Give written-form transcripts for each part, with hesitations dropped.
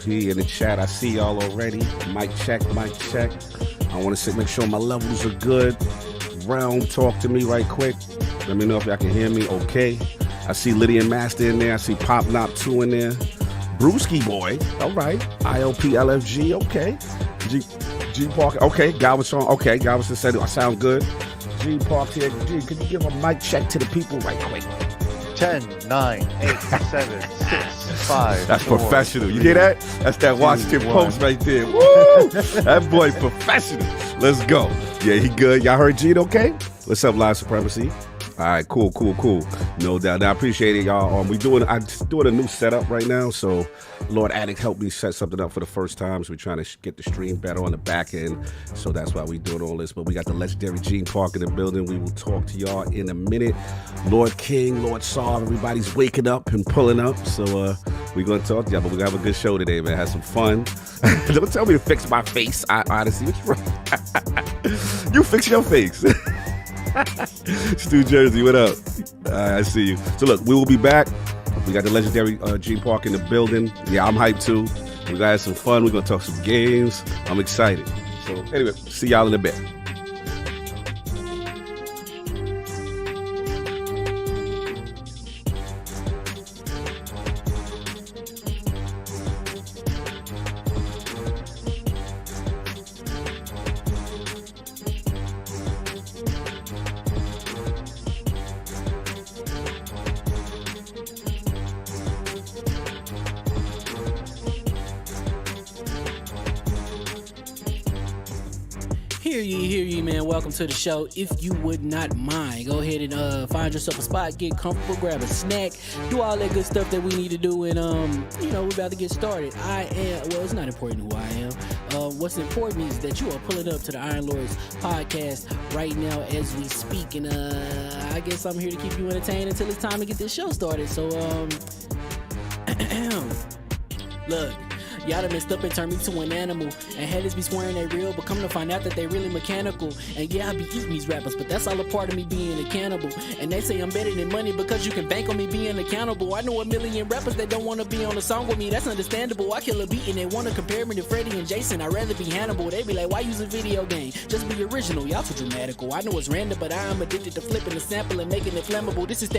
He in the chat. I see y'all already. Mic check, mic check. I want to make sure my levels are good. Realm, talk to me right quick. Let me know if y'all can hear me. Okay. I see Lydian Master in there. I see Pop Knop 2 in there. Brewski Boy. All right. ILP LFG. Okay. G Park. Okay. Galveston. Okay. Galveston said I sound good. G Park here. G, can you give a mic check to the people right quick? 10, 9, 8, 7, 6, 5. That's 4, professional. 3, You hear that? That's that 2, Washington 1. Post right there. Woo! That boy professional. Let's go. Yeah, he good. Y'all heard Gene okay? What's up, Live Supremacy? All right, cool. No doubt. I appreciate it, y'all. I'm doing a new setup right now. So Lord Addict helped me set something up for the first time. So we're trying to get the stream better on the back end. So that's why we're doing all this. But we got the legendary Gene Park in the building. We will talk to y'all in a minute. Lord King, Lord Saul, everybody's waking up and pulling up. So we're going to talk to y'all. But we're going to have a good show today, man. Have some fun. Don't tell me to fix my face. Honestly, what's wrong? You fix your face. Stu Jersey, what up? I see you. So look, we will be back. We got the legendary Gene Park in the building. Yeah, I'm hyped too. We got some fun. We're gonna talk some games. I'm excited. So anyway, see y'all in a bit. Hear ye, man. Welcome to the show. If you would not mind, go ahead and find yourself a spot, get comfortable, grab a snack, do all that good stuff that we need to do, and we're about to get started. It's not important who I am. What's important is that you are pulling up to the Iron Lords podcast right now as we speak, and I guess I'm here to keep you entertained until it's time to get this show started. So look. Y'all done messed up and turned me to an animal. And haters be swearing they real, but come to find out that they really mechanical. And yeah, I be eating these rappers, but that's all a part of me being a cannibal. And they say I'm better than money because you can bank on me being accountable. I know a million rappers that don't wanna be on a song with me, that's understandable. I kill a beat and they wanna compare me to Freddie and Jason. I'd rather be Hannibal. They be like, why use a video game? Just be original, y'all too dramatical. I know it's random, but I am addicted to flipping the sample and making it flammable. This is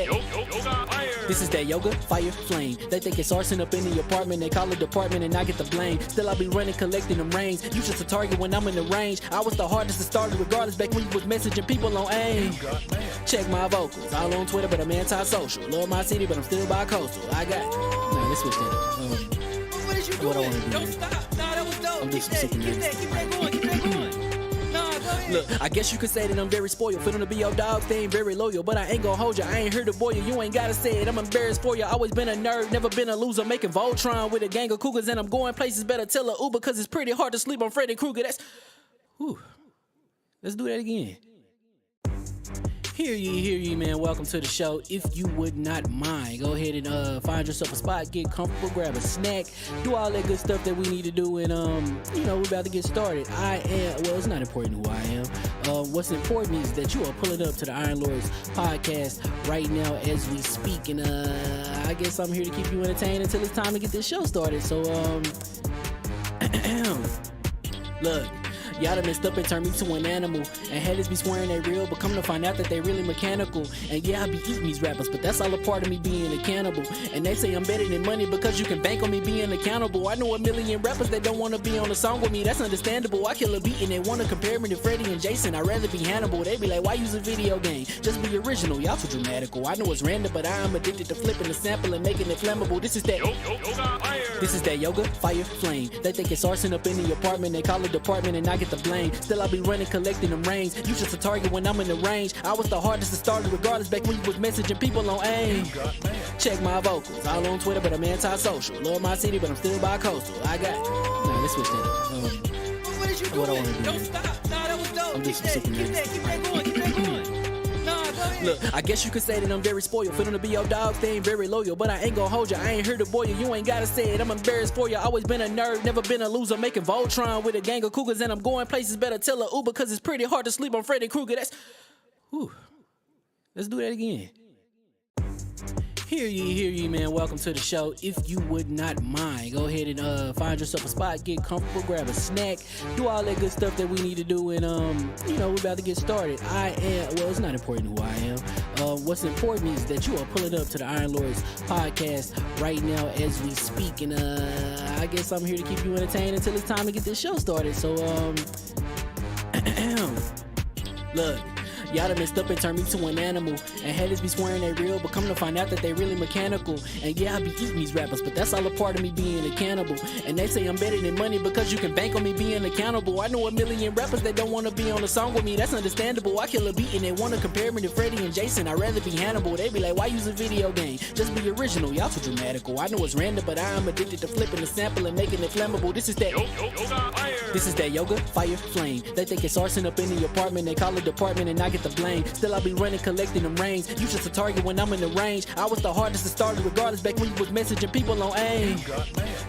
that yoga, fire, flame. They think it's arson up in the apartment, they call it department and I get the blame. Still I be running, collecting them rains. You just a target when I'm in the range. I was the hardest to start regardless back when you was messaging people on AIM. Check my vocals, all on Twitter, but I'm anti-social. Love my city, but I'm still bi-coastal. Let's switch that up. What is you doing? What I want to do. Don't stop. Nah, that was dope. I'm doing some super Keep that going. Nah, go ahead. Look, I guess you could say that I'm very spoiled. For them to be your dogs, they ain't very loyal. But I ain't gonna hold you, I ain't here to boil you. You ain't gotta say it, I'm embarrassed for you. Always been a nerd, never been a loser. Making Voltron with a gang of cougars. And I'm going places, better tell a Uber. Cause it's pretty hard to sleep on Freddy Krueger. Let's do that again. Hear ye, man. Welcome to the show. If you would not mind, go ahead and find yourself a spot, get comfortable, grab a snack, do all that good stuff that we need to do, and we're about to get started. It's not important who I am. What's important is that you are pulling up to the Iron Lords podcast right now as we speak, and I guess I'm here to keep you entertained until it's time to get this show started. So look. Y'all done messed up and turned me to an animal. And haters be swearing they real, but come to find out that they really mechanical. And yeah, I be eating these rappers, but that's all a part of me being a cannibal. And they say I'm better than money because you can bank on me being accountable. I know a million rappers that don't wanna be on a song with me, that's understandable. I kill a beat and they wanna compare me to Freddie and Jason. I'd rather be Hannibal. They be like, why use a video game? Just be original, y'all too dramatical. I know it's random, but I am addicted to flipping the sample and making it flammable. This is that yoga, fire, flame. They think it's arson up in the apartment, they call it department and I get the blame. Still I be running, collecting them rains. You just a target when I'm in the range. I was the hardest to start regardless back when you was messaging people on AIM. Check my vocals, all on Twitter, but I'm anti-social. Love my city, but I'm still bi-coastal. Let's switch that up. What is you doing? What I want to do. Don't stop. Nah, that was dope. I'm doing some super Keep that going. Nah, go ahead. Look, I guess you could say that I'm very spoiled. For them to be your dogs, they ain't very loyal. But I ain't gonna hold you, I ain't here to boil you. You ain't gotta say it, I'm embarrassed for you. Always been a nerd, never been a loser. Making Voltron with a gang of cougars. And I'm going places, better tell a Uber. Cause it's pretty hard to sleep on Freddy Krueger. Let's do that again. Hear ye, man. Welcome to the show. If you would not mind, go ahead and find yourself a spot, get comfortable, grab a snack, do all that good stuff that we need to do, and we're about to get started. It's not important who I am. What's important is that you are pulling up to the Iron Lords podcast right now as we speak, and I guess I'm here to keep you entertained until it's time to get this show started. So, look. Y'all done messed up and turned me to an animal. And haters be swearing they real, but come to find out that they really mechanical. And yeah, I be eating these rappers, but that's all a part of me being a cannibal. And they say I'm better than money because you can bank on me being accountable. I know a million rappers that don't want to be on a song with me, that's understandable. I kill a beat and they want to compare me to Freddie and Jason. I'd rather be Hannibal. They be like, why use a video game? Just be original, y'all too dramatical. I know it's random, but I am addicted to flipping the sample and making it flammable. This is that yoga, fire, flame. They think it's arson up in the apartment. They call it department and I get the blame. Still I be running, collecting them rings. You just a target when I'm in the range. I was the hardest to start regardless back when you was messaging people on AIM.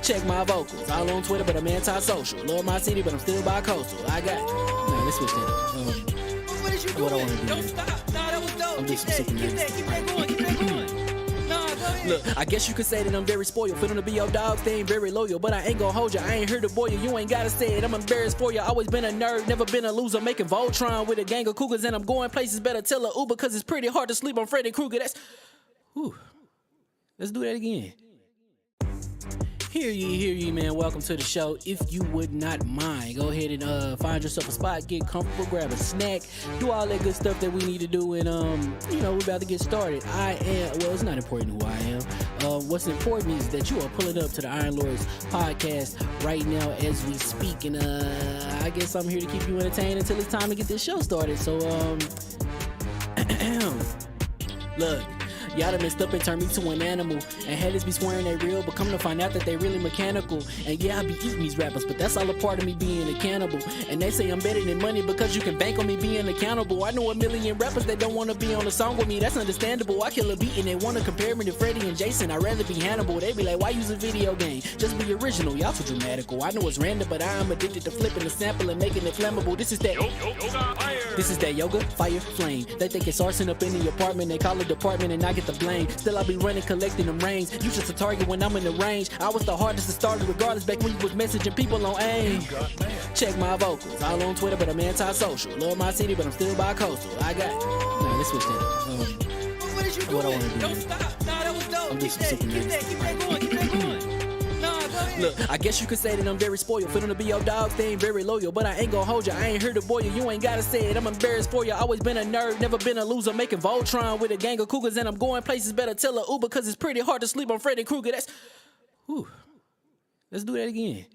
Check my vocals. All on Twitter, but I'm anti-social. Love my city, but I'm still bi-coastal. I got... Nah, let's switch that up. What is you doing? What I wanna do Don't is- stop. Nah, that was dope. I'm Keep just that, sick of keep this. that, keep that going, keep that going. Nah, go ahead. Look, I guess you could say that I'm very spoiled. For them to be your dogs, they ain't very loyal. But I ain't gonna hold you, I ain't here to boil you. You ain't gotta say it, I'm embarrassed for you. Always been a nerd, never been a loser. Making Voltron with a gang of cougars. And I'm going places, better tell a Uber. Cause it's pretty hard to sleep on Freddy Krueger. Whew. Let's do that again. Hear ye, man. Welcome to the show. If you would not mind, go ahead and find yourself a spot, get comfortable, grab a snack, do all that good stuff that we need to do, and we're about to get started. It's not important who I am. What's important is that you are pulling up to the Iron Lords podcast right now as we speak, and I guess I'm here to keep you entertained until it's time to get this show started. So, look. Y'all done messed up and turned me to an animal. And haters be swearing they real, but come to find out that they really mechanical. And yeah, I be eating these rappers, but that's all a part of me being a cannibal. And they say I'm better than money because you can bank on me being accountable. I know a million rappers that don't want to be on a song with me, that's understandable. I kill a beat and they want to compare me to Freddie and Jason. I'd rather be Hannibal. They be like, why use a video game? Just be original, y'all too dramatical. I know it's random, but I am addicted to flipping the sample and making it flammable. This is that yoga, fire, flame. They think it's arson up in the apartment. They call it department and I get the blame. Still I be running, collecting them rings. You just a target when I'm in the range. I was the hardest to start regardless back when you was messaging people on AIM. Check my vocals. All on Twitter, but I'm anti-social. Love my city, but I'm still bi-coastal. I got... Nah, let's switch that up. What is you What I doing? wanna do Don't is- stop. Nah, that was dope. I'm Keep just that, sick keep of that, keep that going, keep that going. Nah, go ahead. Look, I guess you could say that I'm very spoiled. For them to be your dogs, they ain't very loyal. But I ain't gonna hold you, I ain't here to boil you. You ain't gotta say it, I'm embarrassed for you. Always been a nerd, never been a loser. Making Voltron with a gang of cougars. And I'm going places, better tell a Uber. Cause it's pretty hard to sleep on Freddy Krueger. Whew. Let's do that again.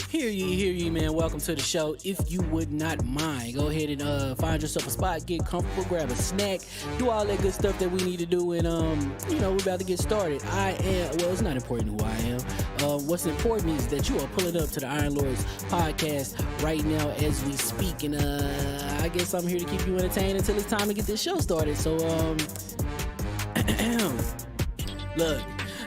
Hear ye, man. Welcome to the show. If you would not mind, go ahead and find yourself a spot, get comfortable, grab a snack, do all that good stuff that we need to do, and we're about to get started. It's not important who I am. What's important is that you are pulling up to the Iron Lords podcast right now as we speak, and I guess I'm here to keep you entertained until it's time to get this show started. So, look.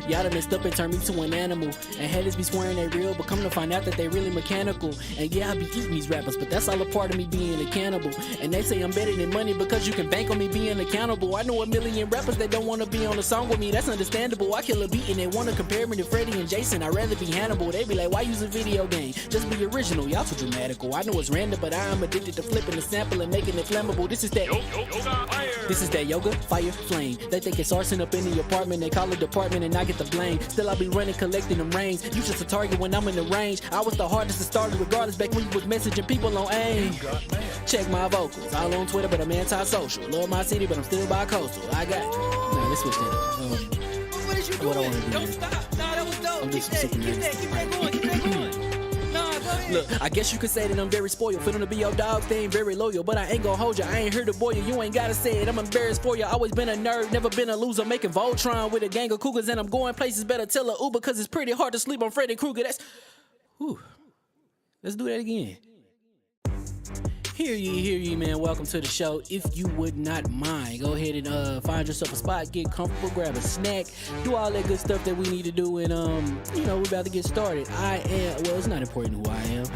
Y'all done messed up and turned me to an animal. And haters be swearing they real, but come to find out that they really mechanical. And yeah, I be eating these rappers, but that's all a part of me being a cannibal. And they say I'm better than money because you can bank on me being accountable. I know a million rappers that don't want to be on a song with me, that's understandable. I kill a beat and they want to compare me to Freddie and Jason. I'd rather be Hannibal. They be like, why use a video game? Just be original, y'all too dramatical. I know it's random, but I am addicted to flipping the sample and making it flammable. This is that yoga, fire, flame. They think it's arson up in the apartment. They call it department and I get the blame. Still I be running, collecting them rings. You just a target when I'm in the range. I was the hardest to start regardless back when you was messaging people on AIM. Check my vocals. All on Twitter, but I'm anti-social. Love my city, but I'm still bi-coastal. I got... Nah, let's switch that up. What is you What I doing? wanna do Don't is- stop. Nah, that was dope. I'm Keep just that, sick of keep this. that, keep that going, keep that going. Nah, go ahead. Look, I guess you could say that I'm very spoiled. For them to be your dogs, they ain't very loyal. But I ain't gonna hold you, I ain't here to boil you. You ain't gotta say it, I'm embarrassed for you. Always been a nerd, never been a loser. Making Voltron with a gang of cougars. And I'm going places, better tell a Uber. Cause it's pretty hard to sleep on Freddy Krueger. Whew. Let's do that again. Hear ye, man. Welcome to the show. If you would not mind, go ahead and find yourself a spot, get comfortable, grab a snack, do all that good stuff that we need to do, and we're about to get started. It's not important who I am.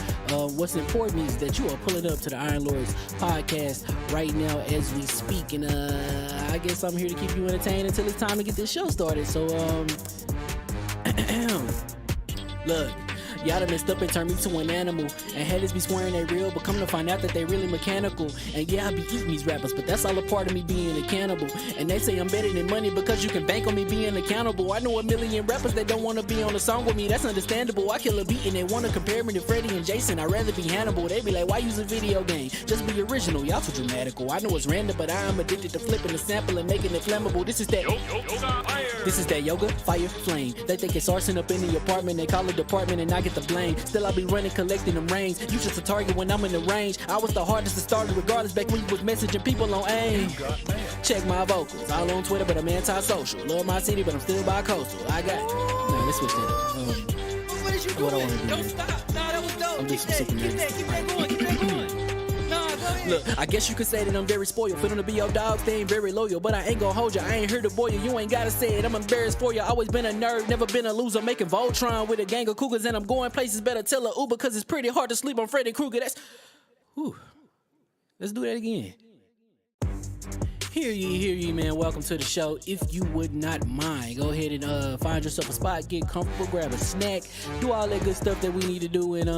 What's important is that you are pulling up to the Iron Lords podcast right now as we speak, and I guess I'm here to keep you entertained until it's time to get this show started. So look. Y'all done messed up and turned me to an animal. And haters be swearing they real, but come to find out that they really mechanical. And yeah, I be eating these rappers, but that's all a part of me being a cannibal. And they say I'm better than money because you can bank on me being accountable. I know a million rappers that don't want to be on a song with me, that's understandable. I kill a beat and they want to compare me to Freddie and Jason. I'd rather be Hannibal. They be like, why use a video game? Just be original, y'all too dramatical. I know it's random, but I am addicted to flipping the sample and making it flammable. This is that yoga, fire, flame. They think it's arson up in the apartment, they call it department and I get the blame. Still I be running, collecting them rings. You just a target when I'm in the range. I was the hardest to start regardless back when you was messaging people on AIM. Check my vocals, all on Twitter but I'm anti-social. Love my city but I'm still bi-coastal. I got let's switch that up. What is you doing? What I wanna do, Don't man. stop. Nah, that was dope. I'm Keep just that, super keep nervous. that going, keep that going. Nah, go ahead. Look, I guess you could say that I'm very spoiled. For them to be your dogs, they ain't very loyal. But I ain't gonna hold you, I ain't here to boil you. You ain't gotta say it, I'm embarrassed for you. Always been a nerd, never been a loser. Making Voltron with a gang of cougars. And I'm going places, better tell a Uber. Cause it's pretty hard to sleep on Freddy Krueger. Let's do that again. Hear ye, man. Welcome to the show. If you would not mind, go ahead and find yourself a spot, get comfortable, grab a snack, do all that good stuff that we need to do, and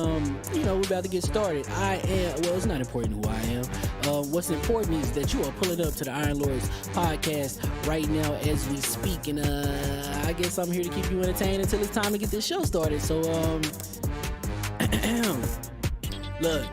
we're about to get started. It's not important who I am. What's important is that you are pulling up to the Iron Lords podcast right now as we speak, and I guess I'm here to keep you entertained until it's time to get this show started. So look.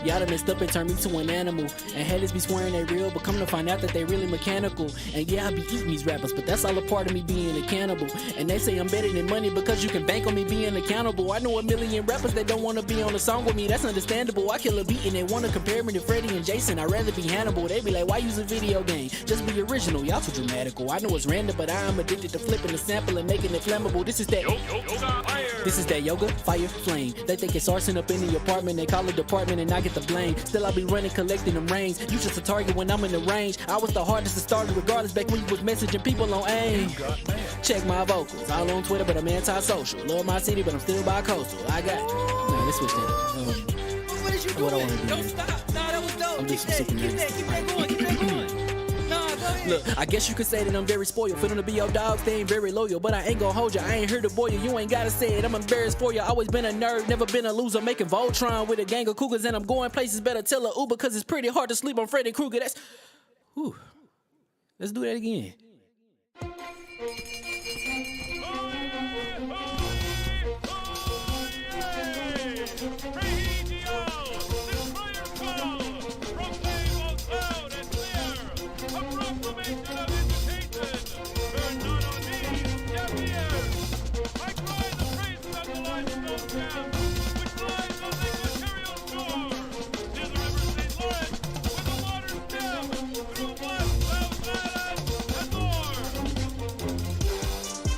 Y'all done messed up and turned me to an animal. And haters be swearing they real, but come to find out that they really mechanical. And yeah, I be eating these rappers, but that's all a part of me being a cannibal. And they say I'm better than money because you can bank on me being accountable. I know a million rappers that don't want to be on a song with me, that's understandable. I kill a beat and they want to compare me to Freddie and Jason. I'd rather be Hannibal. They be like, why use a video game? Just be original, y'all too dramatical. I know it's random, but I am addicted to flipping the sample and making it flammable. This is that yoga, fire, flame. They think it's arson up in the apartment, they call it department and I get the blame. Still I be running, collecting them rings. You just a target when I'm in the range. I was the hardest to start regardless back when you was messaging people on AIM. Check my vocals, all on Twitter but I'm anti-social. Love my city but I'm still bi-coastal. Let's switch that up. What is you What I doing? wanna do, Don't man. stop. Nah, that was dope. I'm Keep just that, super keep nervous. that, keep that going, keep that going. Nah, go ahead. Look, I guess you could say that I'm very spoiled. For them to be your dogs, they ain't very loyal. But I ain't gonna hold you, I ain't here to boil you. You ain't gotta say it, I'm embarrassed for you. Always been a nerd, never been a loser. Making Voltron with a gang of cougars. And I'm going places, better tell a Uber. Cause it's pretty hard to sleep on Freddy Krueger. Let's do that again.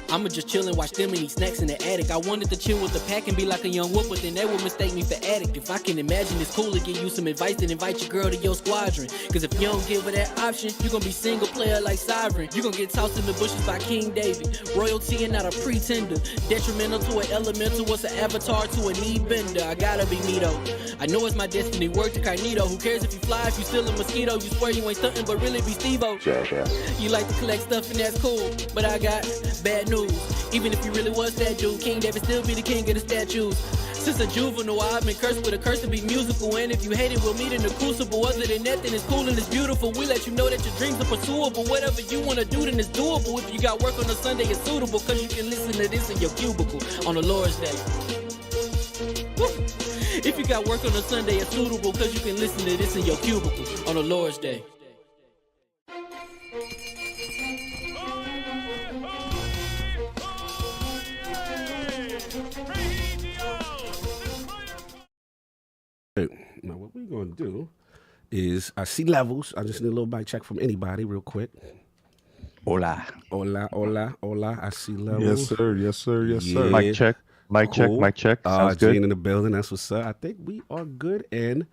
I'ma just chill and watch them and eat snacks in the attic. I wanted to chill with the pack and be like a young whoop, but then they would mistake me for addict. If I can imagine it's cool to give you some advice, then invite your girl to your squadron. Cause if you don't give her that option, you gon' be single player like Sovereign. You gon' get tossed in the bushes by King David. Royalty and not a pretender. Detrimental to an elemental, what's an avatar to a knee bender? I gotta be me though. I know it's my destiny, word to Cognito. Who cares if you fly, if you still a mosquito? You swear you ain't stuntin', but really be Steve-O. You like to collect stuff and that's cool, but I got bad news. Even if you really was that dude, King David still be the king of the statues. Since a juvenile, I've been cursed with a curse to be musical. And if you hate it, we'll meet in the crucible. Other than that, then it's cool and it's beautiful. We let you know that your dreams are pursuable. Whatever you wanna do, then it's doable. If you got work on a Sunday, it's suitable. Cause you can listen to this in your cubicle on the Lord's Day. Woo. If you got work on a Sunday, it's suitable. Cause you can listen to this in your cubicle on the Lord's Day. Now, what we're going to do is, I see levels. I just need a little mic check from anybody real quick. Hola. Hola, hola, hola. I see levels. Yes, sir. Yes, sir. Yes, sir. Yeah. Mic check. Mic check. Cool. Mic check. Sounds Gene good. in the building. That's what's up. I think we are good and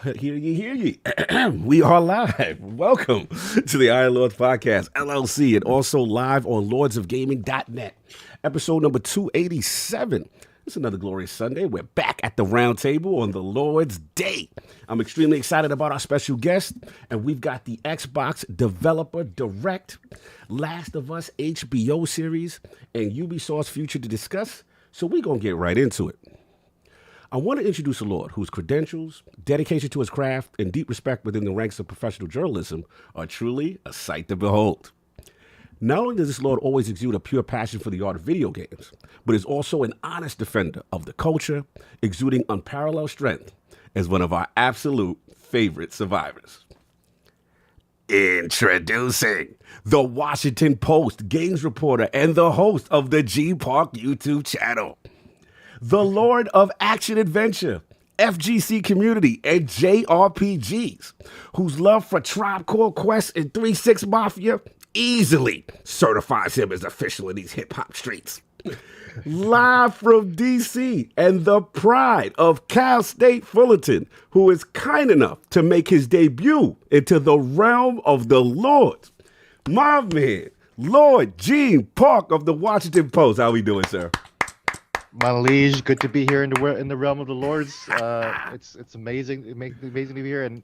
Hear ye, hear ye. We are live. Welcome to the Iron Lords Podcast, LLC, and also live on lordsofgaming.net. Episode number 287. It's another glorious Sunday. We're back at the round table on the Lord's Day. I'm extremely excited about our special guest, and we've got the Xbox Developer Direct, Last of Us HBO series, and Ubisoft's future to discuss, so we're going to get right into it. I want to introduce a Lord whose credentials, dedication to his craft, and deep respect within the ranks of professional journalism are truly a sight to behold. Not only does this Lord always exude a pure passion for the art of video games, but is also an honest defender of the culture, exuding unparalleled strength as one of our absolute favorite survivors. Introducing the Washington Post games reporter and the host of the G Park YouTube channel, the Lord of Action Adventure, FGC Community, and JRPGs, whose love for Tribe Called Quest and 3-6 Mafia easily certifies him as official in these hip-hop streets. Live from D.C. and the pride of Cal State Fullerton, who is kind enough to make his debut into the realm of the Lords, my man, Lord Gene Park of the Washington Post. How we doing, sir? My liege, good to be here in the realm of the Lords. It's amazing. It makes amazing to be here, and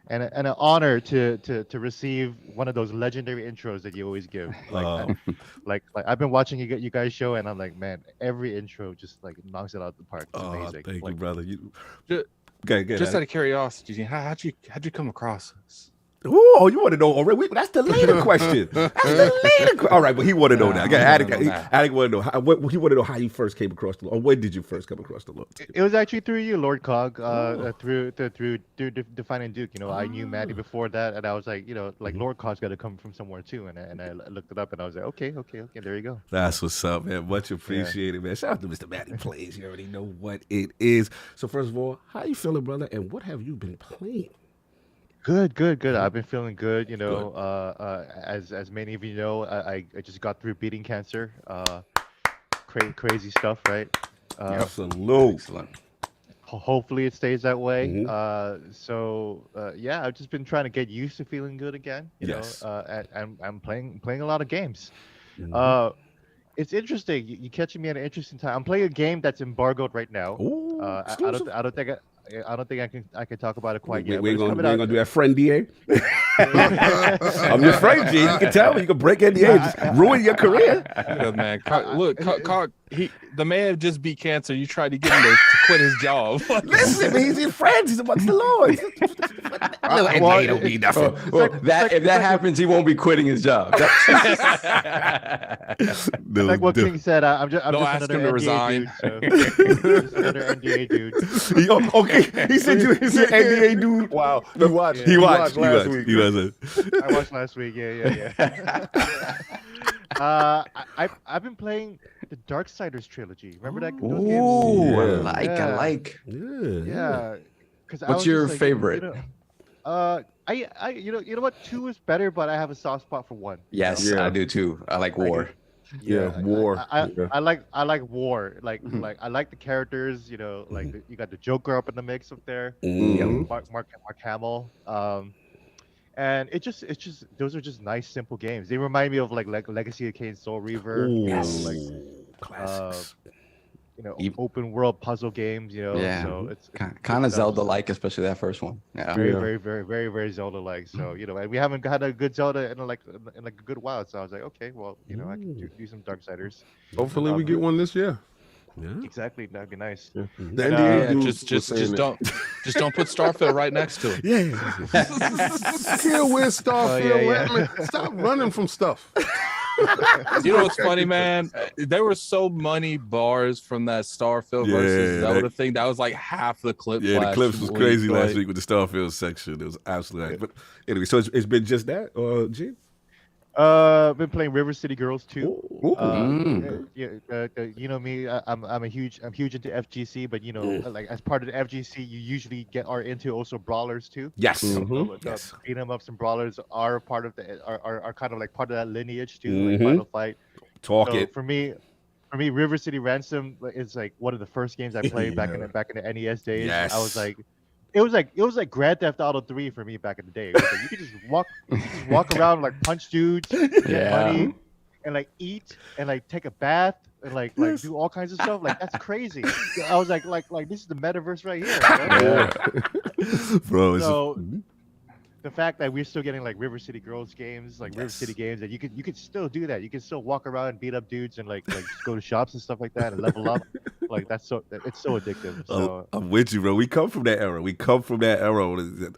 an honor to receive one of those legendary intros that you always give. Like I've been watching you guys show, and I'm like, man, every intro just like knocks it out the park. It's amazing. Thank you, brother. Just out of curiosity, how'd you come across us? Oh, you want to know already? That's the later question. All right, but he want to know that. Attic want to know. He want to know how you first came across the Lord, or when did you first come across the Lord? It was actually through you, Lord Cog, through Defining Duke. You know, I knew Maddie before that, and I was like, Lord Cog's got to come from somewhere too. And I looked it up, and I was like, okay, there you go. That's what's up, man. Much appreciated, man. Shout out to Mr. Maddie Plays. You already know what it is. So first of all, how you feeling, brother? And what have you been playing? Good. I've been feeling good. You know, as many of you know, I just got through beating cancer. Crazy stuff, right? Absolutely. Hopefully it stays that way. Mm-hmm. Yeah, I've just been trying to get used to feeling good again. You know, and I'm playing a lot of games. Mm-hmm. It's interesting. You catching me at an interesting time. I'm playing a game that's embargoed right now. Ooh, I don't think I can talk about it quite yet. We ain't gonna do that friend DA. I'm your friend, G. You can tell me. You can break NDA, just ruin your career. Yeah, man. The man just beat cancer. You tried to get him to quit his job. Listen, he's your friend. He's amongst the Lords. NDA don't mean nothing. If that happens, he won't be quitting his job. Like what King said, I'm just ask him to resign. Just another NDA dude. Okay, he said he's an NDA dude. Wow. You watched. He watched last week. I watched last week. Yeah. I've been playing the Darksiders trilogy. Remember that? Those games? Ooh, Yeah. I like. Yeah. What's your favorite? You know what? 2 is better, but I have a soft spot for 1. Yes, Yeah. I do too. I like War. Yeah, War. I like War. Like I like the characters. You know, like you got the Joker up in the mix up there. You got Mark Hamill. And it's just those are just nice simple games. They remind me of like Legacy of Kain, Soul Reaver. Yes. Classics. Open world puzzle games. Yeah. So it's Kind of Zelda-like, especially that first one. Yeah. very Zelda-like. So and we haven't had a good Zelda in a good while. So I was like, okay, well, I can do some Darksiders. Hopefully we get one this year. Yeah. Exactly, that'd be nice. Yeah. The NDA dude was Just saying don't put Starfield right next to it. Kill with Starfield. Stop running from stuff. You know what's funny, man? There were so many bars from that Starfield versus Zelda thing. That was like half the clip. Yeah, the clips was crazy last week with the Starfield section. It was absolutely nice. But anyway, so it's been just that, Gene? Been playing River City Girls too. You know me, I'm huge into FGC, but like as part of the FGC, you usually are into also brawlers too. Yes. Yes. Beat 'em ups and brawlers are part of are kind of like part of that lineage too, like Final Fight. For me, River City Ransom is like one of the first games I played back in the NES days. Yes. I was like, it was like Grand Theft Auto 3 for me back in the day. It was like you could just walk around, like punch dudes, get money, and like eat and like take a bath and like do all kinds of stuff. Like that's crazy. I was like this is the metaverse right here. Bro. So the fact that we're still getting like River City Girls games, like River City games, that you could still do that. You can still walk around and beat up dudes and like just go to shops and stuff like that and level up. Like it's so addictive. So I'm with you, bro. We come from that era.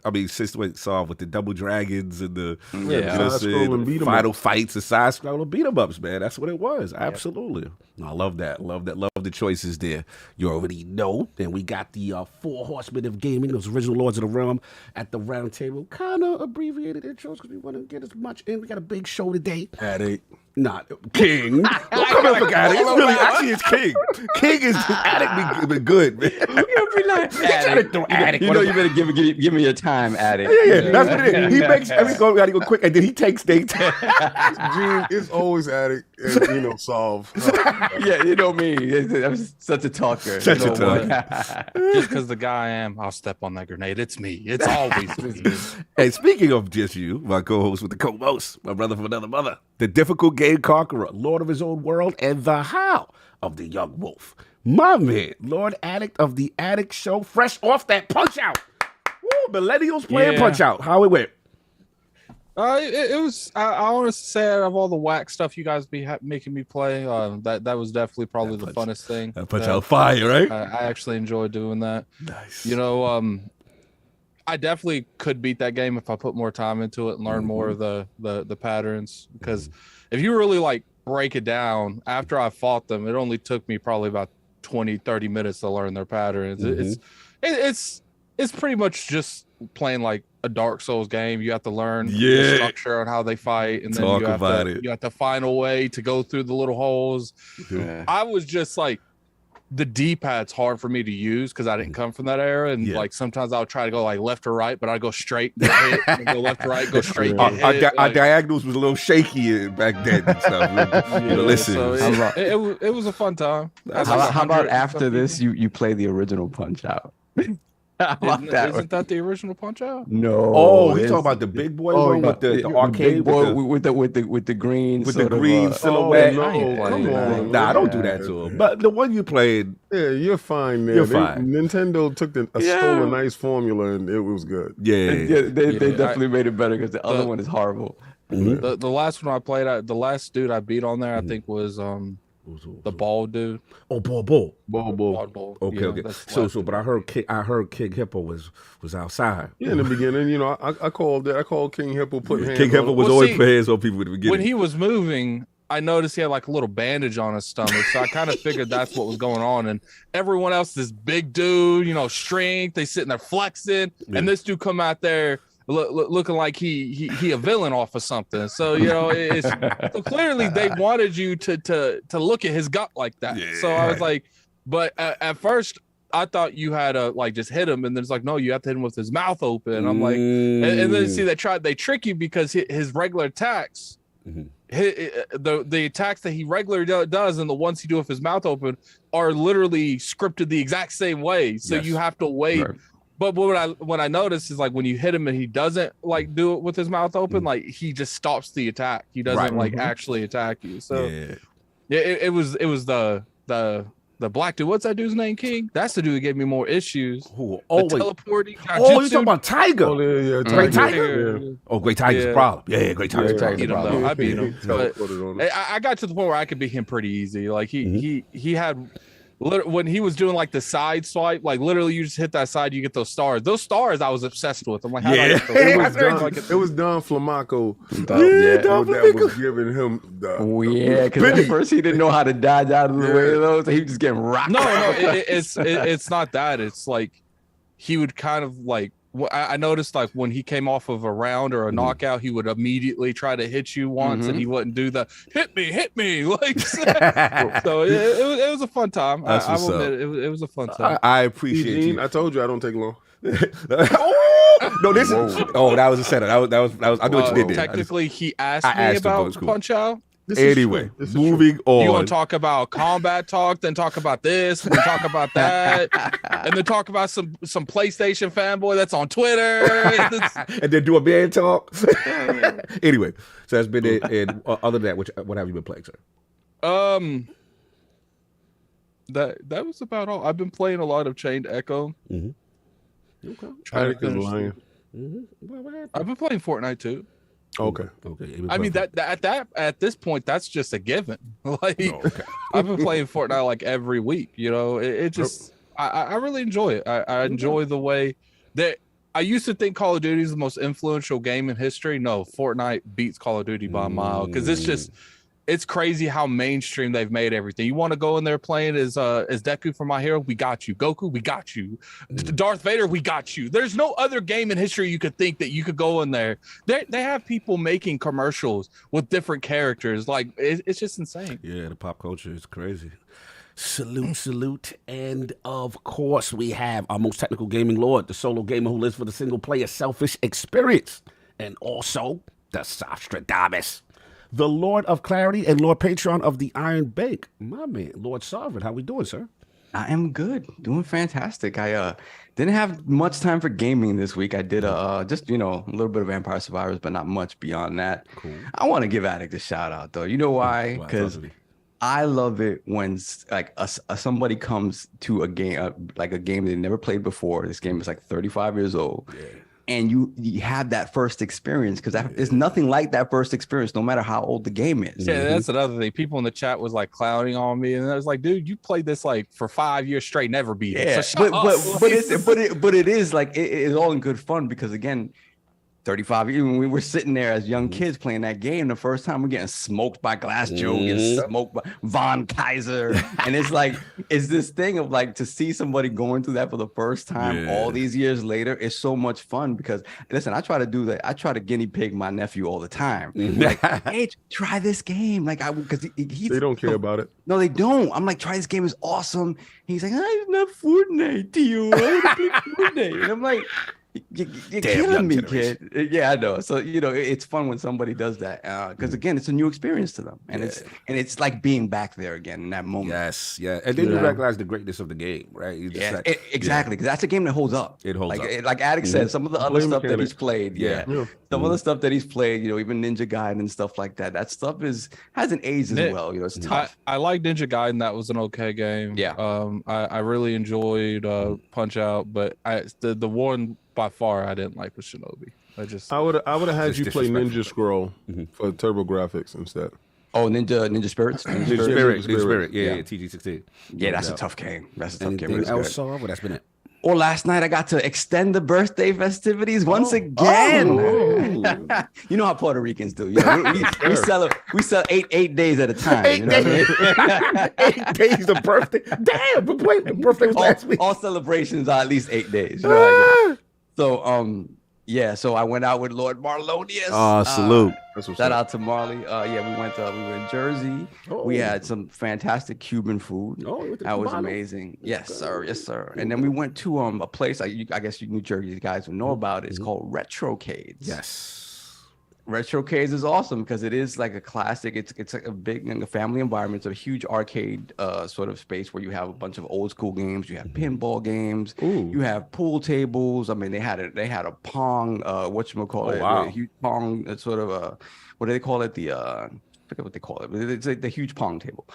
I mean, since we saw with the Double Dragons and the the final fights, the side scroller beat 'em ups, man. That's what it was. Absolutely. I love that. Love the choices there. You already know. Then we got the 4 horsemen of gaming, those original Lords of the Realm at the round table. Kind of abbreviated intros because we want to get as much in. We got a big show today. Addict. Not King. Don't come in for Addict. It's really actually it's King. King is Addict be good, man. You'll be like, Addict. You know you better give me your time, Addict. Yeah, that's what it is. He makes every goal gotta go quick, and then he takes their time. Gene, it's always Addict and solve. Yeah, you know me. I'm such a talker. Such a talker. Just because the guy I am, I'll step on that grenade. It's me. It's always me. Hey, speaking of just you, my co-host with the co-most, my brother from another mother, the difficult game conqueror, Lord of his own world, and the how of the young wolf. My man, Lord Addict of the Addict Show, fresh off that Punch Out. Woo, millennials playing Punch Out. How it went? It was. I honestly say, out of all the whack stuff you guys be making me play, that was definitely probably the funnest thing. That Punch Out fire, right? I actually enjoyed doing that. Nice. You know, I definitely could beat that game if I put more time into it and learn more of the patterns. Because if you really like break it down, after I fought them, it only took me probably about 20-30 minutes to learn their patterns. It's pretty much just playing like a Dark Souls game. You have to learn the structure on how they fight, and then you have to find a way to go through the little holes. I was just like, the D-pad's hard for me to use because I didn't come from that era, and like sometimes I'll try to go like left or right, but I go straight, get hit, and go left or right, go straight. Our diagonals was a little shaky back then and stuff. Listen, so it was a fun time. How about after this, you play the original Punch Out? Isn't that the original Punch Out? No. Oh, you talking about the big boy one with the arcade boy with the green silhouette? Nah, I don't do that to him. But the one you played, you're fine there. You're fine. Nintendo took stole a nice formula and it was good. They definitely made it better because the other one is horrible. The last one I played, the last dude I beat on there, I think was the bald dude. Oh, Ball. Okay. So, but I heard King Hippo was outside. Yeah, in the beginning, I called King Hippo. King Hippo was always putting hands on people at the beginning. When he was moving, I noticed he had like a little bandage on his stomach, so I kind of figured that's what was going on. And everyone else, this big dude, strength, they sitting there flexing, and this dude come out there looking like he a villain off of something. So so clearly they wanted you to look at his gut like that. So I was like, but at first I thought you had to like just hit him, and then it's like, no, you have to hit him with his mouth open. I'm like, and then see they trick you because his regular attacks, the attacks that he regularly does and the ones he do with his mouth open are literally scripted the exact same way. So you have to wait. Right. But what I noticed is like when you hit him and he doesn't like do it with his mouth open, like he just stops the attack. He doesn't actually attack you. So it was the black dude. What's that dude's name? King. That's the dude who gave me more issues. Teleporting. Oh, you talking about Tiger? Oh, yeah, Great Tiger. Yeah. Oh, Great Tiger's a problem. Yeah, Great Tiger's a problem. I beat him. But I got to the point where I could beat him pretty easy. Like he had. When he was doing like the side swipe, like literally you just hit that side, you get those stars. Those stars I was obsessed with. I'm like, how do I get those? It was Don Flamaco that was giving him because at first he didn't know how to dodge out of the way of those. So he was just getting rocked. No, it's not that. It's like he would kind of like. I noticed like when he came off of a round or a knockout, he would immediately try to hit you once, and he wouldn't do the hit me like. So it was a fun time. I will admit it was a fun time. I appreciate you. I told you I don't take long. No, this is. Oh, that was a setup. That was. I know what you did there. Technically, he asked me about Punch Out, This is Anyway, true. This is moving You on. want to talk about combat talk, then talk about this, then talk about that, and then talk about some PlayStation fanboy that's on Twitter. And then do a man talk. Anyway, so that's been it. And other than that, what have you been playing, sir? That was about all. I've been playing a lot of Chained Echo. Okay. Trying to true. finish Lying. I've been playing Fortnite too. Okay. Okay. I mean that at this point that's just a given. Like okay. I've been playing Fortnite like every week. You know, it just I really enjoy it. I enjoy the way that I used to think Call of Duty is the most influential game in history. No, Fortnite beats Call of Duty by a mile because it's crazy how mainstream they've made everything. You want to go in there playing as Deku from My Hero? We got you. Goku, we got you. Darth Vader, we got you. There's no other game in history you could think that you could go in there. They have people making commercials with different characters. Like it's just insane. Yeah, the pop culture is crazy. Salute. And of course, we have our most technical gaming lord, the solo gamer who lives for the single player selfish experience. And also the Sostradamus, the Lord of Clarity and Lord Patron of the Iron Bank. My man, Lord Sovereign. How we doing, sir? I am good, doing fantastic. I didn't have much time for gaming this week. I did just a little bit of Vampire Survivors, but not much beyond that. Cool. I want to give Addict a shout out though. You know why? Because I love it when like somebody comes to a game like a game they never played before. This game is like 35 years old. Yeah. And you have that first experience because there's nothing like that first experience, no matter how old the game is. Yeah, that's another thing. People in the chat was like clowning on me, and I was like, "Dude, you played this like for 5 years straight, never beat it." Yeah, So but it is like it's all in good fun because again, 35 years when we were sitting there as young kids playing that game the first time, we're getting smoked by Glass Joe, getting smoked by Von Kaiser, and it's this thing of like to see somebody going through that for the first time all these years later is so much fun because listen, I try to do that. I try to guinea pig my nephew all the time. Like, hey, try this game, like because they don't care about it. No, they don't. I'm like, try this game, is awesome. He's like, it's not Fortnite to you. I want to play Fortnite, and I'm like, you're killing me, kid. Yeah, I know. So it's fun when somebody does that because again, it's a new experience to them, and it's like being back there again in that moment. Yes, yeah, and then you recognize the greatness of the game, right? Exactly, because that's a game that holds up. It holds up. Like Addict said, some of the other stuff that he's played, some of the stuff that he's played, even Ninja Gaiden and stuff like that. That stuff hasn't aged as well. It's tough. I like Ninja Gaiden. That was an okay game. Yeah. I really enjoyed Punch Out, but the one by far I didn't like was Shinobi. I would have had you play Ninja Scroll for Turbo Graphics instead. Oh, Ninja Spirits. Ninja Spirit. Yeah, TG16. Yeah, that's a tough game. That's a tough game. Anything else, well, that's been it. Or last night I got to extend the birthday festivities once again. You know how Puerto Ricans do. We sell 8 days at a time. 8 days. 8 days of birthday. Damn, the birthday was last week. All celebrations are at least 8 days. So I went out with Lord Marlonius. Salute. Shout out to Marley. We were in Jersey. We had some fantastic Cuban food. That was amazing. Yes, sir. And then we went to a place I guess you New Jersey guys would know about it. It's called Retrocades. Yes. Retrocades is awesome because it is like a classic. It's like a big family environment. It's a huge arcade sort of space where you have a bunch of old school games. You have pinball games. You have pool tables. I mean, they had a Pong. Whatchamacallit? Wow. A huge Pong. Sort of a what do they call it? I forget what they call it. It's like the huge Pong table.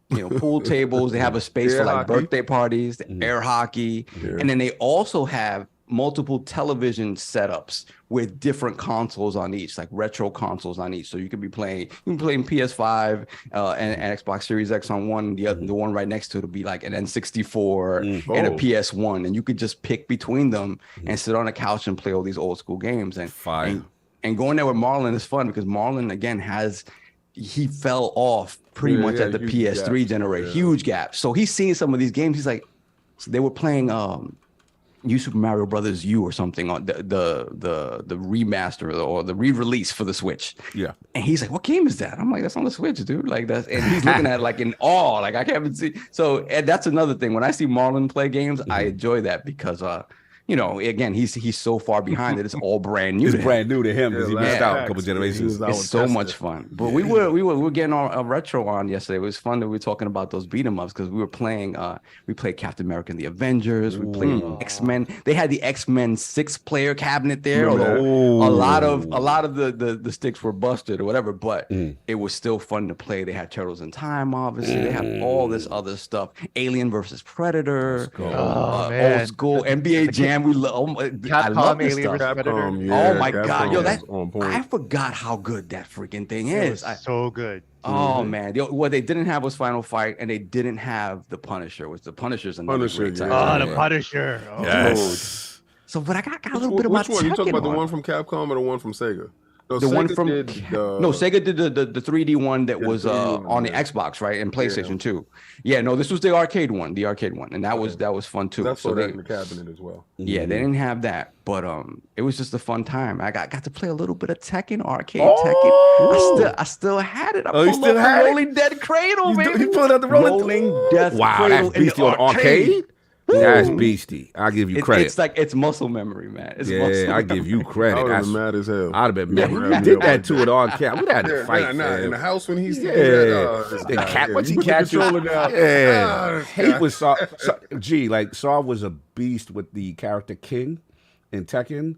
Pool tables. They have a space for like birthday parties, air hockey, and then they also have multiple television setups with different consoles on each, like retro consoles on each. So you could be playing PS5 and Xbox Series X on one. The one right next to it will be like an N64 and a PS1, and you could just pick between them and sit on a couch and play all these old school games. And going there with Marlon is fun because Marlon again he fell off pretty much at the PS3 generation, huge gap. So he's seen some of these games. He's like, so they were playing New Super Mario Brothers U or something on the remaster or the re-release for the Switch. Yeah. And he's like, what game is that? I'm like, that's on the Switch, dude. Like that's, and he's looking at it like in awe. Like I can't even see. So and that's another thing. When I see Marlon play games, I enjoy that because you know, again, he's so far behind that it's all brand new. It's to him. brand new to him because he missed out a couple Facts. generations. It's so much fun. But we were getting a retro on yesterday. It was fun that we were talking about those beat 'em ups because we were playing. We played Captain America and the Avengers. We played X-Men. They had the X-Men 6-player cabinet there. Although a lot of the sticks were busted or whatever, but it was still fun to play. They had Turtles in Time, obviously. They had all this other stuff. Alien versus Predator. Old school NBA Jam. We love. I love this stuff. Capcom, Oh my Capcom God, yo, was that on point. I forgot how good that freaking thing It is. was so good. Oh man, what they didn't have was Final Fight, and they didn't have the Punisher. Was the Punisher's another Punisher, great yeah. title. The Punisher. Oh. Yes. So, but I got a little bit of my Which one? You talking about the Tekken one from Capcom or the one from Sega? No, the one Sega from did no, Sega did the 3D one that Yeah, was 3D one, on the yeah. Xbox, right, and PlayStation 2. Yeah, no, this was the arcade one, and that was fun too. That's So so they, that in the cabinet as well. yeah, they didn't have that, but it was just a fun time. I got to play a little bit of Tekken, arcade Tekken. I still had it. I you pulled still up the had it? Rolling Dead Cradle, man. You pulled out the Rolling Death Wow, Cradle that's in the beastie on arcade. That's beastie. I'll give you credit. It's like it's muscle memory, man. It's muscle Yeah, I memory. give you credit. I would have been mad as hell. I'd have been mad. Yeah, We did that too at arcade. We had to fight. Nah, in the house when he used to Yeah, do that. This the guy, cat. yeah, Once he you put the catches, controller down. yeah. this Hate guy. was Saw. Like Saw was a beast with the character King in Tekken,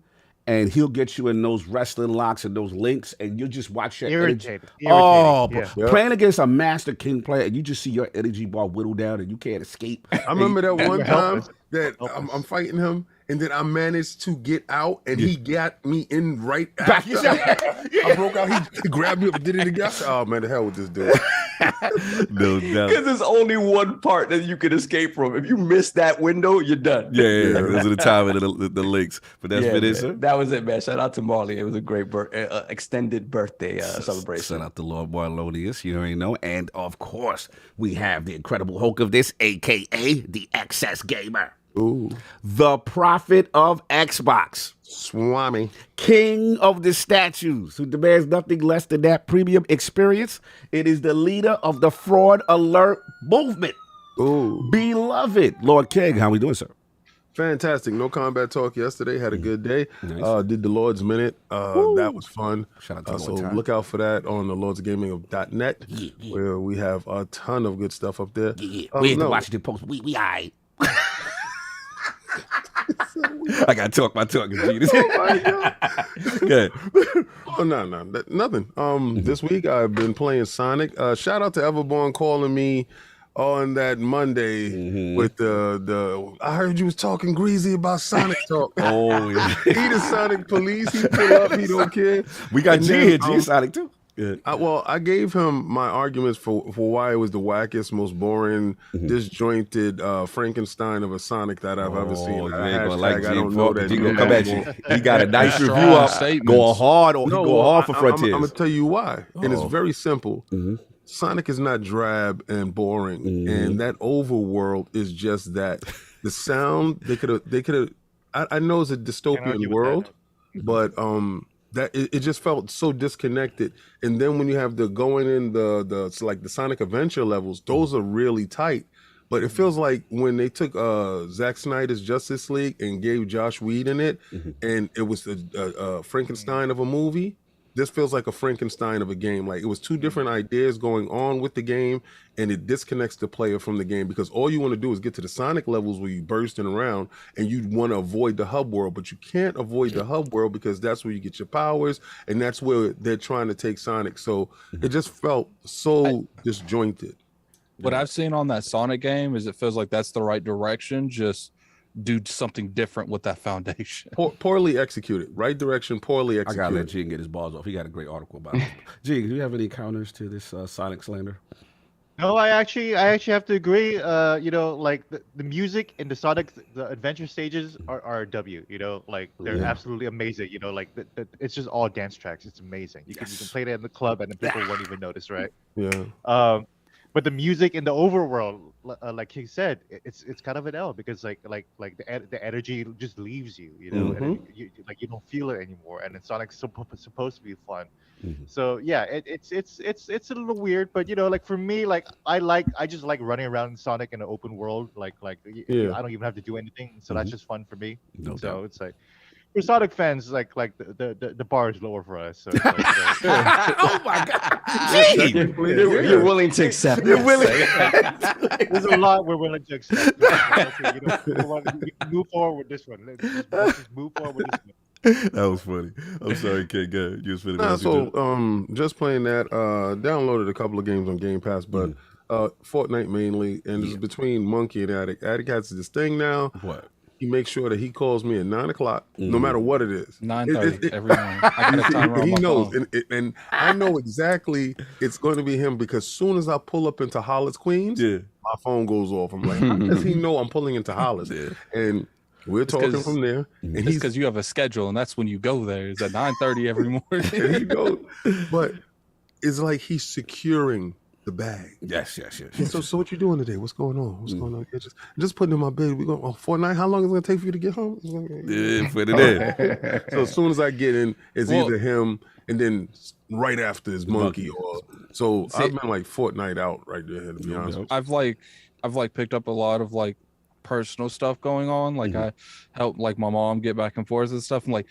and he'll get you in those wrestling locks and those links, and you'll just watch your energy. Irritated. Oh, Yeah. but playing against a master King player, and you just see your energy bar whittle down, and you can't escape. I remember that one time Helpless. that I'm fighting him, and then I managed to get out, and he got me in right Back after. I broke out. He grabbed me up and did it again. I said, oh man, the hell with this dude. No doubt. Because there's only one part that you can escape from. If you miss that window, you're done. Yeah, those are the time of the links. But that's been it, man. sir. That was it, man. Shout out to Marley. It was a great extended birthday celebration. Shout out to Lord Barlonius, you already know. And of course, we have the incredible Hulk of this, aka the Excess Gamer. Ooh, The prophet of Xbox. Swami. King of the statues, who demands nothing less than that premium experience. It is the leader of the fraud alert movement. Ooh, Beloved Lord King, how we doing, sir? fantastic. No combat talk yesterday. Had a good day. Nice. Did the Lord's Minute. That was fun. Shout out to So Lord Time. look out for that on the Lord's Gaming of .net, where we have a ton of good stuff up there. Yeah. We at the No. Washington Post. We all right. I gotta talk my talk. Good. Oh no, nothing. This week I've been playing Sonic. Shout out to Everborn calling me on that Monday with the. I heard you was talking greasy about Sonic talk. Oh yeah. He the Sonic police. He pull up. He don't care. We got And G then, here. G Sonic too. Yeah. I gave him my arguments for why it was the wackest, most boring, disjointed Frankenstein of a Sonic that I've ever seen. You ain't gonna like G. I don't know that. G gonna come at you. He got a nice review Strong up. statements. Going hard on. Going hard for Frontiers. I'm gonna tell you why, and it's Oh. very simple. Sonic is not drab and boring, and that overworld is just that. The sound they could have. I know it's a dystopian argue with world, but that it just felt so disconnected. And then when you have the going in the like the Sonic Adventure levels, those are really tight. But it feels like when they took Zack Snyder's Justice League and gave Josh Whedon it, and it was a Frankenstein of a movie. This feels like a Frankenstein of a game. Like it was two different ideas going on with the game, and it disconnects the player from the game because all you want to do is get to the Sonic levels where you bursting around and you want to avoid the hub world, but you can't avoid the hub world because that's where you get your powers, and that's where they're trying to take Sonic. So it just felt so disjointed. What I've seen on that Sonic game is it feels like that's the right direction. Just do something different with that foundation. Poorly executed. Right direction, poorly I executed. gotta let G get his balls off. He got a great article about it. G, do you have any counters to this Sonic slander? No, I actually have to agree. You know, like the music in the Sonic, the adventure stages are W. You know, like they're absolutely amazing. You know, like it's just all dance tracks. It's amazing. You can play that in the club and then people won't even notice, right? Yeah. but the music in the overworld, like he said, it's kind of an L because like the energy just leaves you, you know, and you like you don't feel it anymore, and it's not like supposed to be fun. So yeah, it's a little weird, but you know, like for me, like I just like running around in Sonic in an open world, like I don't even have to do anything, so that's just fun for me. No So doubt. it's like for Sonic fans, like the bar is lower for us. So it's like, you know, Oh my God. Gee! You're willing to accept. You're this. willing. there's a lot we're willing to accept. Okay, you know, we can move forward with this one. Let's just move forward with this one. That was funny. I'm sorry, kid. Good. You was finna Nah, go. so just playing that. Downloaded a couple of games on Game Pass, but Fortnite mainly, and it's between Monkey and Attic. Attic has this thing now. What? He makes sure that he calls me at 9 o'clock, no matter what it is. 9:30 every morning. I got a timer on He my knows, phone. and I know exactly it's going to be him because as soon as I pull up into Hollis, Queens, Yeah. my phone goes off. I'm like, how does he know I'm pulling into Hollis? And we're talking 'cause- from there, and It's he's because you have a schedule, and that's when you go there. It's at 9:30 every morning. and he goes, but it's like he's securing the bag. Yes. Yeah, so what you doing today? What's going on? What's going on? Yeah, just putting in my bed. We going Fortnite. How long is it gonna take for you to get home? It's like, Yeah, put it in. So as soon as I get in, it's Well- either him and then right after is Monkey. Or so See- I've been like Fortnite out right there. To be honest, with I've like picked up a lot of like personal stuff going on. Like I help like my mom get back and forth and stuff. And like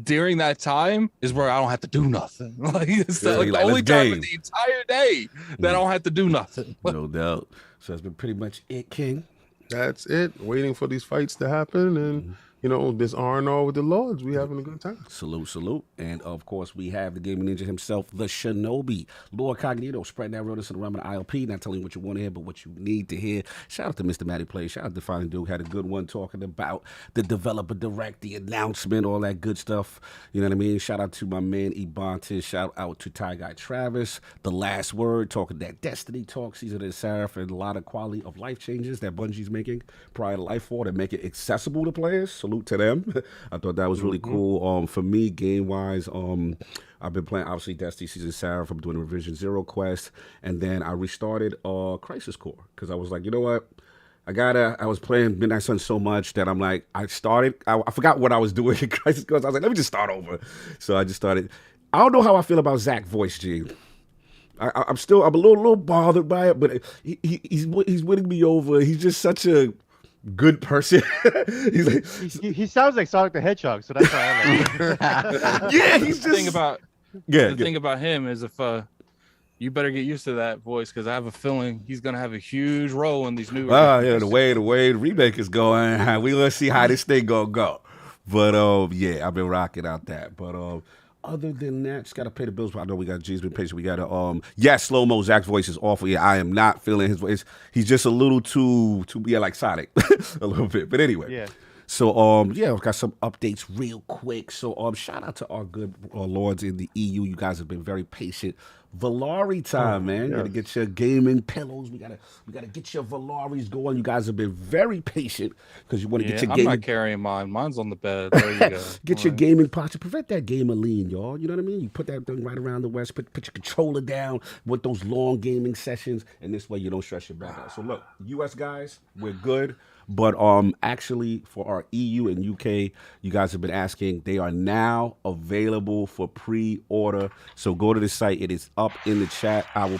during that time is where I don't have to do nothing. Like it's Yeah, like the like, only let's time game. in the entire day that I don't have to do nothing. No doubt. So that's been pretty much it, King. that's it. Waiting for these fights to happen, and you know this R&R with the Lords. We having a good time. Salute. And of course, we have the gaming ninja himself, the Shinobi, LordCognito, spreading that realness in the realm of the ILP, not telling you what you want to hear, but what you need to hear. Shout out to Mr. Matty Play. Shout out to Fine Duke. Had a good one talking about the developer direct, the announcement, all that good stuff. You know what I mean? Shout out to my man Ebontis. Shout out to Ty Guy Travis. The Last Word, talking that Destiny talk, Season of the Seraph, and a lot of quality of life changes that Bungie's making prior to Lifefall to make it accessible to players. Salute to them. I thought that was really cool. For me, game-wise, I've been playing, obviously, Destiny Season Seraph. I'm doing a Revision Zero quest. And then I restarted Crisis Core because I was like, you know what? I was playing Midnight Sun so much that I'm like, I forgot what I was doing in Crisis Core. So I was like, let me just start over. So I just started. I don't know how I feel about Zach voice, G. I'm a little bothered by it, but he's winning me over. He's just such a good person. He's like, He sounds like Sonic the Hedgehog, so that's why I like him. yeah, he's The thing just about yeah. the thing about him is if you better get used to that voice because I have a feeling he's gonna have a huge role in these new. Yeah, the way the remake is going, we gonna see how this thing gonna go. But yeah, I've been rocking out that. But other than that, just gotta pay the bills. I know we got G's been patient. We gotta slow mo. Zach's voice is awful. Yeah, I am not feeling his voice. He's just a little too like Sonic a little bit. But anyway. Yeah. So we've got some updates real quick. So shout out to our good lords in the EU. You guys have been very patient. Valari time, man. You gotta get your gaming pillows. We gotta get your Valaris going. You guys have been very patient because you want to get your I'm gaming. not carrying mine. Mine's on the bed. There you go. Get your gaming posture. Prevent that gamer lean, y'all. You know what I mean? You put that thing right around the west. Put your controller down with those long gaming sessions, and this way you don't stress your back out. So look, U.S. guys, we're good. But actually, for our EU and UK, you guys have been asking. They are now available for pre-order. So go to the site. It is up in the chat. Oh,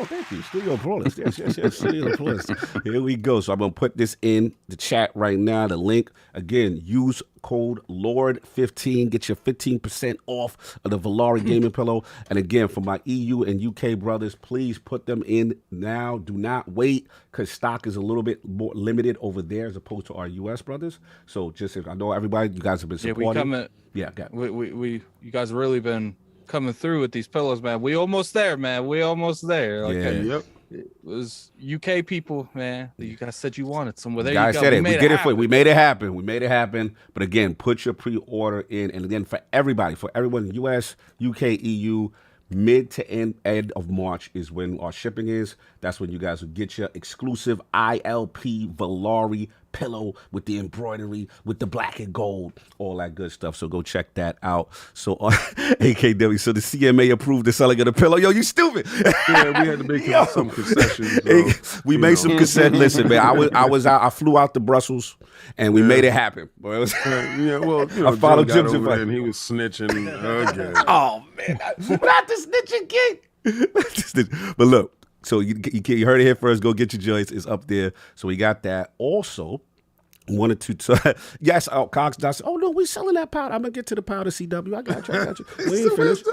thank you. Studio Plus. Yes. Studio Plus. Here we go. So I'm going to put this in the chat right now. The link, again, use code LORD15. Get your 15% off of the Valari gaming pillow. And again, for my EU and UK brothers, please put them in now. Do not wait because stock is a little bit more limited over there as opposed to our US brothers. So just, I know everybody, you guys have been supporting. We you guys have really been coming through with these pillows, man. We almost there, man. We almost there. Like, Yeah. It was UK people, man. You guys said you wanted some. Well, there Guys you go. said it. We get it for happen. you. We made it happen. But again, put your pre-order in. And again, for everyone, US, UK, EU, mid to end of March is when our shipping is. That's when you guys will get your exclusive ILP Valari pillow with the embroidery, with the black and gold, all that good stuff. So go check that out. So AKW, so the CMA approved the selling of the pillow. Yo, you stupid. Yeah, we had to make some concessions. We made some concessions. Listen, man, I was out. I flew out to Brussels, and we made it happen. Boy, yeah, well, you know, I followed Jim Jim's got over advice. there and he was snitching again. Oh man, not the snitching kid. But look, so you heard it here first. Go get your joints. It's up there. So we got that. Also, wanted to yes, Cox does. Oh no, we selling that powder. I'm gonna get to the powder, CW. I got you. We ain't finished.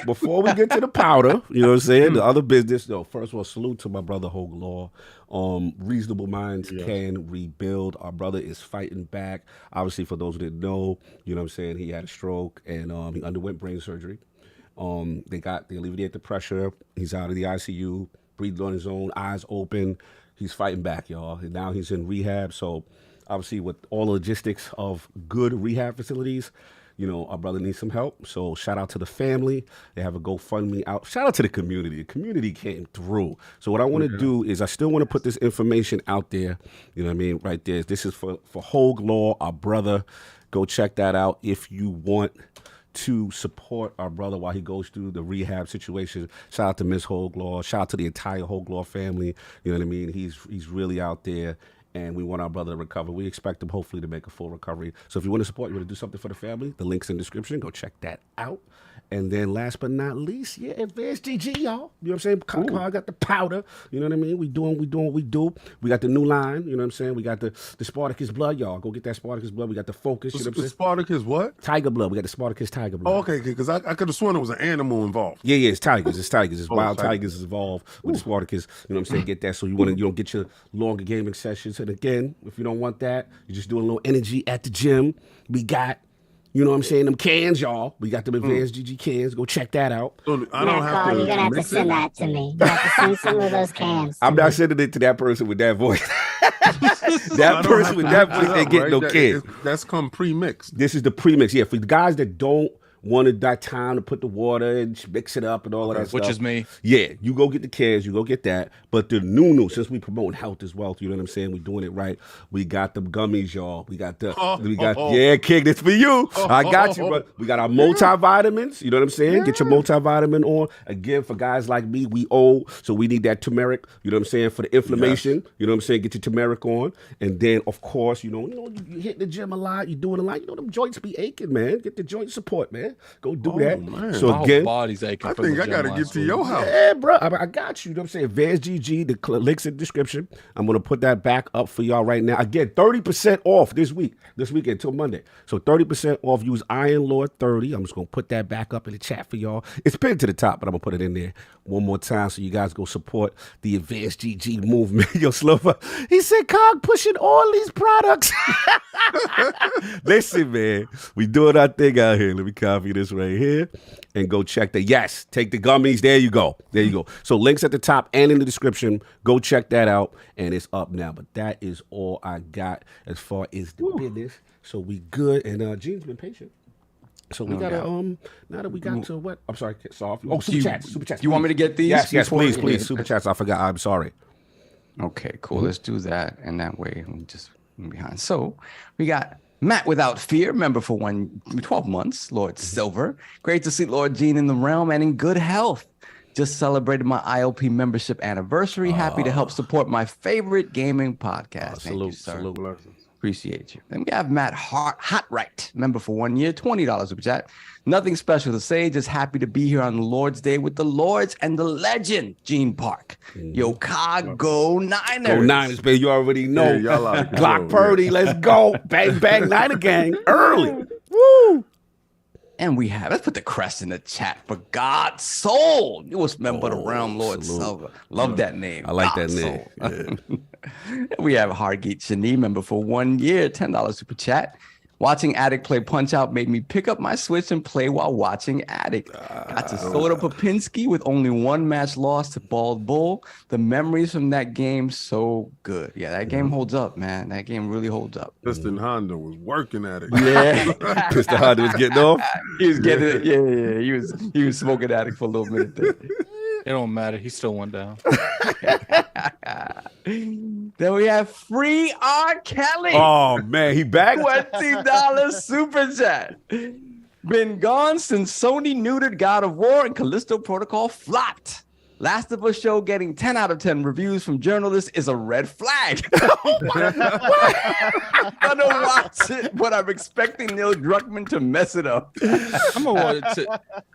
Before we get to the powder, you know what I'm saying? The other business. No, first of all, salute to my brother Hogue Law. Reasonable minds can rebuild. Our brother is fighting back. Obviously, for those who didn't know, you know what I'm saying, he had a stroke and he underwent brain surgery. They alleviated the pressure. He's out of the ICU, breathed on his own, eyes open. He's fighting back, y'all. And now he's in rehab. So obviously with all the logistics of good rehab facilities, you know, our brother needs some help. So shout out to the family. They have a GoFundMe out. Shout out to the community. The community came through. So what I want to do is I still want to put this information out there. You know what I mean? Right there. This is for Hogue Law, our brother. Go check that out if you want to support our brother while he goes through the rehab situation. Shout out to Miss Hogue Law. Shout out to the entire Hogue Law family. You know what I mean? He's really out there, and we want our brother to recover. We expect him hopefully to make a full recovery. So if you want to support, you want to do something for the family, the link's in the description. Go check that out. And then last but not least, Advanced GG, y'all. You know what I'm saying? I got the powder. You know what I mean? We doing what we do. We got the new line. You know what I'm saying? We got the Spartacus blood, y'all. Go get that Spartacus blood. We got the Focus. You know what I'm saying? Spartacus what? Tiger blood. We got the Spartacus tiger blood. Oh, okay, because I could have sworn there was an animal involved. Yeah, it's tigers. It's tigers. It's wild tigers involved with the Spartacus. You know what I'm saying? Get that so you don't get your longer gaming sessions. And again, if you don't want that, you're just doing a little energy at the gym. We got, you know what I'm saying, them cans, y'all. We got them Advanced GG cans. Go check that out. So I don't have to. You're gonna have to send that to me. You have to send some of those cans. I'm not sending it to that person with that voice. That person with that voice ain't getting no can. That's come pre-mixed. This is the premix. Yeah, for the guys that don't want that time to put the water and mix it up and all of that stuff. Which is me. Yeah, you go get the cans, you go get that. But the new, since we promoting health as well, you know what I'm saying? We doing it right. We got the gummies, y'all. Yeah, King, this for you. I got you, bro. We got our multivitamins, you know what I'm saying? Get your multivitamin on. Again, for guys like me, we old, so we need that turmeric, you know what I'm saying, for the inflammation. Yes. You know what I'm saying? Get your turmeric on. And then, of course, you hit the gym a lot, you doing a lot. You know, them joints be aching, man. Get the joint support, man. Go do that. Man. So my again, whole body's aching. I think I gotta get to your house. Yeah, bro. I got you. You know what I'm saying? Advanced GG. The link's in the description. I'm gonna put that back up for y'all right now. Again, 30% off this weekend until Monday. So 30% off. Use Iron Lord 30. I'm just gonna put that back up in the chat for y'all. It's pinned to the top, but I'm gonna put it in there one more time so you guys go support the Advanced GG movement. Yo, Slover. He said, "Cog pushing all these products." Listen, man, we doing our thing out here. Let me copy this right here and go check the take the gummies. There you go. So links at the top and in the description. Go check that out, and it's up now. But that is all I got as far as the business. So we good, and Gene's been patient. So we gotta now that we got to what? I'm sorry, soft. Oh, super chats. You want me to get these? Yes, please. Super chats. I forgot. I'm sorry. Okay, cool. Let's do that, and that way I'm just behind. So we got Matt Without Fear, member for 12 months. Lord Silver, great to see Lord Gene in the realm and in good health. Just celebrated my ILP membership anniversary. Happy to help support my favorite gaming podcast. Thank you, sir. Salute. Appreciate you. Then we have Matt Hotright, member for 1 year, $20 super chat. Nothing special to say, just happy to be here on the Lord's Day with the Lords and the legend, Gene Park. Yo, Cog, go Niners. Go Niners, baby. You already know. Yeah, y'all out. Glock Purdy, let's go. Bang, bang, Niner gang. Early. Woo. And we have, let's put the crest in the chat for God's Soul. You was member of the realm, Lord Silver. Love that name. I like God's that name. Soul. We have Hargeet Shani, member for 1 year, $10 super chat. Watching Addict play Punch-Out made me pick up my Switch and play while watching Addict. Got to Soda Popinski with only one match lost to Bald Bull. The memories from that game, so good. Yeah, that game holds up, man. That game really holds up. Piston Honda was working at it. Yeah. Piston Honda was getting off. He was getting it. Yeah. He was smoking Addict for a little minute there. It don't matter. He still went down. Then we have free R. Kelly. Oh man, he back. $20 super chat. Been gone since Sony neutered God of War and Callisto Protocol flopped. Last of Us show getting 10 out of 10 reviews from journalists is a red flag. I'm gonna watch it, but I'm expecting Neil Druckmann to mess it up. I'm gonna watch it.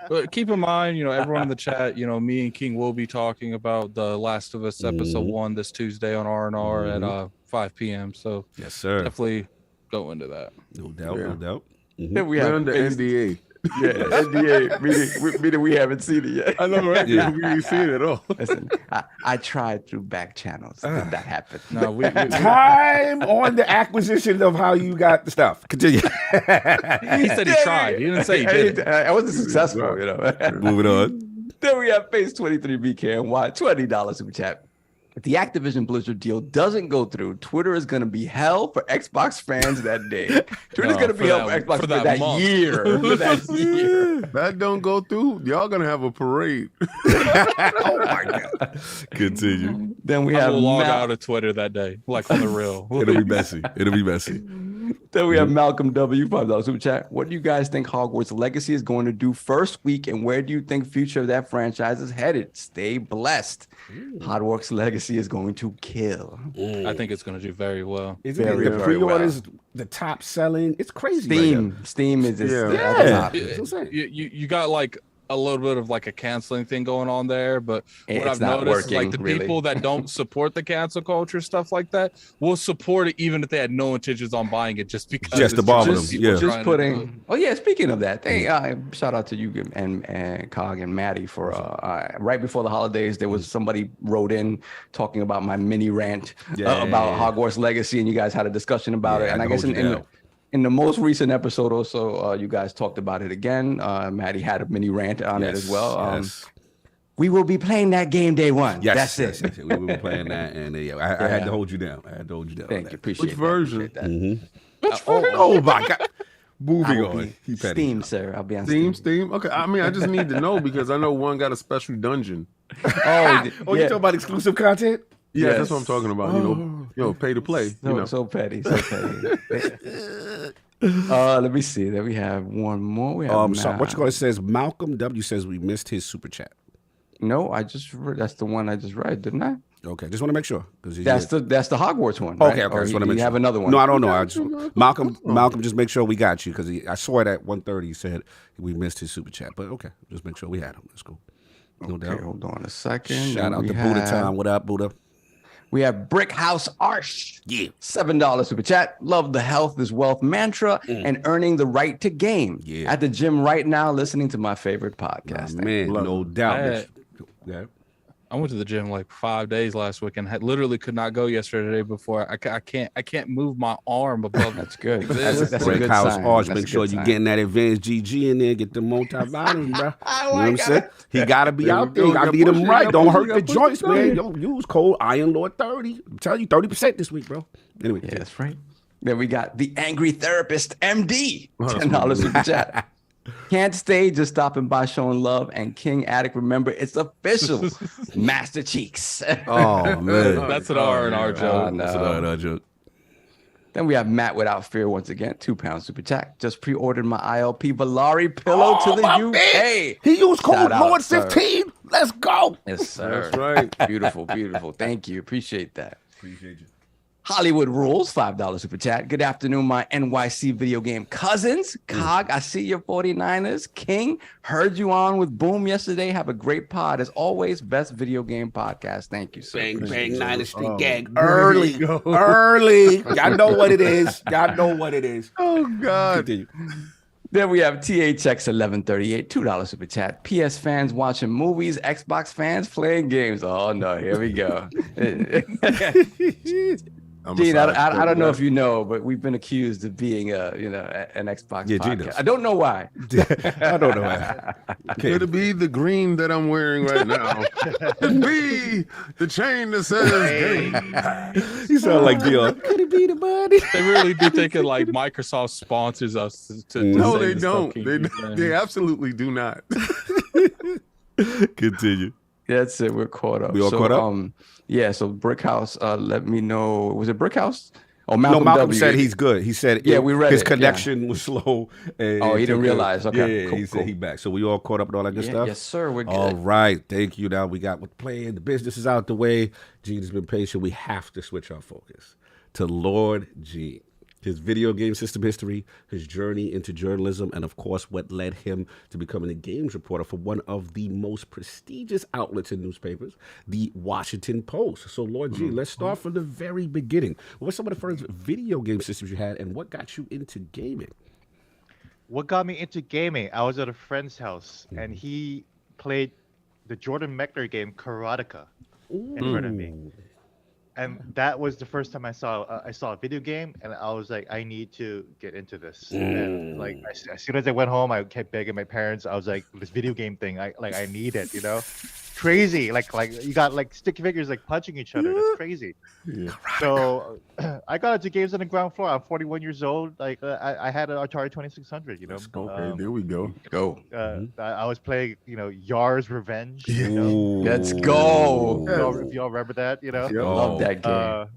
But keep in mind, everyone in the chat, me and King will be talking about the Last of Us episode 1 this Tuesday on R&R at 5 p.m. So yes, sir. Definitely go into that. No doubt, no doubt. Then we have under NDA. Yeah, NDA, meaning we haven't seen it yet. I know, right? Yeah. We ain't seen it at all. Listen, I tried through back channels. Did that happen? No, Time on the acquisition of how you got the stuff. Continue. He said he tried. He didn't say he did it. I wasn't successful, Moving on. Then we have Phase 23 BKNY, $20 super chat. If the Activision Blizzard deal doesn't go through, Twitter is going to be hell for Xbox fans that day. Twitter's going to be hell for Xbox for that year. For that year. That don't go through, y'all gonna have a parade. Oh my god. Continue. Then we I have will log out of Twitter that day, like on the real. It'll be messy. It'll be messy. Then we have Malcolm W, $5 super chat. What do you guys think Hogwarts Legacy is going to do first week, and where do you think future of that franchise is headed? Stay blessed. Hogwarts Legacy is going to kill. I think it's going to do very well. Isn't Very, it the very pre-orders the top selling? It's crazy. Steam is just Yeah. at the top. That's what I'm saying. You got like a little bit of like a canceling thing going on there, but what It's I've not noticed is like the working, really. people that don't support the cancel culture stuff like that will support it even if they had no intentions on buying it, just because Just to it's bother just them, people yeah. trying Just to putting. Oh yeah, speaking of that, shout out to you and Cog and Maddie for right before the holidays. There was somebody wrote in talking about my mini rant about Hogwarts Legacy, and you guys had a discussion about Yeah, it. And I I guess hold you down. in the most recent episode or so, you guys talked about it again. Maddie had a mini rant on it as well. Yes. We will be playing that game day one. Yes, That's yes, it. yes. We were playing that, and I had to hold you down. I had to hold you down. Thank you. Appreciate Which that. version? Appreciate that. Oh my god. I Moving will on. be He petty. Steam, sir. I'll be on Steam. Okay, I mean, I just need to know because I know one got a special dungeon. Oh, You talking about exclusive content? Yeah, Yes. that's what I'm talking about. Pay to play. So petty, so petty. Let me see. Then we have one more. We have So what you call it says Malcolm W says we missed his super chat. No, that's the one I just read, didn't I? Okay, just want to make sure because That's the Hogwarts one. Right? okay. Or Just you, want to make you sure. have another one. No, I don't know. I just Malcolm, just make sure we got you because I saw it at 1:30. He said we missed his super chat, but okay, just make sure we had him. That's cool. No Okay, doubt. hold on a second. Shout out We to Buddha have- Time. What up, Buddha? We have Brick House Arch. Yeah. $7 super chat. Love the health is wealth mantra and earning the right to game. Yeah. At the gym right now, listening to my favorite podcast. Man, no doubt. Hey. Yeah. I went to the gym like 5 days last week and literally could not go yesterday before. I can't move my arm above. That's good. This. That's a Break good house sign. arch. That's Make a sure good you're sign. getting that advanced GG in there. Get the multivitamins, bro. You know what I'm God. saying? He got to be There out we there. go. You got to You get gotta him push right. it. Don't You hurt gotta the push joints, it man. down. Yo, use code Iron Lord 30. I'm telling you, 30% this week, bro. Anyway, Yeah, that's right. Then we got the Angry Therapist MD, $10 super chat. Can't stay, just stopping by showing love. And King Addict, remember, it's official. Master Cheeks. oh man, That's an R&R joke. that's another joke. Then we have Matt Without Fear once again, £2 super chat. Just pre-ordered my ILP Valari pillow to the my UK. man. He used code Shout out, Lord sir. 15. Let's go. Yes, sir. That's right. Beautiful, beautiful. Thank you. Appreciate that. Appreciate you. Hollywood Rules, $5 super chat. Good afternoon, my NYC video game cousins. Cog, I see your 49ers. King, heard you on with Boom yesterday. Have a great pod. As always, best video game podcast. Thank you, sir. Bang, bang, Dynasty Oh, gang. there Early. you go. Early. Y'all know what it is. Y'all know what it is. Oh God. Continue. Then we have THX1138, $2 super chat. PS fans watching movies, Xbox fans playing games. Oh no, here we go. I'm Gene, sorry. I don't know if you know, but we've been accused of being an Xbox Yeah, Gene podcast. knows. I don't know why. I don't know. Why. Could it be the green that I'm wearing right now? Could it be the chain that says green? You sound like Dion. Could it be the buddy? They really do think it like Microsoft sponsors us to No, say they the stuff don't. King They keeps saying. absolutely do not. Continue. That's it. We're caught up. We all caught up? Yeah. So Brick House, let me know. Was it Brick House? Oh, No, Malcolm Malcolm W. said he's good. He said we read his it, connection was slow. And Oh, he it didn't took realize. Okay, Yeah, cool, he said cool. he back. So we all caught up and all that good stuff? Yes, sir. We're good. All right. Thank you. Now we got what's playing. The business is out the way. Gene has been patient. We have to switch our focus to Lord Gene. His video game system history, his journey into journalism, and of course, what led him to becoming a games reporter for one of the most prestigious outlets in newspapers, the Washington Post. So, Lord Gene, let's start from the very beginning. What were some of the first video game systems you had, and what got you into gaming? What got me into gaming? I was at a friend's house, and he played the Jordan Mechner game Karateka in front of me. And that was the first time I saw a video game, and I was like, I need to get into this. And like as soon as I went home, I kept begging my parents. I was like, this video game thing, I need it. You know, crazy. Like you got like stick figures like punching each other. That's crazy. Yeah. So I got into games on the ground floor. I'm 41 years old. Like I had an Atari 2600. You know. Okay, there we go. Go. I was playing, Yar's Revenge. You know? Let's go. If y'all remember that, you know. Yeah. Love that game.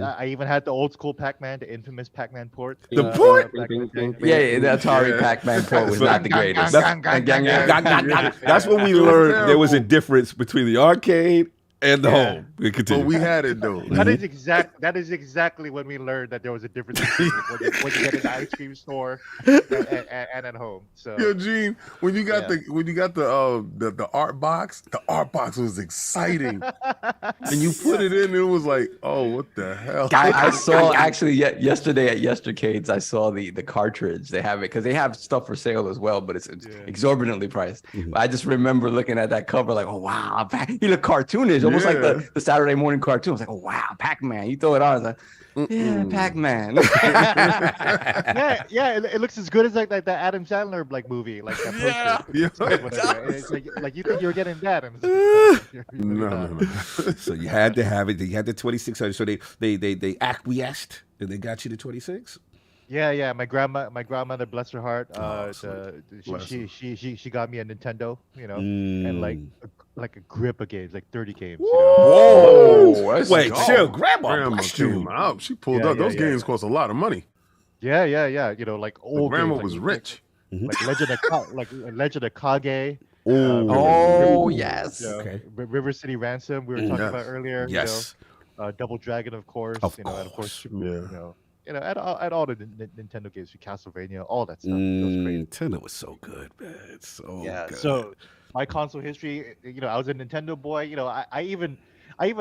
I even had the old school Pac-Man, the infamous Pac-Man port. The port? back in the day. Yeah, the Atari Pac-Man port was not the greatest. That's when we learned there was a difference between the arcade and the home. We But continue. we had it though. That is exactly when we learned that there was a difference between when you get in the ice cream store and at home. So Yo, Gene, when you got the art box was exciting, and you put it in, it was like, oh, what the hell? I saw actually yesterday at Yestercades, I saw the cartridge. They have it because they have stuff for sale as well, but it's exorbitantly priced. But I just remember looking at that cover like, oh wow, he looked cartoonish, almost like the Saturday morning cartoon. I was like, oh wow, Pac-Man. You throw it on, it's like, yeah, Pac-Man. it looks as good as like that Adam Sandler like movie, like that poster. It's like you think you're getting that. And No. So you had to have it. You had the 2600. So they acquiesced and they got you the 26. Yeah. My grandmother, bless her heart, Bless she got me a Nintendo, and like a grip of games, like 30 games. Whoa! Wait, chill. Grandma came out. She pulled up. Those games cost a lot of money. Yeah. Like old. Grandma games, was rich. Like Legend of Kage. Yes. Okay. River City Ransom. We were talking about earlier. Yes. Double Dragon, of course. Of and of course, Yeah. at all the Nintendo games, Castlevania, all that stuff. It was great. Nintendo was so good, man. It's so good. So my console history, I was a Nintendo boy. I even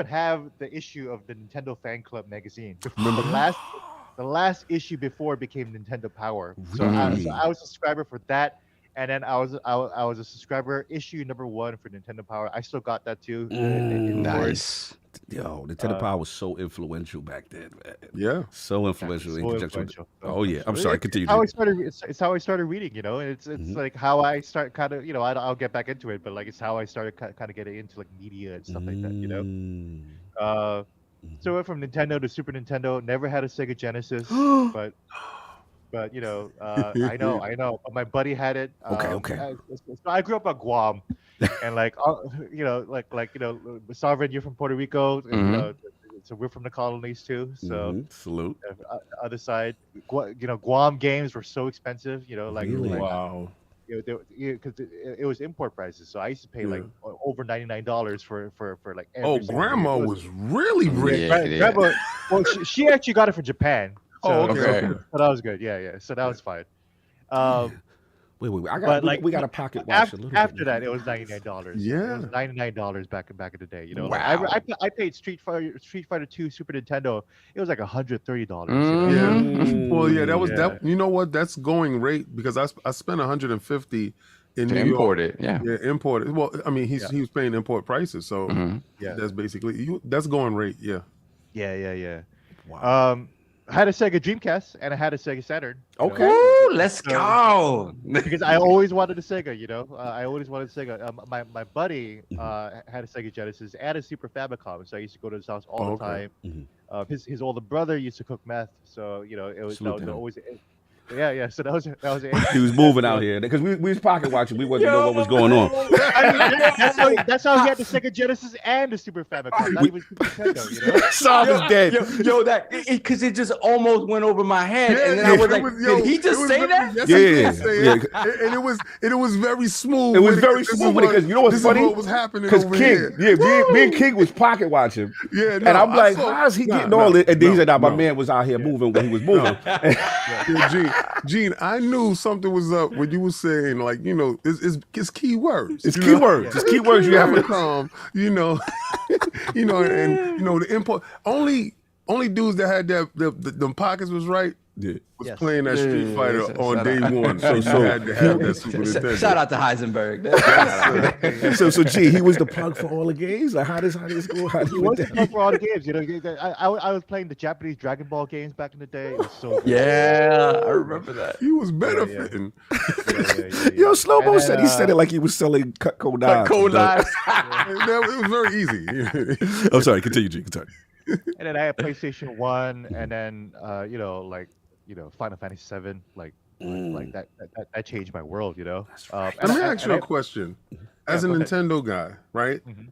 have the issue of the Nintendo Fan Club magazine. The last issue before it became Nintendo Power. So I was a subscriber for that, and then I was a subscriber issue number 1 for Nintendo Power. I still got that too. Nice. Yo, Nintendo Power was so influential back then, man. Yeah. So influential. So in conjunction with- influential. Oh yeah. I'm sorry. Continue. It's how I started. It's how I started reading. And it's like how I start kind of. I'll get back into it, but like it's how I started kind of getting into like media and stuff like that. So I went from Nintendo to Super Nintendo. Never had a Sega Genesis, but I know. But my buddy had it. Okay. So I grew up on Guam, and Sovereign, you're from Puerto Rico. So we're from the colonies too. So salute. Other side, Guam games were so expensive. Wow. Because it was import prices. So I used to pay like over $99 for like. Oh, grandma was really rich. Grandma, well, she actually got it from Japan. So, okay. So that was good. Yeah. So that was fine. Wait. We got a pocket watch. After that, it was $99. Yeah. It was $99 back in the day. Wow. I paid Street Fighter 2 Super Nintendo. It was like $130. Yeah. Well, yeah, that was that. You know what? That's going rate because I spent $150 in New York. Import it. Yeah. Yeah, import it. Well, I mean, he was paying import prices, so that's basically that's going rate. Yeah. Yeah. Wow. I had a Sega Dreamcast and I had a Sega Saturn. Okay. Ooh, let's go. Because I always wanted a Sega, I always wanted a Sega. My buddy had a Sega Genesis and a Super Famicom, so I used to go to his house all the time. His older brother used to cook meth, so it was Yeah. So that was He was moving out here because we was pocket watching. We wasn't know what was going on. I mean, that's how he had the Sega Genesis and the Super Famicom. Not even Super Nintendo, you know. Saul is dead. Yo, that because it just almost went over my head, and then I was like, did he just say that? Yes, Yeah, he did yeah, say yeah. it. And it was very smooth. It was with very This is smooth because you know what's this funny? Is what was happening Because over King, here. me and King was pocket watching. Yeah, And I'm I like, saw- how is he nah, getting all it? And then he said, "Nah, my no. man was out here moving when he was moving." Yeah, Gene, I knew something was up when you were saying, like, you know, it's key words. It's you key know? words. It's key words you have to come, you know, and you know the import. Only dudes that had them pockets was right. Yeah. Was Yes. playing that Street Fighter on shout day out. one, so you had to have that Super Nintendo. Shout out to Heisenberg. So gee, he was the plug for all the games. Like, how does go? How He was the plug for all the games, you know. I was playing the Japanese Dragon Ball games back in the day. It was so good. Yeah, I remember that. He was benefiting. Yo, Slow Mo And said then, he said it like he was selling Cutco knives. Cold knives. It was very easy. I'm sorry. Continue, G. Continue. And then I had PlayStation 1, and then Final Fantasy 7, like that changed my world, you know. Let me ask you a question. As a go ahead. Nintendo guy, right? Mhm.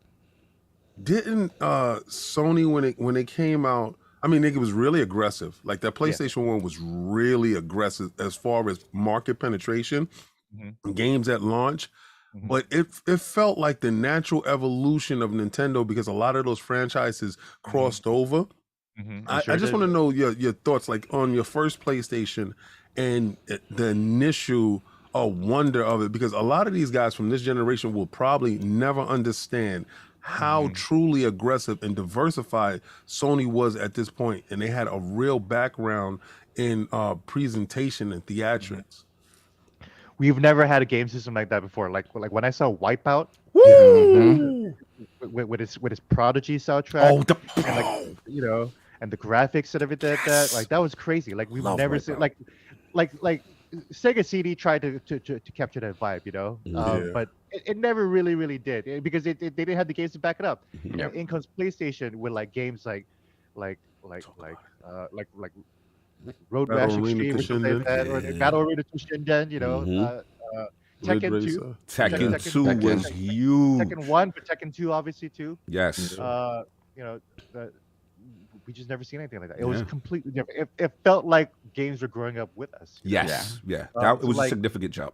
Didn't Sony when it came out? I mean, it was really aggressive. Like that PlayStation 1 was really aggressive as far as market penetration, games at launch. But it felt like the natural evolution of Nintendo because a lot of those franchises crossed over. I just want to know your thoughts, like on your first PlayStation and the initial wonder of it, because a lot of these guys from this generation will probably never understand how truly aggressive and diversified Sony was at this point, and they had a real background in presentation and theatrics. We've never had a game system like that before. Like when I saw Wipeout, with his Prodigy soundtrack, and like, you know, and the graphics and everything like that, like that was crazy. Like we've never seen like Sega CD tried to capture that vibe, you know, but it never really did because they didn't have the games to back it up. In comes PlayStation with like games like Road Battle Rash Arena Extreme or something like that, or Battle Arena to Shinden, you know, Tekken 2. Tekken 2 was huge. Tekken 1, but Tekken 2 obviously too. Yes. You know, we just never seen anything like that. It was completely different. It felt like games were growing up with us. Yes. Yeah. So That was a like- significant jump.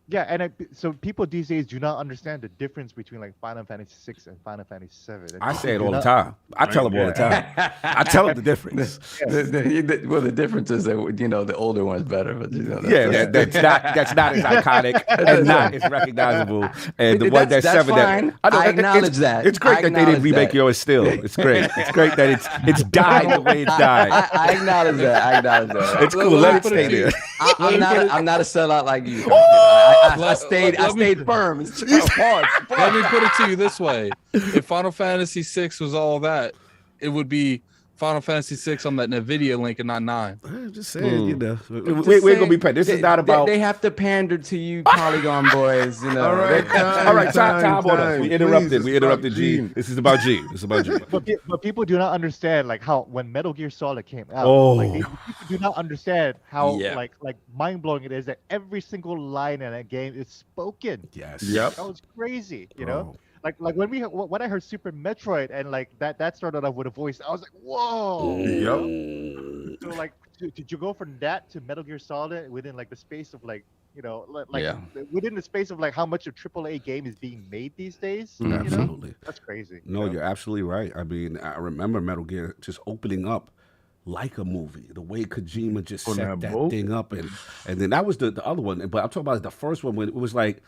Yeah, and so people these days do not understand the difference between like Final Fantasy 6 and Final Fantasy 7. And I say it people all do the not- time. I tell them all the time. I tell them the difference. Well, the difference is that, you know, the older one's better, but you know, That's not as iconic and not as recognizable. And the one that's seven fine. I acknowledge that. It's great I that they didn't acknowledge remake that. yours still. It's great. It's great that it's died the way it died. I acknowledge that. It's cool. Let it stay there. I'm not a sellout like you. I stayed firm. It's hard. Let me put it to you this way: if Final Fantasy VI was all that, it would be Final Fantasy VI on that NVIDIA link and not 9. I'm just saying, you know, we're gonna be petty. This is not about. They have to pander to you, Polygon boys. You know. All right, Time on us. We interrupted. Please, We interrupted it's G. about G. This is about G. This is about G. But people do not understand like how when Metal Gear Solid came out, like people do not understand how like mind blowing it is that every single line in that game is spoken. Yes. Yep. That was crazy, you know. Like when I heard Super Metroid and like that started off with a voice, I was like, whoa. Yep. So like, did you go from that to Metal Gear Solid within like the space of like, you know, within the space of like how much a AAA game is being made these days? You know? Absolutely. That's crazy. No, you're absolutely right. I mean, I remember Metal Gear just opening up like a movie. The way Kojima just On set that that boat? thing up, and then that was the other one. But I'm talking about the first one when it was like,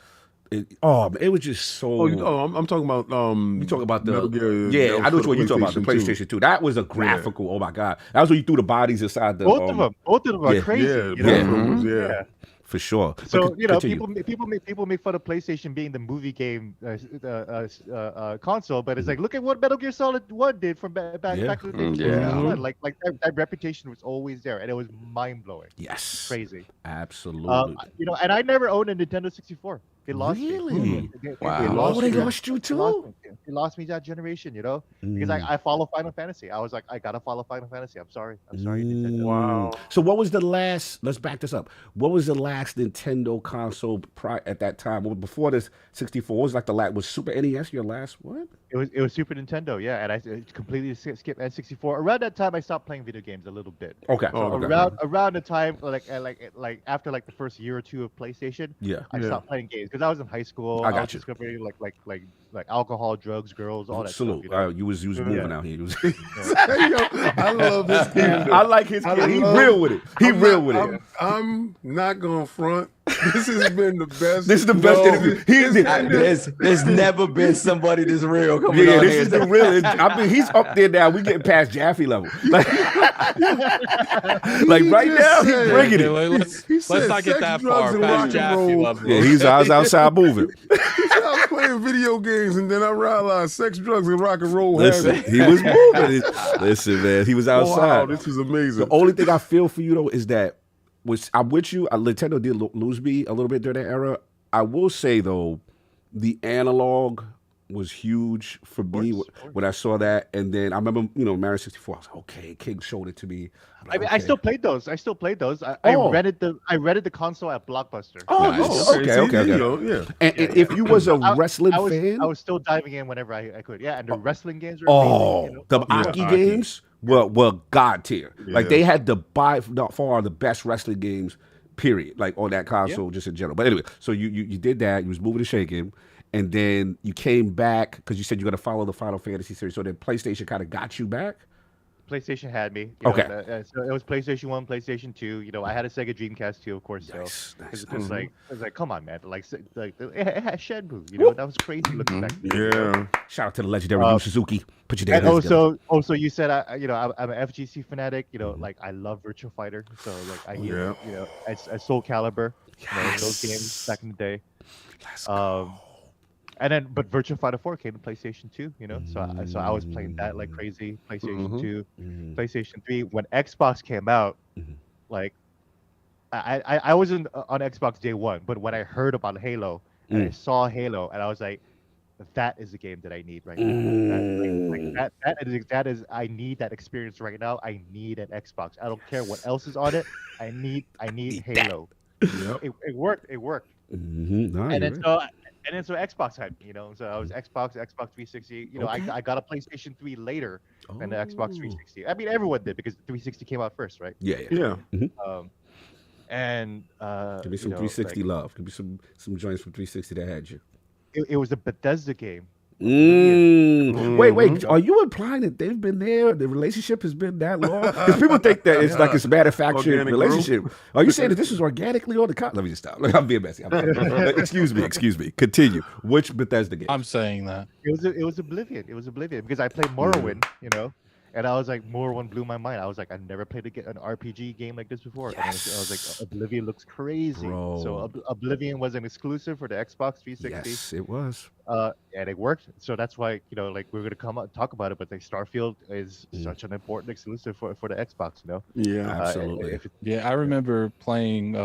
it was just so. I'm talking about You talk about the Metal Gear, yeah, that I know was what for you're talking about. The PlayStation 2. That was a graphical. Oh my god, that was when you threw the bodies inside the. Both of them are crazy. Yeah, You know? both of them, for sure. So But you know, continue. people make fun of PlayStation being the movie game console, but it's like look at what Metal Gear Solid 1 did from back in the day. Like that reputation was always there, and it was mind blowing. Yes, Crazy. Absolutely. You know, and I never owned a Nintendo 64. They lost Really? me. Wow. They lost They me. lost you They lost too. me. lost me that generation, you know, because I follow Final Fantasy. I was like, I gotta follow Final Fantasy. I'm sorry, Nintendo. Wow. So what was the last? Let's back this up. What was the last Nintendo console at that time? Well, before this 64, what was like the last? Was Super NES your last what? It was Super Nintendo, yeah, and I completely skipped N64. Around that time, I stopped playing video games a little bit. Okay. So around the time, like after like the first year or two of PlayStation, Yeah. I stopped playing games because I was in high school. I got was you. discovering like alcohol, drugs, girls, all that Salute. stuff. You know? You was moving out here. You was I love his kingdom. I like his kid. He real with it. He real with it. I'm not gonna front. This has been the best. This is the best interview. There's never been somebody this real coming Yeah, on this here. is the real. I mean, he's up there now. We getting past Jaffe level. Like right now, he's bringing it. Let's not get that far past Jaffe level. Yeah, he's outside moving. I was playing video games, and then I realized sex, drugs, and rock and roll. Listen, he was moving. Listen, man, he was outside. Wow, this is amazing. The only thing I feel for you though is that I'm with you. Nintendo did lose me a little bit during that era. I will say though, the analog was huge for me when I saw that, and then I remember, Mario 64. I was like, okay, King showed it to me. I mean, I still played those. I rented the console at Blockbuster. Okay. Yeah. And if you was a wrestling fan, I was still diving in whenever I could. Yeah, and the wrestling games were amazing, the Aki games were god tier. Like they had by far the best wrestling games, period. Like on that console, just in general. But anyway, so you did that. You was moving and shaking. And then you came back because you said you're going to follow the Final Fantasy series. So then PlayStation kind of got you back? PlayStation had me. Okay. So it was PlayStation 1, PlayStation 2. I had a Sega Dreamcast too, of course. Nice. It was like, come on, man. Like it had Shenmue. That was crazy looking back then. Yeah. Shout out to the legendary Yu Suzuki. Put your And hands together. also, you said I'm an FGC fanatic. Like I love Virtua Fighter. So like as Soul Calibur, those games back in the day. Let's go. But Virtua Fighter 4 came to PlayStation 2, so I was playing that like crazy. PlayStation 2, PlayStation 3. When Xbox came out, like I wasn't on Xbox day one, but when I heard about Halo and I saw Halo, and I was like, that is the game that I need right now. That is I need that experience right now. I need an Xbox. I don't care what else is on it. I need Halo. Yep. It worked. No, And then so Xbox had, so I was Xbox 360. I got a PlayStation 3 later than the Xbox 360. I mean, everyone did because the 360 came out first, right? Yeah. Give me some 360 love. Give me some joints from 360 that had you. It was a Bethesda game. Wait. Are you implying that they've been there? The relationship has been that long? Because people think that it's like it's a manufactured Organic relationship. Are you saying that this was organically on the cut? Let me just stop. I'm being messy. Excuse me. Continue. Which Bethesda game? I'm saying that. It was Oblivion. It was Oblivion because I played Morrowind, and I was like, Morrowind blew my mind. I was like, I never played an RPG game like this before. Yes. And I was like, Oblivion looks crazy. Bro. So Oblivion was an exclusive for the Xbox 360. Yes, it was. And it worked. So that's why, we're going to come out and talk about it. But Starfield is such an important exclusive for the Xbox, Yeah, absolutely. Yeah, I remember playing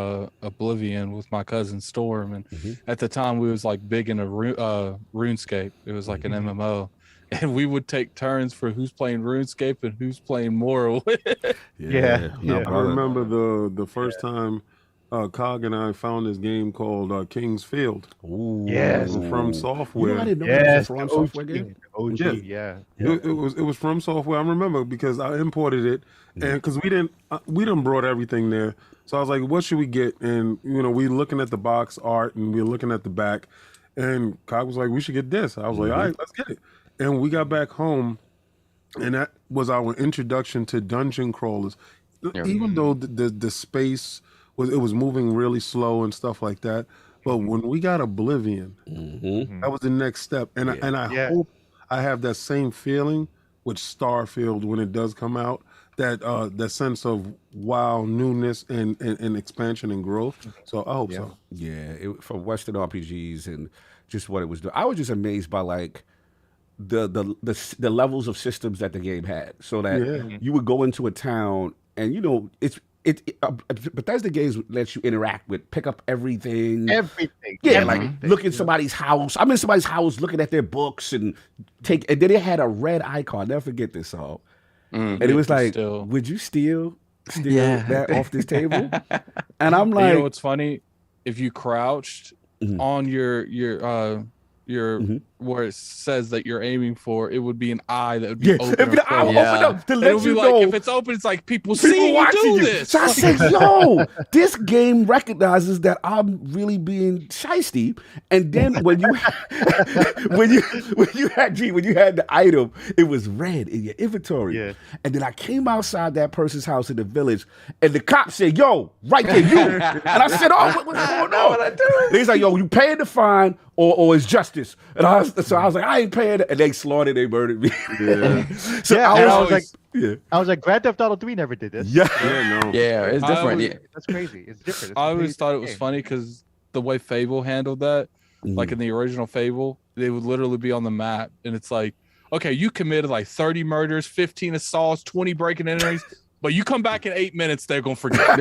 Oblivion with my cousin Storm, and at the time we was like big into RuneScape. It was like an MMO. And we would take turns for who's playing RuneScape and who's playing Morrowind. I remember the first time Cog and I found this game called King's Field. Ooh. Yes. From Software. I didn't know it was a From Software game. OG, yeah. It was From Software. I remember because I imported it, and because we didn't brought everything there. So I was like, what should we get? And we looking at the box art and we were looking at the back, and Cog was like, we should get this. I was like, all right, let's get it. And we got back home, and that was our introduction to dungeon crawlers. Even though the space was moving really slow and stuff like that, but when we got Oblivion, that was the next step. And I hope I have that same feeling with Starfield when it does come out. That sense of wow, newness and expansion and growth. So I hope so. Yeah, for Western RPGs and just what it was doing, I was just amazed by like the levels of systems that the game had. So that you would go into a town and Bethesda games lets you interact with, pick up everything. Everything. Yeah, like Everything. look at somebody's house. I'm in somebody's house looking at their books and then it had a red icon. I'll never forget this song. And it was like, would you steal that off this table? And I'm like, you know what's funny? If you crouched on your where it says that you're aiming for, it would be an eye that would be open. It'd be the eye open up to let you know. Like, if it's open, it's like people see you do this. So I said, yo, this game recognizes that I'm really being shiesty. And then when you when you had the item, it was red in your inventory. Yeah. And then I came outside that person's house in the village, and the cop said, yo, right there, you. And I said, oh, what's going on? And he's like, yo, you paying the fine or it's justice. And I was like, I ain't paying it. And they slaughtered, they murdered me. Yeah. I was like, Grand Theft Auto 3 never did this. Yeah, it's different. That's crazy. It's different. I always thought it was funny because the way Fable handled that, like in the original Fable, they would literally be on the map, and it's like, okay, you committed like 30 murders, 15 assaults, 20 breaking and entries. But you come back in 8 minutes, they're gonna forget.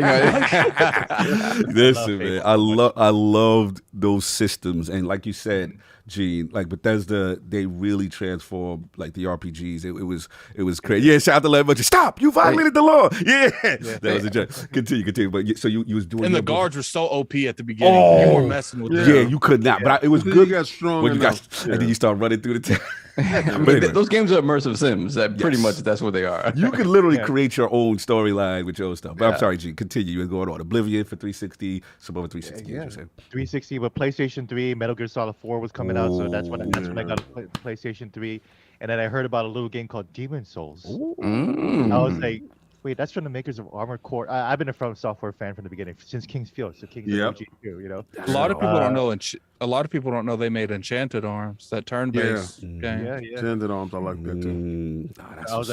Listen, man, I loved those systems, and like you said, Gene, like Bethesda, they really transformed like the RPGs. It was crazy. Yeah, shout out to Lead Stop! You violated the law. Yeah, that was a joke. Continue. But so you was doing. And the guards were so OP at the beginning. You were messing with them. Yeah, you could not. But it was good. You got strong and then you start running through the town. But anyway. Those games are immersive sims. Pretty much that's what they are. You can literally create your own storyline with your own stuff. But I'm sorry, Gene, continue. You're going on. Oblivion for 360, some other 360 games. 360, but PlayStation 3, Metal Gear Solid 4 was coming out, so that's when I got a PlayStation 3. And then I heard about a little game called Demon Souls. I was like, wait, that's from the makers of Armored Core. I've been a From Software fan from the beginning, since King's Field. So King's Field, you know. A lot of people don't know. A lot of people don't know they made Enchanted Arms, that turn-based game. Yeah. Enchanted Arms, I like that too. I was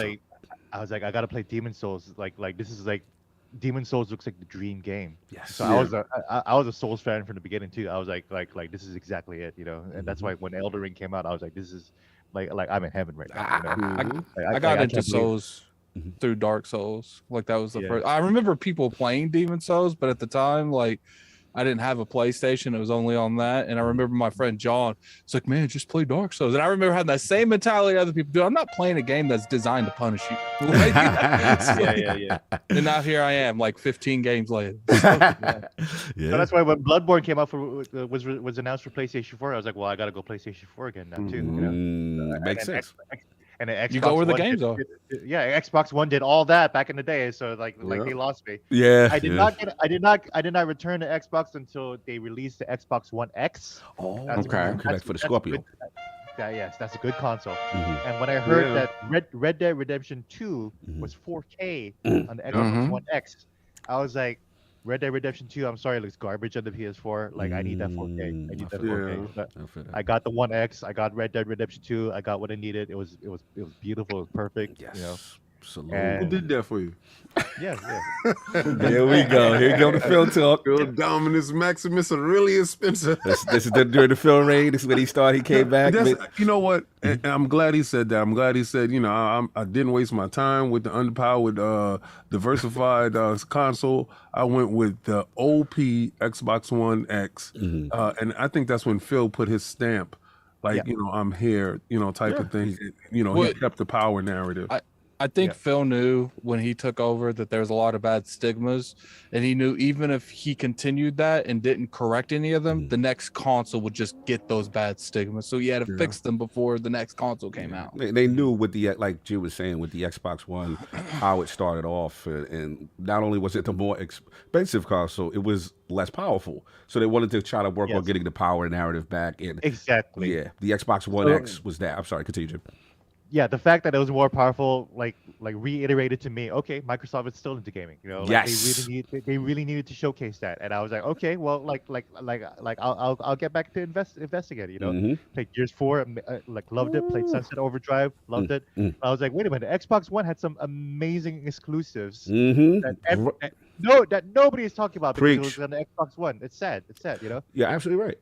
like, I gotta play Demon Souls. Like this is like, Demon Souls looks like the dream game. Yes. So I was a Souls fan from the beginning too. I was like this is exactly it, you know. And that's why when Elden Ring came out, I was like, this is like I'm in heaven right now. You know? I got into Souls through Dark Souls. Like that was the first. I remember people playing Demon Souls, but at the time, like, I didn't have a PlayStation. It was only on that. And I remember my friend John, it's like, man, just play Dark Souls. And I remember having that same mentality other people do. I'm not playing a game that's designed to punish you. Yeah. And now here I am, like 15 games later. So that's why when Bloodborne came out was announced for PlayStation 4, I was like, well, I gotta go PlayStation 4 again now too. You know? Makes sense. And Xbox you go where the games are. Xbox One did all that back in the day, so like they lost me. Yeah, I did not return to Xbox until they released the Xbox One X. Oh, that's for the Scorpio. That's a good console. And when I heard that Red Dead Redemption 2 was 4K on the Xbox One X, I was like, Red Dead Redemption 2, I'm sorry, it looks garbage on the PS4. Like, I need that 4K. I need that 4K. But I got the One X. I got Red Dead Redemption 2. I got what I needed. It was beautiful. It was perfect. Yes. You know? Who did that for you? Yeah. Here we go. Here go the film talk. Dominus Maximus Aurelius Spencer. This is during the film reign. This is when he started. He came back. You know what? And I'm glad he said that. I'm glad he said, you know, I didn't waste my time with the underpowered, diversified console. I went with the OP Xbox One X. And I think that's when Phil put his stamp, like, you know, I'm here, you know, type of thing. You know, he kept the power narrative. I think Phil knew when he took over that there was a lot of bad stigmas, and he knew even if he continued that and didn't correct any of them, the next console would just get those bad stigmas. So he had to fix them before the next console came out. They knew with the, like Jill was saying, with the Xbox One, how it started off, and not only was it the more expensive console, it was less powerful. So they wanted to try to work on getting the power narrative back. And exactly. Yeah, the Xbox One X was that. I'm sorry, continue, Jim. Yeah, the fact that it was more powerful, like reiterated to me, okay, Microsoft is still into gaming. You know, like they really needed to showcase that, and I was like, okay, well, I'll get back to investigate. You know, played Gears 4, loved it. Played Sunset Overdrive, loved it. I was like, wait a minute, Xbox One had some amazing exclusives that nobody is talking about because it was on the Xbox One. It's sad, you know. Yeah, absolutely right,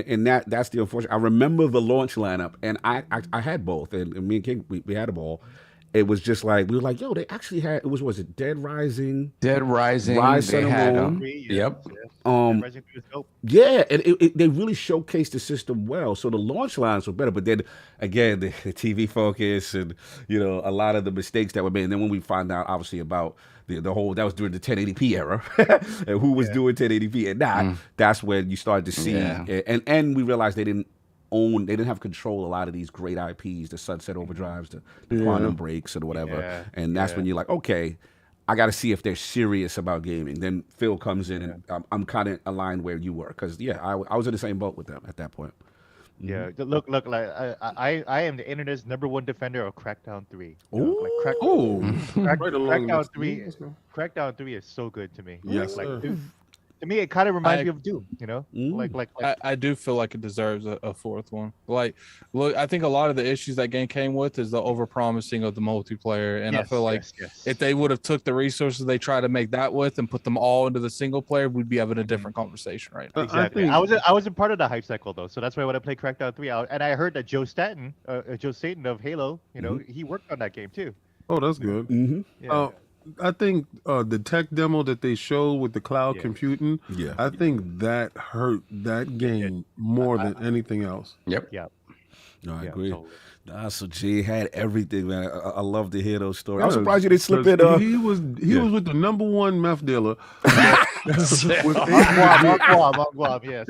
and that's the unfortunate. I remember the launch lineup, and I had both, and me and King we had them all, it was just like we were like, yo, they actually had was it Dead Rising? Dead Rising. Rise They Center had Rome. Yep. Resident Evil is dope. Yeah, and they really showcased the system well. So the launch lines were better, but then again, the TV focus and a lot of the mistakes that were made. And then when we find out, obviously, about the whole that was during the 1080p era, and who was doing 1080p and not, that's when you started to see, and we realized they didn't have control a lot of these great IPs, the Sunset Overdrives, the Quantum Breaks, and whatever. And that's when you're like, okay, I got to see if they're serious about gaming. Then Phil comes in, and I'm kind of aligned where you were, because I was in the same boat with them at that point. Yeah, look, like I am the internet's #1 defender of Crackdown 3. Crackdown 3, Crackdown 3 is so good to me. Yes, to me, it kind of reminds me of Doom. I do feel like it deserves a fourth one. Like, look, I think a lot of the issues that game came with is the overpromising of the multiplayer, and I feel like if they would have took the resources they try to make that with and put them all into the single player, we'd be having a different conversation right now. Exactly. I wasn't part of the hype cycle though, so that's why when I played Crackdown 3, and I heard that Joe Staten of Halo, he worked on that game too. Oh, that's good. Yeah. I think the tech demo that they showed with the cloud computing, I think that hurt that game more than anything else. Yep. Yeah. No, I agree. Totally. So G had everything, man. I love to hear those stories. I'm surprised you didn't slip in. He was with the #1 meth dealer. Guam, yes.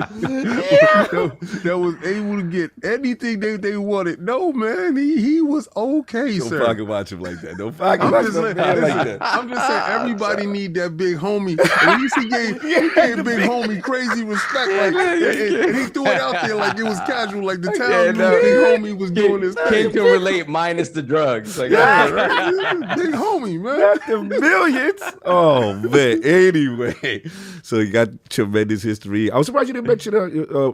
That was able to get anything they wanted. No, man, he was okay, Don't sir. fucking watch him like that. Don't fucking watch him like that. I'm just saying, everybody need that big homie. At least he gave big homie crazy respect, and he threw it out there like it was casual, like the town knew big homie was doing this. Kid can relate minus the drugs. Like, big homie, man. Not the millions. Oh man. Anyway, so you got tremendous history. I was surprised you didn't mention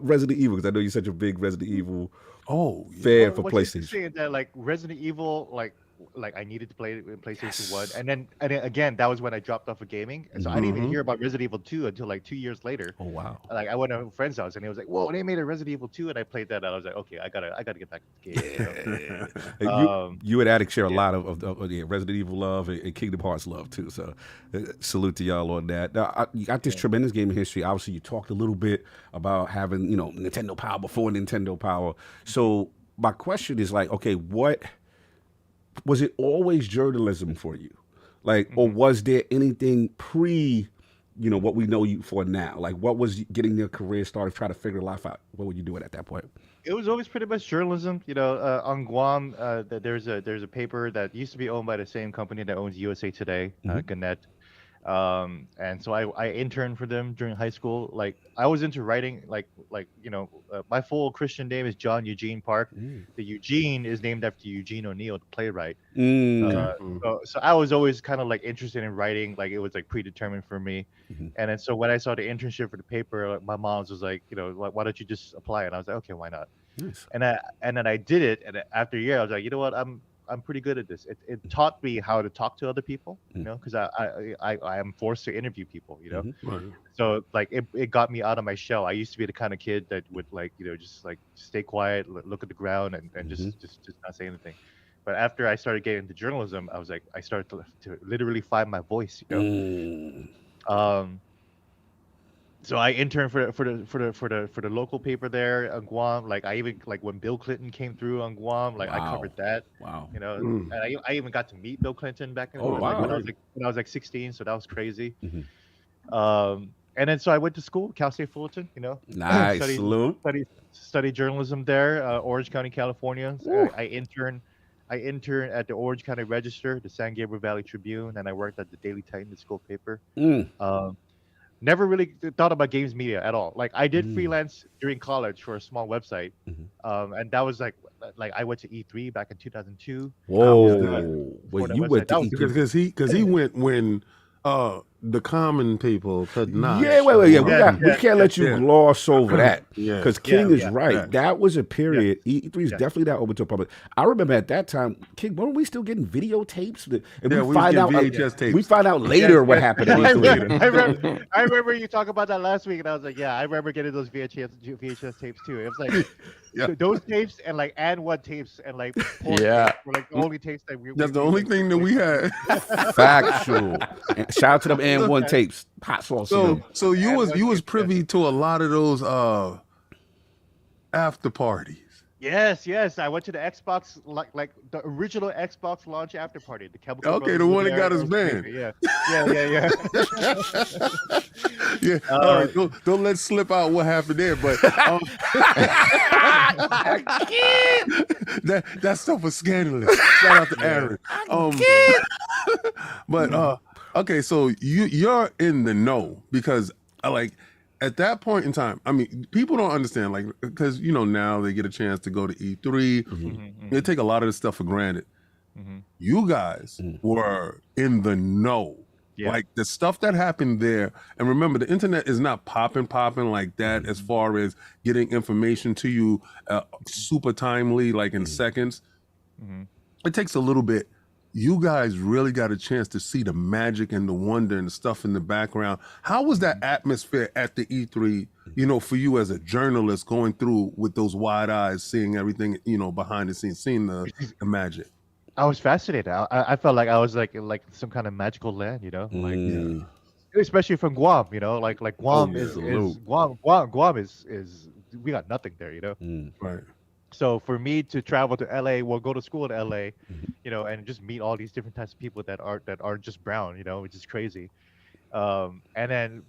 Resident Evil, because I know you're such a big Resident Evil fan for PlayStation. Saying that like Resident Evil, like I needed to play it in PlayStation 1, and then again that was when I dropped off of gaming, and so I didn't even hear about Resident Evil 2 until like 2 years later. Oh wow! Like I went to a friend's house and it was like, whoa, they made a Resident Evil 2, and I played that, and I was like, okay, I gotta get back to the game. You and Addict share a lot of Resident Evil love and Kingdom Hearts love too. So salute to y'all on that. Now, you got this tremendous gaming history. Obviously, you talked a little bit about having Nintendo Power before Nintendo Power. So my question is like, okay, what was it always journalism for you? Like, or was there anything pre, what we know you for now? Like, what was getting your career started, trying to figure life out? What were you doing at that point? It was always pretty much journalism. On Guam, there's a paper that used to be owned by the same company that owns USA Today, LOGNET. And so I interned for them during high school. Like I was into writing, my full Christian name is John Eugene Park. The Eugene is named after Eugene O'Neill, the playwright. So I was always kind of like interested in writing, like it was like predetermined for me. And then so when I saw the internship for the paper, my mom was like, why don't you just apply? And I was like, okay, why not? Nice. And then I did it, and after a year I was like, you know what, I'm pretty good at this. It taught me how to talk to other people, because I am forced to interview people, So like it got me out of my shell. I used to be the kind of kid that would just like stay quiet, look at the ground, and just not say anything. But after I started getting into journalism, I was like, I started to literally find my voice, So I interned for the local paper there on Guam. Like I even when Bill Clinton came through on Guam, I covered that. Wow. And I even got to meet Bill Clinton back in when I was like 16, so that was crazy. And then so I went to school, Cal State Fullerton. Nice. Studied journalism there, Orange County, California. I interned at the Orange County Register, the San Gabriel Valley Tribune, and I worked at the Daily Titan, the school paper. Never really thought about games media at all. Like I did freelance during college for a small website, and that was like I went to E3 back in 2002. Whoa! Wait, you went to E3 because he went when the common people could not. Yeah, we can't let you gloss over that Yeah. because King is yeah, right. yeah. That was a period. E3 is definitely not open to the public. I remember at that time, King, weren't we still getting videotapes? And Yeah, we was getting VHS tapes. We find out later what happened. At E3. I remember you talking about that last week, and I was like, yeah, I remember getting those VHS tapes too. It was like those tapes and like one tapes and like porn tapes were like the only tapes that we. That's the only thing that we had. Factual. And shout out to them and one tapes. Hot sauce. So you was privy to a lot of those after parties. Yes. I went to the Xbox, like the original Xbox launch after party. The Chemical Okay, Brothers the were one that there. got us It was banned. crazy. Yeah. All right, don't let slip out what happened there, but that stuff was scandalous. Shout out to Aaron. But okay, so you're in the know because at that point in time, I mean, people don't understand, like, because now they get a chance to go to E3. They take a lot of this stuff for granted. You guys were in the know. Yeah. Like the stuff that happened there, and remember, the internet is not popping like that as far as getting information to you super timely, like in seconds. It takes a little bit. You guys really got a chance to see the magic and the wonder and the stuff in the background. How was that atmosphere at the E3, for you as a journalist going through with those wide eyes, seeing everything, behind the scenes, seeing the magic? I was fascinated. I felt like I was like some kind of magical land, especially from Guam, like Guam Guam is we got nothing there, Right. So for me to travel to LA, go to school in LA, and just meet all these different types of people that aren't just brown, which is crazy. But then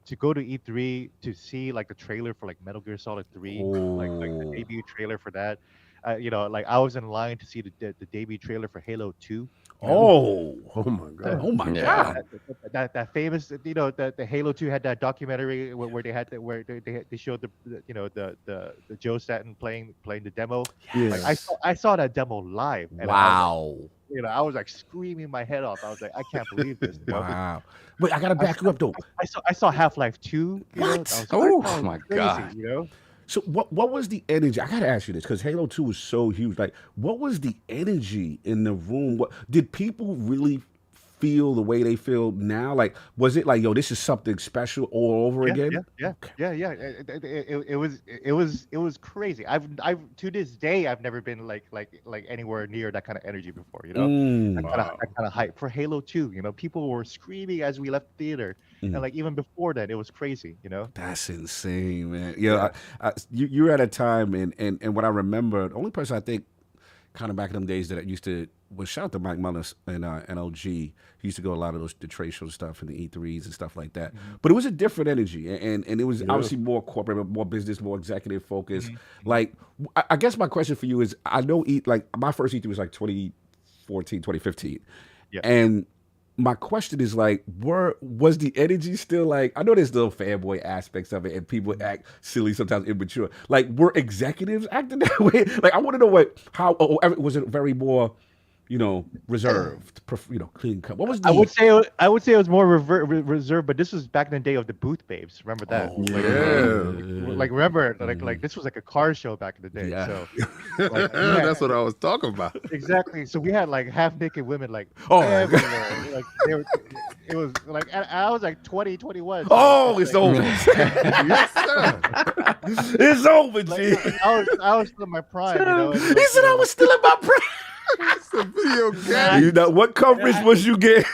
to go to E3 to see like the trailer for like Metal Gear Solid 3, like the debut trailer for that. Like I was in line to see the debut trailer for Halo 2. Oh my god! Oh my god! That famous, the Halo 2 had that documentary where they had they showed the Joe Staten playing the demo. Yeah. Like I saw that demo live. And wow. I was like screaming my head off. I was like, I can't believe this. Wow. Wait, I gotta back you up though. I saw Half-Life 2. What? Oh my god. So what was the energy? I gotta ask you this because Halo 2 was so huge. Like, what was the energy in the room? What did people really feel the way they feel now? Like, was it like, yo, this is something special all over again? Yeah. It was crazy. I've to this day I've never been like anywhere near that kind of energy before. That kind of hype for Halo 2. People were screaming as we left the theater, and like even before that, it was crazy. That's insane, man. You're at a time, and what I remember, the only person I think kind of back in them days that I used to was shout out to Mike Mullis and NLG. He used to go a lot of the trade show stuff and the E3s and stuff like that. But it was a different energy, and it was obviously more corporate, more business, more executive focused. Like, I guess my question for you is, I know like my first E3 was like 2014, 2015, and my question is like, was the energy still like? I know there's little fanboy aspects of it, and people act silly sometimes, immature. Like, were executives acting that way? Like, I want to know how was it very more, reserved, clean cut. What was the? I would say it was more reserved, but this was back in the day of the booth babes. Remember that? Like remember, like this was like a car show back in the day. Yeah. So that's what I was talking about. Exactly. So we had like half naked women like everywhere. Like it was like, and I was like 20, 21. Oh, it's over. Yes, sir. It's over, G. I was still in my prime. He said I was still in my prime. It's a video game. What coverage was you getting?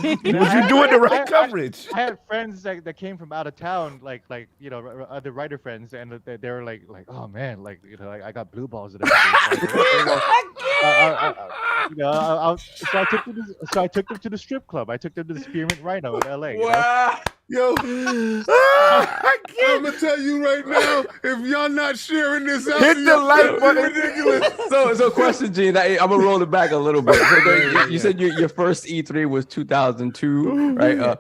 Was you doing the right coverage? I had friends that came from out of town, like other writer friends, and they were like, oh man, I got blue balls and everything. So I took them to the strip club. I took them to the Spearmint Rhino in LA. Wow. Yo, I'm gonna tell you right now, if y'all not sharing this out, hit the like button. Ridiculous. So question, Gene. I'm gonna roll it back a little bit. So you said your first E3 was 2002, right?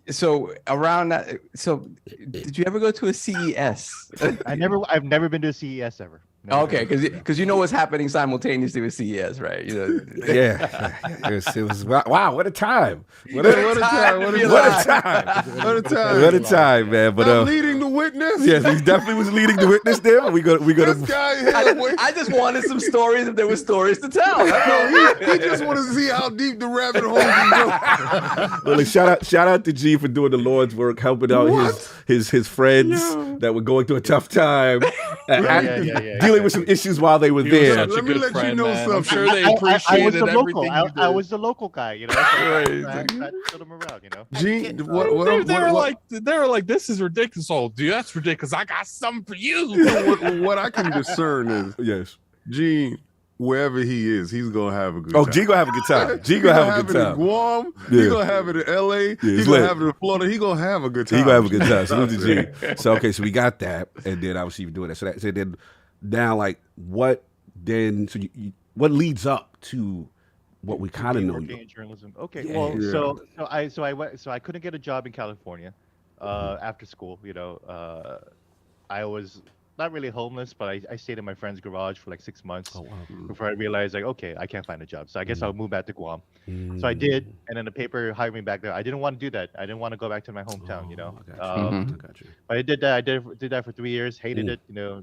So around that, so did you ever go to a CES? I've never been to a CES ever. Okay, because you know what's happening simultaneously with CES, right? You know. Yeah, it was wow. What a time! What What a a time! What a what a time! time! What a time! What a time, man! But I'm leading the witness. yes, he definitely was leading the witness there. We This gonna. guy here. I just wanted some stories if there were stories to tell. He just wanted to see how deep the rabbit hole can go. Well, like, shout out to G for doing the Lord's work, helping out his friends that were going through a tough time, dealing with some issues while they were He was there. such a Let me good let you friend, know man. I'm something. sure they I was appreciated the local. everything you did. I was the local guy, you know. So I showed him around, you know. Gene, They were like, this is ridiculous. Oh, dude, that's ridiculous. I got something for you. what I can discern is, Yes. Gene, wherever he is, he's gonna have a good Oh, time. G gonna have a good time. G He gonna have a good it in time. Guam. Yeah. He gonna have it in LA. it's He lit. gonna have it in Florida. He gonna have a good time. He gonna have a good time. Salute to G. So okay, so we got that, and then obviously you're doing that. So then now, like, what then? So what leads up to what we kind of know? Working in journalism. Okay, Yeah. well, Yeah. so I couldn't get a job in California after school. You know, I was not really homeless, but I stayed in my friend's garage for like 6 months before I realized, like, okay, I can't find a job. So I guess I'll move back to Guam. So I did, and then the paper hired me back there. I didn't want to do that. I didn't want to go back to my hometown, you know. I got you. But I did that. I did that for 3 years. Hated it, you know.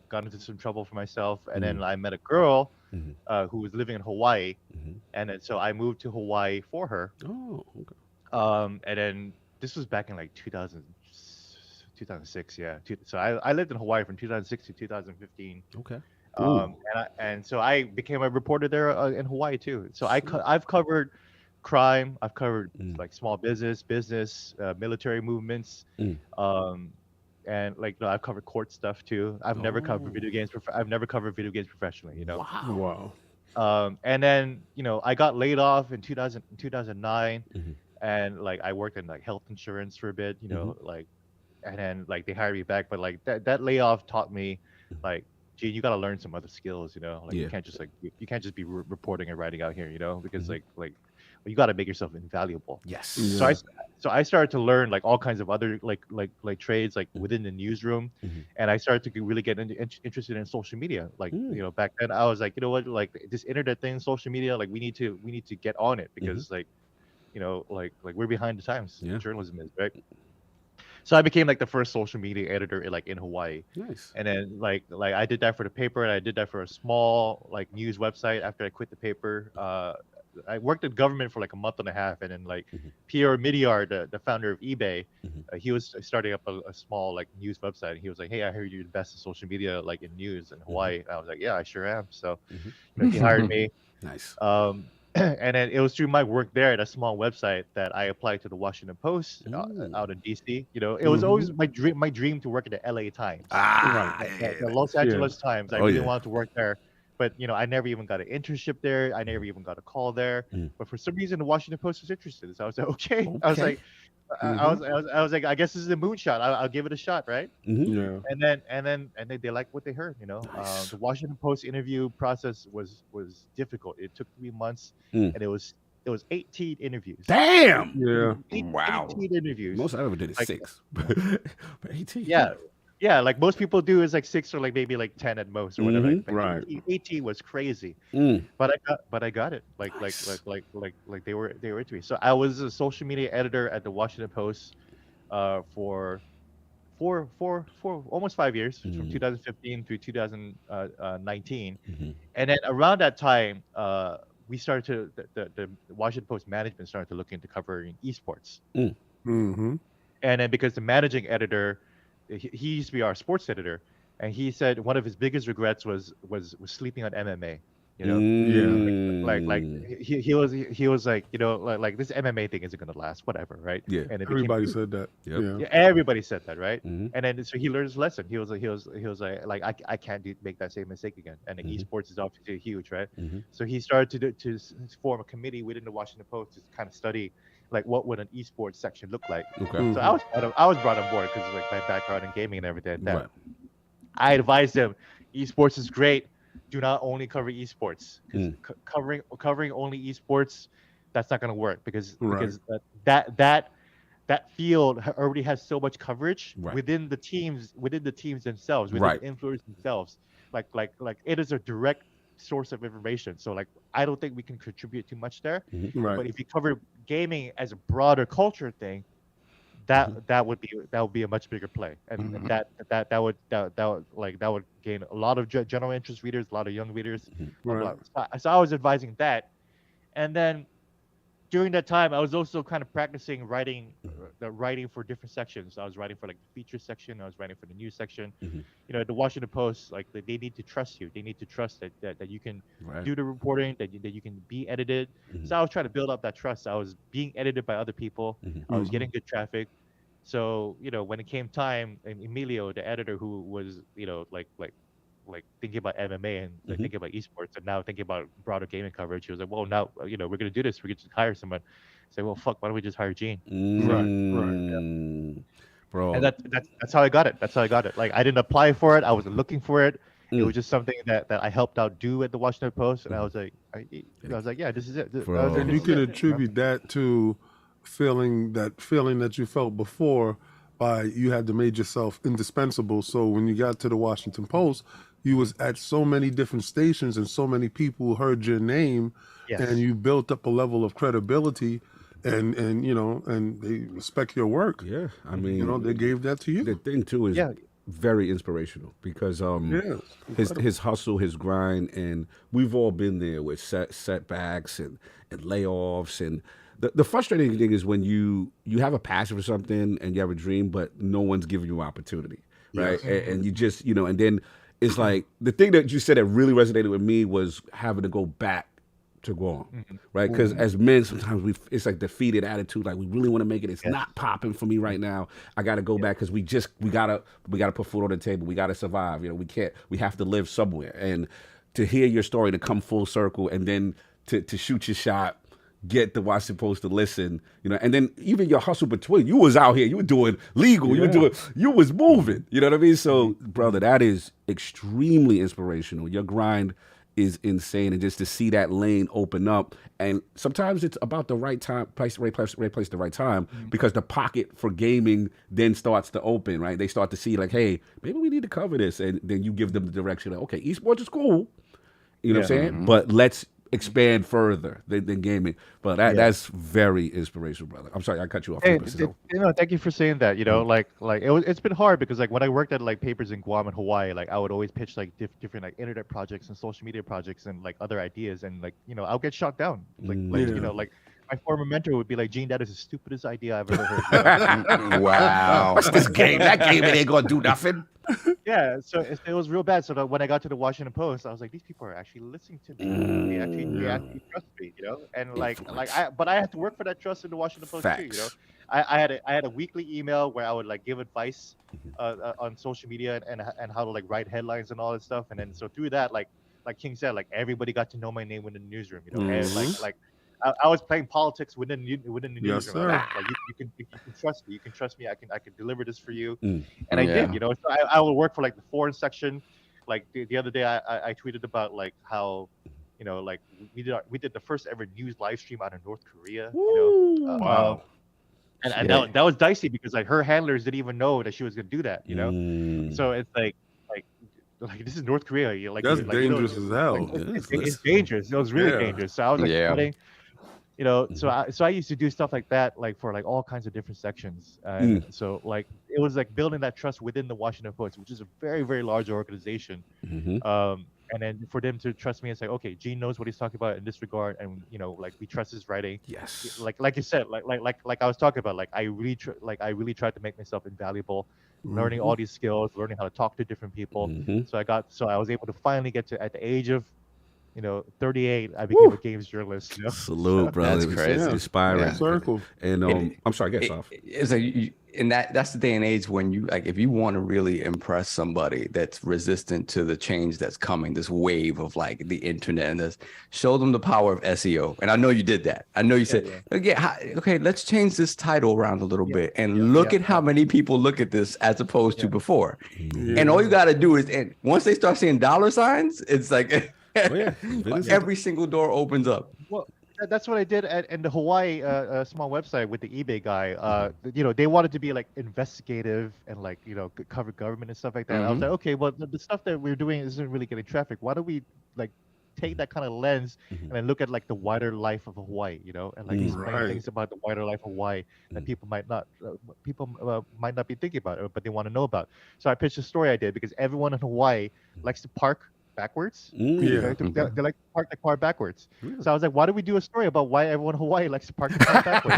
Got into some trouble for myself, and then I met a girl who was living in Hawaii, and then so I moved to Hawaii for her. Oh, okay. And then this was back in like 2006, yeah. So I lived in Hawaii from 2006 to 2015. Okay. And so I became a reporter there in Hawaii too. So I've covered crime. I've covered like small business, military movements, and like I've covered court stuff too. I've never covered video games. I've never covered video games professionally. You know. Wow. And then you know I got laid off in 2009, and like I worked in like health insurance for a bit. You know, like, and then like they hired me back, but like that layoff taught me like, gee, you got to learn some other skills. You know, like you can't just be reporting and writing out here. You know, because like you got to make yourself invaluable. Yes. So I started to learn like all kinds of other like trades like within the newsroom, and I started to really get interested in social media. Like you know, back then I was like, you know what, like this internet thing, social media, like we need to get on it because like, you know, like we're behind the times. Journalism is, right? So I became like the first social media editor in Hawaii. Nice. And then like I did that for the paper, and I did that for a small like news website after I quit the paper. I worked in government for like a month and a half, and then like Pierre Midyar, the founder of eBay, he was starting up a small like news website. And he was like, "Hey, I heard you're the best in social media, like in news in Hawaii." And I was like, "Yeah, I sure am." So you know, he hired me. Nice. And then it was through my work there at a small website that I applied to the Washington Post out in DC. You know, it was always my dream to work at the LA Times, the Los Angeles Times. I really wanted to work there. But you know, I never even got an internship there. I never even got a call there. But for some reason, the Washington Post was interested. So I was like, okay. I was like, I was like, I guess this is a moonshot. I'll give it a shot, right? Yeah. And then they liked what they heard. You know, the Washington Post interview process was difficult. It took 3 months, and it was 18 interviews. Damn. Yeah. 18 interviews. Most I ever did is Like, 6, but 18. Yeah, like most people do is like 6 or like maybe like 10 at most or whatever. Like, Right. 18 was crazy, but I got it. Like they were into me. So I was a social media editor at the Washington Post for almost 5 years, from 2015 through 2019, and then around that time we started to the Washington Post management started to look into covering esports, and then because the managing editor, he used to be our sports editor, and he said one of his biggest regrets was sleeping on MMA. You know, like he was like, you know, like this MMA thing isn't gonna last, whatever, right? Yeah. And Everybody said that. Yep. yeah, everybody said that, right? And then so he learned his lesson. He was like I can't make that same mistake again. And the esports is obviously huge, right? So he started to form a committee within the Washington Post to kind of study like what would an esports section look like. Okay. So I was brought on board because of like my background in gaming and everything like that. Right. I advised them, esports is great. Do not only cover esports. Covering only esports, that's not going to work because that that field already has so much coverage Right. within the teams themselves, within Right. the influencers themselves. Like it is a direct source of information. So like I don't think we can contribute too much there. Right. But if you cover gaming as a broader culture thing, that would be a much bigger play, and that would gain a lot of general interest readers, a lot of young readers. Blah, blah. So I was advising that, and then during that time, I was also kind of practicing writing for different sections. I was writing for like the feature section. I was writing for the news section. You know, the Washington Post, like they need to trust you. They need to trust that you can do the reporting, that you can be edited. So I was trying to build up that trust. I was being edited by other people. I was getting good traffic. So you know, when it came time, and Emilio, the editor, who was like thinking about MMA and like thinking about esports and now thinking about broader gaming coverage, he was like, well, now we're gonna do this. We could just hire someone. Say, well, fuck, why don't we just hire Gene? Bro. And that's how I got it. That's how I got it. Like I didn't apply for it. I wasn't looking for it. It was just something that I helped out do at the Washington Post, and I was like, yeah, this is it. And you can attribute that to feeling that you felt before by you had to make yourself indispensable. So when you got to the Washington Post, you was at so many different stations and so many people heard your name, and you built up a level of credibility, and they respect your work. Yeah, I mean, they gave that to you. The thing too is very inspirational because his hustle, his grind, and we've all been there with setbacks and layoffs. And the frustrating thing is when you have a passion for something and you have a dream, but no one's giving you opportunity, right? And you just and then it's like the thing that you said that really resonated with me was having to go back to Guam, right? Because as men, sometimes it's like defeated attitude, like we really want to make it. It's not popping for me right now. I got to go back because we gotta put food on the table. We gotta survive. We have to live somewhere. And to hear your story, to come full circle, and then to shoot your shot, get the Washington Post to listen, and then even your hustle between, you was out here, you were doing legal, you was moving, you know what I mean? So, brother, that is extremely inspirational. Your grind is insane, and just to see that lane open up, and sometimes it's about the right time, right place, the right time, because the pocket for gaming then starts to open, right? They start to see like, hey, maybe we need to cover this, and then you give them the direction, like, okay, esports is cool, you know what I'm saying? But let's expand further than gaming. But that's very inspirational, brother. I'm sorry, I cut you off. Thank you for saying that. It's been hard because like when I worked at like papers in Guam and Hawaii, like I would always pitch like different like internet projects and social media projects and like other ideas, and like I'll get shot down. Like my former mentor would be like, Gene, that is the stupidest idea I've ever heard. Wow. What's this game? That game ain't gonna do nothing. Yeah, so it was real bad. So that when I got to the Washington Post, I was like, these people are actually listening to me. They actually trust me, And but I had to work for that trust in the Washington Post too, I had a weekly email where I would like give advice on social media and how to like write headlines and all that stuff. And then so through that, like King said, like everybody got to know my name within the newsroom, and like I was playing politics within the newsroom. Yes, sir. Like you can trust me. You can trust me. I can deliver this for you. And I did. So I would work for like the foreign section. Like the other day, I tweeted about like how, like we did the first ever news live stream out of North Korea. Wow. And that was dicey because like her handlers didn't even know that she was gonna do that. So it's like this is North Korea. That's dangerous as hell. It's dangerous. It was really dangerous. So I was like, so I used to do stuff like that, like for like all kinds of different sections. So like it was like building that trust within the Washington Post, which is a very, very large organization. And then for them to trust me and say, okay, Gene knows what he's talking about in this regard, and like we trust his writing. Yes. Like you said, like I was talking about, like I really tried to make myself invaluable, learning all these skills, learning how to talk to different people. So I was able to finally get to, at the age of 38, I became a games journalist. Salute, brother. That's crazy. It's inspiring. Yeah. Circle. And I'm sorry, get off. It's like that's the day and age when you like, if you want to really impress somebody that's resistant to the change that's coming, this wave of like the internet, and this, show them the power of SEO. And I know you did that. I know you said, okay, let's change this title around a little bit and look at how many people look at this as opposed to before. And all you got to do is, and once they start seeing dollar signs, it's like every single door opens up. That's what I did in the Hawaii small website with the eBay guy. They wanted to be like investigative and like cover government and stuff like that. I was like, okay, well the stuff that we're doing isn't really getting traffic. Why don't we like take that kind of lens and then look at like the wider life of Hawaii, and like explain things about the wider life of Hawaii that people might not be thinking about, but they want to know about. So I pitched a story I did because everyone in Hawaii likes to park backwards. They like to park the car backwards. So I was like, why don't we do a story about why everyone in Hawaii likes to park the car backwards?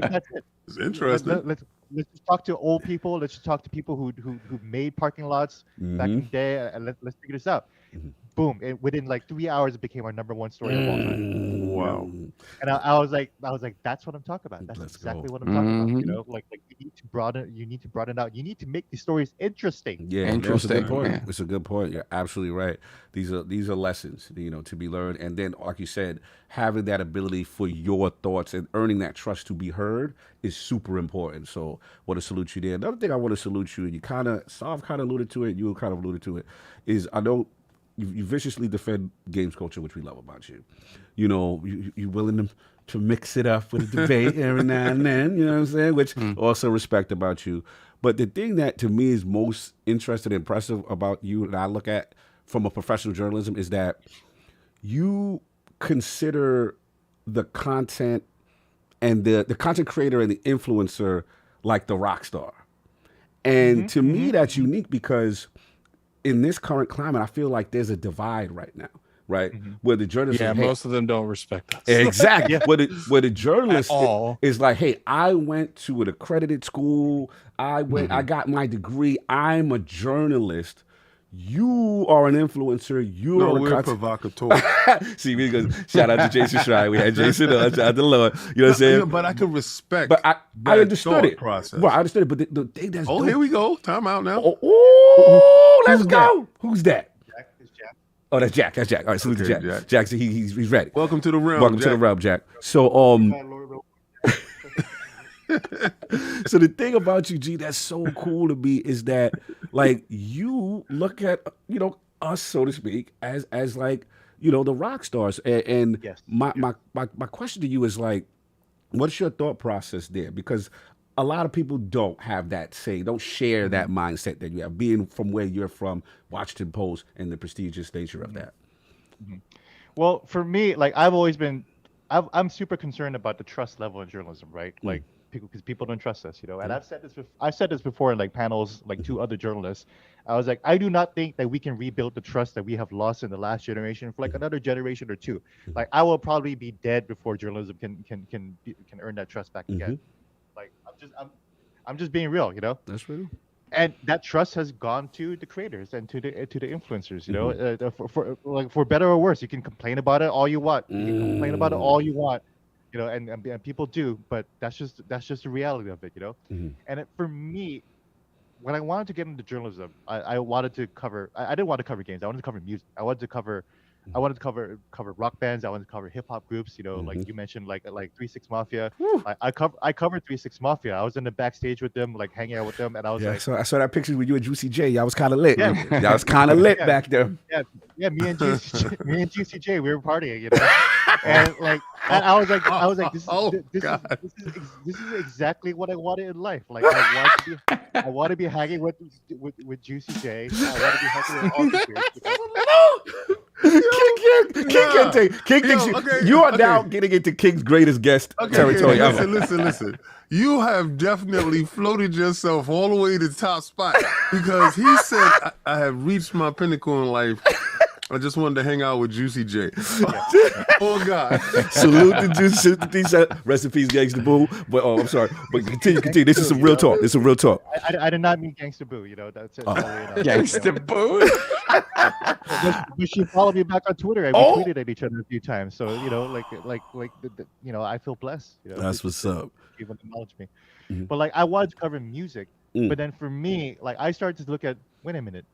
That's it. It's interesting. Let's just talk to old people. Let's just talk to people who made parking lots back in the day, and let's figure this out. Boom! Within like 3 hours, it became our #1 story of all time. Wow! And I was like, that's what I'm talking about. That's exactly what I'm talking about. Like you need to broaden. You need to broaden out. You need to make these stories interesting. Yeah, interesting. That's a good point. It's a good point. You're absolutely right. These are lessons, to be learned, and then, like you said, having that ability for your thoughts and earning that trust to be heard is super important. So, want to salute you there. Another thing I want to salute you, and Sav kind of alluded to it. You kind of alluded to it. Is I know. You viciously defend games culture, which we love about you. You're willing to mix it up with a debate every now and then, you know what I'm saying? Which also respect about you. But the thing that to me is most interesting and impressive about you that I look at from a professional journalism is that you consider the content and the content creator and the influencer like the rock star. And to me, that's unique because in this current climate, I feel like there's a divide right now, right? Where the journalists, most of them don't respect us. Exactly. Where the journalist is like, hey, I went to an accredited school. I got my degree. I'm a journalist. You are an influencer. We're provocateur. See, we go shout out to Jason Schreier. We had Jason on. Shout out to Lord. You know what I'm saying? But I can respect. But I understood it. Process. Well, I understood it. But the thing that's here we go. Time out now. Let's go. Who's that? Jack. Oh, that's Jack. All right, salute to Jack. Jack, he's ready. Welcome to the realm. Welcome to the realm, Jack. So so the thing about you, G, that's so cool to me is that like you look at us, so to speak, as like the rock stars. And yes. my question to you is like, what's your thought process there? Because a lot of people don't have that don't share that mindset that you have, being from where you're from, WashingtonPost, and the prestigious nature of that. Well, for me, like I'm super concerned about the trust level in journalism, right? Like because people don't trust us, and I've said this before in like panels, like to other journalists. I was like, I do not think that we can rebuild the trust that we have lost in the last generation for like another generation or two. Like I will probably be dead before journalism can earn that trust back again. Like I'm just being real, That's real. And that trust has gone to the creators and to the influencers, for better or worse. You can complain about it all you want. You can complain about it all you want, and people do, but that's just the reality of it, And for me, when I wanted to get into journalism, I wanted to cover. I didn't want to cover games. I wanted to cover music. I wanted to cover rock bands. I wanted to cover hip hop groups. Like you mentioned, like 3 6 Mafia. I covered 3 6 Mafia. I was in the backstage with them, like hanging out with them, and I was like, so I saw that picture with you and Juicy J. Y'all was kind of lit. Y'all was kind of lit back there. Yeah. Me and Juicy J, we were partying, and like, and I was like, this is exactly what I wanted in life. Like, I want to be hanging with Juicy J. I want to be hanging with all the King, you are now getting into King's greatest guest territory. Listen. You have definitely floated yourself all the way to the top spot because he said, I have reached my pinnacle in life. I just wanted to hang out with Juicy J. Oh God! Salute to Juicy. Rest in peace, Gangsta Boo. But I'm sorry. But continue. This is some real talk. I did not mean Gangsta Boo. That's it. Gangsta Boo. But she followed me back on Twitter, and we tweeted at each other a few times. So I feel blessed. That's what's up. People acknowledge me. But like I wanted to cover music, but then for me, like I started to look at, wait a minute.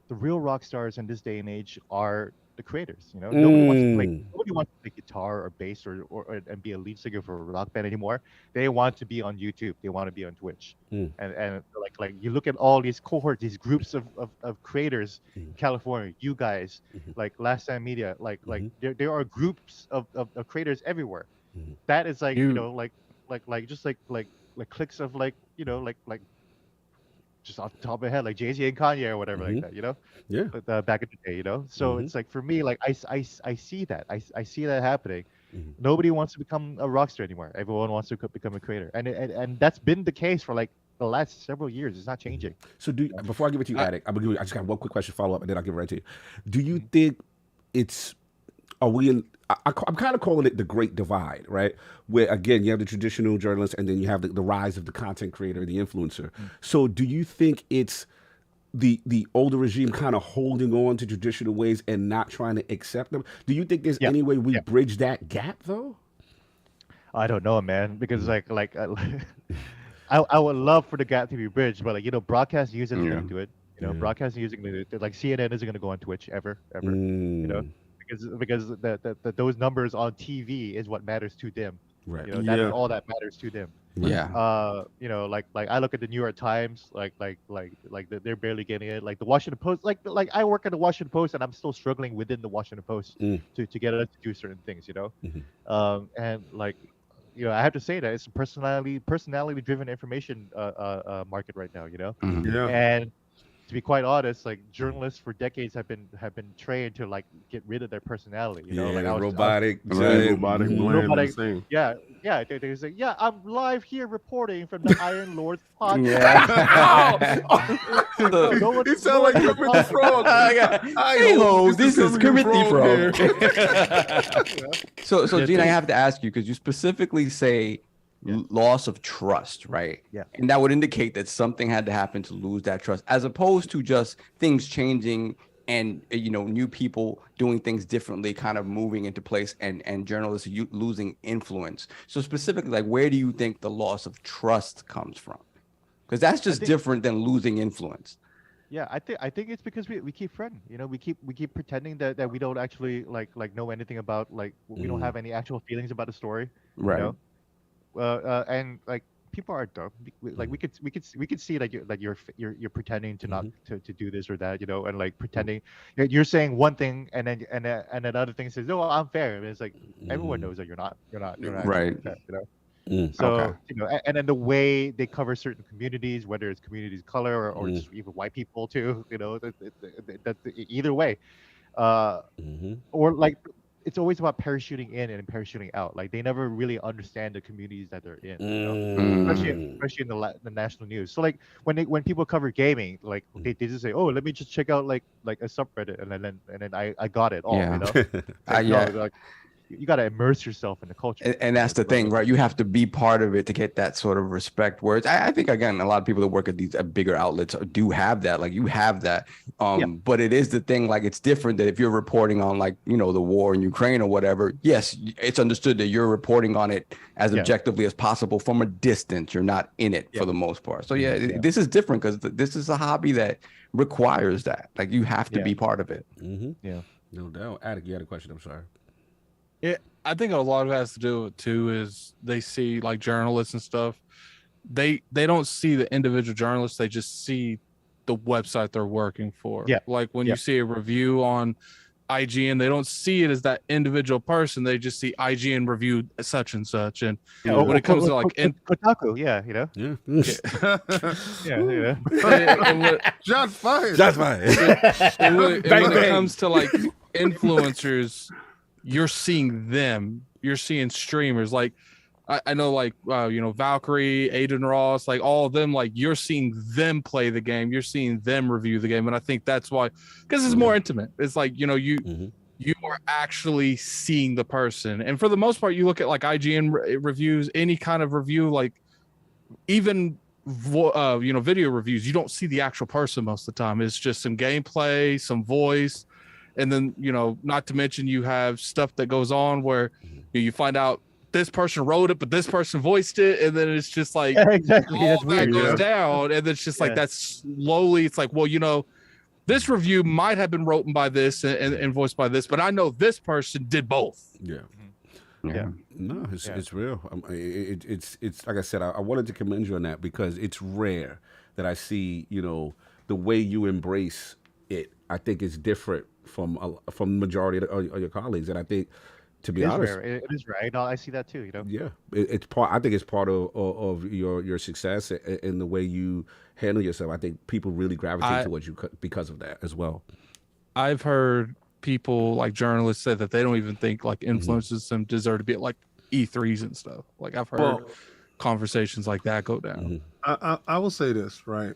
The real rock stars in this day and age are the creators. You know, nobody wants to play guitar or bass or and be a lead singer for a rock band anymore. They want to be on YouTube. They want to be on Twitch. And like you look at all these cohorts, these groups of creators in California, you guys, like Last Stand Media, like there are groups of creators everywhere. That is like like cliques of like just off the top of my head, like Jay-Z and Kanye or whatever like that, Yeah. But back in the day, so it's like for me, like I see that I see that happening. Nobody wants to become a rock star anymore. Everyone wants to become a creator, and that's been the case for like the last several years. It's not changing. So before I give it to you, Attic, I just got one quick question follow up, and then I'll give it right to you. Do you think are we in? I'm kind of calling it the Great Divide, right? Where again you have the traditional journalist, and then you have the rise of the content creator, the influencer. So do you think it's the older regime kind of holding on to traditional ways and not trying to accept them? Do you think there's any way we bridge that gap though? I don't know, man, because I would love for the gap to be bridged, but like broadcast news isn't going to do it. Broadcast news isn't going to do it. Like CNN isn't going to go on Twitch ever. Because those numbers on TV is what matters to them. Right. That is all that matters to them. Yeah. Like I look at the New York Times, like they're barely getting it. Like the Washington Post, like I work at the Washington Post, and I'm still struggling within the Washington Post to get us to do certain things. And like I have to say that it's a personality driven information market right now. And to be quite honest, like journalists for decades have been trained to like get rid of their personality. Robotic, robotic. Yeah. They say, I'm live here reporting from the Iron Lord's podcast. It sounds like Kermit the Frog. Hey, this is Kermit the Frog. So Gene, I have to ask you because you specifically say loss of trust, right? Yeah. And that would indicate that something had to happen to lose that trust, as opposed to just things changing and new people doing things differently, kind of moving into place, and journalists losing influence. So specifically, like, where do you think the loss of trust comes from? Because that's just different than losing influence. Yeah, I think it's because we keep fretting. We keep pretending that we don't actually like know anything about, like, we don't have any actual feelings about the story. Right. And like people are dumb. Like we could see that you're pretending to not to do this or that, and like pretending you're saying one thing and then another thing says, no, I'm fair. And it's like everyone knows that you're not right. fair, So and then the way they cover certain communities, whether it's communities of color or just even white people too, that either way, or like. It's always about parachuting in and parachuting out. Like they never really understand the communities that they're in, especially in the national news. So like when people cover gaming, like they just say, oh, let me just check out like a subreddit, and then I got it all. Like, you got to immerse yourself in the culture. And that's the thing, right? You have to be part of it to get that sort of respect. Whereas I think, again, a lot of people that work at these bigger outlets do have that. Like you have that. But it is the thing, like it's different that if you're reporting on like, the war in Ukraine or whatever, yes, it's understood that you're reporting on it as objectively as possible from a distance. You're not in it for the most part. So this is different because this is a hobby that requires that. Like you have to be part of it. Yeah. No doubt. Attic, you had a question. I'm sorry. Yeah, I think a lot of it has to do with too is they see like journalists and stuff. They don't see the individual journalists. They just see the website they're working for. Yeah. Like when you see a review on IGN, they don't see it as that individual person. They just see IGN reviewed such and such. And when it comes to like Kotaku, Shots fired. And when it comes to like influencers, you're seeing them. You're seeing streamers like I know, like Valkyrie, Aiden Ross, like all of them. Like you're seeing them play the game. You're seeing them review the game, and I think that's why, because it's more intimate. It's like you are actually seeing the person. And for the most part, you look at like IGN reviews, any kind of review, like even video reviews. You don't see the actual person most of the time. It's just some gameplay, some voice. And then, not to mention you have stuff that goes on where you find out this person wrote it, but this person voiced it. And then it's just like, exactly. All that goes down. And then it's just like, that's slowly, it's like, well, this review might have been written by this and voiced by this, but I know this person did both. Yeah. Yeah. No, it's real. It's like I said. I wanted to commend you on that because it's rare that I see the way you embrace it. I think it's different from the majority of your colleagues, and I think, to be honest, it is rare. No, I see that too. Yeah, it's part. I think it's part of your success and the way you handle yourself. I think people really gravitate towards you because of that as well. I've heard people like journalists say that they don't even think like influencers them deserve to be at like E3s and stuff. Like I've heard conversations like that go down. I will say this, right?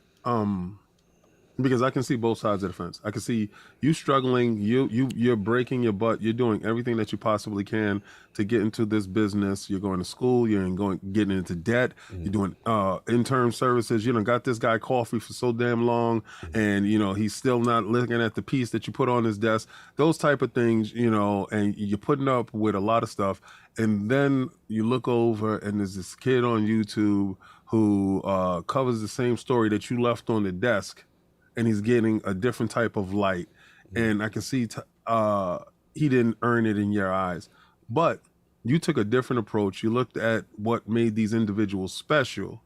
Because I can see both sides of the fence. I can see you struggling, you're breaking your butt, you're doing everything that you possibly can to get into this business. You're going to school, getting into debt, you're doing intern services. You done got this guy coffee for so damn long, and he's still not looking at the piece that you put on his desk. Those type of things, and you're putting up with a lot of stuff. And then you look over and there's this kid on YouTube who covers the same story that you left on the desk, and he's getting a different type of light. And I can see he didn't earn it in your eyes. But you took a different approach. You looked at what made these individuals special,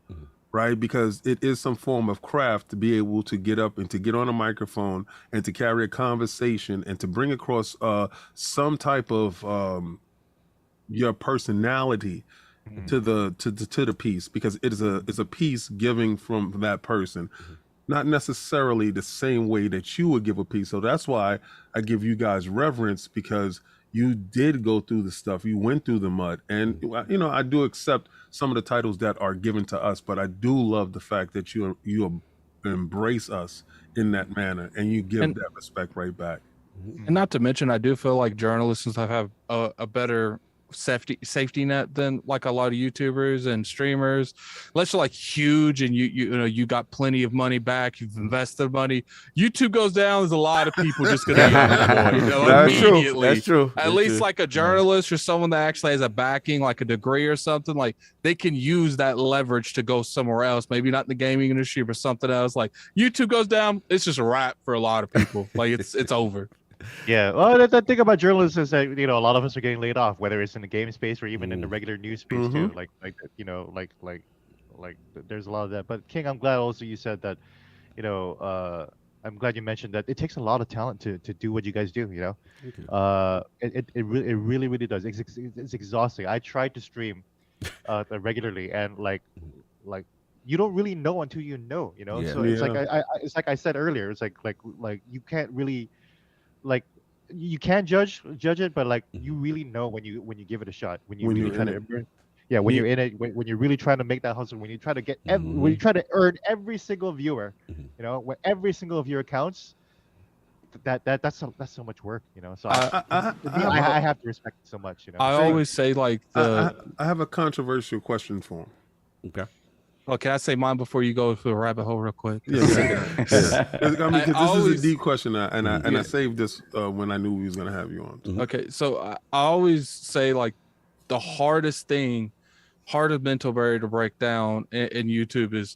right? Because it is some form of craft to be able to get up and to get on a microphone and to carry a conversation and to bring across some type of your personality to the piece, because it's a piece giving from that person. Not necessarily the same way that you would give a piece. So that's why I give you guys reverence, because you did go through the stuff. You went through the mud. And, I do accept some of the titles that are given to us, but I do love the fact that you embrace us in that manner and you give that respect right back. And not to mention, I do feel like journalists have a better safety net than like a lot of YouTubers and streamers. Unless you're like huge and you got plenty of money back, you've invested money. YouTube goes down, there's a lot of people just gonna immediately. That's true. At least like a journalist or someone that actually has a backing, like a degree or something, like they can use that leverage to go somewhere else. Maybe not in the gaming industry, but something else. Like YouTube goes down, it's just a wrap for a lot of people. Like it's over. Yeah, well, the thing about journalists is that a lot of us are getting laid off, whether it's in the game space or even in the regular news space too. Like there's a lot of that. But King, I'm glad also you said that. I'm glad you mentioned that it takes a lot of talent to do what you guys do. It really does. It's exhausting. I tried to stream regularly, and like you don't really know until you know. So it's like I said earlier. It's like you can't really. Like you can't judge it, but like you really know when you give it a shot, when you're in it, when you're really trying to make that hustle, when you try to get when you try to earn every single viewer, when every single viewer counts, that's so much work, So I have to respect it so much, I always say like I have a controversial question for him. Okay. Well, can I say mine before you go to a rabbit hole real quick? Yeah. I mean, because this is a deep question, I saved this when I knew we was gonna have you on. Okay, so I always say like the hardest mental barrier to break down in YouTube is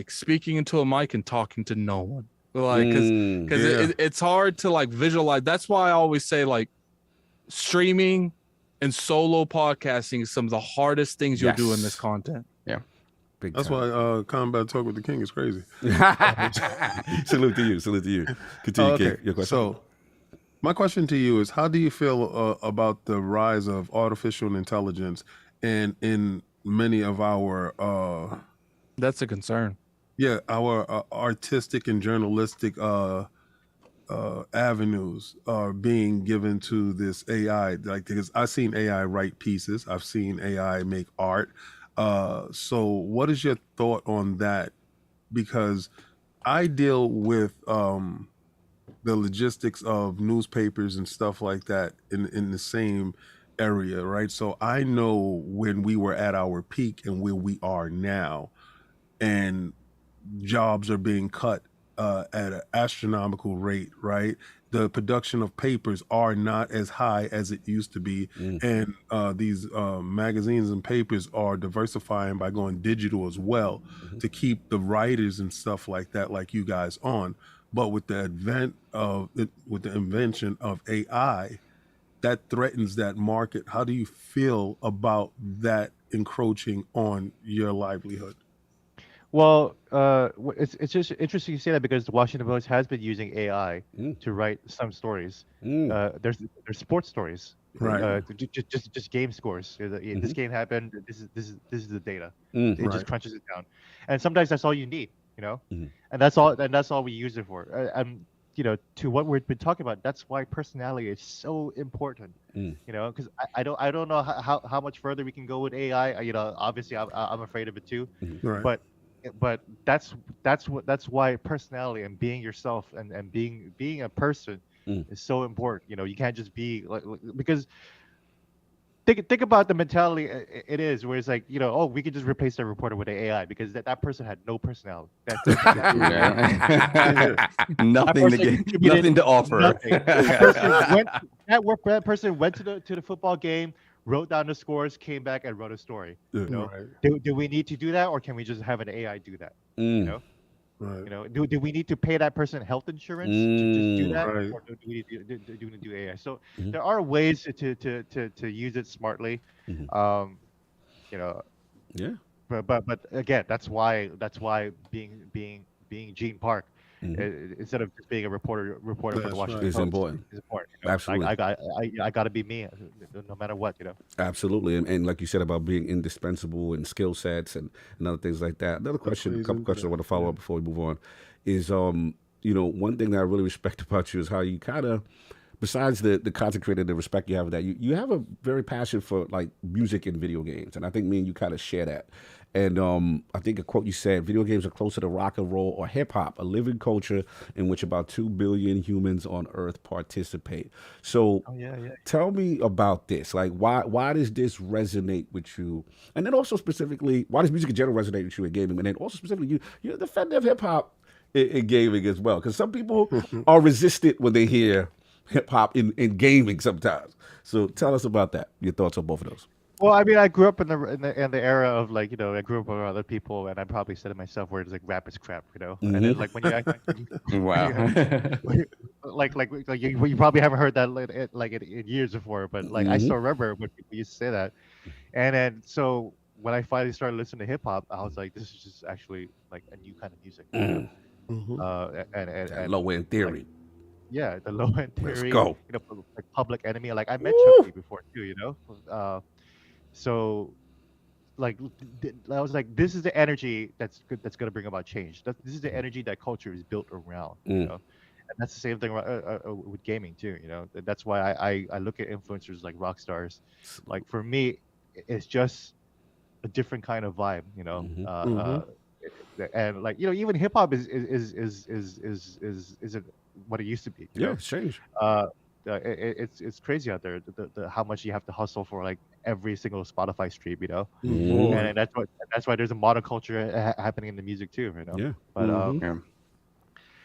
speaking into a mic and talking to no one. Like, because it's hard to like visualize. That's why I always say like streaming and solo podcasting is some of the hardest things you'll do in this content. Yeah. That's why Combat Talk with the King is crazy. Salute to you. Continue, King. Your question. So, my question to you is, how do you feel about the rise of artificial intelligence and in many of our... That's a concern. Yeah, our artistic and journalistic avenues are being given to this AI. Like, because I've seen AI write pieces. I've seen AI make art. So what is your thought on that? Because I deal with the logistics of newspapers and stuff like that in the same area, right? So I know when we were at our peak and where we are now, and jobs are being cut at an astronomical rate, right? The production of papers are not as high as it used to be. And these magazines and papers are diversifying by going digital as well to keep the writers and stuff like that, like you guys on. But with the invention of AI, that threatens that market. How do you feel about that encroaching on your livelihood? Well, it's just interesting you say that because the Washington Post has been using AI to write some stories. There's sports stories, Right. just game scores. This game happened. This is the data. It just crunches it down, and sometimes that's all you need, and that's all we use it for. And to what we've been talking about, that's why personality is so important. Because I don't know how much further we can go with AI. Obviously I'm afraid of it too, Right. but that's why personality and being yourself and being a person is so important. You can't just be because think about the mentality it is where it's like, we could just replace that reporter with an AI because that person had no personality. Nothing to offer. Nothing. That person went to the football game, wrote down the scores, came back and wrote a story. Do we need to do that, or can we just have an AI do that? Right. Do we need to pay that person health insurance to just do that, Right. or do we need to do AI? So there are ways to use it smartly. But again, that's why being Gene Park instead of just being a reporter for the That's Washington right. It's Post important. is important. Absolutely. I got to be me, no matter what. Absolutely, and like you said about being indispensable and skill sets and other things like that. Another question, a couple questions I want to follow up before we move on, is one thing that I really respect about you is how you kind of, besides the content creator, the respect you have for that, you have a very passion for like music and video games, and I think me and you kind of share that. And I think a quote you said, video games are closer to rock and roll or hip hop, a living culture in which about 2 billion humans on Earth participate. So tell me about this. Like, why does this resonate with you? And then also specifically, why does music in general resonate with you in gaming? And then also specifically, you're a defender of hip hop in gaming as well. Because some people are resistant when they hear hip hop in gaming sometimes. So tell us about that, your thoughts on both of those. Well, I mean, I grew up in the era of I grew up with other people, and I probably said it myself, where it's like rap is crap, And then like when you act you probably haven't heard that in years before, but I still remember when people used to say that. And then so when I finally started listening to hip hop, I was like, this is just actually like a new kind of music. And low end theory. The low end theory. Let's go. Like Public Enemy. Like I met Chucky before too, So, I was like, this is the energy that's good. That's going to bring about change. This is the energy that culture is built around. And that's the same thing with gaming too. That's why I look at influencers like rock stars. Like for me, it's just a different kind of vibe. And even hip hop isn't what it used to be. It's changed. It's crazy out there the how much you have to hustle for like every single Spotify stream, and that's why there's a modern culture happening in the music too, But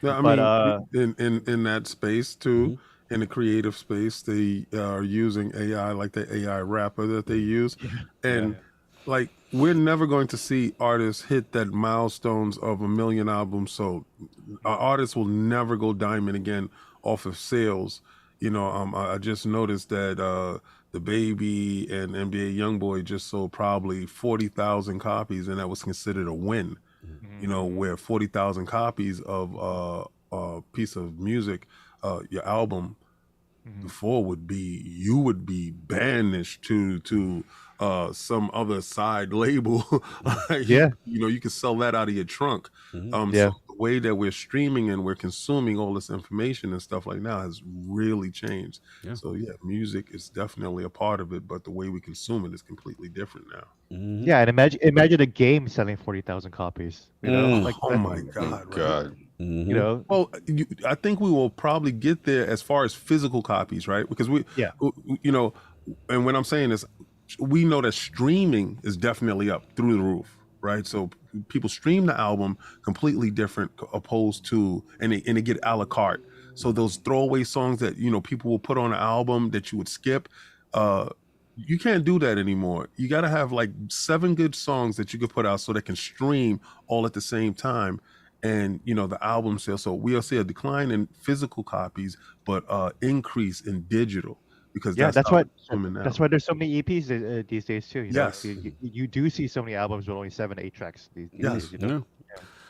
in that space too, in the creative space, they are using AI, like the AI rapper that they use, and like we're never going to see artists hit that milestones of 1 million albums sold. Artists will never go diamond again off of sales. I just noticed that the Baby and NBA YoungBoy just sold probably 40,000 copies, and that was considered a win. Where 40,000 copies of a piece of music, your album, before you would be banished to some other side label. You could sell that out of your trunk. So the way that we're streaming and we're consuming all this information and stuff like now has really changed. So music is definitely a part of it, but the way we consume it is completely different now. And imagine a game selling 40,000 copies. Oh my God. Well, I think we will probably get there as far as physical copies, right? Because and what I'm saying is, we know that streaming is definitely up through the roof, right? So people stream the album completely different opposed to, and they get a la carte. So those throwaway songs that, people will put on an album that you would skip, you can't do that anymore. You got to have like 7 good songs that you could put out so they can stream all at the same time. and the album sales. So we'll see a decline in physical copies, but increase in digital, because Yeah, that's how it's coming now. that's why there's so many EPs these days too. Yes. You do see so many albums with only 7, 8 tracks these Yes. days. Yeah.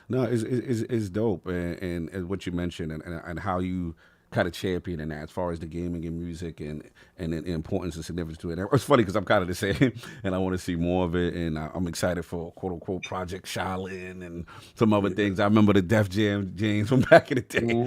No, it's dope, and what you mentioned, and how you kind of champion in that as far as the gaming and music and the importance and significance to it. And it's funny because I'm kind of the same, and I want to see more of it, and I'm excited for quote unquote Project Shaolin and some other things. I remember the Def Jam James from back in the day. You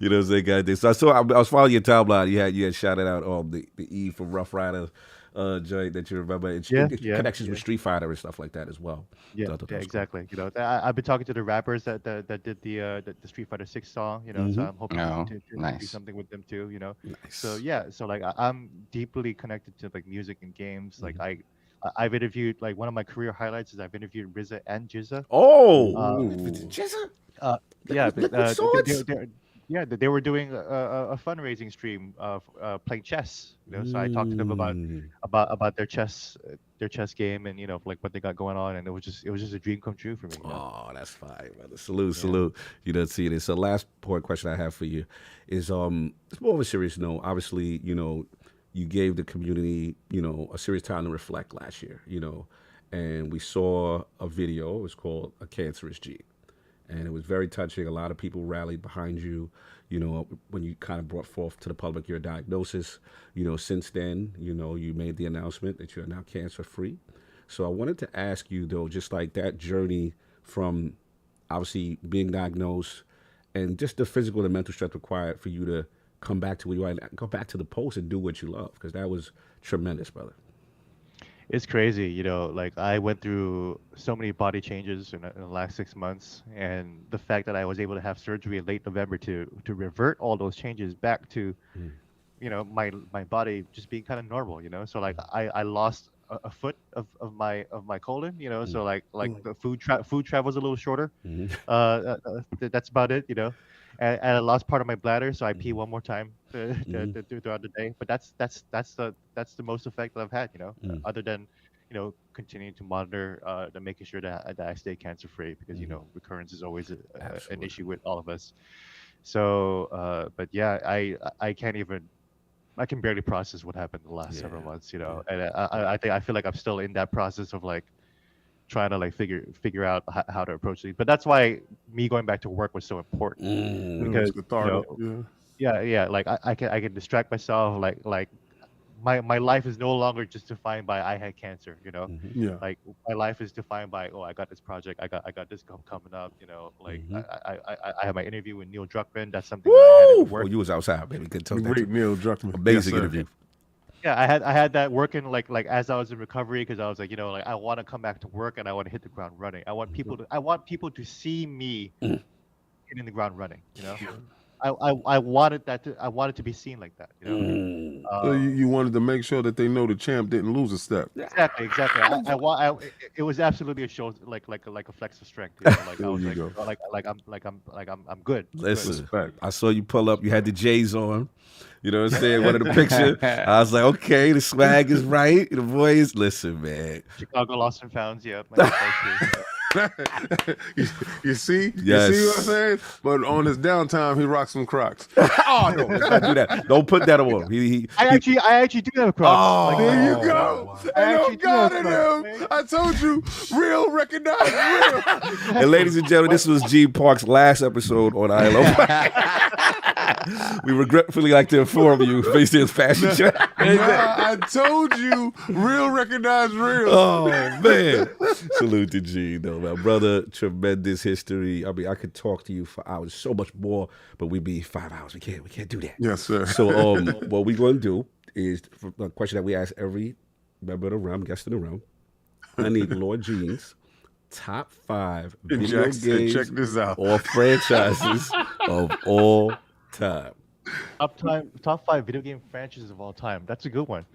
know what I'm saying, guys? So I was following your timeline. You had shouted out the E from Rough Rider joint that you remember, and connections with Street Fighter and stuff like that as well. Yeah, So I thought that was exactly. I've been talking to the rappers that did the Street Fighter 6 song. So I'm hoping to do nice. something with them too. Nice. So yeah, so like I'm deeply connected to like music and games. Like I've interviewed, like one of my career highlights is I've interviewed RZA and Jizza. Oh, Jizza. They were doing a fundraising stream of playing chess. So I talked to them about their chess game, and like what they got going on, and it was just a dream come true for me. Oh, that's fine, brother. Salute. You don't see this. So last point question I have for you is it's more of a serious note. Obviously, you gave the community, a serious time to reflect last year, and we saw a video. It was called A Cancerous Gene. And it was very touching. A lot of people rallied behind you, when you kind of brought forth to the public your diagnosis. Since then, you made the announcement that you are now cancer-free. So I wanted to ask you, though, just like that journey from obviously being diagnosed and just the physical and mental strength required for you to come back to where you are and go back to the post and do what you love, because that was tremendous, brother. It's crazy, like I went through so many body changes in the last 6 months, and the fact that I was able to have surgery in late November to revert all those changes back to, my body just being kind of normal, So like I lost a foot of my colon, so like the food travel's a little shorter. That's about it, and I lost part of my bladder, so I pee one more time throughout the day. But that's the most effect that I've had, other than continuing to monitor, making sure that I stay cancer free, because recurrence is always an issue with all of us. So, but yeah, I can't even. I can barely process what happened the last several months, and I feel like I'm still in that process of like trying to like figure out how to approach it. But that's why me going back to work was so important, because like I can distract myself, like my life is no longer just defined by I had cancer, like my life is defined by I got this project, I got this coming up, like I have my interview with Neil Druckmann. That's something that I had to work. You was outside, baby. Good talk. Great Neil Druckmann. Amazing interview. Yeah, I had that working like as I was in recovery, because I was like, like I want to come back to work and I want to hit the ground running. I want people to see me hitting the ground running. I wanted to be seen like that. So you wanted to make sure that they know the champ didn't lose a step. Exactly. It was absolutely a show, like a flex of strength. Like I was I'm good. Listen, I saw you pull up. You had the J's on. You know what I'm saying? One of the picture. I was like, okay, the swag is right. The voice. Listen, man. Chicago Lost and Founds. Yeah. You see? Yes. You see what I'm saying? But on his downtime, he rocks some Crocs. Oh no, let's not do that. Don't put that on him. I actually do have Crocs. There you go. I got it. I told you, real recognize real. And ladies and gentlemen, this was G Park's last episode on ILO. We regretfully like to inform you, face this fashion show. I told you, real recognize real. Oh man, salute to G, though, my brother. Tremendous history. I mean, I could talk to you for hours, so much more, but we'd be 5 hours. We can't do that. Yes, sir. So, what we're going to do is a question that we ask every member of the realm, guest in the realm. I need Lord G's top 5 video games check this out. or franchises of all time. Top 5 video game franchises of all time. That's a good one.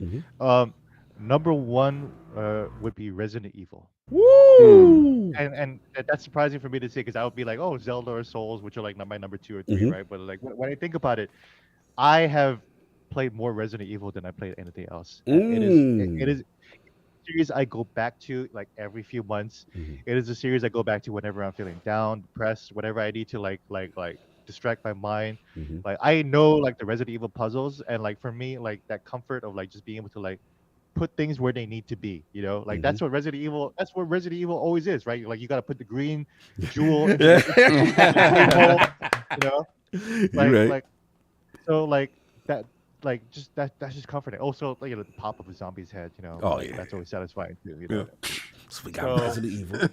Number 1 would be Resident Evil. Woo! And that's surprising for me to say, because I would be like, oh, Zelda or Souls, which are like my number 2 or 3, right? But like when I think about it, I have played more Resident Evil than I played anything else. It is series I go back to like every few months. Mhm. It is a series I go back to whenever I'm feeling down, depressed, whatever I need to like distract my mind. Mhm. Like I know like the Resident Evil puzzles, and like for me, like that comfort of like just being able to like put things where they need to be. Like that's what Resident Evil. That's what Resident Evil always is, right? Like you got to put the green jewel into the table. You're right. Like so like that. Like just that's just comforting. Also, like, the pop of a zombie's head, Oh, like, yeah. that's always satisfying too. So we got Resident Evil.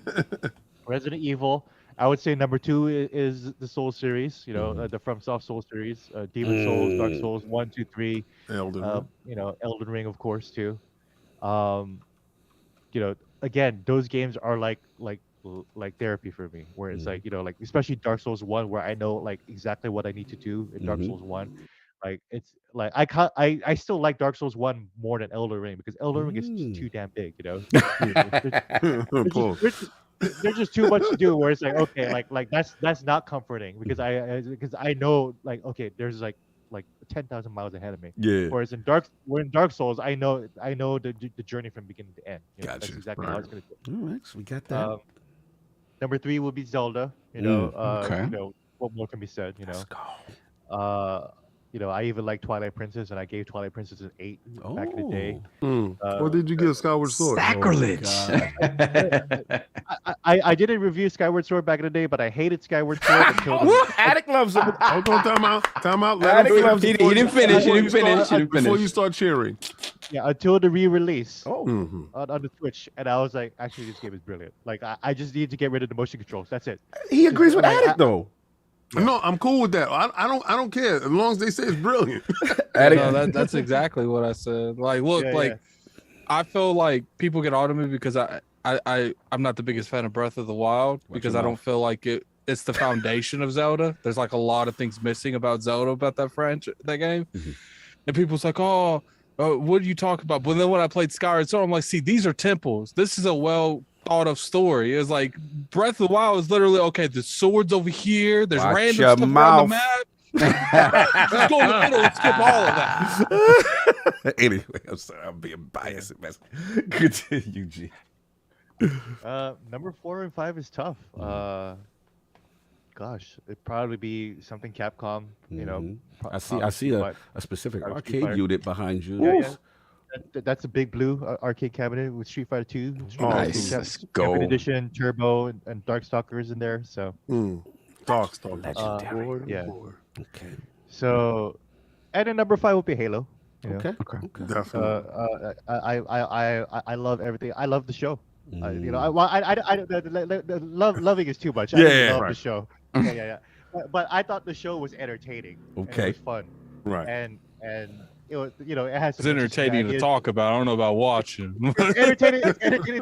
Resident Evil. I would say number 2 is the Soul series. The FromSoft Soul series, Demon Souls, Dark Souls 1, 2, 3. Elden Ring. Elden Ring, of course, too. Again, those games are like therapy for me. Where it's like like especially Dark Souls 1, where I know like exactly what I need to do in Dark Souls 1. Like it's like I still like Dark Souls 1 more than Elden Ring, because Elden Ring is just too damn big. There's just too much to do, where it's like, okay, like that's not comforting, because I know like, okay, there's like 10,000 miles ahead of me. Yeah. Whereas in Dark Souls, I know the journey from beginning to end. Gotcha. That's exactly how it's gonna go. All right, so we got that. Number 3 will be Zelda. Okay. What more can be said? Let's go. I even like Twilight Princess, and I gave Twilight Princess an 8 back in the day. What did you give Skyward Sword? Sacrilege. I didn't review Skyward Sword back in the day, but I hated Skyward Sword until Attic loves it. Hold on, time out. Attic loves He it. didn't finish. He didn't finish. Before you start cheering. until the re-release Oh. on the Switch, and I was like, actually, this game is brilliant. Like I just need to get rid of the motion controls. That's it. He agrees with Attic though. No, I'm cool with that. I don't care as long as they say it's brilliant. Attic. No, that's exactly what I said. Like, look, I feel like people get on to me because I'm not the biggest fan of Breath of the Wild, because I don't feel like it's the foundation of Zelda. There's like a lot of things missing about Zelda, about that game. And people's like, oh, what do you talk about? But then when I played Skyward Sword, I'm like, see, these are temples. This is a well thought of story. It's like Breath of the Wild is literally, okay, the sword's over here. There's Watch random your stuff mouth. on the map. Just go in the middle and skip all of that. Anyway, I'm sorry, I'm being biased. Continue, G. Number 4 and 5 is tough. Gosh, it'd probably be something Capcom. I see a specific arcade unit behind you. Yeah. That's a big blue arcade cabinet with Street Fighter 2. Nice. Let's go. Champion Edition, Turbo, and Darkstalkers in there. So Darkstalkers. yeah. Okay. So, and then number 5 will be Halo. Okay. Definitely. I love everything. I love the show. Loving is too much. I Yeah. love the show. Yeah. But I thought the show was entertaining. And Okay. it was fun. Right. And it was, it has. It's entertaining to talk about. I don't know about watching. It's entertaining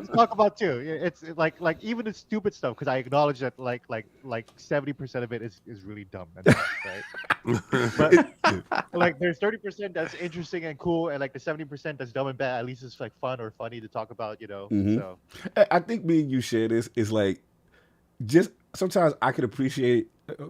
to talk about too. It's like even the stupid stuff, because I acknowledge that like 70% of it is really dumb, and right? But like there's 30% that's interesting and cool, and like the 70% that's dumb and bad, at least it's like fun or funny to talk about, So I think me and you share this is like, just sometimes I can appreciate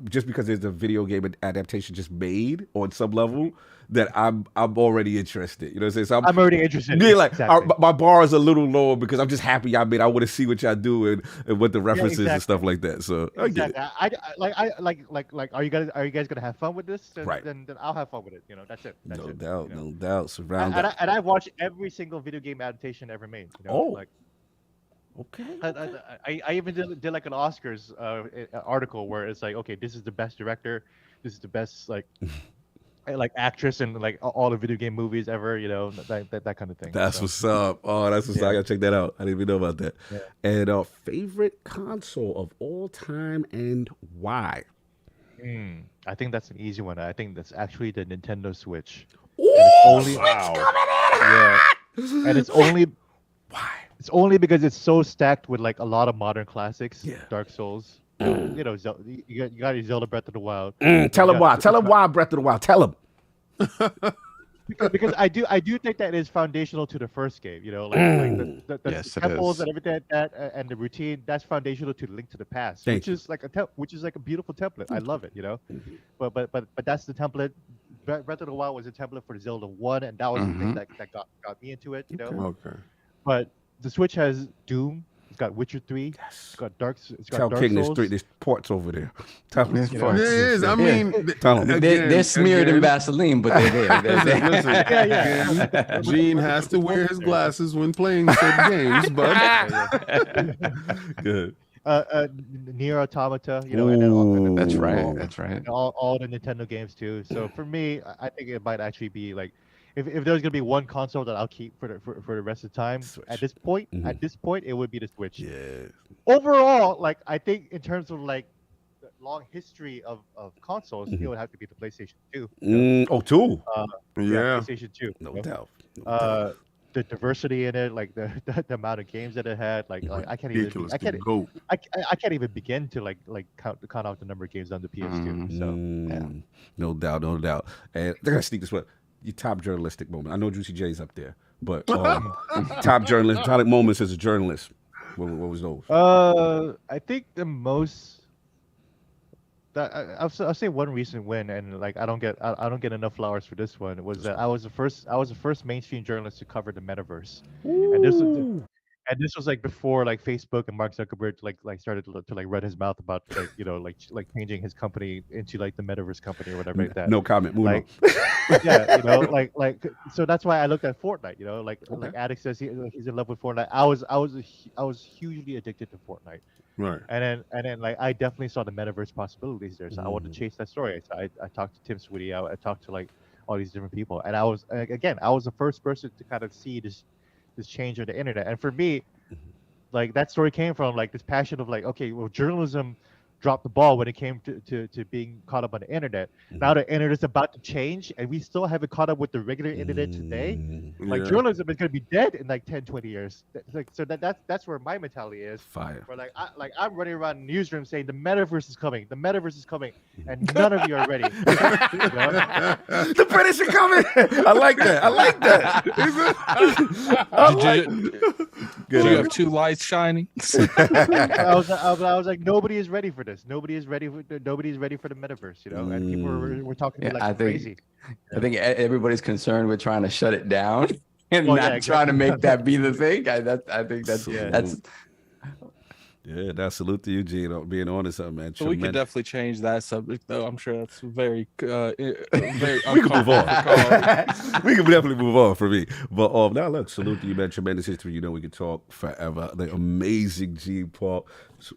just because there's a video game adaptation just made on some level that I'm already interested. You know what I'm saying? So I'm already interested. Yeah, like Exactly. my bar is a little lower because I'm just happy I want to see what y'all do and what the references and exactly. stuff like that. So I get Exactly. it. Are you guys gonna have fun with this? Then, Right. Then I'll have fun with it. That's it. That's No it, doubt, you know? no doubt. Surround that. And I watch every single video game adaptation ever made. Oh. Okay. I even did like an Oscars article where it's like, okay, this is the best director, this is the best like actress in like all the video game movies ever, that kind of thing. That's what's up. Oh, that's what's up. I gotta check that out. I didn't even know about that. Yeah. And favorite console of all time and why? I think that's an easy one. I think that's actually the Nintendo Switch. Ooh, Yeah. And it's only why? It's only because it's so stacked with like a lot of modern classics. Yeah. Dark Souls. You got your Zelda Breath of the Wild. Tell him why. Tell him why Breath of the Wild. Tell him. Because I do think that is foundational to the first game. The Yes, it temples is. and everything like that, and the routine. That's foundational to the Link to the Past, Thank which is like a beautiful template. I love it. But that's the template. Breath of the Wild was a template for Zelda 1, and that was the thing that got me into it. Okay. But the Switch has Doom. It's got Witcher 3. It's got Dark. It's got Tell Dark King Souls. there's ports over there. Tell him. There's It ports. is. I mean, Tell him. They're smeared in again, Vaseline, but they're there. They're there. Listen, again, Gene has to wear his glasses when playing certain games, but Good. Nier Automata, and then all, That's right. That's right. and all the Nintendo games too. So for me, I think it might actually be like, if there's gonna be one console that I'll keep for the rest of the time, Switch. at this point, it would be the Switch. Yeah. Overall, like I think in terms of like the long history of consoles, it would have to be the PlayStation 2. Two. yeah. PlayStation 2. No you know? doubt. No doubt. The diversity in it, like the amount of games that it had, like I can't even Ridiculous. I can't Go. I can't even begin to like count out the number of games on the PS2. So No doubt, no doubt. And they're gonna sneak this one. Your top journalistic moment. I know Juicy J's up there, but top journalistic moments as a journalist. What was those? I think the most that I'll say one recent win, and like I don't get enough flowers for this one. Was that I was the first mainstream journalist to cover the metaverse, and this was like before like Facebook and Mark Zuckerberg like started to like run his mouth about like changing his company into like the metaverse company or whatever like that. No comment. Move Like, yeah, like so that's why I looked at Fortnite. Like Addict says he's in love with Fortnite. I was hugely addicted to Fortnite. Right. And then like I definitely saw the metaverse possibilities there. So I wanted to chase that story. So I talked to Tim Sweeney. I talked to like all these different people, and I was the first person to kind of see this change of the internet. And for me, like that story came from like this passion of like, okay, well, journalism dropped the ball when it came to being caught up on the internet. Now the internet is about to change, and we still haven't caught up with the regular internet today. Like journalism is going to be dead in like 10, 20 years. That's where my mentality is. Fire. Where I'm running around the newsroom saying the metaverse is coming, and none of you are ready. The British are coming. I like that. Did you have two lights shining? I was like, nobody is ready for this. Nobody's ready for the metaverse, and people were talking to me like crazy. I think everybody's concerned with trying to shut it down and not trying to make that be the thing. I think that's Yeah, that's salute to you, Gene, being on to something, man. So we could definitely change that subject, though. I'm sure that's very, very we can move on. We can definitely move on for me. But now, look, salute to you, man. Tremendous history. We could talk forever. The amazing Gene Paul.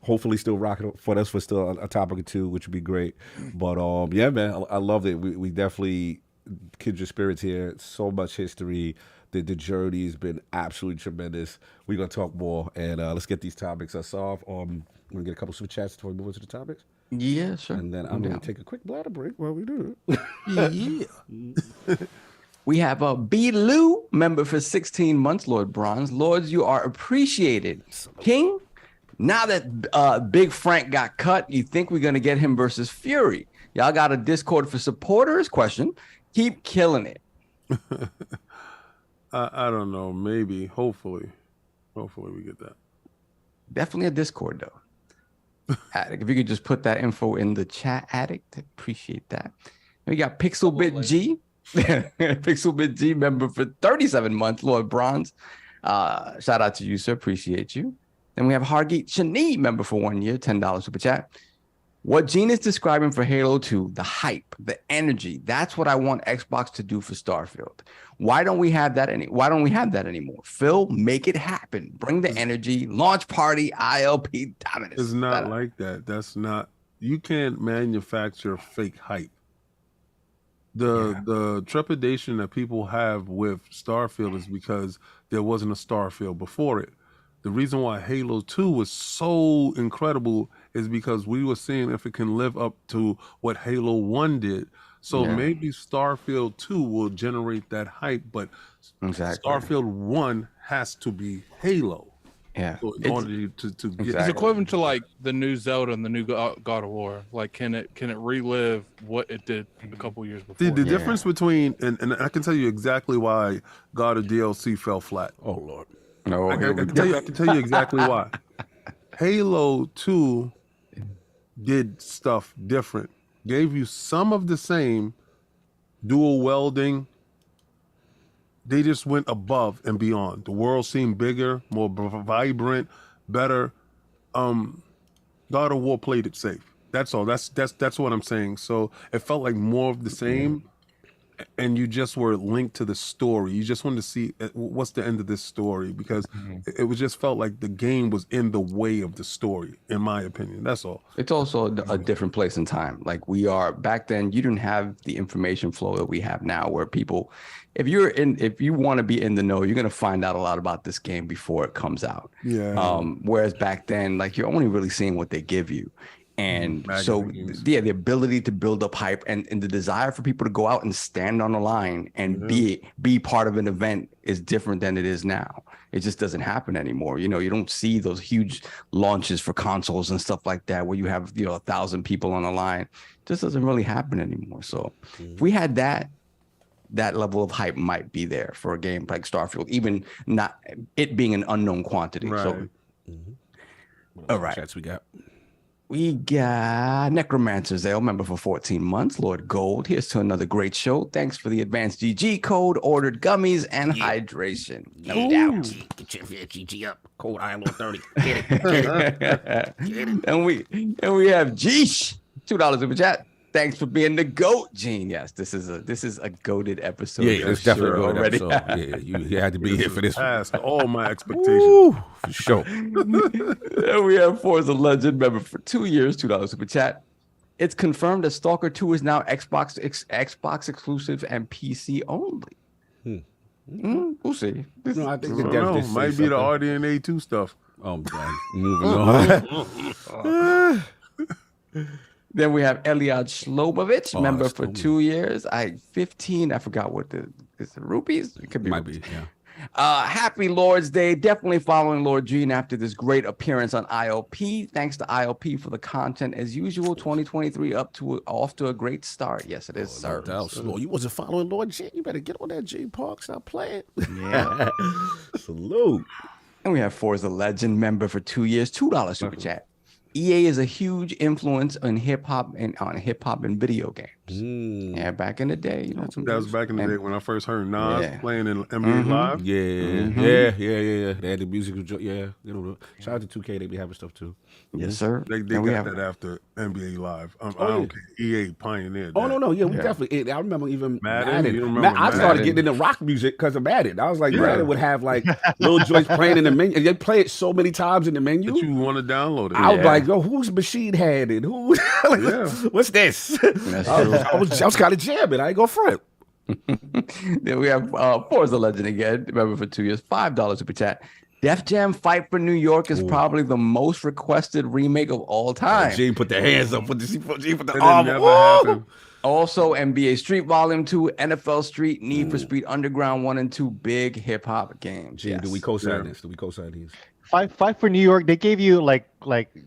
Hopefully, still rocking for us for still a topic or two, which would be great. But yeah, man, I loved it. We definitely kindred spirits here. So much history. The journey has been absolutely tremendous. We're going to talk more, and let's get these topics solved. We're going to get a couple of chats before we move into the topics. Yeah, sure. And then I'm going to take a quick bladder break while we do it. Yeah. We have a B. Lou member for 16 months, Lord Bronze. Lords, you are appreciated. King, now that Big Frank got cut, you think we're going to get him versus Fury? Y'all got a Discord for supporters? Question. Keep killing it. I don't know. Maybe. Hopefully we get that. Definitely a Discord, though. Addict, if you could just put that info in the chat, Addict, appreciate that. We got Pixelbit G. Pixelbit G member for 37 months, Lord Bronze. Shout out to you, sir. Appreciate you. Then we have Hargeet Shani member for 1 year, $10 super chat. What Gene is describing for Halo 2, the hype, the energy, that's what I want Xbox to do for Starfield. Why don't we have that anymore? Phil, make it happen. Bring the energy, launch party, ILP dominance. It's not like that. That's not, you can't manufacture fake hype. The trepidation that people have with Starfield is because there wasn't a Starfield before it. The reason why Halo 2 was so incredible is because we were seeing if it can live up to what Halo 1 did. So maybe Starfield 2 will generate that hype, but Starfield 1 has to be Halo. Yeah. So in order to get It's equivalent to like the new Zelda and the new God of War. Like, can it relive what it did a couple years before? the difference between, and I can tell you exactly why God of DLC fell flat. Oh, Lord. No, I can tell you exactly why. Halo 2 did stuff different. Gave you some of the same dual welding, they just went above and beyond. The world seemed bigger, more vibrant, better. God of War played it safe. That's all. That's what I'm saying. So it felt like more of the same, and you just were linked to the story. You just wanted to see what's the end of this story, because it was just felt like the game was in the way of the story, in my opinion. That's all. It's also a different place in time. Like we are back then, you didn't have the information flow that we have now, where people, if you want to be in the know, you're gonna find out a lot about this game before it comes out. Yeah. Whereas back then, like you're only really seeing what they give you. And so, yeah, the ability to build up hype and the desire for people to go out and stand on the line and be part of an event is different than it is now. It just doesn't happen anymore. You know, you don't see those huge launches for consoles and stuff like that where you have, 1,000 people on the line. It just doesn't really happen anymore. So if we had that level of hype might be there for a game like Starfield, even not it being an unknown quantity. Right. So, all right. Chats we got. We got Necromancer's Ale member for 14 months. Lord Gold, here's to another great show. Thanks for the advanced GG code, ordered gummies, and hydration. No doubt. Get your GG up. Cold Iron Lord 30. Get it. And we have Jeesh, $2 super chat. Thanks for being the GOAT, Gene. Yes, this is a goated episode. Yeah, it's definitely sure already. already. Yeah, you had to be here for this one. Past all my expectations. Woo, for sure. And we have Forza Legend member for 2 years, $2 super chat. It's confirmed that Stalker 2 is now Xbox exclusive and PC only. We'll see. No, I think I the don't devs know. did say Might be the something. RDNA 2 stuff. Oh, God. Moving on. Then we have Eliad Slobovich, member for Slobovich. 2 years. 15. I forgot what is it rupees? It could be. Might rupees. be, yeah. Happy Lord's Day. Definitely following Lord Gene after this great appearance on ILP. Thanks to ILP for the content as usual. 2023 off to a great start. Yes, it is, sir. Lord, you wasn't following Lord G. You better get on that G Park. Stop playing. Yeah. Salute. And we have Forza Legend member for 2 years, $2 super chat. EA is a huge influence on hip hop and video games. Yeah, back in the day, That was back in the day when I first heard Nas Yeah. playing in NBA Live. Yeah. They had the music. Yeah, shout out to 2K. They be having stuff too. Yes, sir. They And got we have that after NBA Live. I don't care. EA pioneered that. Oh no, yeah, we definitely. I remember even Madden. You remember I started Madden? getting into rock music because of Madden. I was like, Madden would have like little joints playing in the menu. They play it so many times in the menu. That you want to download it. I was like, yo, who's Machine Head and who? What's this? I was kind of jamming. I ain't go front. Then we have Forza Legend again, member for 2 years, $5 super chat. Def Jam Fight for New York is probably the most requested remake of all time. Gene put the hands up. Put the That arm. never Woo! happened. Also, NBA Street Volume 2, NFL Street, Need for Speed Underground 1 and 2, big hip hop games. Gene, Yes. do we co-sign this? Do we co-sign these? Fight for New York. They gave you like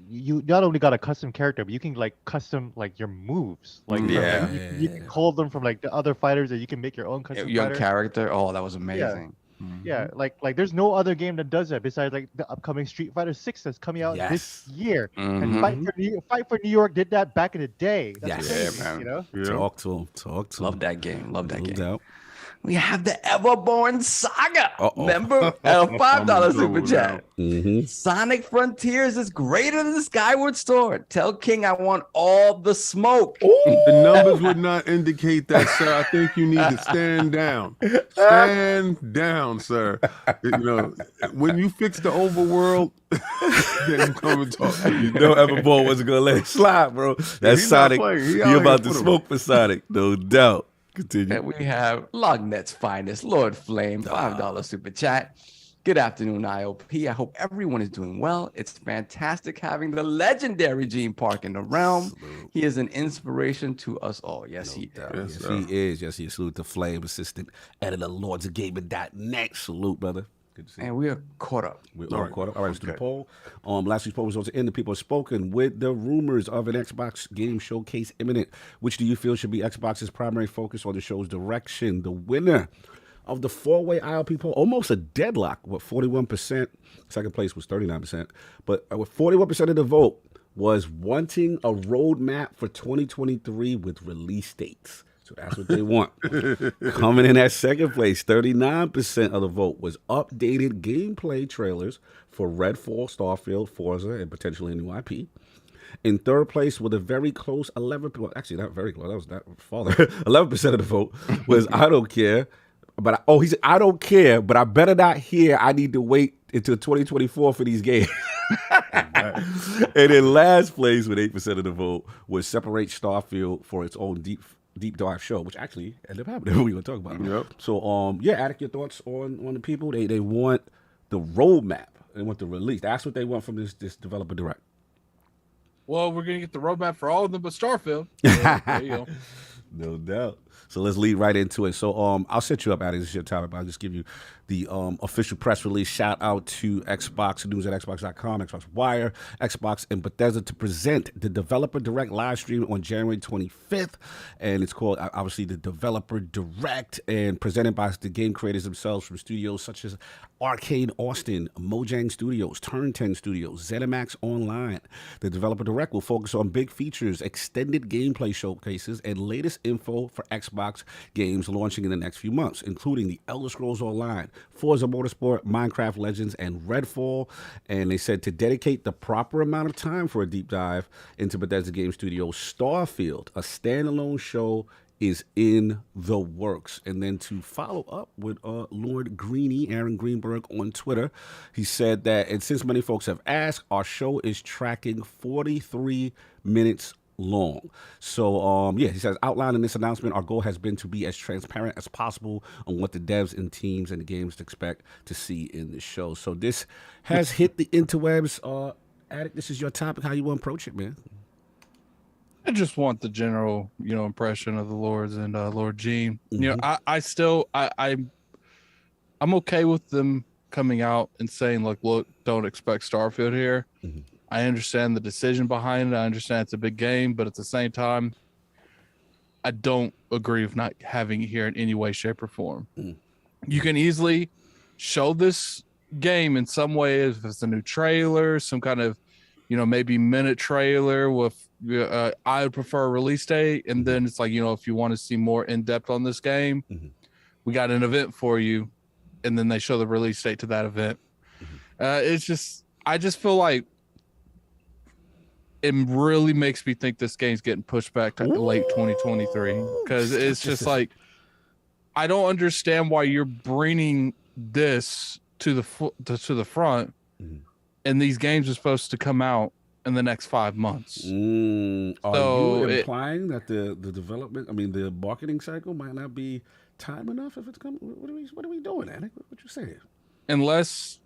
you not only got a custom character, but you can like custom like your moves. Like you can call them from like the other fighters, that you can make your own custom Young fighter. character. Oh, that was amazing. Yeah, like there's no other game that does that besides like the upcoming Street Fighter 6 that's coming out this year. And Fight for New York did that back in the day. That's crazy, man. you know. Yeah. Talk to him. Love that game. Love that No game. doubt. We have the Everborn Saga. Uh-oh. Member $5 super trouble chat. Mm-hmm. Sonic Frontiers is greater than Skyward Sword. Tell King I want all the smoke. The numbers would not indicate that, sir. I think you need to stand down. Stand down, sir. When you fix the overworld, then come and talk. You know Everborn wasn't gonna let it slide, bro. That's he's not Sonic. playing. He He out about here to for smoke for Sonic, no doubt. Continue. And we have LogNet's finest, Lord Flame, $5 super chat. Good afternoon, IOP. I hope everyone is doing well. It's fantastic having the legendary Gene Park in the realm. He is an inspiration to us all. Yes, he is. Yes, he is. Yes, he is. Salute to Flame Assistant Editor, LordsOfGaming.net. Salute, brother. Good to see you. And we are caught up. We're all caught up. All right, let's do the poll. Last week's poll was also in. The people have spoken with the rumors of an Xbox game showcase imminent. Which do you feel should be Xbox's primary focus on the show's direction? The winner of the four-way ILP poll, almost a deadlock with 41%. Second place was 39%. But with 41% of the vote was wanting a roadmap for 2023 with release dates. So that's what they want. Coming in at second place, 39% of the vote was updated gameplay trailers for Redfall, Starfield, Forza, and potentially a new IP. In third place with a very close 11, well, actually not very close, that was not farther. 11% of the vote was I don't care. But he said, I don't care, but I better not hear I need to wait until 2024 for these games. And in last place with 8% of the vote was separate Starfield for its own deep dive show, which actually ended up happening. We're going to talk about it. Yep. So, Attic, your thoughts on the people? They want the roadmap. They want the release. That's what they want from this developer direct. Well, we're gonna get the roadmap for all of them, but Starfield. So, there you go. No doubt. So let's lead right into it. So I'll set you up, Addy. This is your topic, but I'll just give you the official press release. Shout out to Xbox News at Xbox.com, Xbox Wire, Xbox, and Bethesda to present the Developer Direct live stream on January 25th. And it's called, obviously, the Developer Direct, and presented by the game creators themselves from studios such as Arcade Austin, Mojang Studios, Turn 10 Studios, ZeniMax Online. The Developer Direct will focus on big features, extended gameplay showcases, and latest info for Xbox games launching in the next few months, including The Elder Scrolls Online, Forza Motorsport, Minecraft Legends, and Redfall. And they said to dedicate the proper amount of time for a deep dive into Bethesda Game Studios, Starfield, a standalone show, is in the works. And then to follow up with Lord Greeny, Aaron Greenberg, on Twitter, he said that, and since many folks have asked, our show is tracking 43 minutes long. So, he says, outlining this announcement, our goal has been to be as transparent as possible on what the devs and teams and the games expect to see in the show. So this has hit the interwebs. Attic, this is your topic. How you want to approach it, man? I just want the general, impression of the Lords and Lord Gene. I'm okay with them coming out and saying, look, don't expect Starfield here. Mm-hmm. I understand the decision behind it. I understand it's a big game, but at the same time, I don't agree with not having it here in any way, shape, or form. Mm. You can easily show this game in some way, if it's a new trailer, some kind of, maybe minute trailer with, I would prefer a release date. And then it's like, if you want to see more in depth on this game, mm-hmm. we got an event for you. And then they show the release date to that event. Mm-hmm. I just feel like it really makes me think this game's getting pushed back to late 2023, because it's just like, I don't understand why you're bringing this to the front, mm-hmm. and these games are supposed to come out in the next 5 months. Are you implying that the development, the marketing cycle might not be time enough if it's coming? What are we doing, Attic? What you saying? Unless,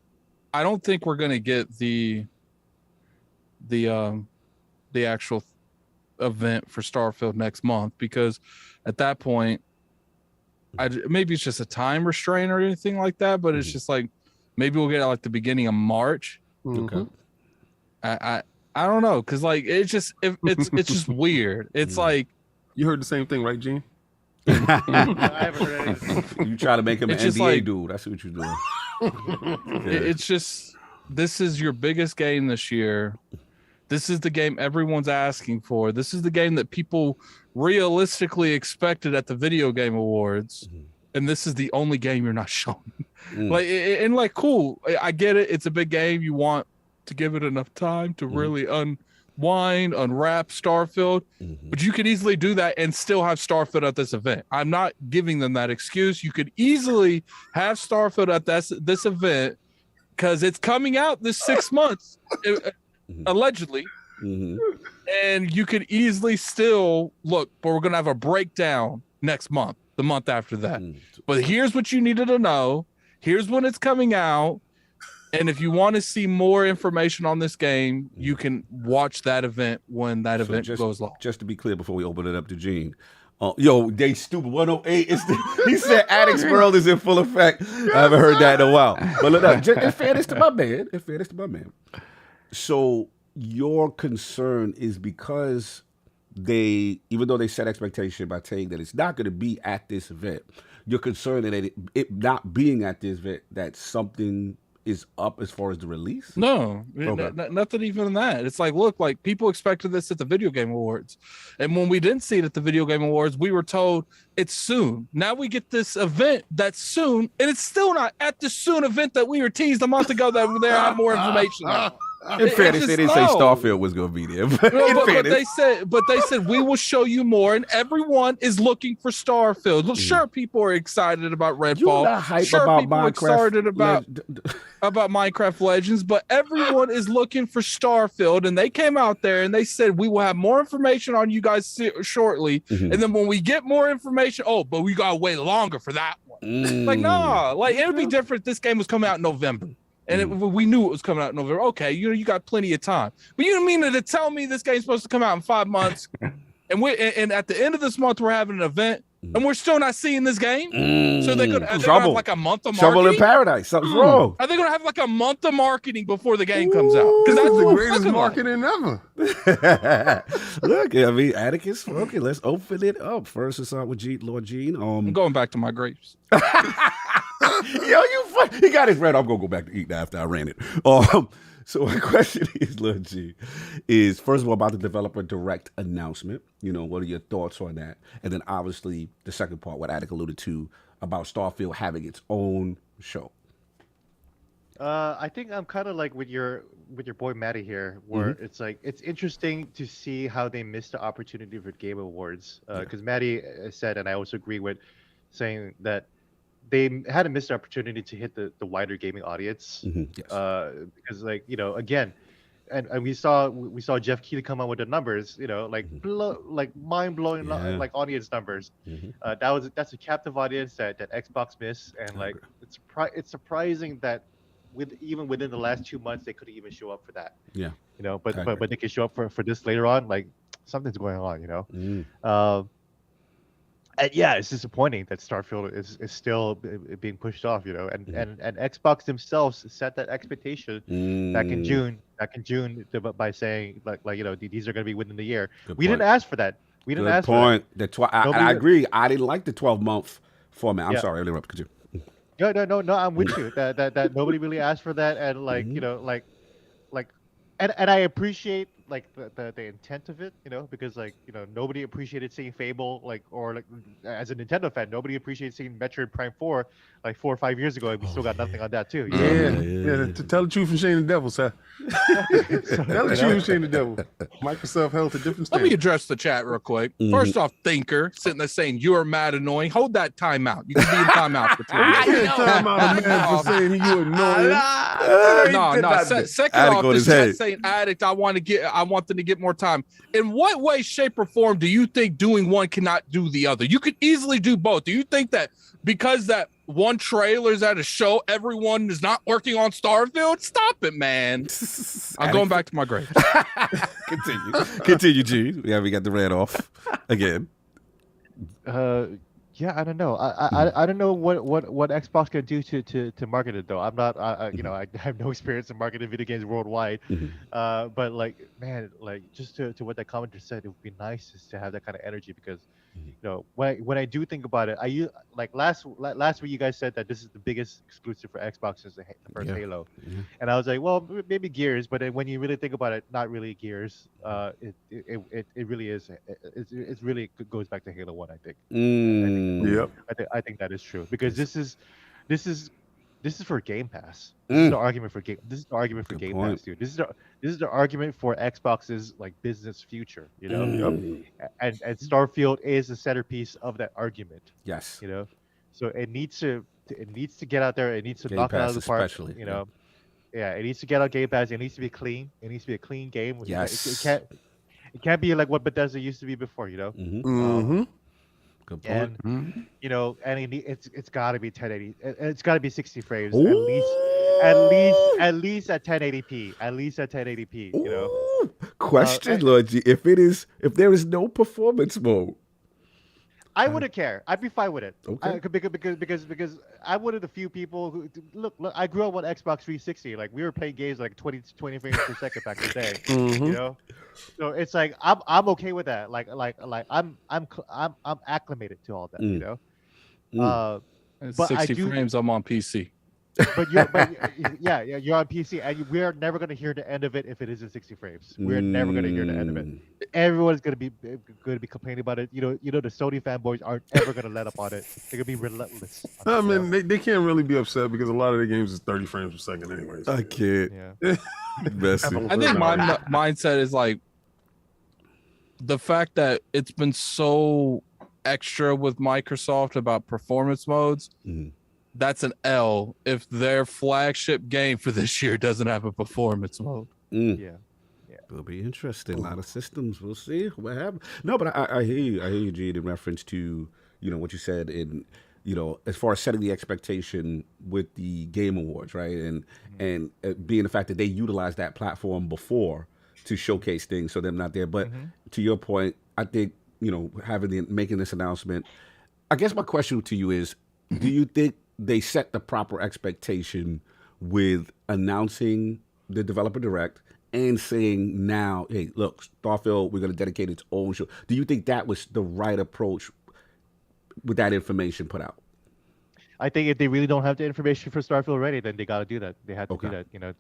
I don't think we're going to get the actual event for Starfield next month, because at that point, maybe it's just a time restraint or anything like that, but it's just like, maybe we'll get it like the beginning of March. Okay. I don't know, because like it's just weird. It's like, you heard the same thing, right, Gene? I haven't heard anything. You try to make him an it's NDA dude. That's what you're doing. It's just, this is your biggest game this year. This is the game everyone's asking for. This is the game that people realistically expected at the Video Game Awards. Mm-hmm. And this is the only game you're not showing. Cool. I get it. It's a big game. You want to give it enough time to really unwrap Starfield. Mm-hmm. But you could easily do that and still have Starfield at this event. I'm not giving them that excuse. You could easily have Starfield at this event, because it's coming out this 6 months. Allegedly, mm-hmm. and you could easily still look, but we're gonna have a breakdown next month, the month after that. Mm-hmm. But here's what you needed to know. Here's when it's coming out, and if you want to see more information on this game, you can watch that event when that event goes live. Just to be clear, before we open it up to Gene. They stupid 108. He said Addict's World is in full effect. I haven't heard that in a while. But look, in fairness to my man. So your concern is because even though they set expectation by saying that it's not going to be at this event, you're concerned that it not being at this event, that something is up as far as the release? No, Okay. nothing even that. It's like, look, like people expected this at the Video Game Awards. And when we didn't see it at the Video Game Awards, we were told it's soon. Now we get this event that's soon, and it's still not at the soon event that we were teased a month ago that they had more information on. In fairness, they didn't say no. Starfield was going to be there. But No, in but fairness. they said we will show you more, and everyone is looking for Starfield. Sure, people are excited about You Redfall. not hype Sure, about people are Minecraft. excited about Minecraft Legends, but everyone is looking for Starfield, and they came out there and they said we will have more information on you guys shortly. Mhm. And then when we get more information, but we gotta wait longer for that one. Like, nah, like it would be different if this game was coming out in November. And we knew it was coming out in November. Okay, you got plenty of time. But you don't mean to tell me this game's supposed to come out in 5 months, and at the end of this month we're having an event, and we're still not seeing this game. So they're gonna have like a month of marketing. Trouble in paradise. Something's wrong. Are they gonna have like a month of marketing before the game comes out? Because That's that's the what greatest fucking like. marketing ever. Look, I mean, Atticus. Okay, let's open it up. First, let's start with Lord Gene. I'm going back to my grapes. Yo, he got his bread. I'm gonna go back to eat now after I ran it. So my question is, Lord G, is first of all about the developer direct announcement. You know, what are your thoughts on that? And then obviously the second part, what Attic alluded to about Starfield having its own show. I think I'm kind of like with your boy Matty here, where it's like it's interesting to see how they missed the opportunity for Game Awards. Because Matty said, and I also agree with saying that they had a missed opportunity to hit the wider gaming audience. Yes. Because like again, and we saw Jeff Keighley come out with the numbers, like mind blowing like audience numbers. That's a captive audience that Xbox missed, and like it's surprising that even within the last 2 months they couldn't even show up for that. Yeah. But they can show up for this later on. Like something's going on. And yeah, it's disappointing that Starfield is still being pushed off, and Xbox themselves set that expectation back in June by saying like these are going to be within the year. We didn't ask for that. We didn't ask for that. I agree. I didn't like the 12-month format. I'm sorry, I interrupted you. No, I'm with you. That nobody really asked for that, and and I appreciate like the intent of it, because nobody appreciated seeing Fable or as a Nintendo fan, nobody appreciated seeing Metroid Prime 4 like 4 or 5 years ago, and we still got nothing on that too. Yeah. To tell the truth and shame the devil, sir. Tell the truth and shame the devil. Microsoft held to different standards. Let me address the chat real quick. First off, Thinker sitting there saying you're mad annoying. Hold that timeout. You can be in timeout for 2 minutes. You can't time out a man for saying you annoying. No. Second off, this chat saying Addict, I want them to get more time. In what way, shape, or form do you think doing one cannot do the other? You could easily do both. Do you think that because that one trailer is at a show, everyone is not working on Starfield? Stop it, man. I'm going back to my grave. Continue, G. Yeah, we got the red off again. Yeah, I don't know. I don't know what Xbox can do to market it though. I'm not. I have no experience in marketing video games worldwide. But like, man, like just to what that commenter said, it would be nice just to have that kind of energy because, when I do think about it, like last week you guys said that this is the biggest exclusive for Xbox since the first Halo, and I was like, well, maybe Gears, but then when you really think about it, not really Gears. It really is. It really goes back to Halo 1, I think. I think that is true because this is for Game Pass. This is the argument for Game. This is the argument for Game Pass, dude. This is the argument for Xbox's like business future, And Starfield is the centerpiece of that argument. Yes. So it needs to get out there. It needs to Game knock it out of Pass the park. especially, Yeah, it needs to get out Game Pass. It needs to be clean. It needs to be a clean game. Yes. It can't be like what Bethesda used to be before, Good point. And it's got to be 1080. It's got to be 60 frames at least at 1080p. At least at 1080p. Question, Lord G. If there is no performance mode, I wouldn't care. I'd be fine with it. Okay. Because I'm one of the few people who look. I grew up on Xbox 360. Like we were playing games like 20 frames per second back in the day. So it's like I'm okay with that. Like I'm acclimated to all that. But 60 frames. I'm on PC. yeah, you're on PC, and we're never going to hear the end of it if it isn't 60 frames. We're never going to hear the end of it. Everyone's going to be complaining about it. You know, the Sony fanboys aren't ever going to let up on it. They're going to be relentless. I mean, they can't really be upset because a lot of the games is 30 frames per second, anyways. I can't. Yeah. I think my mindset is like the fact that it's been so extra with Microsoft about performance modes. That's an L if their flagship game for this year doesn't have a performance mode. Yeah. It'll be interesting. A lot of systems. We'll see what happens. No, but I hear you. I hear you, Gene, in reference to, you know, what you said in, you know, as far as setting the expectation with the Game Awards, right? And being the fact that they utilized that platform before to showcase things, so they're not there. But to your point, I think, you know, making this announcement, I guess my question to you is, do you think they set the proper expectation with announcing the Developer Direct and saying now, hey, look, Starfield, we're going to dedicate its own show? Do you think that was the right approach with that information put out? I think if they really don't have the information for Starfield already, then they got to do that. They had to do that. You know,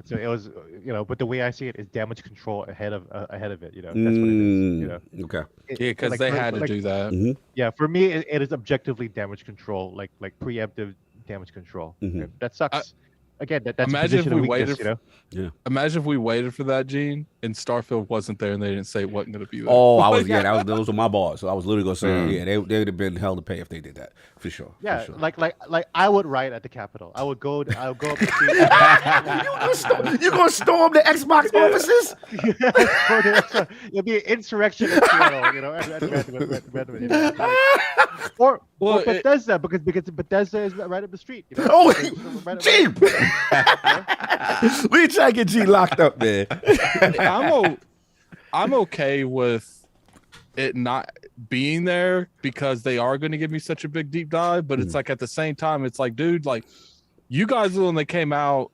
so it was, you know, but the way I see it is damage control ahead of it. You know, that's what it is. You know, okay. Yeah, because they had to do that. Yeah, for me, it is objectively damage control, like preemptive damage control. That sucks. Again, that's imagine if we weakness, waited. you know? Yeah. Imagine if we waited for that, Gene, and Starfield wasn't there, and they didn't say it wasn't going to be there. Oh, I was those were my balls. So I was literally going to say, they would have been hell to pay if they did that for sure. Yeah, for sure. like I would riot at the Capitol. I would go up the street. You gonna storm the Xbox offices? It'll be an insurrection in Seattle, you know. Or Bethesda, because Bethesda is right up the street. You know? Oh, Gee! We try to get G locked up, man. I'm okay with it not being there because they are going to give me such a big deep dive. But it's like at the same time, it's like, dude, like you guys when they came out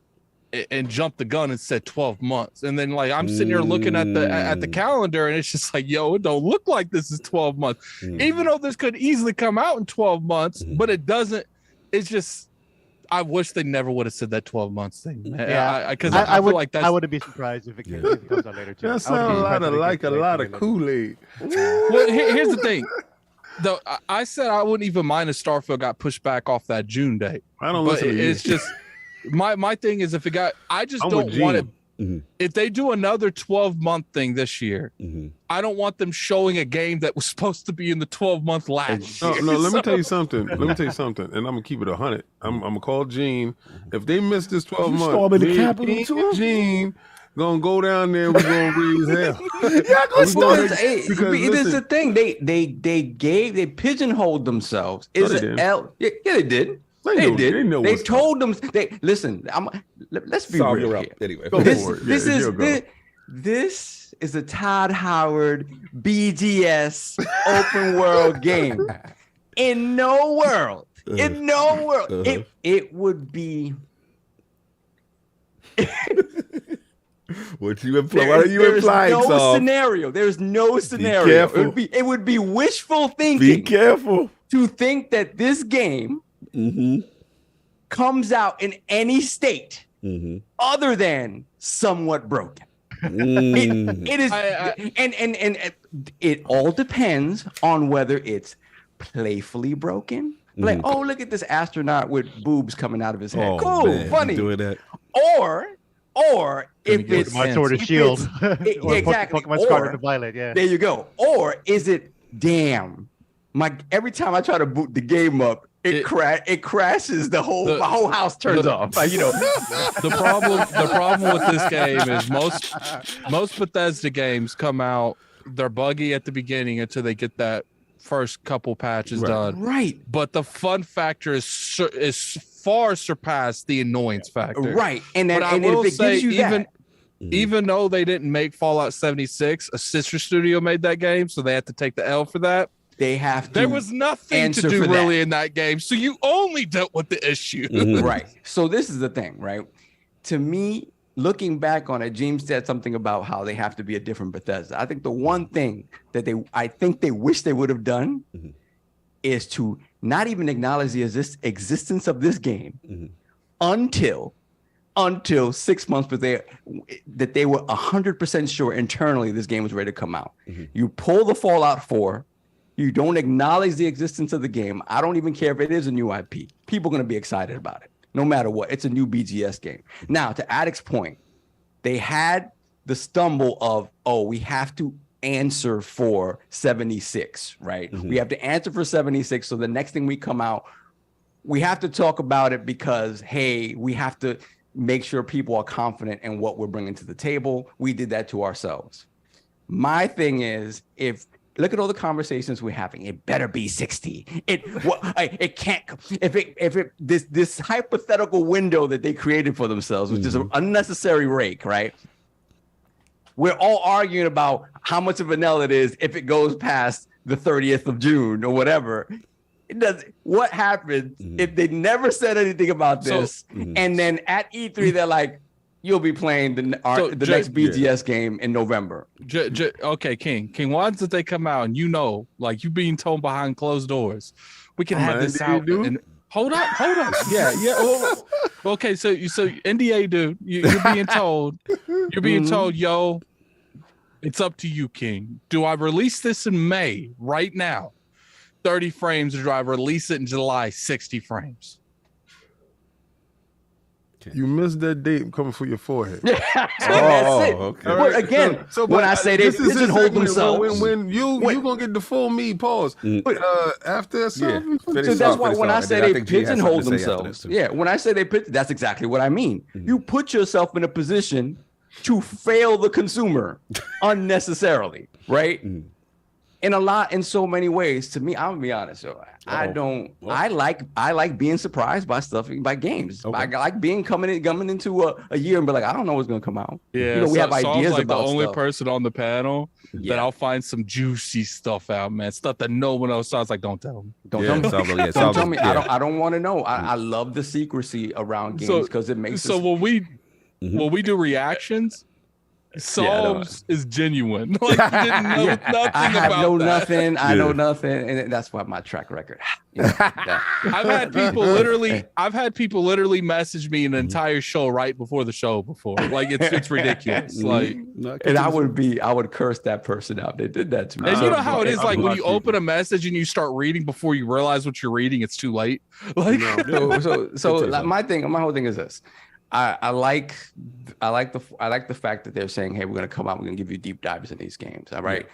and jumped the gun and said 12 months, and then like I'm sitting here looking at the calendar, and it's just like, yo, it don't look like this is 12 months, even though this could easily come out in 12 months, but it doesn't. It's just. I wish they never would have said that 12 months thing. Yeah, because I feel like that's. I wouldn't be surprised if it comes out later too. That sounds like a lot of Kool-Aid. Well, here's the thing. Though I said I wouldn't even mind if Starfield got pushed back off that June date. I don't. But it's just my thing is if it got. I just don't want it. If they do another 12-month thing this year, I don't want them showing a game that was supposed to be in the 12-month last year. No, let me tell you something. And I'm gonna keep it 100. I'm gonna call Gene. If they miss this 12 months, Gene gonna go down there. We're gonna raise hell. It is the thing. They pigeonholed themselves. Is it L? Yeah, they did. They did. They told them. Listen. Let's be real here. Anyway, this is a Todd Howard BGS open world game. In no world, it would be. What you imply? What are you implying? There's no scenario. There's no scenario. It would be wishful thinking. Be careful to think that this game. Comes out in any state other than somewhat broken. It is, and it all depends on whether it's playfully broken. Like, oh, look at this astronaut with boobs coming out of his head. Cool, man, funny. Doing that. Or if it's my Sword and Shield, exactly. Pokemon Scarlet and Violet. Yeah. There you go. Or is it damn? Every time I try to boot the game up. It crashes. My whole house turns off. Like, you know, the problem with this game is most Bethesda games come out, they're buggy at the beginning until they get that first couple patches done. Right. But the fun factor is far surpassed the annoyance factor. Right. And I will say, even though they didn't make Fallout 76, a sister studio made that game, so they had to take the L for that. They have to. There was nothing to do really in that game, so you only dealt with the issue. Right. So this is the thing, right? To me, looking back on it, James said something about how they have to be a different Bethesda. I think the one thing that they wish they would have done is to not even acknowledge the existence of this game until 6 months that they were 100% sure internally this game was ready to come out. You pull the Fallout 4, you don't acknowledge the existence of the game. I don't even care if it is a new IP. People are going to be excited about it, no matter what. It's a new BGS game. Now, to Addict's point, they had the stumble of, we have to answer for 76, right? We have to answer for 76. So the next thing we come out, we have to talk about it because, hey, we have to make sure people are confident in what we're bringing to the table. We did that to ourselves. My thing is, look at all the conversations we're having. It better be 60. It can't. This hypothetical window that they created for themselves, which is an unnecessary rake, right? We're all arguing about how much of vanilla it is if it goes past the 30th of June or whatever. What happens if they never said anything about this, and then at E3 they're like, "You'll be playing the next BGS game in November." Okay, King. Why did they come out and like you being told behind closed doors? We can have this out. And hold up. Yeah. Okay, so NDA, dude, you're being told. You're being told, yo, it's up to you, King. Do I release this in May right now? 30 frames, or do I release it in July, 60 frames? You missed that date coming for your forehead. That's it. Okay. But again, when I say they pigeonhole themselves, when you gonna get the full me pause. But after so that's why when I say they pigeonhole themselves, when I say that's exactly what I mean. You put yourself in a position to fail the consumer unnecessarily, right? In so many ways. To me, I'm gonna be honest. I like being surprised by stuff, by games. I like coming into a year and be like, I don't know what's gonna come out. Yeah, we have ideas like about the only stuff. person on the panel that I'll find some juicy stuff out, man. Stuff that no one else saws. Like, don't tell me. Don't tell me. I don't want to know. I love the secrecy around games because it makes. So when we do reactions, Psalms is genuine. Like, you didn't know nothing about that. I know nothing, and that's why my track record. I've had people literally message me an entire show right before the show before. Like, it's ridiculous. Like, and I would curse that person out. They did that to me. And you know how it is, like when you open a message and you start reading before you realize what you're reading, it's too late. Like, my whole thing is this. I like the fact that they're saying, hey, we're going to come out, we're going to give you deep dives in these games. All right.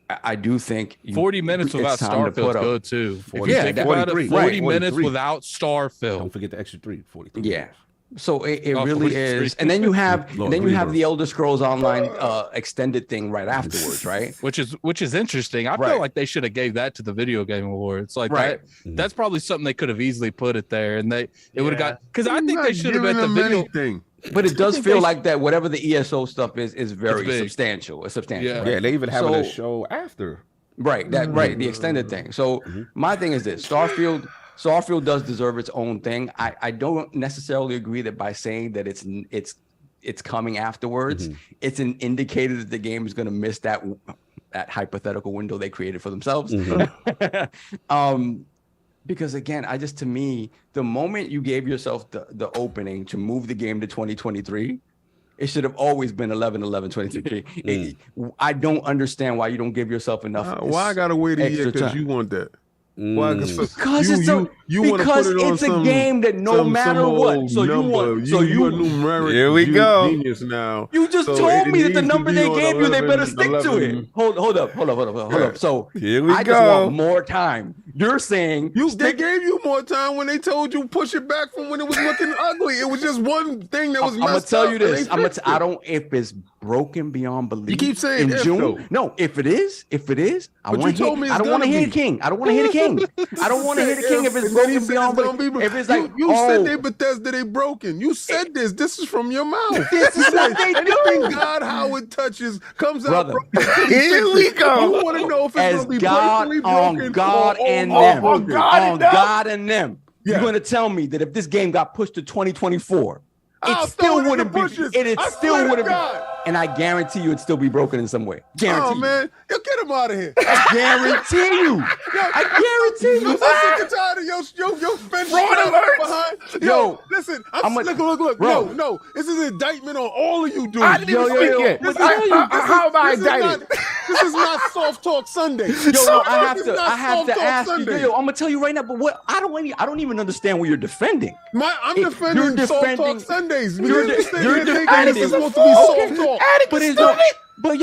I do think 40 minutes without Starfield is good too. 40 minutes without Starfield. Don't forget the extra 43. Yeah. So it really is, and then you have the Elder Scrolls Online extended thing right afterwards, right? Which is interesting. I feel like they should have gave that to the Video Game Awards. Like that's probably something they could have easily put it there, and it would have got, because I think they should have at the video thing. But it does feel like that whatever the ESO stuff is very substantial. It's substantial. Yeah, right? They even having a show after. Right. The extended thing. So my thing is this: Starfield does deserve its own thing. I don't necessarily agree that by saying that it's coming afterwards, it's an indicator that the game is going to miss that hypothetical window they created for themselves. Because again, to me, the moment you gave yourself the opening to move the game to 2023, it should have always been 11/11/2023. I don't understand why you don't give yourself enough. Why I gotta wait a year because you want that? Why? Because it's a game that no matter what. So you want. So you numeric. Here we go. Genius now. You just told me that the number they gave you, they better stick to it. Hold up. So here we go. I just want more time. You're saying they gave you more time when they told you push it back from when it was looking ugly. It was just one thing that was. I'm gonna tell you this. I don't. If it's broken beyond belief, you keep saying in June. No, if it is, I want to hear. I don't want to hear the king. I don't want to hear the king. I don't want to hear the king if it's broken beyond belief. If it's like you said they Bethesda, they broken. You said this. This is from your mouth. This is what they do. Anything God Howard touches comes out broken. Here we go. You want to know if it's going to be blatantly broken on God and them. On God and them. You're going to tell me that if this game got pushed to 2024, it still wouldn't be. It still wouldn't be. And I guarantee you, it'd still be broken in some way. Guarantee. Oh man, get him out of here. I guarantee you. I guarantee you. I'm sick and tired of your fence behind. Yo, listen, look. Bro. No. This is an indictment on all of you dudes. I didn't even speak yet. How am I indicted? This is not Soft Talk Sunday. I have to ask you. Yo, I'm gonna tell you right now. But what? I don't even understand what you're defending. I'm defending Soft Talk Sundays. You're defending this is supposed to be Soft Talk. But it's not. But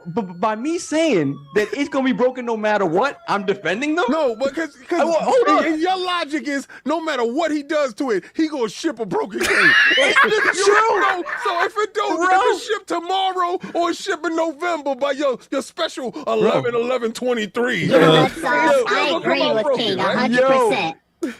but by me saying that it's gonna be broken no matter what, I'm defending them. No, because hold on. Your logic is no matter what he does to it, he gonna ship a broken game. So if it ship tomorrow or ship in November by your special 11/11/23. I agree with King 100%.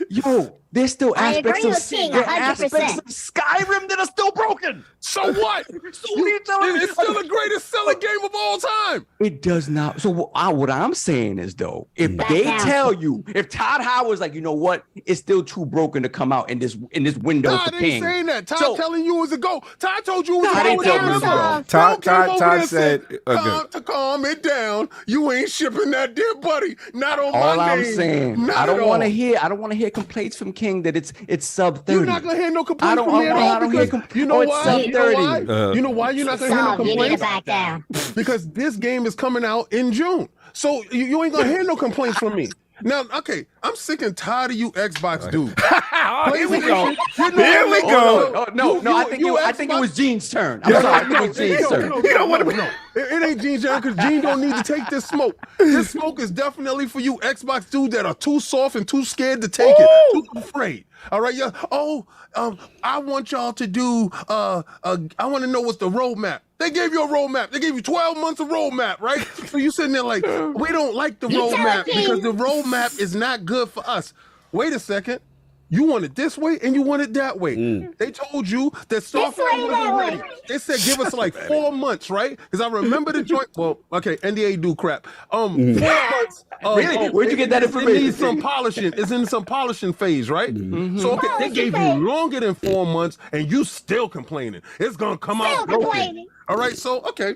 Yo, there's still I aspects agree of with King aspects 100%. of Skyrim that are still broken. So what? It's still the greatest selling game of all time. It does not. So what I'm saying is, though, if they tell you, if Todd Howard's like, you know what, it's still too broken to come out in this window Todd for ain't King. saying that. Todd telling you it was a go. Todd told you it was Todd a ain't go. telling you, bro. Todd said, to calm it down. You ain't shipping that dead buddy. Not on All my I'm name. saying, Not I don't at want to all. hear complaints from King that it's sub 30. You're not gonna hear no complaints from me at all. I don't hear You know it's why? sub You know 30. why? You know why you're not gonna hear no So, you need to complaints? back down. Because this game is coming out in June. So you ain't gonna hear no complaints from me. Now, okay, I'm sick and tired of you Xbox dudes. Here we go. Here we Oh, no, I think it was Gene's turn. I'm sorry, I think it was Gene's turn. You know what? It ain't Gene's turn because Gene don't need to take this smoke. This smoke is definitely for you Xbox dudes that are too soft and too scared to take it, too afraid. All right, yeah. I want y'all to do. I want to know what's the roadmap. They gave you a roadmap. They gave you 12 months of roadmap, right? So you sitting there like, we don't like the roadmap because the roadmap is not good for us. Wait a second. You want it this way and you want it that way. They told you that Starfield wasn't ready. They said give us like 4 months, right? Because I remember the joint. Well, okay, NDA do crap. 4 months. Really? Where'd you get that information? It needs some polishing. It's in some polishing phase, right? So okay, they gave you longer than 4 months, and you still complaining. It's gonna come out broken. All right, so okay,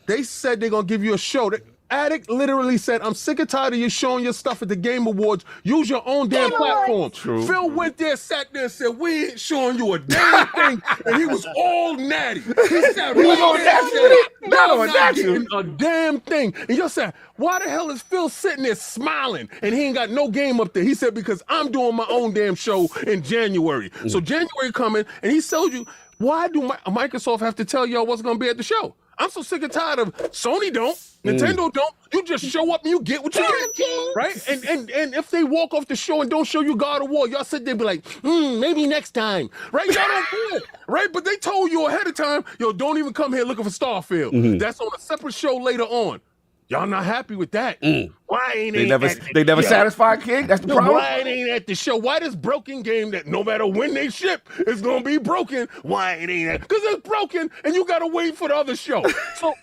they said they're gonna give you a show. Addict literally said, I'm sick and tired of you showing your stuff at the Game Awards. Use your own damn platform. True. Phil went there, sat there, and said, we ain't showing you a damn thing. And he was all natty. He said, not getting a damn thing. And you said, why the hell is Phil sitting there smiling and he ain't got no game up there? He said, because I'm doing my own damn show in January. So January coming, and he told you, why do Microsoft have to tell y'all what's going to be at the show? I'm so sick and tired of Sony don't, Nintendo don't. You just show up and you get what you get, right? And if they walk off the show and don't show you God of War, y'all sit there and be like, maybe next time, right? Y'all don't care, right? But they told you ahead of time, yo, don't even come here looking for Starfield. That's on a separate show later on. Y'all not happy with that. Why ain't they never satisfied King? That's the problem. Why it ain't at the show? Why this broken game that no matter when they ship, it's gonna be broken? Why it ain't at? Because it's broken and you gotta wait for the other show. So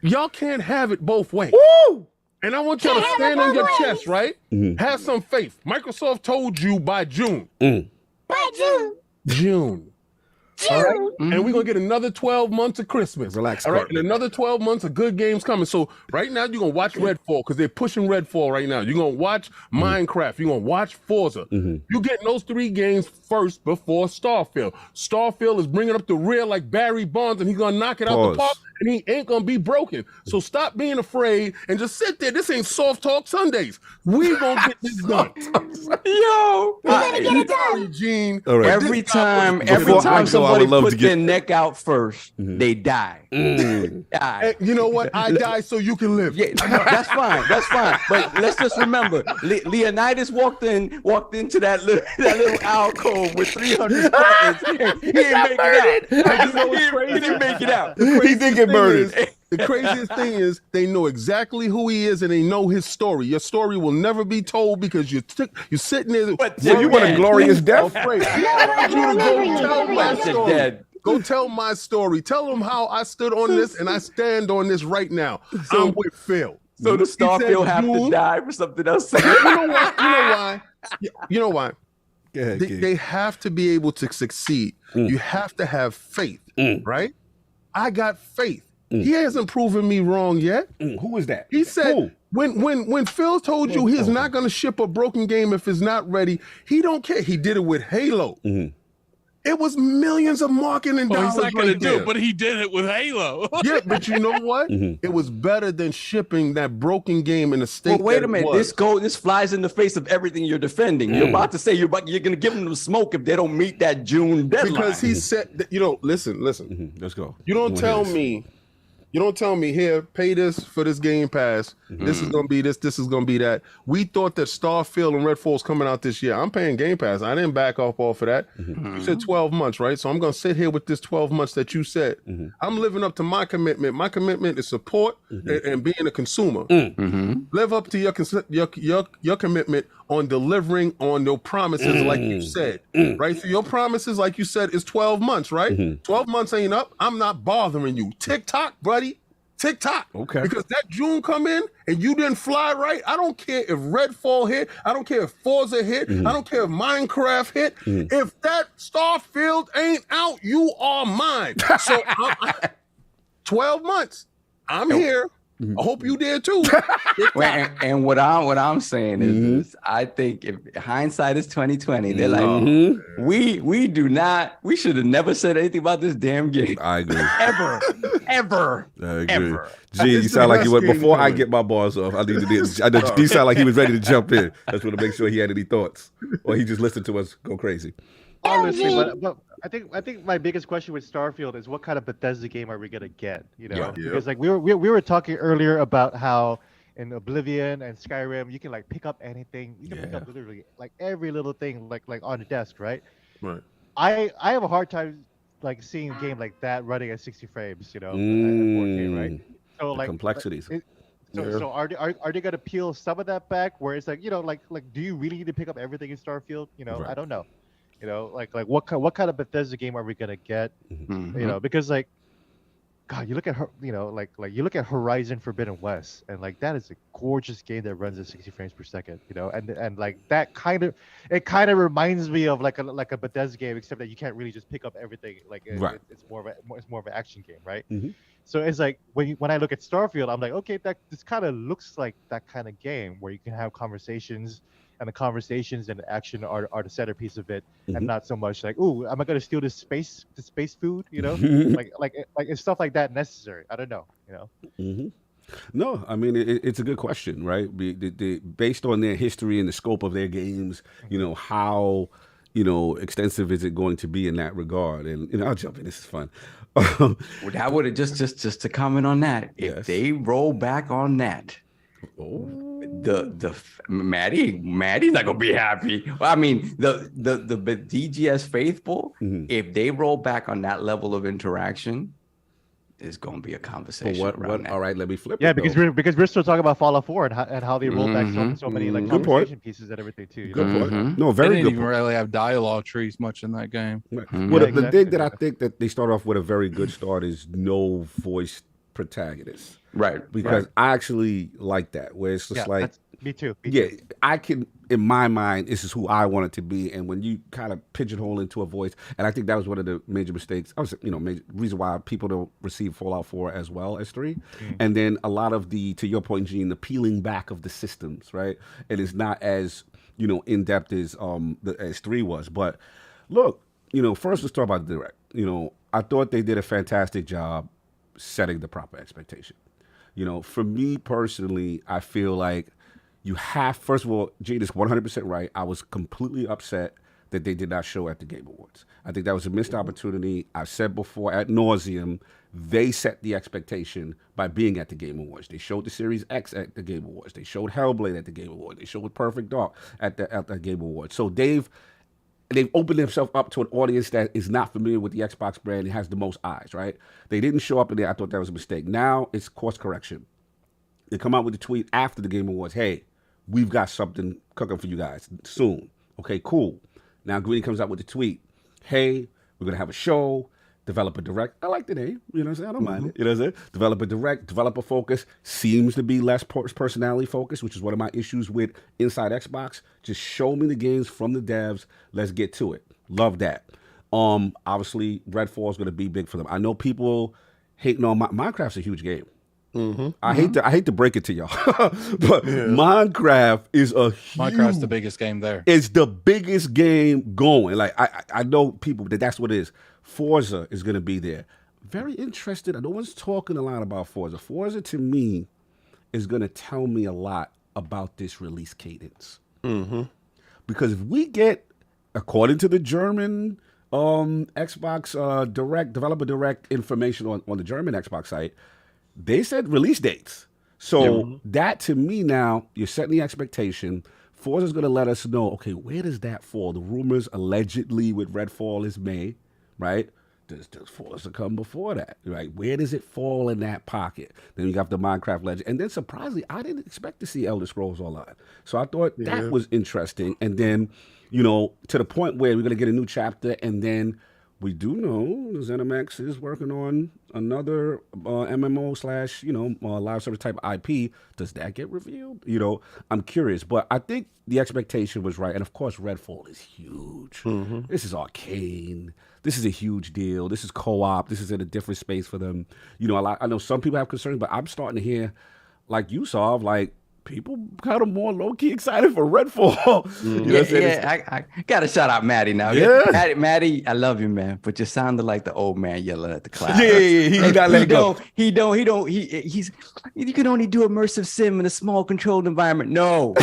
y'all can't have it both ways. Woo! And I want y'all to stand on your chest, right? Have some faith. Microsoft told you by June. By June. All right? And we're going to get another 12 months of Christmas. Relax, all right? And another 12 months of good games coming. So right now, you're going to watch Redfall because they're pushing Redfall right now. You're going to watch Minecraft. You're going to watch Forza. You're getting those 3 games first before Starfield. Starfield is bringing up the rear like Barry Bonds, and he's going to knock it out the park, and he ain't going to be broken. So stop being afraid and just sit there. This ain't Soft Talk Sundays. We going to get this done. Yo, Sorry, Gene. All right. every time somebody puts their neck out first, they die. Die. Hey, you know what? I die so you can live. Yeah, that's fine. That's fine. But let's just remember, Leonidas walked into that little alcove with 300 buttons. He didn't make it out. He didn't make it out. He did get murdered. The craziest thing is they know exactly who he is and they know his story. Your story will never be told because you're sitting there. So you want a glorious death? Afraid. I need you to go tell my story. Go tell my story. Tell them how I stood on this and I stand on this right now. I'm with Phil. So the Starfield have to die for something else. You know why? You know why? Ahead, they have to be able to succeed. You have to have faith, right? I got faith. He hasn't proven me wrong yet. Who is that? He said, When Phil told you he's not going to ship a broken game if it's not ready, he don't care. He did it with Halo. It was millions of marketing dollars. He's not going right to do there. it, but he did it with Halo. Yeah, but you know what? It was better than shipping that broken game in a state. Well, wait that a minute. was. This flies in the face of everything you're defending. You're about to say you're going to give them the smoke if they don't meet that June deadline. Because he said, that, listen. Let's go. You don't tell me here, pay this for this Game Pass. This is gonna be this is gonna be that. We thought that Starfield and Redfall was coming out this year. I'm paying Game Pass. I didn't back off of that. You said 12 months, right? So I'm gonna sit here with this 12 months that you said. I'm living up to my commitment. My commitment is support and being a consumer. Live up to your commitment on delivering on your promises, like you said, right? So your promises, like you said, is 12 months, right? 12 months ain't up. I'm not bothering you. TikTok, buddy. TikTok. Okay. Because that June come in and you didn't fly right. I don't care if Redfall hit. I don't care if Forza hit. I don't care if Minecraft hit. If that Starfield ain't out, you are mine. So 12 months. I'm here. I hope you did too. And what I'm saying is this. I think if hindsight is 2020, they're like, we should have never said anything about this damn game. I agree. Ever. I agree. Ever. Gee, you sound like you went before I get my bars off. I need to. I know you sound like he was ready to jump in. I just want to make sure he had any thoughts, or he just listened to us go crazy. Honestly, but I think my biggest question with Starfield is what kind of Bethesda game are we gonna get? Because like we were talking earlier about how in Oblivion and Skyrim you can like pick up anything. You can pick up literally like every little thing like on the desk, right? Right. I have a hard time like seeing a game like that running at 60 frames, at 4K, right? So like complexities. So are they gonna peel some of that back? Where it's like like do you really need to pick up everything in Starfield? Right. I don't know. Like what kind of Bethesda game are we gonna get? Because like, God, you look at her, like you look at Horizon Forbidden West, and like that is a gorgeous game that runs at 60 frames per second. And like that kind of reminds me of like a Bethesda game, except that you can't really just pick up everything. Like it's more of an action game, right? So it's like when I look at Starfield, I'm like, okay, this kind of looks like that kind of game where you can have conversations. And the conversations and the action are the centerpiece of it, and not so much like, "Ooh, am I gonna steal this space food?" like it's stuff like that necessary. I don't know. No, I mean it's a good question, right? Based on their history and the scope of their games, how extensive is it going to be in that regard? And I'll jump in. This is fun. That would have just to comment on that. If they roll back on that. The Maddie's not gonna be happy. I mean, the DGS faithful, if they roll back on that level of interaction, there's gonna be a conversation. Around that. All right, let me flip. Yeah, because we're still talking about Fallout 4 and how they roll back so many like conversation pieces and everything too. Good point. No, very they didn't good. even really have dialogue trees much in that game. Right. Well, the thing that I think that they start off with a very good start is no voice protagonist. Right. Because I actually like that, where it's just like, me too. I can, in my mind, this is who I want it to be. And when you kind of pigeonhole into a voice, and I think that was one of the major mistakes, major reason why people don't receive Fallout 4 as well as 3. And then a lot of to your point, Gene, the peeling back of the systems, right? It is not as, in depth as 3 was. But look, first let's talk about the Direct. I thought they did a fantastic job setting the proper expectation. For me personally, I feel like first of all, Gene is 100% right. I was completely upset that they did not show at the Game Awards. I think that was a missed opportunity. I've said before ad nauseum, they set the expectation by being at the Game Awards. They showed the Series X at the Game Awards. They showed Hellblade at the Game Awards. They showed Perfect Dark at the Game Awards. So they've opened themselves up to an audience that is not familiar with the Xbox brand and has the most eyes, right? They didn't show up in there. I thought that was a mistake. Now it's course correction. They come out with a tweet after the Game Awards. Hey, we've got something cooking for you guys soon. Okay, cool. Now Greedy comes out with a tweet. Hey, we're going to have a show, Developer Direct. I like the name. You know what I'm saying? I don't mind it. You know what I'm saying? Developer Direct, developer focus seems to be less personality focused, which is one of my issues with Inside Xbox. Just show me the games from the devs. Let's get to it. Love that. Obviously, Redfall is going to be big for them. I know people hating on Minecraft's a huge game. I hate to break it to y'all, but Minecraft is Minecraft's the biggest game there. It's the biggest game going. Like I know people that's what it is. Forza is going to be there. Very interested. No one's talking a lot about Forza. Forza to me is going to tell me a lot about this release cadence. Because if we get, according to the German Xbox Direct, Developer Direct information on the German Xbox site, they said release dates. So that to me now, you're setting the expectation. Forza's going to let us know, okay, where does that fall? The rumors allegedly with Redfall is May, right? Does Forza come before that, right? Where does it fall in that pocket? Then you got the Minecraft Legend. And then surprisingly, I didn't expect to see Elder Scrolls Online. So I thought that was interesting. And then, you know, to the point where we're going to get a new chapter, and then we do know ZeniMax is working on another MMO slash, you know, live service type IP. Does that get revealed? You know, I'm curious, but I think the expectation was right. And of course, Redfall is huge. This is arcane. This is a huge deal. This is co-op. This is in a different space for them. You know, I know some people have concerns, but I'm starting to hear, like you saw, like, people kind of more low-key excited for Redfall. You know what I'm saying? I gotta shout out Maddie now. Maddie, I love you, man, but you sounded like the old man yelling at the cloud. He's not letting go. You can only do immersive sim in a small controlled environment. No.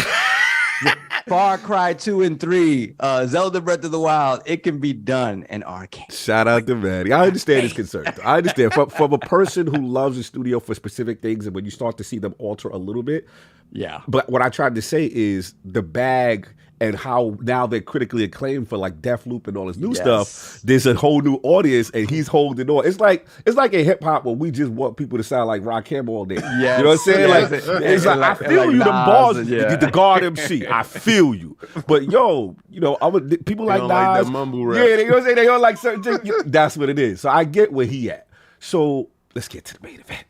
Far Cry 2 and 3, Zelda Breath of the Wild, it can be done in arcade. Shout out to Maddie. I understand his concern. I understand. From a person who loves the studio for specific things, and when you start to see them alter a little bit. Yeah. But what I tried to say is the bag and how now they're critically acclaimed for like Deathloop and all this new stuff. There's a whole new audience, and he's holding on. It's like in hip hop where we just want people to sound like Rakim all day. Yes. You know what I'm saying? It's like I feel you, the bars, the guard MC. I feel you. But yo, you know, people like Nas, like that mumble rap. yeah, you know what I'm saying? They don't like certain. That's what it is. So I get where he at. So let's get to the main event.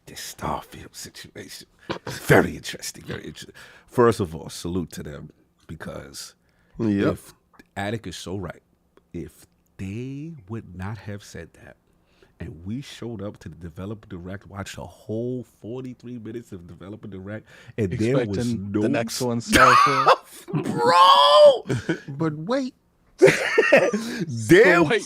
This Starfield situation. Very interesting. Very interesting. First of all, salute to them. Because if Attic is so right, if they would not have said that, and we showed up to the Developer Direct, watched a whole 43 minutes of Developer Direct, and there was no the next one, Starfield. Bro! But wait.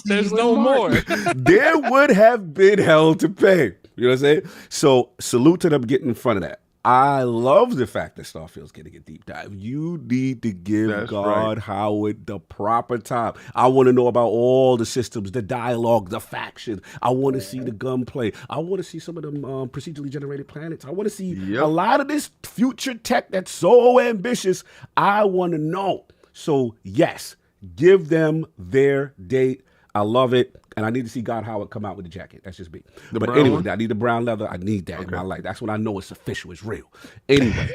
There's no more. There would have been hell to pay. You know what I'm saying? So salute to them getting in front of that. I love the fact that Starfield's getting a deep dive. You need to give Howard the proper time. I want to know about all the systems, the dialogue, the faction. I want to see the gunplay. I want to see some of them procedurally generated planets. I want to see a lot of this future tech that's so ambitious. I want to know. So, yes, give them their date. I love it. And I need to see God Howard come out with the jacket. That's just me. But anyway, I need the brown leather. I need that in my life. That's when I know it's official. It's real. Anyway,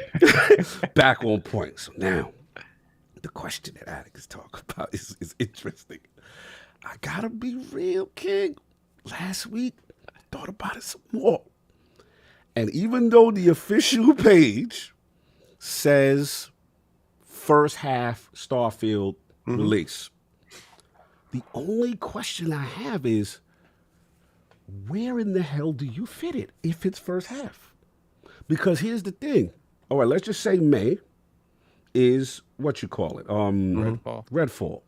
back on point. So now, the question that Attic is talking about is interesting. I got to be real, King. Last week, I thought about it some more. And even though the official page says first half Starfield release, the only question I have is, where in the hell do you fit it if it's first half? Because here's the thing. All right, let's just say May is what you call it. Redfall.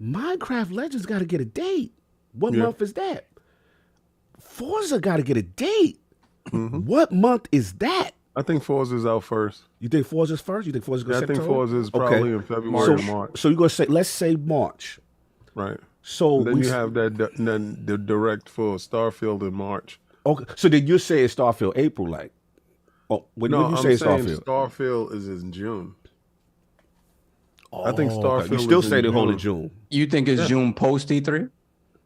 Minecraft Legends got to get a date. What month is that? Forza got to get a date. What month is that? I think Forza's out first. You think Forza's first? You think Forza's going to I think Forza's probably in February or March. So you're going to say, let's say March. Right. So then you have the direct for Starfield in March. Okay. So then you're saying Starfield April, like? Oh, when you say Starfield? Starfield is in June. Oh, I think Starfield. You still say the whole of June. You think it's June post E3?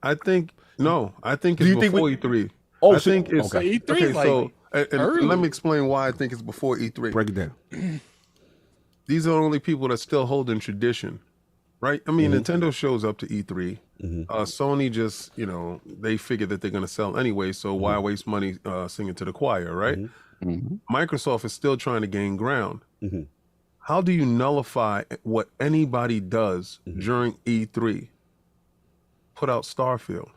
I think it's before E3. Oh, I think it's E3. Okay, so and let me explain why I think it's before E3. Break it down. These are the only people that still holding tradition. Right? I mean, Nintendo shows up to E3. Sony just, they figure that they're going to sell anyway, so why waste money singing to the choir, right? Microsoft is still trying to gain ground. How do you nullify what anybody does during E3? Put out Starfield.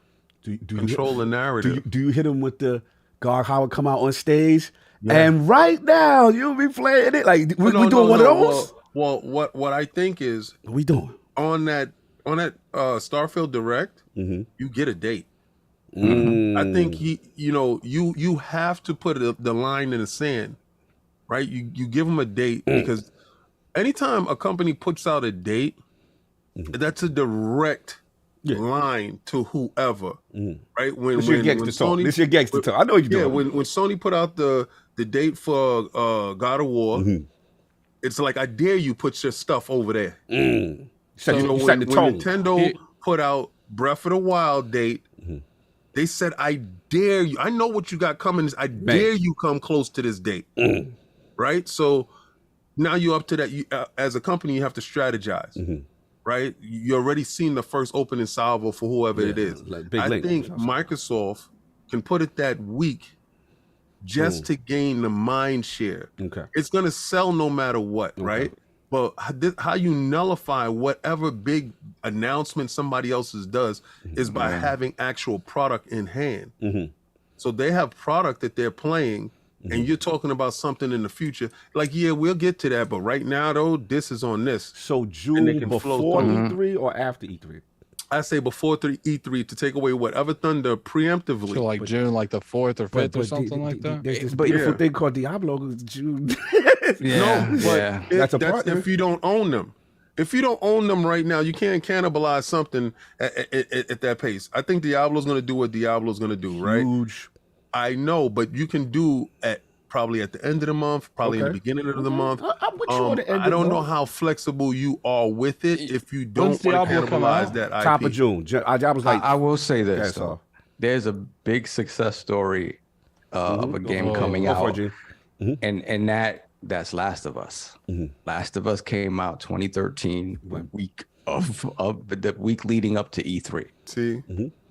Control the narrative. Do you hit them with the God Howard come out on stage, and right now you'll be playing it. Like we doing one of those. Well, what I think is What we doing on that Starfield Direct, you get a date. I think you have to put the line in the sand, right? You give them a date because anytime a company puts out a date, that's a direct line to whoever, right? When This your gangster talk. I know you doing. When Sony put out the date for God of War, it's like I dare you put your stuff over there. So when Nintendo put out Breath of the Wild date, they said I dare you. I know what you got coming. I dare you come close to this date, right? So now you're up to that. As a company, you have to strategize. Right, you already seen the first opening salvo for whoever it is. I think Microsoft can put it that week just to gain the mind share. It's gonna sell no matter what, right? But how you nullify whatever big announcement somebody else's does is by having actual product in hand. So they have product that they're playing. And you're talking about something in the future. Like, yeah, we'll get to that. But right now, though, this is on this. So June before E3 or after E3? I say before E3 to take away whatever thunder preemptively. So like June, like the 4th or 5th or something like that? There's this beautiful thing called Diablo. It's June. That's if you don't own them. If you don't own them right now, you can't cannibalize something at that pace. I think Diablo's going to do what Diablo's going to do, right? Huge. I know, but you can do probably at the end of the month, probably in the beginning of the month. I'm with you at the end I don't know how flexible you are with it if you don't want to cannibalize that IP. Top of June. I will say this, though. There's a big success story of a game coming out, and that's Last of Us. Last of Us came out 2013, the week leading up to E3. See?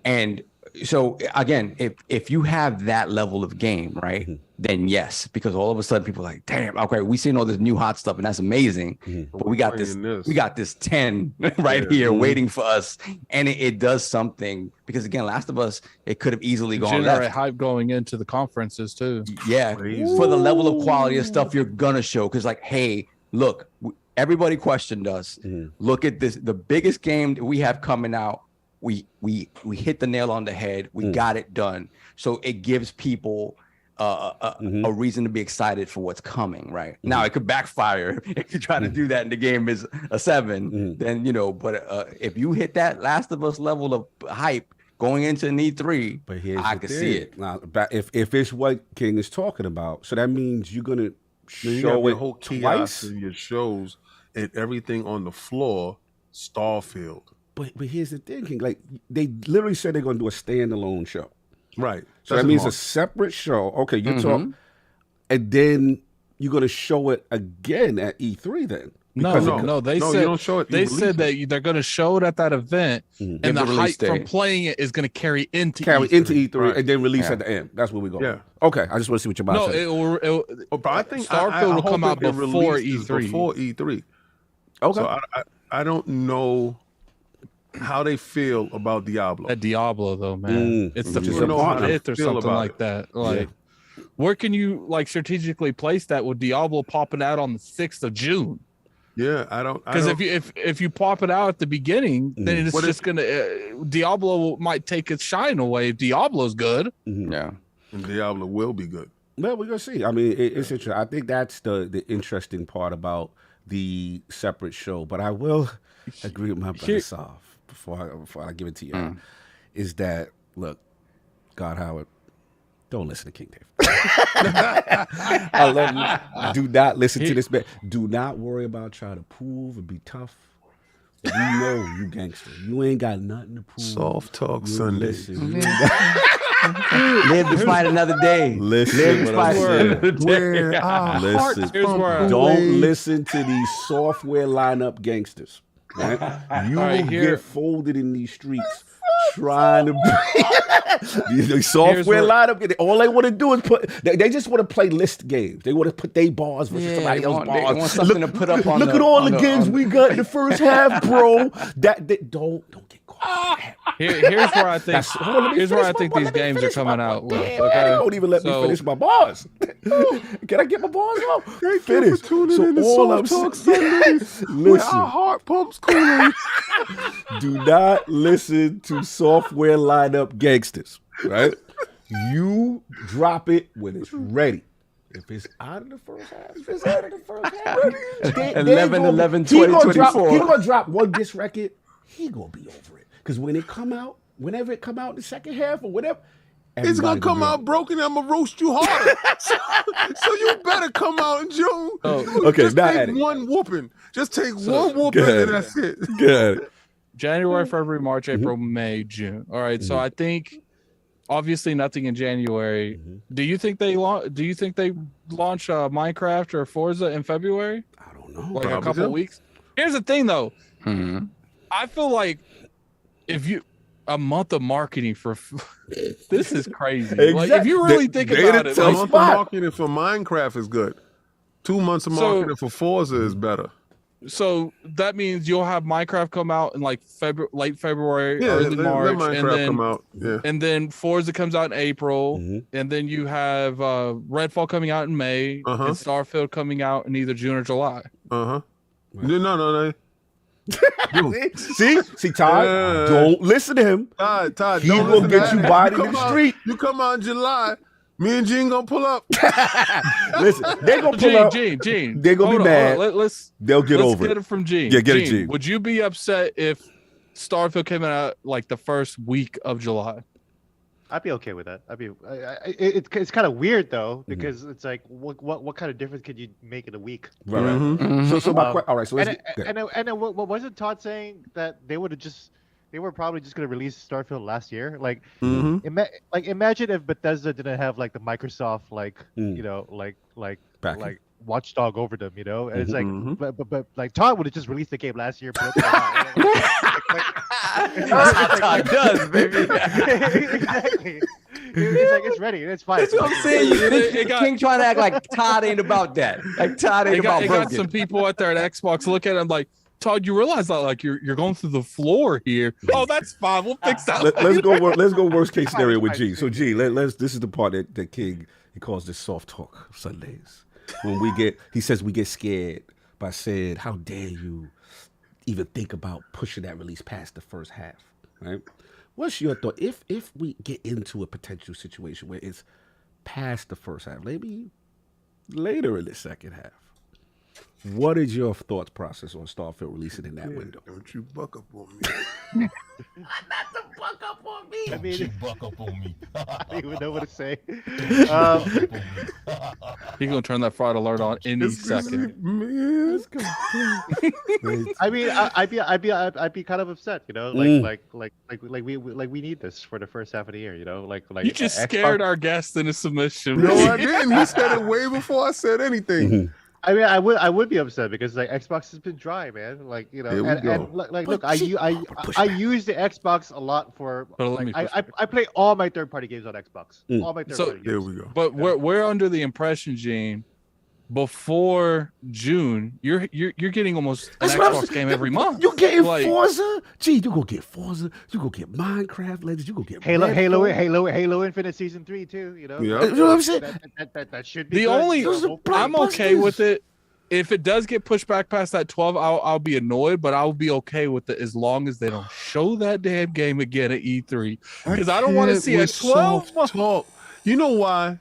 And so again, if you have that level of game, right, then yes, because all of a sudden people are like, damn, okay, we seen all this new hot stuff and that's amazing, but we got this 10 right here waiting for us, and it does something because again, Last of Us, it could have easily gone generate hype going into the conferences too. Yeah, for the level of quality of stuff you're gonna show, because like, hey, look, everybody questioned us. Look at this, the biggest game that we have coming out. We hit the nail on the head. We got it done. So it gives people a reason to be excited for what's coming, right? Now it could backfire if you try to do that and the game is a 7, then but if you hit that Last of Us level of hype going into an E3, I could see it. Now, if it's what King is talking about, so that means you're gonna show it whole twice in your shows and everything on the floor, Starfield. But here's the thing, King. Like they literally said they're gonna do a standalone show. Right. So that means a separate show. Okay, you talk, and then you're gonna show it again at E3 then. No, they said you don't show it. They said that they're going to show it at that event, and the hype from playing it is going to carry into E3, right. And then release at the end. That's where we go. Yeah. Okay, I just want to see what you're about to say. But I think Starfield will come out before E3. Before E3. Okay. So I don't know how they feel about Diablo. That Diablo though, man, it's the first hit or something like that. Like, where can you like strategically place that with Diablo popping out on the 6th of June? Yeah, I don't because if you pop it out at the beginning, then it's just gonna Diablo might take its shine away. If Diablo's good, and Diablo will be good. Well, we're gonna see. I mean, it's interesting. I think that's the interesting part about the separate show. But I will agree with my brother Sov before I give it to you. Is that look, God Howard, don't listen to King Dave. I love you. Do not listen to this man. Do not worry about trying to prove and be tough. You know you gangster. You ain't got nothing to prove. Soft talk Sunday. Live to fight another day. Listen, don't listen to these software lineup gangsters. Right? You will get folded in these streets trying to the software lineup. All they want to do is they just want to play list games. They want to put their bars versus somebody else's bars. They want something to put up on. Look at all the games we got in the first half, bro. Don't get caught. Here's where I think. Hold on, let me Here's where I finish think my- these let me games are finish coming my- out with. Damn, Okay, man, they won't even let me So- finish my bars. Can I get my bars off? Thank you Finish. for tuning So in to all Soft I'm Talk saying- Sundays. Where Listen. our heart pumps cooling. Do not listen to software lineup gangsters, right? You drop it when it's ready. If it's out of the first half, if it's out of the first half, 11/11/2024. He gonna drop one disc record. He gonna be over it because when it come out, whenever it come out in the second half or whatever, It's gonna everybody come be out over broken. I'm gonna roast you harder. so you better come out in June. Okay, just now take at it. one whooping. Just take one whooping, Go ahead. and that's it. it. Good. January, February, March, April, May, June. All right. So I think obviously nothing in January. Do you think they launch Minecraft or Forza in February? I don't know. Like a Probably couple so. of weeks? Here's the thing though. Mhm. I feel like if you a month of marketing for this is crazy. Like if you really think They about didn't it, tell A like, us- month of spot. marketing for Minecraft is good. 2 months of So- marketing for Forza is better. so that means you'll have Minecraft come out in like late February, Yeah, early let March, Minecraft and then come out. Yeah. and then Forza comes out in April, and then you have Redfall coming out in May, Uh-huh. and Starfield coming out in either June or July. No. See, Todd, Yeah. don't listen to him. Todd, He don't gonna listen get to you that. bodied in come the out- street. You come out in July, me and Gene gonna pull up. Listen, they gonna pull up. Gene, They gonna be hold on, mad. hold on. Let's They'll get let's over get it. it from Gene. Yeah, get it, Gene. Would you be upset if Starfield came out like the first week of July? I'd be okay with that. It's kind of weird though because it's like what kind of difference could you make in a week? Right. Mhm. So my all right. So let's And what wasn't Todd saying that they were probably just gonna release Starfield last year? Like, imagine if Bethesda didn't have like the Microsoft Backing. like watchdog over them, and it's like, but like Todd would have just released the game last year. Put it out. Todd does, baby. Exactly. It's like it's ready. It's fine. That's what I'm saying. You It got- King trying to act like Todd ain't about that. Like Todd ain't It got about some broken. people out there at Xbox look at him like, Todd, you realize that like you're going through the floor here. Oh, that's fine. We'll fix that. let's go. Let's go. Worst case scenario with fine. G. So G, let's. This is the part that King he calls this soft talk Sundays. When he says we get scared by saying, "How dare you even think about pushing that release past the first half?" Right? What's your thought if we get into a potential situation where it's past the first half, maybe later in the second half? What is your thoughts process on Starfield releasing in that window? Don't you buck up on me. I mean, You buck up on me. I don't even know what to say. He's gonna turn that fraud alert on any second. Man. I mean, I'd be kind of upset, like we need this for the first half of the year, like You just Xbox- scared our guest into submission. No, I didn't. He said it way before I said anything. I mean, I would be upset because like Xbox has been dry, man. Like Here we and go. look, I use the Xbox a lot for. But let Like, me I play all my third-party games on Xbox. All my So- third-party Here games. we go. But we're under the impression, Gene, before June, you're getting almost an That's what I'm Xbox saying. game every month. You getting Like- Forza? Gee, you gonna get Forza. You gonna get Minecraft Legends. You gonna get Halo, Redfall. Halo Infinite Season 3 too. Yeah. You know what I'm saying? That should be The good. only Those are I'm okay blockbusters. with it. If it does get pushed back past that 12, I'll be annoyed, but I'll be okay with it as long as they don't show that damn game again at E3. Because I don't want to Kid see a with 12 soft month. talk. You know why?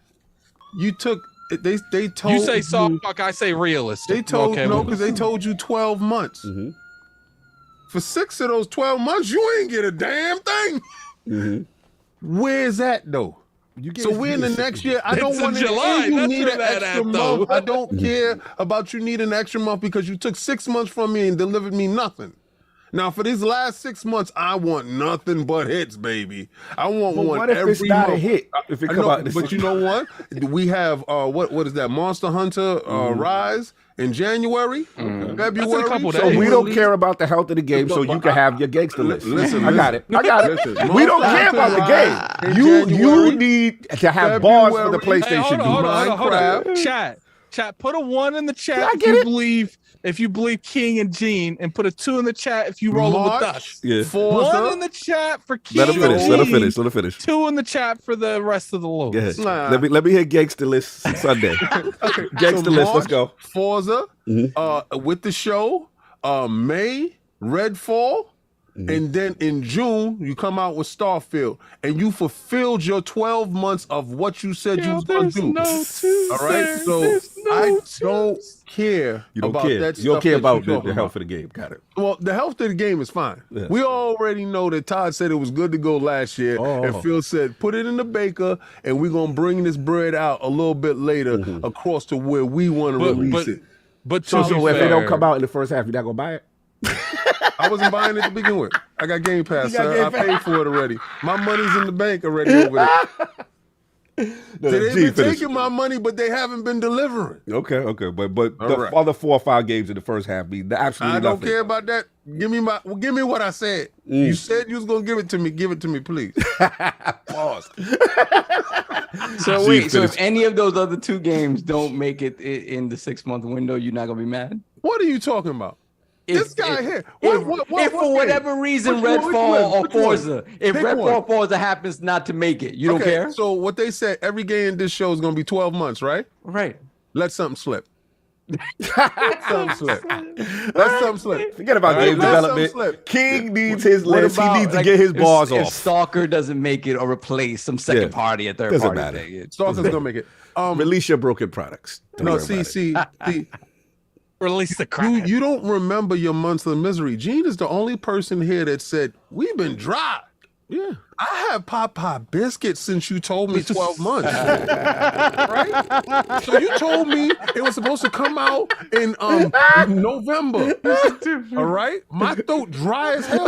You took they told You say soft talk, I say realistic. They told okay, no, well, because they told you 12 months. Mhm. For 6 of those 12 months, you ain't get a damn thing. Mhm. Where's that though? You get- So we're in the next year. I don't It's in want July. you That's need where an that extra at, though. month. I don't care about you need an extra month because you took 6 months from me and delivered me nothing. Now for these last 6 months, I want nothing but hits, baby. I want But one what if every it's not a month. hit? If it I come know, out in the but you know what? We have what is that? Monster Hunter Rise in January, February. That's in a couple So days. we don't care about the health of the game, so you can have your gangster list. Listen, I got it. listen. We don't Monster care about the Hunter game. Rise in You January, need to have bars for the February. PlayStation. Hey, hold on. Minecraft. Chat. Chat, put a 1 in the chat I if get you it. believe King and Gene, and put a 2 in the chat if you roll with us. Yeah. Forza. 1 in the chat for King Let him and finish. Gene. Let him finish. Let him finish. 2 in the chat for the rest of the Lords. Yeah. Nah. Let me hear Gangsta List Sunday. Gangsta So List. Let's March, go. Forza, with the show, May, Redfall, and then in June you come out with Starfield, and you fulfilled your 12 months of what you said you was going to do. All right, so I don't care You don't about care. that. You don't stuff care that about you're the talking health of the game. Got it. Well, the health of the game is fine. Yeah. We already know that Todd said it was good to go last year, and Phil said put it in the baker, and we're gonna bring this bread out a little bit later across to where we want to release it. But So to be if they don't fair- come out in the first half, you're not gonna buy it. I wasn't buying it to begin with. I got Game Pass, You got sir. Game I Pass. paid for it already. My money's in the bank already over there. They've been taking my money, but they haven't been delivering. Okay, but All the right. other 4 or 5 games in the first half be absolutely I don't nothing. care about that. Give me what I said. You said you was gonna give it to me. Give it to me, please. Pause. So wait, so finish. if any of those other 2 games don't make it in the 6-month window, you're not gonna be mad? What are you talking about? This guy here. If What for game? whatever reason Which one? Redfall or Which one? Forza, if Pick Redfall or one. Forza happens not to make it, you don't care? So what they said, every game in this show is gonna be 12 months, right? Right. Let something slip. Let something slip. Let something slip. Forget about All right, game let development. something slip. King needs his What list. He about, needs to like, get his if- bars if off. Stalker doesn't make it or replace some second party or third Doesn't party matter. thing. Stalker's gonna make it. Release your broken products. Don't No, worry see, about it. see, Release the crap. you don't remember your months of misery. Gene is the only person here that said we've been dry. Yeah. I have Popeye biscuits since you told me 12 months. Right? So you told me it was supposed to come out in November. All right? My throat dry as hell.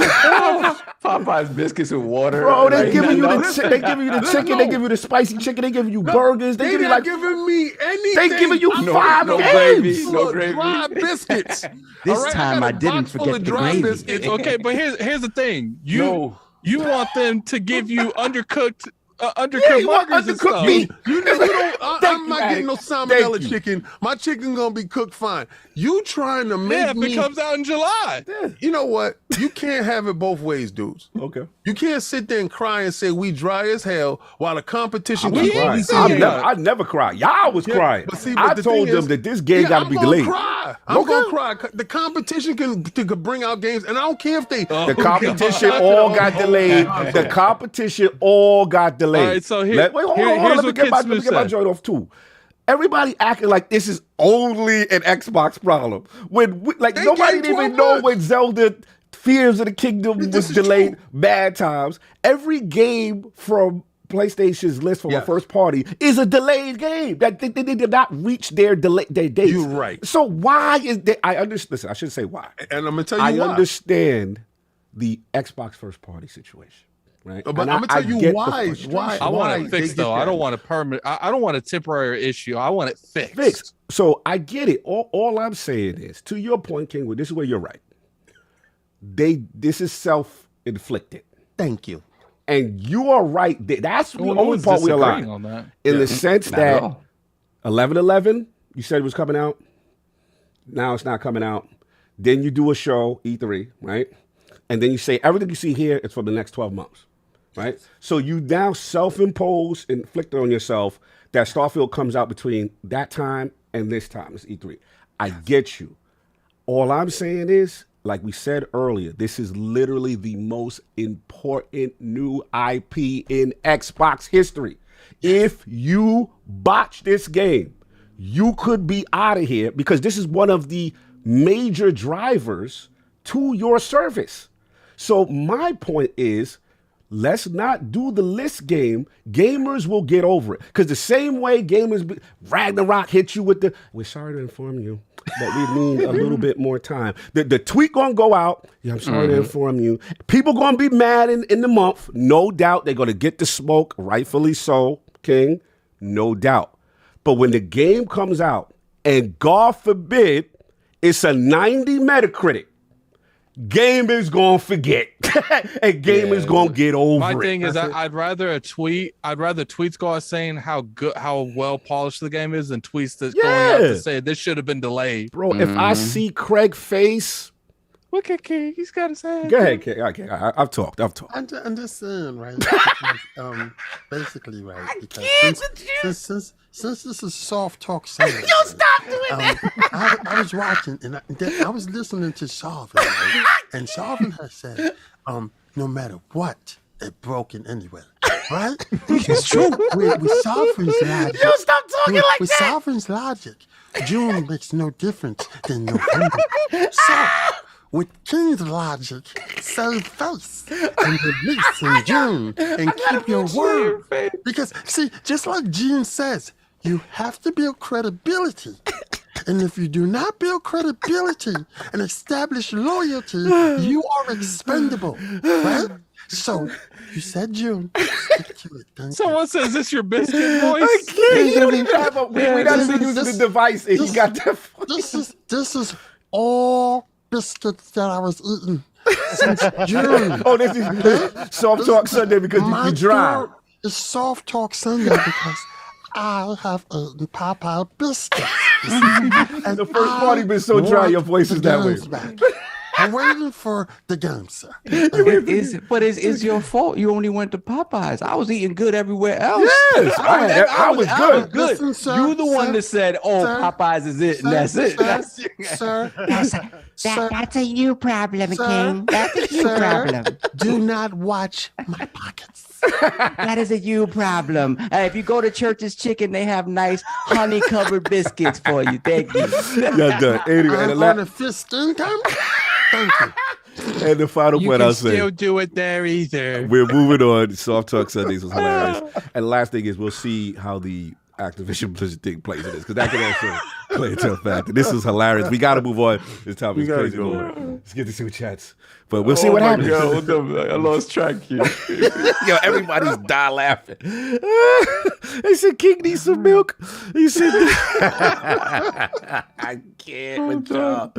Popeye's biscuits with water. Bro, they Like, giving you no- they giving you the chicken, they give you the spicy chicken, they give you burgers, they They give you not like giving me anything. they giving you I'm 5 no games. gravy, no full of gravy. dry biscuits. This All right? time got I a didn't box full forget of the dry gravy. biscuits. Okay, but here's the thing. You want them to give you undercooked Yeah, you want burgers and undercooked stuff. meat. You don't. Thank I'm you, not Addict. getting no Thank salmonella you. chicken. My chicken gonna be cooked fine. You trying to make Yeah, if me? it comes out in July. You know what? You can't have it both ways, dudes. Okay. You can't sit there and cry and say we dry as hell while the competition We keep ain't releasing saying games. that. I never cry. Y'all was crying. But see, I the told thing them is- that this game got to be I'm gonna delayed. Cry. I'm Okay. gonna cry. The competition can bring out games, and I don't care if they. The competition all got delayed. The competition all got delayed. All right, so here- Wait, hold here- on. here's Let me what get Kid my Smith joint said. off too. Everybody acting like this is only an Xbox problem. When They nobody gave 12 even know months. when Zelda Fears of the Kingdom This was is delayed true. bad times. Every game from PlayStation's list from a Yeah. first party is a delayed game that they did not reach their dates. You're right. So why is that? I understand. Listen, I should say why. And I'm gonna tell you I why. understand the Xbox first party situation, right? But And I'm gonna I tell you get the why. frustration. Why? I want why it they fixed get though. I that. don't want a permanent. I don't want a temporary issue. I want it fixed. Fixed. So I get it. All I'm saying is, to your point, Kingwood, this is where you're right. This is self-inflicted. Thank you. And you are right. That's the Well, only who's part we disagreeing align. on that? In the sense Not at that all. 11/11, you said it was coming out. Now it's not coming out. Then you do a show, E3, right? And then you say everything you see here is for the next 12 months, right? So you now self-impose, inflicted on yourself that Starfield comes out between that time and this time. It's E3. I get you. All I'm saying is, like we said earlier, this is literally the most important new IP in Xbox history. If you botch this game, you could be out of here because this is one of the major drivers to your service. So my point is, let's not do the list game. Gamers will get over it. Because the same way Ragnarok hit you with we're sorry to inform you that we need a little bit more time. The tweet gonna go out. Yeah, I'm sorry to inform you. People gonna be mad in the month. No doubt they're gonna get the smoke, rightfully so, King. No doubt. But when the game comes out, and God forbid, it's a 90 Metacritic, gamers gonna forget, and gamers gonna get over My it. thing is, I'd rather tweets go out saying how well polished the game is than tweets that going out to say this should have been delayed. Bro, if I see Craig face, look at King, he's got his head. go ahead, King. Okay, I've talked. I'm just saying, right? Because, basically, right? Because since this is soft talk Sunday, Stop doing that. I was watching and I was listening to Sharvin, right? And Sharvin has said, no matter what, it broken anyway, right? It's true. With Sharvin's logic, Stop talking like with that. Sharvin's logic, June makes no difference than November. So, with King's logic, save face and release in June and keep your word. Because, see, just like Gene says, you have to build credibility. And if you do not build credibility and establish loyalty, you are expendable, right? So, you said June. Stick to it. Thank you. Someone says this your biscuit voice. You don't even have a. We not even using the device, and he got that. This is all biscuits that I was eating since June. Oh, this is soft talk Sunday because you dry. It's soft talk Sunday because I have eaten Popeye biscuits. And The first party been so dry, your voice is that way. back. I'm waiting for the game, sir. It's your fault. You only went to Popeyes. I was eating good everywhere else. Yes, I was good. Listen, sir, You're the one sir, that said, "Oh, sir, Popeyes is it, and that's it." Sir, That's a you problem, Sir, King. That's a you sir, problem. do not watch my pockets. That is a you problem. If you go to Church's Chicken, they have nice honey-covered biscuits for you. Thank you. You're done. Anyway, and I'm the, on a fixed income. Thank you. and the final point I'll say. Do it there either. We're moving on. Soft Talk Sundays was hilarious. And the last thing is we'll see how the Activision Blizzard thing plays in this, because that could also play into a factor. This is hilarious. We got to move on. This topic is crazy. Let's get to super chats. But we'll see what happens. I lost track here. Yo, everybody's die laughing. They said King needs some milk. He said, I can't with y'all.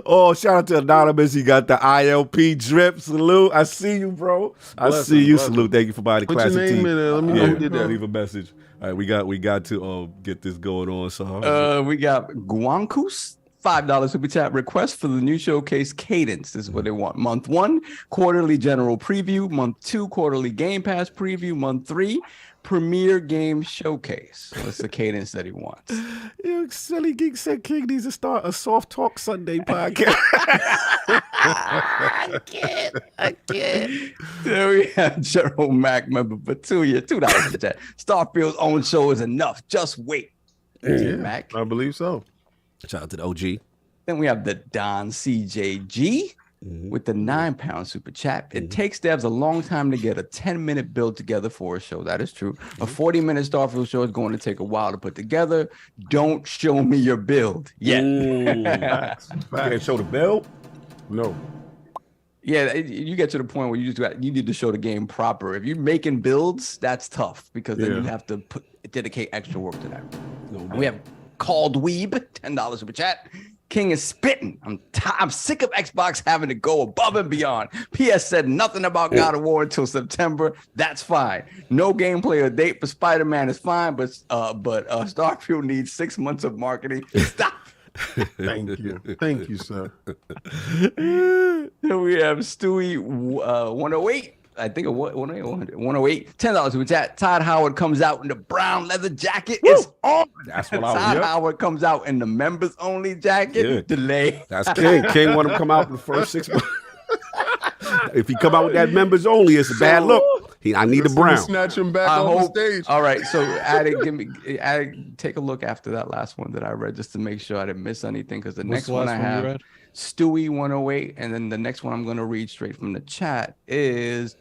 Oh, shout out to Anonymous. He got the ILP drip. Salute. I see you, bro. I see you. Salute. Thank you for buying the Put classic your name tea. in there. Let me know who did that. Leave a message. All right, we got to get this going on. So We got Guankus. $5 super chat request for the new showcase Cadence. This is what they want. Month 1, quarterly general preview. Month 2, quarterly Game Pass preview. Month 3, premiere game showcase. That's the cadence that he wants. Yo, Silly Geek said King needs to start a Soft Talk Sunday podcast. I can't. There we have Gerald Mack member for 2 years. $2 super chat. Starfield's own show is enough. Just wait. Yeah, Mac. I believe so. Shout out to the OG. Then we have the Don CJG with the £9 super chat. It takes devs a long time to get a 10-minute build together for a show. That is true. A 40-minute Starfield show is going to take a while to put together. Don't show me your build yet. Can't show the build? No. Yeah, you get to the point where you need to show the game proper. If you're making builds, that's tough because then you have to dedicate extra work to that. And we have Called Weeb, $10 super chat. King is spitting. I'm sick of Xbox having to go above and beyond. PS said nothing about God of War until September. That's fine. No gameplay or date for Spider-Man is fine, but Starfield needs 6 months of marketing. Stop. Thank you, sir. Here we have Stewie 108. I think 108. $10 super chat. Todd Howard comes out in the brown leather jacket. It's on. That's what I Todd was. Howard comes out in the members only jacket. Yeah. Delay. That's King. King want him to come out in the first 6 months. If he come out with that members only, it's a bad look. I need the brown. Snatch him back I on hope. the stage. All right, so Addict, take a look after that last one that I read just to make sure I didn't miss anything. Because the next one I have, Stewie 108, and then the next one I'm going to read straight from the chat is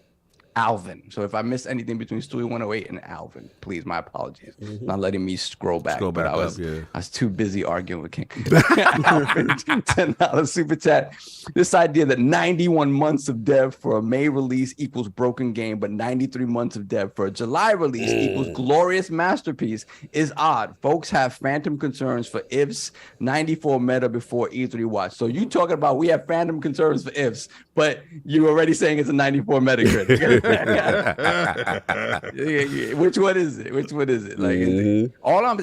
Alvin. So if I missed anything between Stewie 108 and Alvin, please, my apologies. Not letting me scroll back. I was too busy arguing with King. Alvin, $10 super chat. This idea that 91 months of dev for a May release equals broken game, but 93 months of dev for a July release equals glorious masterpiece is odd. Folks have phantom concerns for ifs, 94 meta before E3 watch. So you talking about we have phantom concerns for ifs, but you already saying it's a 94 Metacritic. Which one is it? Like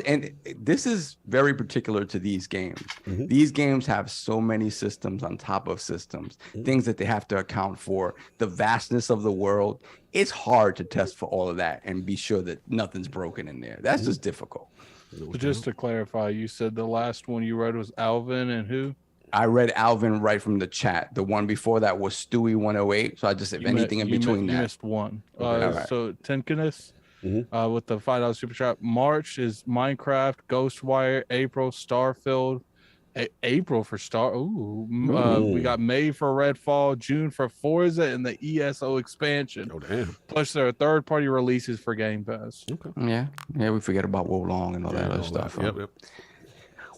and this is very particular to these games. These games have so many systems on top of systems, things that they have to account for, the vastness of the world. It's hard to test for all of that and be sure that nothing's broken in there. That's just difficult. So just to clarify, you said the last one you read was Alvin and who? I read Alvin right from the chat. The one before that was Stewie 108. So I just, if anything in between that. You missed one. Right. So Tenkinus with the $5 super chat. March is Minecraft, Ghostwire, April, Starfield. April for Star. We got May for Redfall, June for Forza, and the ESO expansion. Oh, damn. Plus, there are third-party releases for Game Pass. Okay. Yeah, we forget about Wolong and all that other stuff. Yep.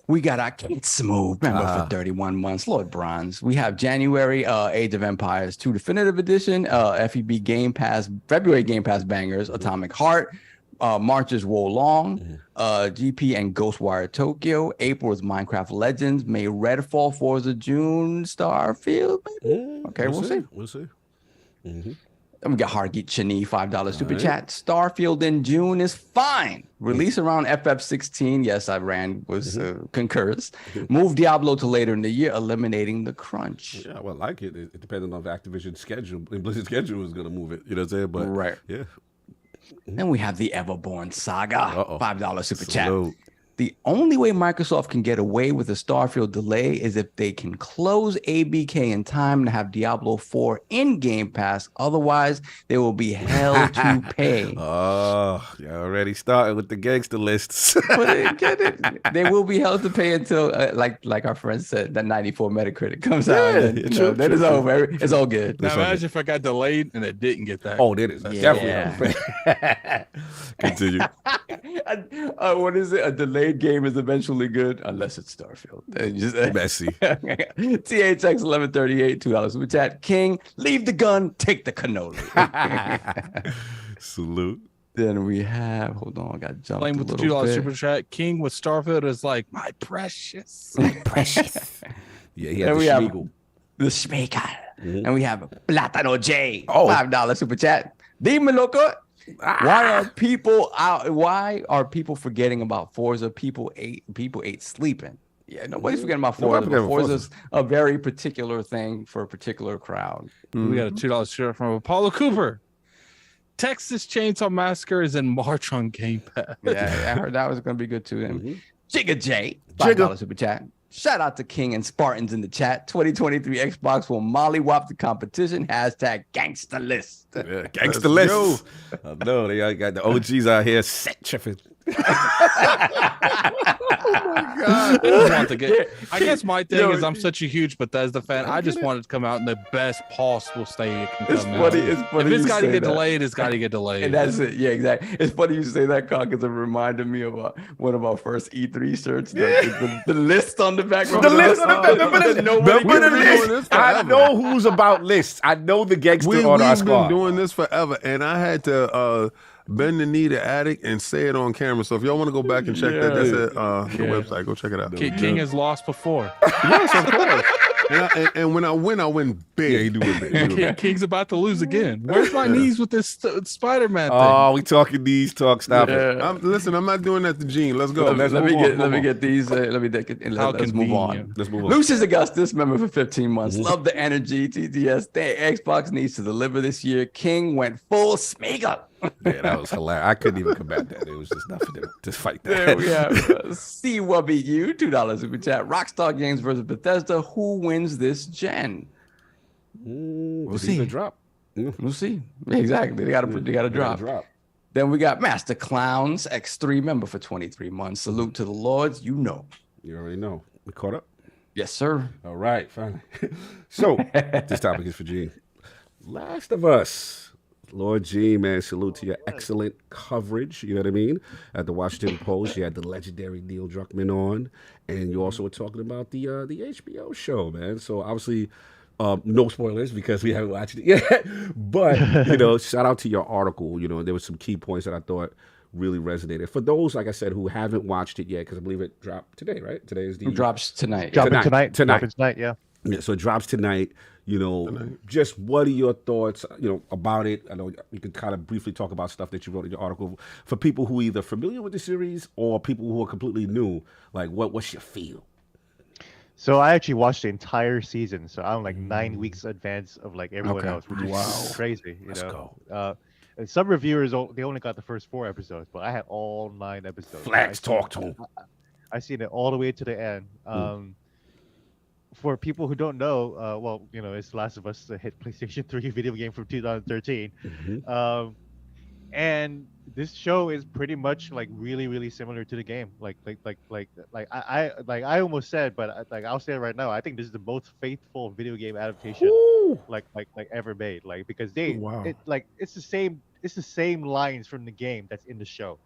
We got our Kate Smooth, remember, for 31 months. Lord Bronze. We have January, Age of Empires 2 Definitive Edition, FEB Game Pass, February Game Pass bangers, Atomic Heart. March is Wolong, GP and Ghostwire Tokyo. April is Minecraft Legends. May Redfall, Forza, June, Starfield. Maybe? Okay, we'll see. We'll see. And we got Hargeet Chani, $5 super chat. Starfield in June is fine. Release around FF16. Yes, concurs. Move Diablo to later in the year, eliminating the crunch. Yeah, well, I like it. It depends on the Activision schedule. Blizzard's schedule is going to move it. You know what I'm saying? But right. Yeah. Then we have the Everborn Saga, $5 super chat. The only way Microsoft can get away with a Starfield delay is if they can close ABK in time to have Diablo 4 in Game Pass. Otherwise, they will be hell to pay. Oh, you already started with the gangster lists. They will be hell to pay until, like our friend said, that 94 Metacritic comes out. Then it's over. It's all good. Now imagine if I got delayed and it didn't get that. Oh, that is definitely. Continue. What is it? A delayed game is eventually good unless it's Starfield. Just messy. THX 1138, $2 super chat. King, leave the gun, take the cannoli. Salute. Then we have, hold on, I got jumped Playing with the $2 super chat. King with Starfield is like, my precious. Yeah, he had the Schmeagle. The Schmeagle. And we have Platano J, $5 super chat. Dime loco. Why are people forgetting about Forza? People ate sleeping. Yeah, nobody's forgetting about Forza. Forza's a very particular thing for a particular crowd. We got a $2 shirt from Apollo Cooper. Texas Chainsaw Massacre is in March on Game Pass. Yeah, I heard that was going to be good too. Jigga J, $5 super chat. Shout out to King and Spartans in the chat. 2023 Xbox will mollywop the competition. Hashtag gangster list. Yeah, gangster list. I know they got the OGs out here set tripping. Oh my God. I guess my thing is I'm such a huge Bethesda fan. I just want it to come out in the best possible state it can come out. It's funny. If it's got to get delayed, it's got to get delayed. And that's it. Yeah, exactly. It's funny you say that, Con, because it reminded me of one of our first E3 shirts. The list on the back. The list on the list. I know who's about lists. I know the gangster on our squad. We've been doing this forever, and I had to bend the knee to Attic and say it on camera. So if y'all want to go back and check that, that's at the website. Go check it out. King has lost before. Yes, of course. And when I win big. Yeah, he do win big. King's about to lose again. Where's my knees with this Spider-Man thing? Oh, we talking knees talk. Stop it. Listen, I'm not doing that to Gene. Let's go. Let me get these. Let's move on. Let's move on. Lucius Augustus, member for 15 months. Love the energy. TTS. Xbox needs to deliver this year. King went full Smeagol. Yeah, that was hilarious. I couldn't even combat that. It was just nothing to fight that. There we have CWBU, $2 super chat. Rockstar Games versus Bethesda. Who wins this gen? We'll see. Drop. We'll see. Exactly. They got to drop. Then we got Master Clowns X3 member for 23 months. Salute to the Lords. You already know. We caught up. Yes, sir. All right, finally. So this topic is for Gene. Last of Us. Lord G, man, salute to your excellent coverage. You know what I mean? At the Washington Post, you had the legendary Neil Druckmann on, and you also were talking about the HBO show, man. So obviously, no spoilers because we haven't watched it yet. But shout out to your article. There were some key points that I thought really resonated. For those, like I said, who haven't watched it yet, because I believe it dropped today, right? Today is the It drops tonight. Dropping tonight, yeah. Yeah, so it drops tonight. Just what are your thoughts, about it? I know you could kind of briefly talk about stuff that you wrote in your article. For people who are either familiar with the series or people who are completely new, like what's your feel? So I actually watched the entire season. So I'm like 9 weeks advance of like everyone else, which is crazy. Let's go. And some reviewers they only got the first 4 episodes, but I had all 9 episodes. Flags, talk to them. I seen it all the way to the end. For people who don't know, it's Last of Us, a hit PlayStation 3 video game from 2013. And this show is pretty much like really, really similar to the game. I almost said, but I'll say it right now. I think this is the most faithful video game adaptation like ever made. Like because it's the same lines from the game that's in the show.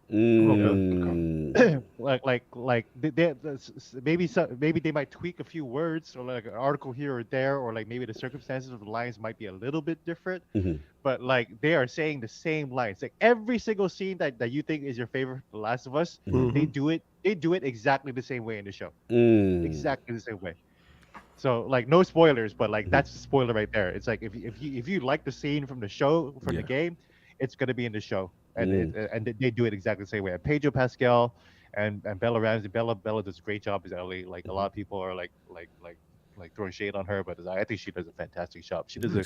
Maybe they might tweak a few words or like an article here or there, or like maybe the circumstances of the lines might be a little bit different. But like they are saying the same lines. Like every single scene that you think is your favorite, The Last of Us, they do it exactly the same way in the show. Exactly the same way. So like no spoilers, but like that's a spoiler right there. It's like if you like the scene from the show from the game, it's gonna be in the show, and they do it exactly the same way. And Pedro Pascal and Bella Ramsey, Bella does a great job as Ellie. Like a lot of people are like throwing shade on her, but I think she does a fantastic job. She does a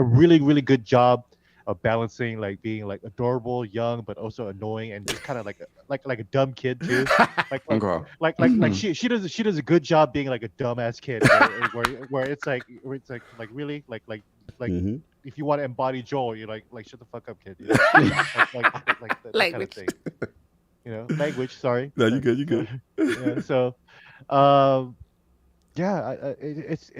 really, really good job of balancing like being like adorable, young, but also annoying, and just kind of like a dumb kid too. She does a good job being like a dumbass kid, where it's like really like if you want to embody Joel, you're like shut the fuck up, kid. Like that kind of thing. Language. Sorry. No, you good. Yeah. So, it's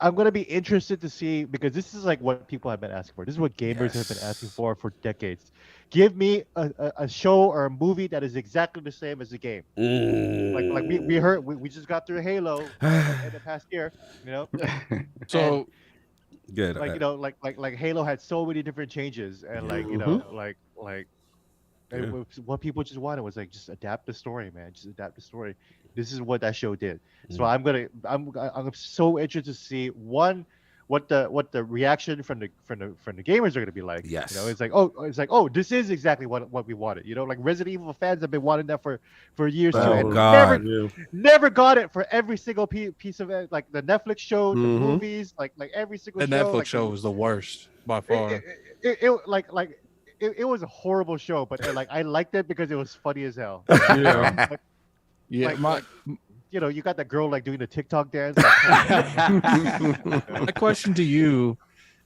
I'm gonna be interested to see, because this is like what people have been asking for. This is what gamers have been asking for decades. Give me a show or a movie that is exactly the same as the game. Like we just got through Halo in the past year, So good. Like Halo had so many different changes, and what people just wanted was like just adapt the story, man. Just adapt the story. This is what that show did. So I'm so interested to see what the reaction from the gamers are going to be like. Yes. It's like this is exactly what we wanted. Like Resident Evil fans have been wanting that for years too. Oh And God. never got it for every single piece of it. Like the Netflix show, the movies, like every single the show. Netflix show was the worst by far. It was a horrible show, but I liked it because it was funny as hell. Yeah, you got that girl like doing the TikTok dance. My question to you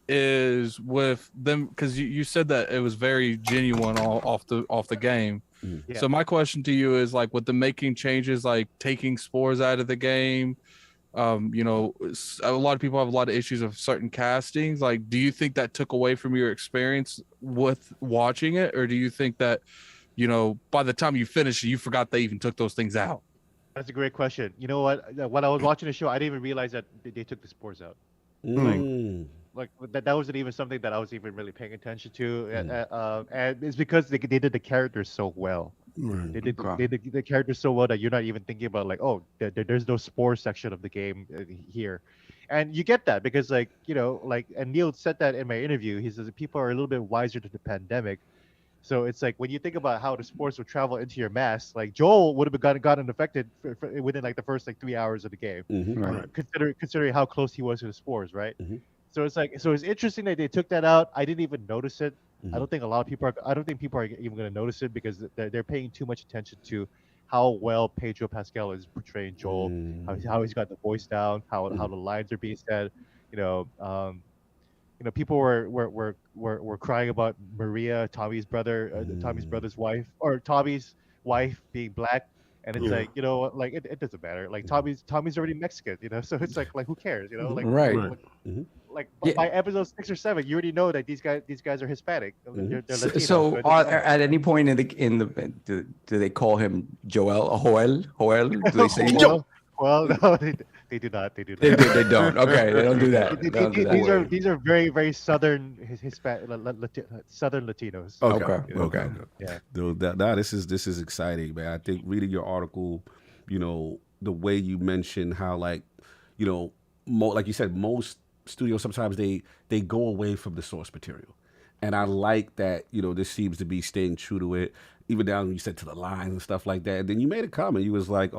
is with them, because you said that it was very genuine off the game. Yeah. So my question to you is like with the making changes, like taking spores out of the game. A lot of people have a lot of issues of certain castings. Like, do you think that took away from your experience with watching it, or do you think that by the time you finished it, you forgot they even took those things out? That's a great question. You know what? When I was watching the show, I didn't even realize that they took the spores out. Like that wasn't even something that I was even really paying attention to, and it's because they did the characters so well. They did the characters so well that you're not even thinking about like, oh, there's no spore section of the game here, and you get that because and Neil said that in my interview. He says that people are a little bit wiser to the pandemic. So it's like when you think about how the spores would travel into your mask, like Joel would have gotten infected within like the first 3 hours of the game, considering how close he was to the spores, right? So it's interesting that they took that out. I didn't even notice it. I don't think people are even going to notice it because they're paying too much attention to how well Pedro Pascal is portraying Joel, how he's got the voice down, how the lines are being said, people were crying about Maria, Tommy's brother's wife, or Tommy's wife being black, and it's it doesn't matter. Like Tommy's already Mexican, so it's like who cares, right. by episode 6 or 7, you already know that these guys are Hispanic. They're Latino. So at any point do they call him Joel? Do they say Well, no, they do not. They do not. They don't. Okay, they don't do that. They don't do that. These are very, very southern Hispanic, southern Latinos. Okay. Yeah. Dude, this is exciting, man. I think reading your article, the way you mentioned how like you said, most studios sometimes they go away from the source material, and I like that. This seems to be staying true to it, even down you said to the lines and stuff like that. And then you made a comment. You was like,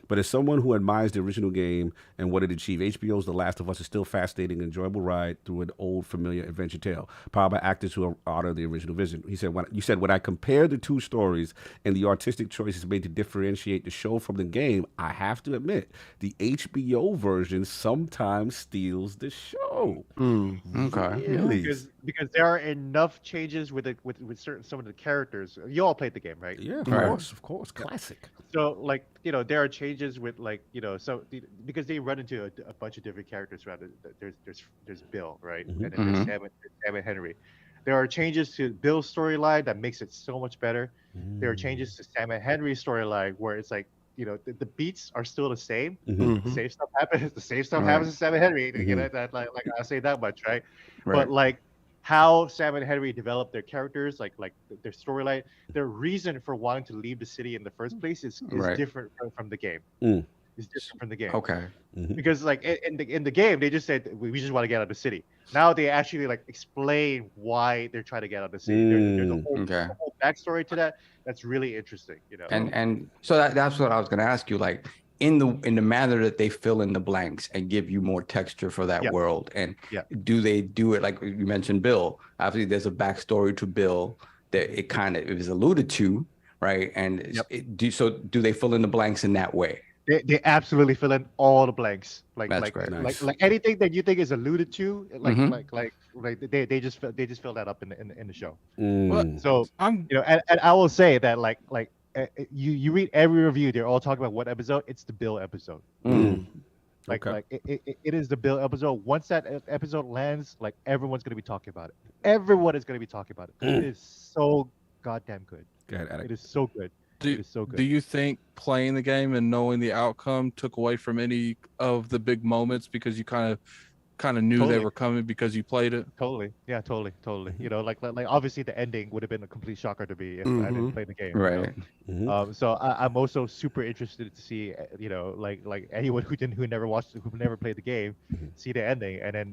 but as someone who admires the original game and what it achieved, HBO's The Last of Us is still fascinating, enjoyable ride through an old, familiar adventure tale, powered by actors who honor the original vision. He said, when I compare the two stories and the artistic choices made to differentiate the show from the game, I have to admit the HBO version sometimes steals the show. Okay. Really? Because there are enough changes with some of the characters. You all played the game, right? Yeah, of course, classic. So there are changes with because they run into a bunch of different characters around it. There's Bill, right? And then there's Sam and Henry. There are changes to Bill's storyline that makes it so much better. There are changes to Sam and Henry's storyline where it's like the beats are still the same. The same stuff happens. The same stuff happens to Sam and Henry. That I say that much, right? But how Sam and Henry develop their characters, like their storyline, their reason for wanting to leave the city in the first place is different from the game. It's different from the game. Okay. Because in the game, they just said we just want to get out of the city. Now they actually explain why they're trying to get out of the city. There's a whole backstory to that. That's really interesting. And so that's what I was going to ask you. In the manner that they fill in the blanks and give you more texture for that world, and do they do it like you mentioned Bill? Obviously, there's a backstory to Bill that it was alluded to, right? And do they fill in the blanks in that way? They absolutely fill in all the blanks. That's great. Like anything that you think is alluded to, they just fill that up in the show. So and I will say that you read every review, they're all talking about what episode. It's the Bill episode. It is the Bill episode. Once that episode lands, everyone's gonna be talking about it. Everyone is gonna be talking about it. It is so goddamn good. It is so good. It is so good. Do you think playing the game and knowing the outcome took away from any of the big moments because you kind of knew they were coming because you played it? Totally. Obviously the ending would have been a complete shocker to me if I didn't play the game. Right. So I'm also super interested to see, anyone who never played the game, see the ending, and then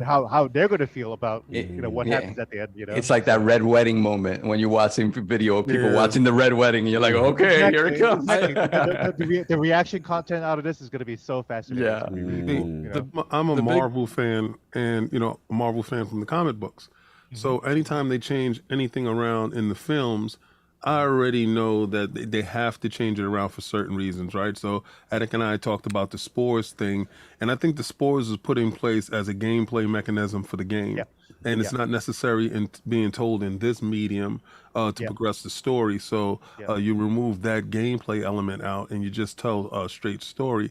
how they're going to feel about what happens at the end. It's like that red wedding moment when you're watching video of people watching the red wedding, and you're like, okay, here it comes. The reaction content out of this is going to be so fascinating. Yeah. I'm a Marvel fan, and a Marvel fan from the comic books. So anytime they change anything around in the films, I already know that they have to change it around for certain reasons, right? So Attic and I talked about the spores thing, and I think the spores is put in place as a gameplay mechanism for the game. And it's not necessary in being told in this medium to progress the story. So you remove that gameplay element out and you just tell a straight story.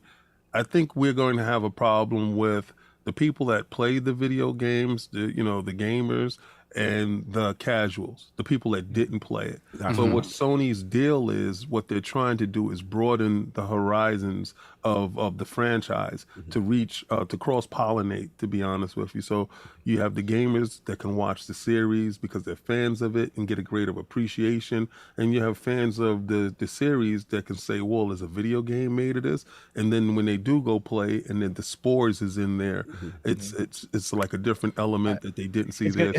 I think we're going to have a problem with the people that play the video games, the gamers, and the casuals, the people that didn't play it. So what Sony's deal is, what they're trying to do is broaden the horizons of the franchise to reach, to cross-pollinate, to be honest with you. So you have the gamers that can watch the series because they're fans of it and get a greater appreciation. And you have fans of the series that can say, well, is a video game made of this? And then when they do go play and then the spores is in there, it's like a different element that they didn't see there.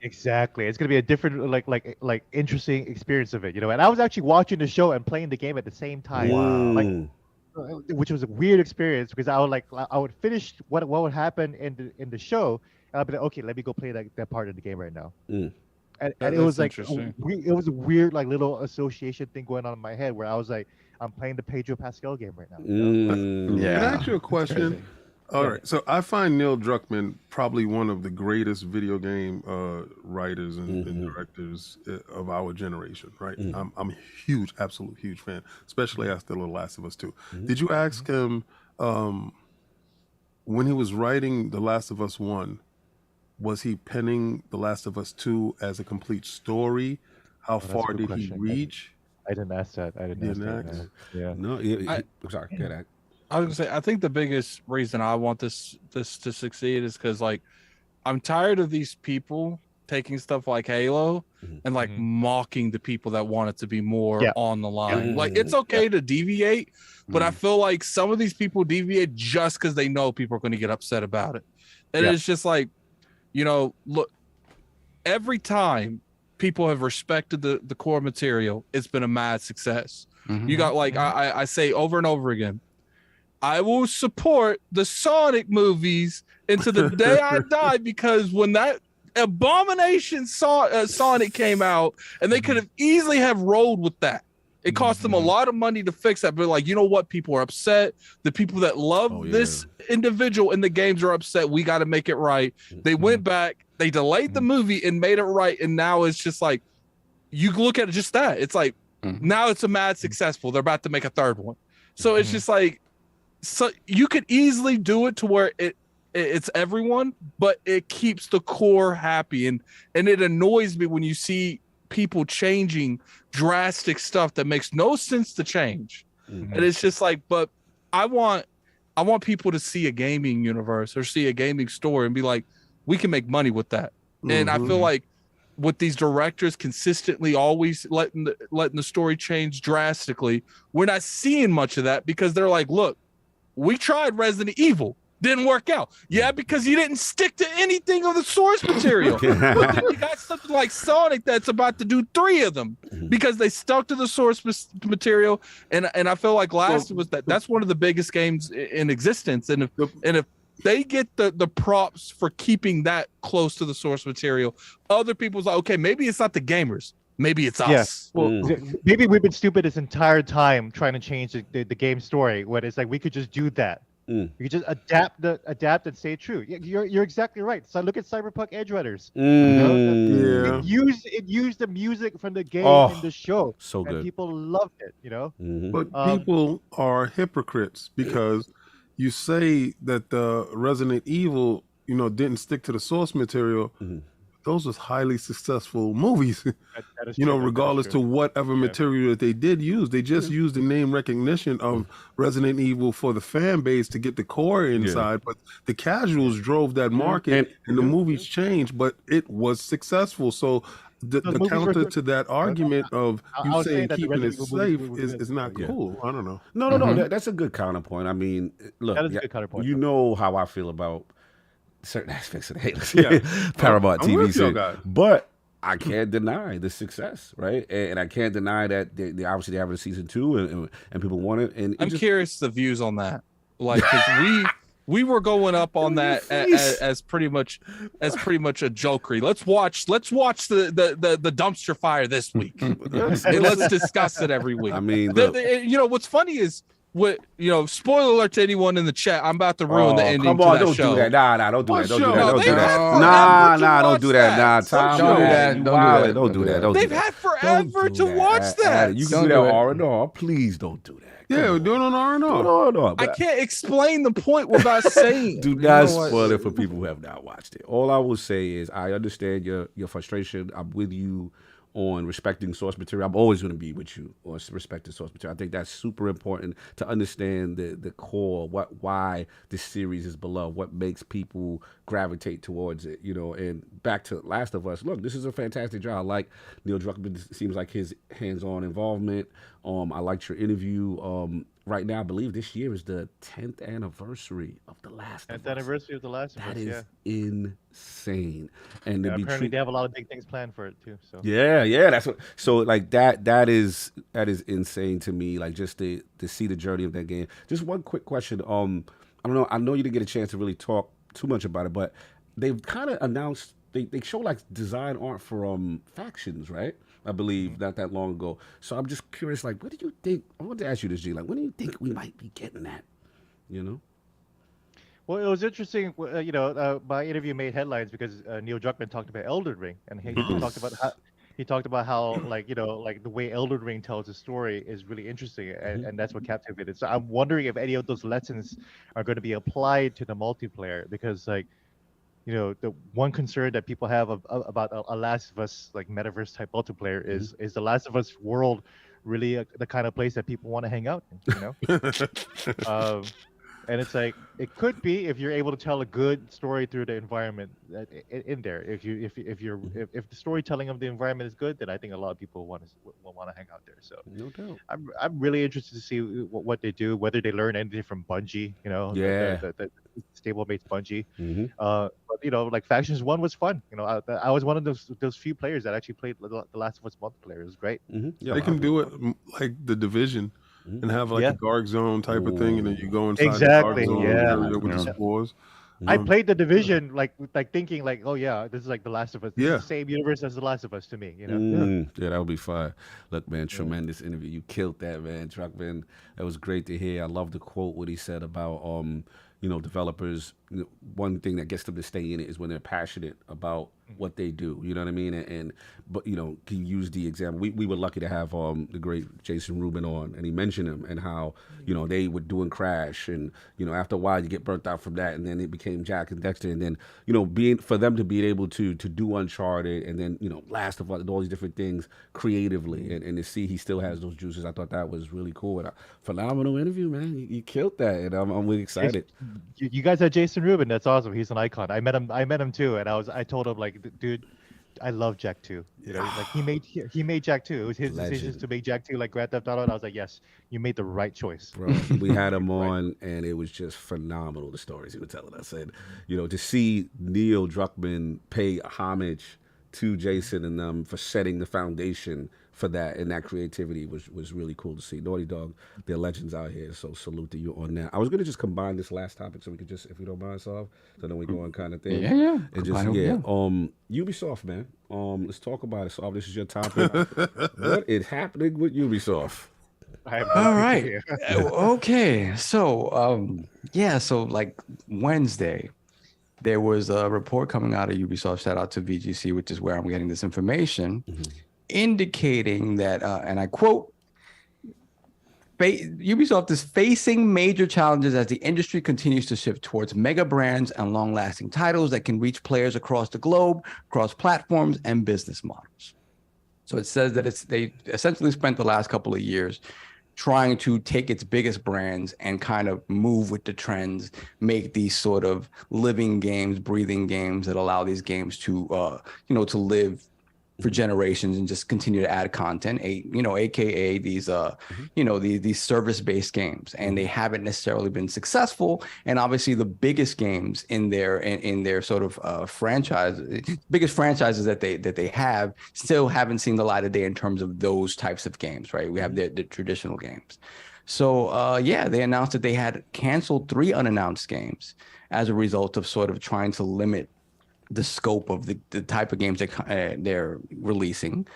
Exactly, it's gonna be a different, like interesting experience of it, And I was actually watching the show and playing the game at the same time, which was a weird experience because I would finish what would happen in the show, and I'd be like, okay, let me go play that part of the game right now. And it was it was a weird little association thing going on in my head where I was like, I'm playing the Pedro Pascal game right now. Can I ask you a question? All right, so I find Neil Druckmann probably one of the greatest video game writers and directors of our generation, right? I'm a huge, absolute huge fan, especially after The Last of Us 2. Did you ask him when he was writing The Last of Us 1, was he penning The Last of Us 2 as a complete story? How that's a far good did question. he reach? I didn't ask that. I didn't ask that. ask? Man. Yeah. No, I'm sorry. Get that. I was gonna say, I think the biggest reason I want this to succeed is because like I'm tired of these people taking stuff like Halo and like mocking the people that want it to be more on the line. Like it's okay to deviate, but I feel like some of these people deviate just because they know people are going to get upset about it. And it's just like, you know, look, every time people have respected the core material, it's been a mad success. You got like I say over and over again, I will support the Sonic movies into the day I die, because when that abomination Sonic came out, and they could have easily have rolled with that. It cost them a lot of money to fix that, but like, you know what? People are upset. The people that love this individual in the games are upset. We got to make it right. They went back, they delayed the movie and made it right, and now it's just like, you look at it just that. It's like, now it's a mad successful. They're about to make a third one. So it's just like, so you could easily do it to where it's everyone, but it keeps the core happy, and it annoys me when you see people changing drastic stuff that makes no sense to change. And it's just like, but I want people to see a gaming universe or see a gaming story and be like, we can make money with that. And I feel like with these directors consistently always letting the story change drastically, we're not seeing much of that, because they're like, look, we tried Resident Evil, didn't work out. Yeah, because you didn't stick to anything of the source material. But then you got something like Sonic that's about to do 3 of them because they stuck to the source material. And I feel like Last of Us, that's one of the biggest games in existence. And if they get the props for keeping that close to the source material, other people's like, okay, maybe it's not the gamers. Maybe it's us. Well, maybe we've been stupid this entire time trying to change the game story. When it's like, we could just do that. We could just adapt and stay true. You're exactly right. So look at Cyberpunk Edge Runners. It used the music from the game in the show. So good. And people loved it, you know? But people are hypocrites, because you say that the Resident Evil, didn't stick to the source material. Those was highly successful movies, regardless to whatever material that they did use. They just used the name recognition of Resident Evil for the fan base to get the core inside, but the casuals drove that market, and the movies changed, but it was successful. So the counter to that argument of you saying keeping it safe is not cool. I don't know. No, that's a good counterpoint. I mean, look, that is a good counterpoint. You know how I feel about certain aspects of the Halo Paramount TV series, but I can't deny the success, right? And I can't deny that they obviously having a season 2 and people want it. And I'm curious the views on that, like, because we were going up on that as pretty much a jokery. Let's watch the dumpster fire this week, and let's discuss it every week. I mean, what's funny is, spoiler alert to anyone in the chat, I'm about to ruin the ending to that show. Do that. Nah, don't do that. Don't do that. Don't do that. Nah, Tom, don't do that. They've had forever to watch that. You can do that R&R. Please don't do that. Yeah, do it on R&R. I can't explain the point without saying. Do not spoil it for people who have not watched it. All I will say is, I understand your frustration. I'm with you on respecting source material. I'm always going to be with you on respecting source material. I think that's super important to understand the core, why this series is beloved, what makes people gravitate towards it, and back to Last of Us. Look, this is a fantastic job. I like Neil Druckmann. Seems like his hands-on involvement. I liked your interview. Right now, I believe this year is the 10th anniversary of The Last of Us. 10th anniversary of The Last of Us, That is insane. And apparently they have a lot of big things planned for it too. So that's what. So like that is insane to me. Like, just to see the journey of that game. Just one quick question. I don't know. I know you didn't get a chance to really talk too much about it, but they've kind of announced they show like design art for factions, right? I believe not that long ago. So I'm just curious, like, what do you think? I want to ask you this, G. Like, when do you think we might be getting that? Well, it was interesting. My interview made headlines because Neil Druckmann talked about Elden Ring, and he talked about he talked about how like like the way Elden Ring tells a story is really interesting, and that's what captivated. So I'm wondering if any of those lessons are going to be applied to the multiplayer, because like the one concern that people have about a Last of Us like metaverse type multiplayer is the Last of Us world really the kind of place that people want to hang out in, and it's like it could be if you're able to tell a good story through the environment in there. If the storytelling of the environment is good, then I think a lot of people will want to hang out there. So no doubt. I'm really interested to see what they do, whether they learn anything from Bungie, Yeah. the stablemates Bungie. But like Factions 1 was fun. I was one of those few players that actually played the Last of Us multiplayer. It was great. Yeah, They can do it like the Division and have like a dark zone type of thing, and then you go inside Exactly, the dark zone area with the spores. I played the Division like thinking like, oh yeah, this is like the Last of Us. This Yeah. is the same universe as the Last of Us to me. Yeah, that would be fun. Look, man, tremendous interview. You killed that, man. Truckman, that was great to hear. I love the quote what he said about developers. One thing that gets them to stay in it is when they're passionate about what they do. You know what I mean? But he used the example. We were lucky to have the great Jason Rubin on, and he mentioned him and how they were doing Crash, and after a while you get burnt out from that, and then it became Jack and Dexter, and then being for them to be able to do Uncharted, and then Last of Us, and all these different things creatively, and to see he still has those juices. I thought that was really cool. And a phenomenal interview, man. You killed that, and I'm really excited. You guys had Jason Rubin. That's awesome. He's an icon. I met him too, and I told him like, dude, I love Jak 2. Like he made Jak 2. It was his decisions to make Jak 2 like Grand Theft Auto, and I was like, yes, you made the right choice. Bro, we had him on, and it was just phenomenal, the stories he was telling us. And to see Neil Druckmann pay homage to Jason and them for setting the foundation for that, and that creativity was really cool to see. Naughty Dog, they're legends out here, so salute to you on that. I was gonna just combine this last topic so we could just, if you don't mind, so then we go on kind of thing. Yeah. And just Ubisoft, man. Let's talk about it. So this is your topic. What is happening with Ubisoft? All right. Okay. So so like Wednesday, there was a report coming out of Ubisoft. Shout out to VGC, which is where I'm getting this information. Indicating that, and I quote, Ubisoft is facing major challenges as the industry continues to shift towards mega brands and long-lasting titles that can reach players across the globe, across platforms and business models. So it says that they essentially spent the last couple of years trying to take its biggest brands and kind of move with the trends, make these sort of living games, breathing games that allow these games to, to live for generations and just continue to add content, aka these these service-based games, and they haven't necessarily been successful. And obviously the biggest games in their sort of biggest franchises that they have still haven't seen the light of day in terms of those types of games, right? We have the traditional games. So they announced that they had canceled 3 unannounced games as a result of sort of trying to limit the scope of the type of games that they're releasing,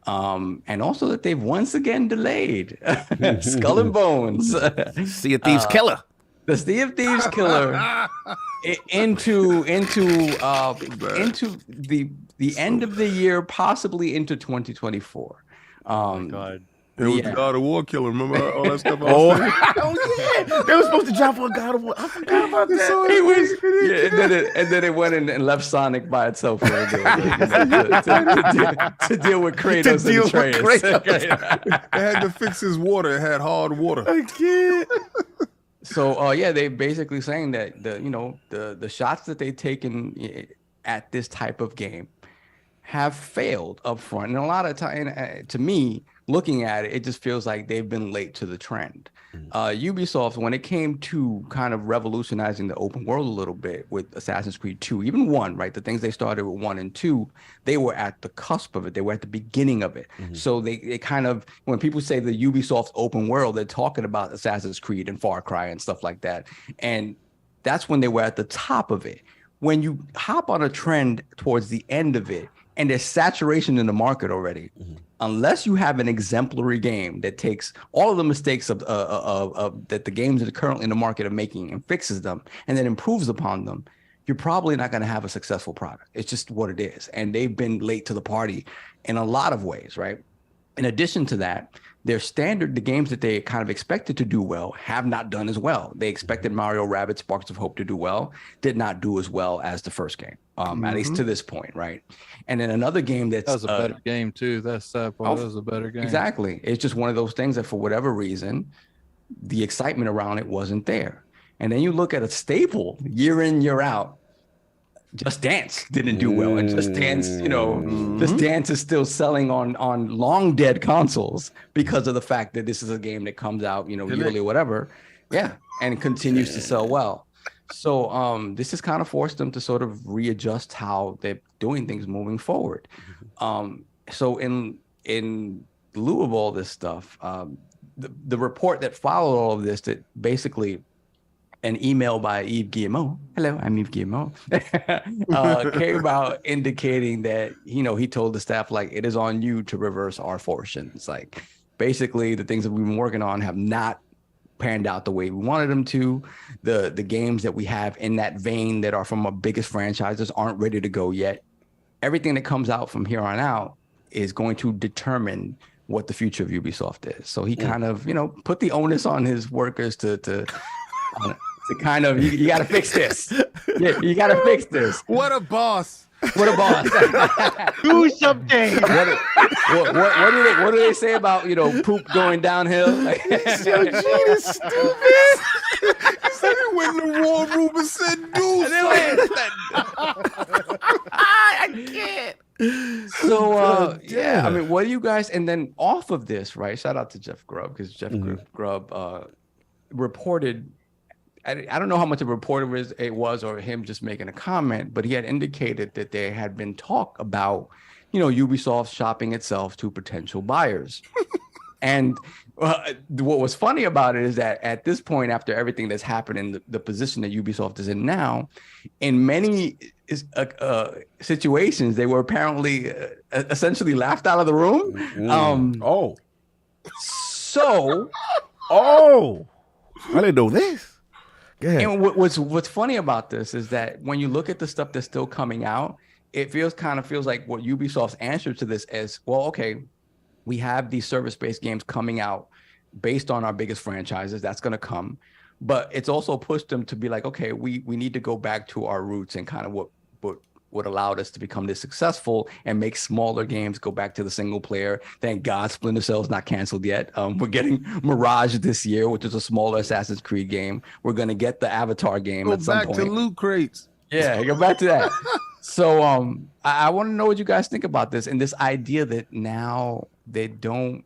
and also that they've once again delayed Skull and Bones, Sea of Thieves killer, the Sea of Thieves killer, into the end of the year, possibly into 2024. Oh my God. It was the God of War killer. Remember all that stuff? Oh yeah, they were supposed to drop on God of War. I forgot about that. It was, and then it went and left Sonic by itself for a day, to deal with Kratos and Atreus. It had to fix his water. It had hard water. I can't. So they basically saying that the shots that they've taken at this type of game have failed up front, and a lot of time, to me, looking at it, it just feels like they've been late to the trend. Ubisoft, when it came to kind of revolutionizing the open world a little bit with Assassin's Creed 2, even 1, right? The things they started with 1 and 2, they were at the cusp of it. They were at the beginning of it. So they kind of, when people say the Ubisoft open world, they're talking about Assassin's Creed and Far Cry and stuff like that. And that's when they were at the top of it. When you hop on a trend towards the end of it, and there's saturation in the market already, unless you have an exemplary game that takes all of the mistakes of that the games that are currently in the market are making and fixes them and then improves upon them, you're probably not going to have a successful product. It's just what it is. And they've been late to the party in a lot of ways, right? In addition to that, the games that they kind of expected to do well have not done as well. They expected Mario Rabbids Sparks of Hope to do well, did not do as well as the first game, at least to this point, right? And then another game that was a better game too. That's sad part. That was a better game. Exactly. It's just one of those things that for whatever reason, the excitement around it wasn't there. And then you look at a staple year in, year out, Just Dance didn't do well, and Just Dance, Just Dance is still selling on long dead consoles because of the fact that this is a game that comes out, yearly or whatever, and continues to sell well. So this has kind of forced them to sort of readjust how they're doing things moving forward. So in lieu of all this stuff, the report that followed all of this, that basically an email by Yves Guillemot, hello, I'm Yves Guillemot, came out indicating that, he told the staff, like, it is on you to reverse our fortunes. Like, basically, the things that we've been working on have not panned out the way we wanted them to. The games that we have in that vein that are from our biggest franchises aren't ready to go yet. Everything that comes out from here on out is going to determine what the future of Ubisoft is. So he kind of, put the onus on his workers to kind of, you got to fix this. Yeah, you got to fix this. What a boss. What a boss. Do something. What do they say about, poop going downhill? Like, Gene is stupid. He said he went in the war room and said, do something. I can't. So, I mean, what do you guys, and then off of this, right? Shout out to Jeff Grubb, because Jeff Grubb reported, I don't know how much of a reporter it was or him just making a comment, but he had indicated that there had been talk about, Ubisoft shopping itself to potential buyers. And what was funny about it is that at this point, after everything that's happened in the position that Ubisoft is in now, in many situations, they were apparently essentially laughed out of the room. I didn't know this. And what's funny about this is that when you look at the stuff that's still coming out, it feels like what Ubisoft's answer to this is, well, okay, we have these service-based games coming out based on our biggest franchises. That's going to come. But it's also pushed them to be like, okay, we need to go back to our roots and kind of what allowed us to become this successful and make smaller games, go back to the single player. Thank God Splinter Cell's not canceled yet. We're getting Mirage this year, which is a smaller Assassin's Creed game. We're going to get the Avatar game at some point. Go back to loot crates. Yeah, go back to that. So I want to know what you guys think about this and this idea that now they don't,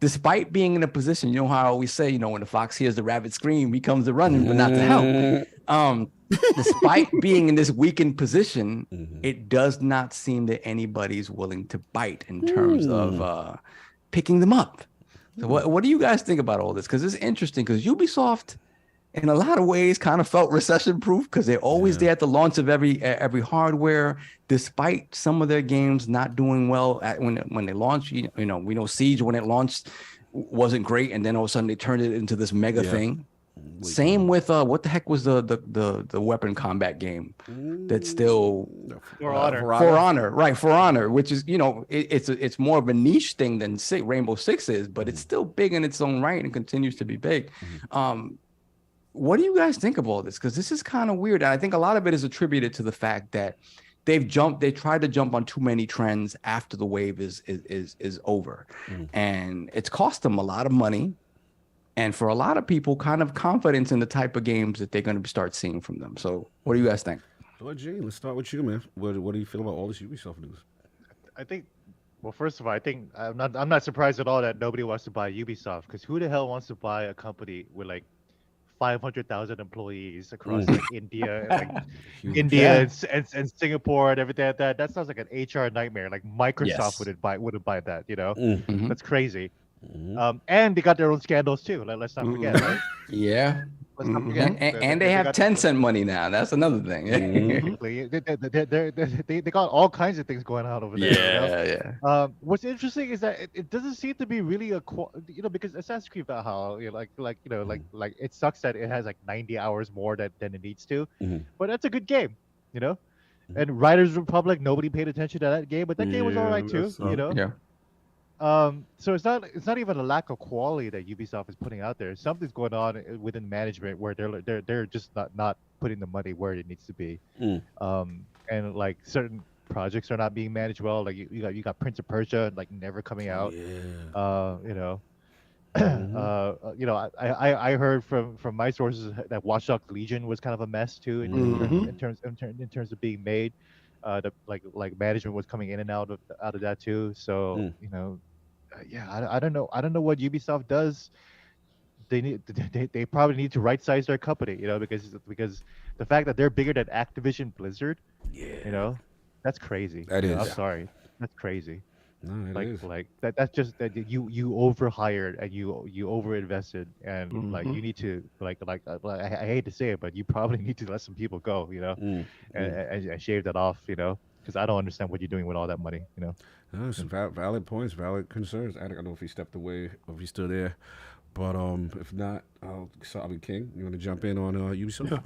despite being in a position, how I always say, when the fox hears the rabbit scream, he comes to running, but not to help. Despite being in this weakened position, it does not seem that anybody's willing to bite in terms of picking them up. So what do you guys think about all this? Because it's interesting, because Ubisoft, in a lot of ways, kind of felt recession-proof because they're always there at the launch of every hardware, despite some of their games not doing well when they launch. We know Siege, when it launched, wasn't great, and then all of a sudden they turned it into this mega thing. Same with what the heck was the weapon combat game that's still For Honor. For Honor, which is it's more of a niche thing than Rainbow Six is, but it's still big in its own right and continues to be big. What do you guys think of all this? Because this is kind of weird, and I think a lot of it is attributed to the fact that they tried to jump on too many trends after the wave is over, and it's cost them a lot of money. And for a lot of people, kind of confidence in the type of games that they're going to start seeing from them. So what do you guys think? Well, Gene, let's start with you, man. What do you feel about all this Ubisoft news? I think, well, first of all, I think I'm not surprised at all that nobody wants to buy Ubisoft, because who the hell wants to buy a company with like 500,000 employees across like India, and Singapore and everything like that? That sounds like an HR nightmare. Like Microsoft wouldn't buy that. That's crazy. And they got their own scandals too. Let's not forget, right? Yeah. let's not forget. And they have got- 10-cent money now. That's another thing. Basically, they got all kinds of things going on over there. Yeah. What's interesting is that it doesn't seem to be really because Assassin's Creed Valhalla, like it sucks that it has like 90 hours more than it needs to, but that's a good game, And Riders Republic, nobody paid attention to that game, but that game was all right too, Yeah. So it's not even a lack of quality that Ubisoft is putting out there. Something's going on within management where they're just not putting the money where it needs to be. And like certain projects are not being managed well. Like you got Prince of Persia like never coming out. I heard from my sources that Watch Dogs Legion was kind of a mess too in terms of being made. Like management was coming in and out of that too. So I don't know what Ubisoft does. They probably need to right size their company, because the fact that they're bigger than Activision Blizzard, that's crazy. That is. I'm sorry, that's crazy. No, That's just that you overhired and you overinvested and like you need to I hate to say it, but you probably need to let some people go, and shave that off, because I don't understand what you're doing with all that money, No, some valid points, valid concerns. I don't know if he stepped away or if he's still there, but if not, King, you want to jump in on Ubisoft?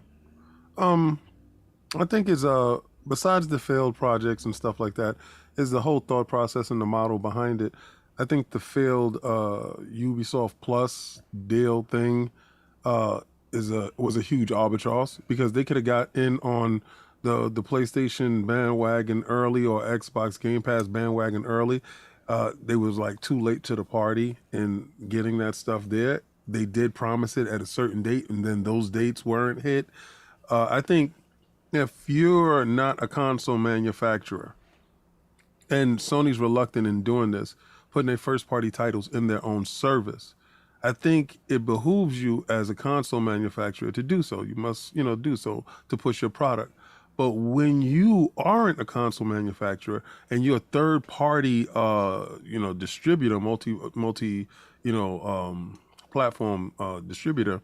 Yeah. I think it's besides the failed projects and stuff like that, is the whole thought process and the model behind it. I think the failed Ubisoft Plus deal thing was a huge arbitrage because they could have got in on the PlayStation bandwagon early or Xbox Game Pass bandwagon early. They was like too late to the party in getting that stuff there. They did promise it at a certain date, and then those dates weren't hit. I think if you're not a console manufacturer, and Sony's reluctant in doing this, putting their first-party titles in their own service, I think it behooves you as a console manufacturer to do so. You must, do so to push your product. But when you aren't a console manufacturer and you're a third-party, distributor, multi, platform distributor,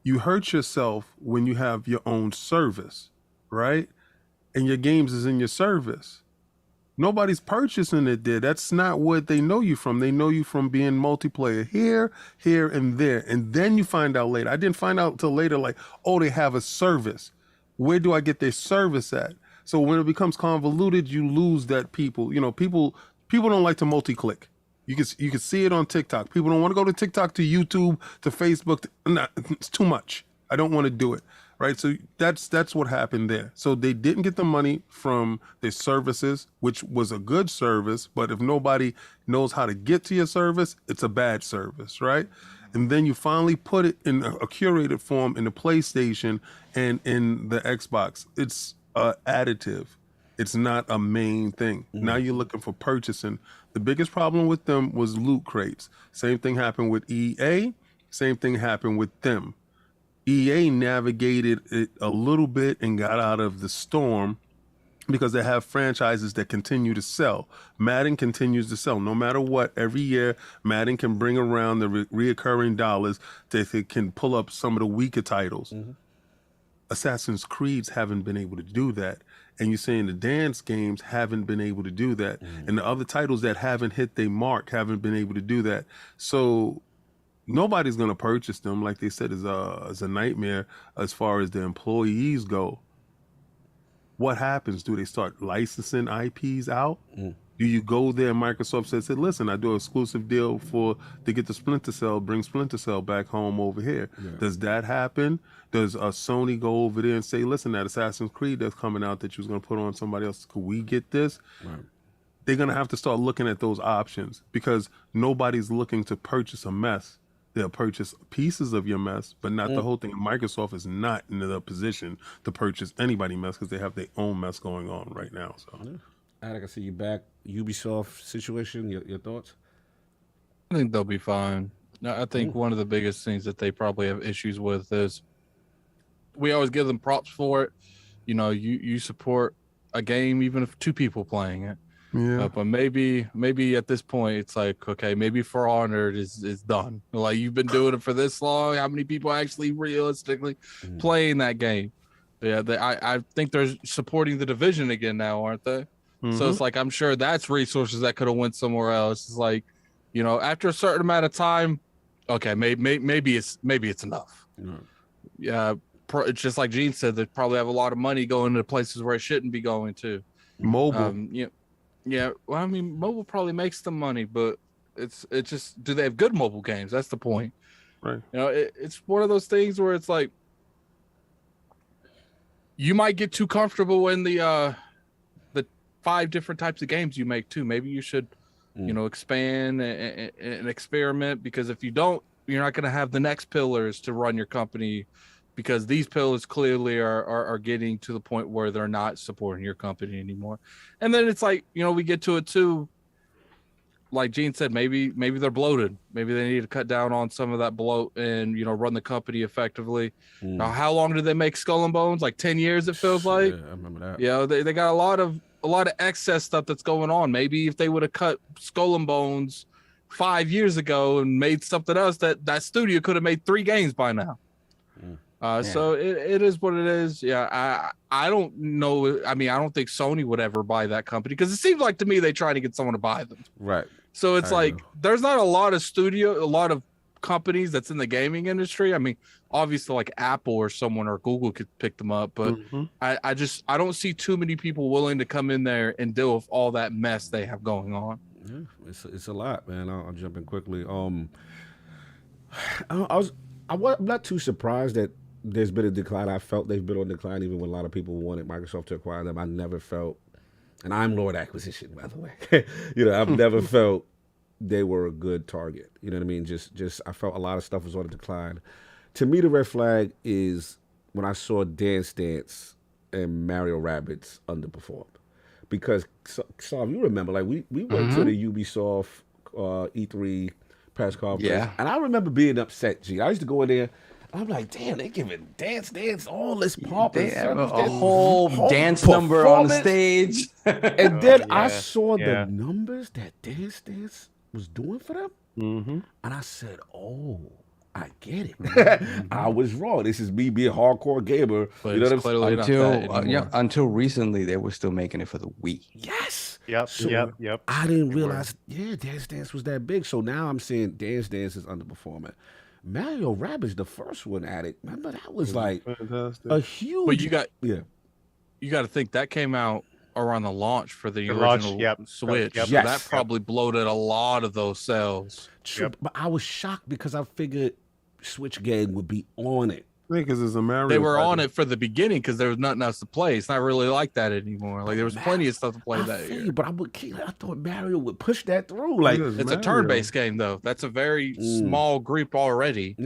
you hurt yourself when you have your own service, right? And your games is in your service. Nobody's purchasing it there. That's not what they know you from. They know you from being multiplayer here, and there. And then you find out later. I didn't find out till later, like, oh, they have a service. Where do I get their service at? So when it becomes convoluted, you lose that people. People don't like to multi-click. You can see it on TikTok. People don't want to go to TikTok, to YouTube, to Facebook. It's too much. I don't want to do it. Right, so that's what happened there. So they didn't get the money from their services, which was a good service, but if nobody knows how to get to your service, it's a bad service, right? And then you finally put it in a curated form in the PlayStation and in the Xbox. It's additive. It's not a main thing. Now you're looking for purchasing. The biggest problem with them was loot crates. Same thing happened with EA. Same thing happened with them. EA navigated it a little bit and got out of the storm because they have franchises that continue to sell. Madden continues to sell no matter what. Every year, Madden can bring around the reoccurring dollars that it can pull up some of the weaker titles. Assassin's Creeds haven't been able to do that. And you're saying the dance games haven't been able to do that. And the other titles that haven't hit their mark haven't been able to do that. So nobody's going to purchase them. Like they said, is a nightmare as far as the employees go. What happens? Do they start licensing IPs out? Do you go there? Microsoft says, listen, I do an exclusive deal to get the Splinter Cell, bring Splinter Cell back home over here. Does that happen? Does Sony go over there and say, listen, that Assassin's Creed that's coming out that you was going to put on somebody else, could we get this? They're going to have to start looking at those options because nobody's looking to purchase a mess. They'll purchase pieces of your mess, but not the whole thing. Microsoft is not in the position to purchase anybody mess because they have their own mess going on right now. So, Alec, I see you back. Ubisoft situation, your thoughts? I think they'll be fine. I think one of the biggest things that they probably have issues with is we always give them props for it. You support a game even if two people playing it. Yeah. But maybe at this point it's like, okay, maybe For Honor is done. Like, you've been doing it for this long. How many people actually realistically playing that game? Yeah, I think they're supporting the Division again now, aren't they? So it's like, I'm sure that's resources that could have went somewhere else. It's like, you know, after a certain amount of time, okay, maybe it's enough. Yeah, it's just like Gene said, they probably have a lot of money going to places where it shouldn't be going to. Mobile. Yeah. Well, I mean, mobile probably makes the money, but it's just, do they have good mobile games? That's the point. Right. You know, it's one of those things where it's like, you might get too comfortable in the 5 different types of games you make too. Maybe you should, you know, expand and experiment, because if you don't, you're not going to have the next pillars to run your company, because these pillars clearly are getting to the point where they're not supporting your company anymore. And then it's like, you know, we get to it too. Like Gene said, maybe they're bloated. Maybe they need to cut down on some of that bloat and, you know, run the company effectively. Now, how long did they make Skull and Bones? Like 10 years, it feels like. Yeah, I remember that. Yeah, they got a lot of excess stuff that's going on. Maybe if they would have cut Skull and Bones 5 years ago and made something else, that studio could have made 3 games by now. So it is what it is. Yeah, I don't know. I mean, I don't think Sony would ever buy that company, because it seems like to me they try to get someone to buy them. Right. So it's like, there's not a lot of companies that's in the gaming industry. I mean, obviously like Apple or someone or Google could pick them up, but I don't see too many people willing to come in there and deal with all that mess they have going on. Yeah, it's a lot, man. I'll jump in quickly. I'm not too surprised that there's been a decline. I felt they've been on decline even when a lot of people wanted Microsoft to acquire them. I never felt, and I'm Lord Acquisition, by the way. You know, I've never felt they were a good target. You know what I mean? Just I felt a lot of stuff was on a decline. To me, the red flag is when I saw Dance Dance and Mario Rabbids underperformed. Because, so you remember, like we went to the Ubisoft E3 press conference, and I remember being upset. I used to go in there. I'm like, damn, they giving Dance all this pop. They have a whole dance number on the stage. And then I saw the numbers that Dance was doing for them. And I said, oh, I get it. I was wrong. This is me being a hardcore gamer. But you know what I'm saying? Until recently, they were still making it for the Wii. Yes. Yep. I didn't realize, Dance was that big. So now I'm saying Dance is underperforming. Mario Rabbids, the first one at it, remember that was like a huge. But you got to think that came out around the launch for the original Switch. So that probably bloated a lot of those sales. True, but I was shocked because I figured Switch game would be on it. Because it's a Mario. They were on it for the beginning because there was nothing else to play. It's not really like that anymore. Like there was plenty of stuff to play that year. But I thought Mario would push that through. Like it's a turn-based game though. That's a very small group already.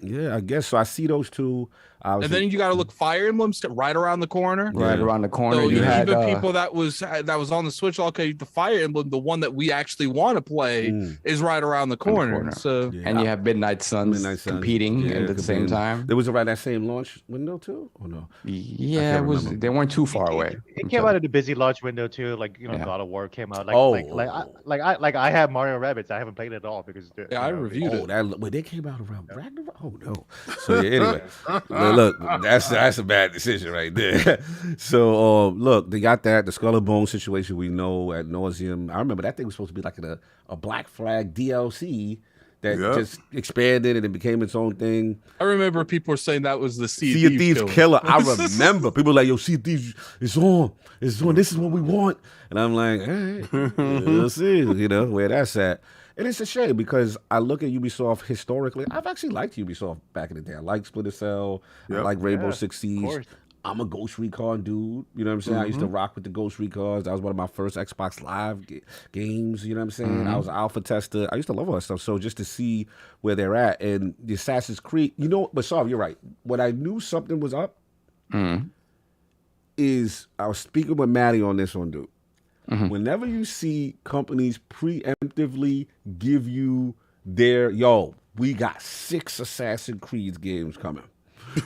Yeah, I guess so. I see those two. And then you got to look Fire Emblem's right around the corner. Right around the corner. So you had people that was on the Switch. Okay, the Fire Emblem, the one that we actually want to play, is right around the corner. So and you have Midnight Suns competing at the same time. It was around that same launch window too, or no? Yeah, it was. They weren't too far away. It came out of the busy launch window too. Like God of War came out. I have Mario Rabbids. I haven't played it at all because I reviewed it. When they came out around Ragnarok. Oh no. So anyway. Look, that's a bad decision right there. So look, they got that the Skull and Bones situation we know ad nauseum. I remember that thing was supposed to be like a Black Flag DLC that just expanded and it became its own thing. I remember people were saying that was the Sea of Thieves killer. I remember people were like, yo, Sea of Thieves is on. This is what we want. And I'm like, all right, we'll see, where that's at. And it's a shame because I look at Ubisoft historically. I've actually liked Ubisoft back in the day. I like Splinter Cell. I like Rainbow Six Siege. I'm a Ghost Recon dude. You know what I'm saying? I used to rock with the Ghost Recons. That was one of my first Xbox Live games. You know what I'm saying? I was an alpha tester. I used to love all that stuff. So just to see where they're at and the Assassin's Creed, but sorry, you're right. When I knew something was up is I was speaking with Maddie on this one, dude. Whenever you see companies preemptively give you we got 6 Assassin's Creed games coming.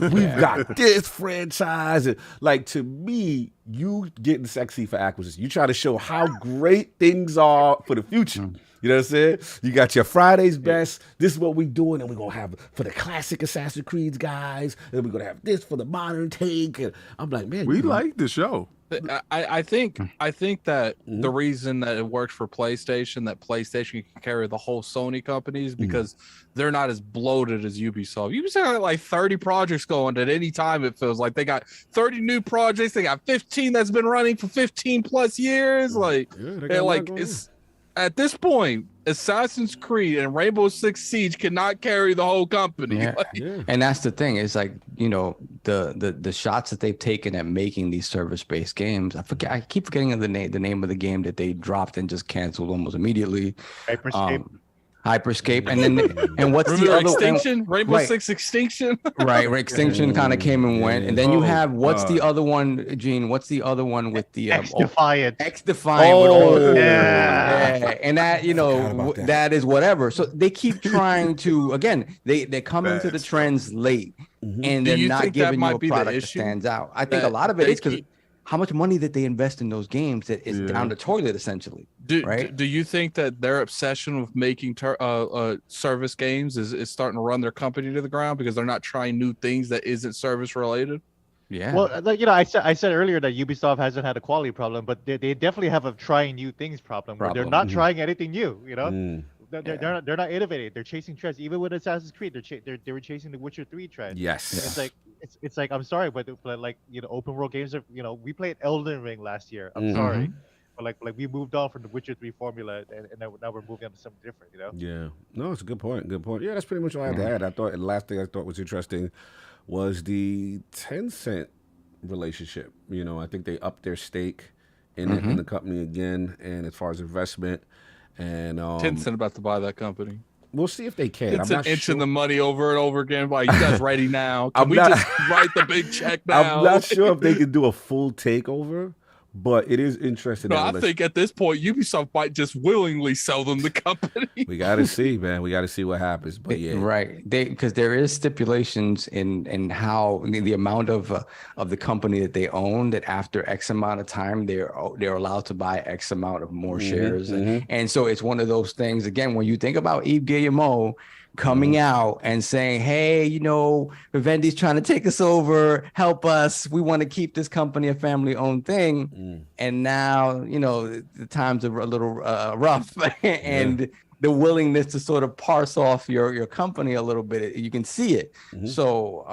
We've got this franchise. And like, to me, you getting sexy for acquisition. You try to show how great things are for the future. You know what I'm saying? You got your Friday's best. This is what we doing, and we're gonna have for the classic Assassin's Creed guys, and we're gonna have this for the modern take. And I'm like, man, we like the show. I think that the reason that it works for PlayStation, that PlayStation can carry the whole Sony companies, because they're not as bloated as Ubisoft. Ubisoft got like 30 projects going at any time. It feels like they got 30 new projects. They got 15 that's been running for 15 plus years. Like, it's at this point, Assassin's Creed and Rainbow Six Siege cannot carry the whole company. Yeah. And that's the thing. It's like, you know, the shots that they've taken at making these service-based games. I keep forgetting the name of the game that they dropped and just canceled almost immediately. Hyperscape, and then and what's the other Extinction? Rainbow Six Extinction. Right, Extinction kind of came and went, and then you have the other one, Gene? What's the other one with the X-Defiant? X-Defiant. And that, you know, that is whatever. So they keep trying to, again, they come into the trends late, and they're not giving you a product that stands out. I think a lot of it is because how much money that they invest in those games that is down the toilet, essentially. Do you think that their obsession with making service games is starting to run their company to the ground because they're not trying new things that isn't service related? Yeah. Well, like, you know, I said earlier that Ubisoft hasn't had a quality problem, but they definitely have a trying new things problem. Where they're not trying anything new. You know, they're not innovating. They're chasing trends. Even with Assassin's Creed, they were chasing the Witcher 3 trend. Yes. It's like I'm sorry, but like, you know, open world games are, you know, we played Elden Ring last year. I'm sorry. But like we moved on from the Witcher 3 formula, and now we're moving on to something different, you know? Yeah. No, it's a good point. Good point. Yeah, that's pretty much all I had to add. I thought the last thing I thought was interesting was the Tencent relationship. You know, I think they upped their stake in the company again, and as far as investment, and Tencent about to buy that company. We'll see if they can. It's inching the money over and over again. Like, you guys ready now? Can we just write the big check now? I'm not sure if they can do a full takeover, but it is interesting. No, I think at this point, Ubisoft might just willingly sell them the company. We got to see, man. We got to see what happens. But yeah, right. Because there is stipulations in how the amount of the company that they own, that after X amount of time, they're allowed to buy X amount of more shares. And so it's one of those things. Again, when you think about Yves Guillemot coming out and saying, hey, you know, Vivendi's trying to take us over, help us, we want to keep this company a family-owned thing, and now, you know, the times are a little rough, and the willingness to sort of parse off your company a little bit, you can see it. So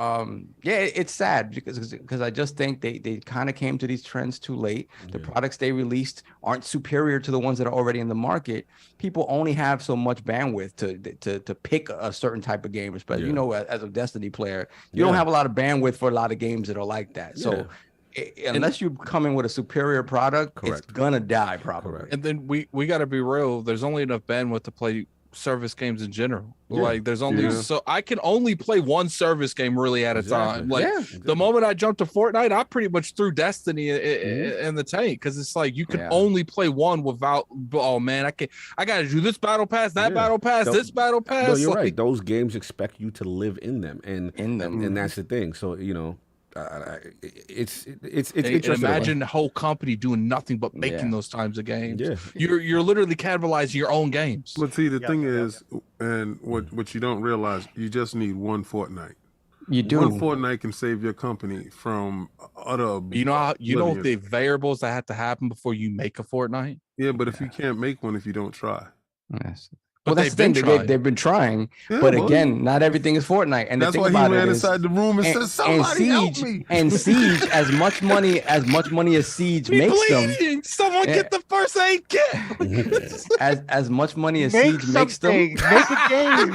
it's sad because I just think they kind of came to these trends too late. The products they released aren't superior to the ones that are already in the market. People only have so much bandwidth to pick a certain type of game, especially, you know, as a Destiny player, you don't have a lot of bandwidth for a lot of games that are like that. So unless you come in with a superior product, it's gonna die probably. And then we got to be real. There's only enough bandwidth to play service games in general. Like there's only so I can only play one service game really at a time. Like the moment I jumped to Fortnite, I pretty much threw Destiny in the tank, because it's like you can only play one without, oh man, I gotta do this battle pass, that battle pass, this battle pass. No, you're right. Those games expect you to live in them, and that's the thing. So, you know, it's interesting. Imagine the whole company doing nothing but making those times of games. You're literally cannibalizing your own games. But see, the thing is, and what you don't realize, you just need one Fortnite. You do. One Fortnite can save your company from utter. You know the variables that have to happen before you make a Fortnite. Yeah, but if you can't make one, if you don't try. Yes. Well, that's the thing. They've been trying, but again, not everything is Fortnite. And that's why he ran inside the room and said, "Somebody help me!" And Siege, as much money as Siege makes them, someone get the first aid kit. as much money as Siege makes them, make a game.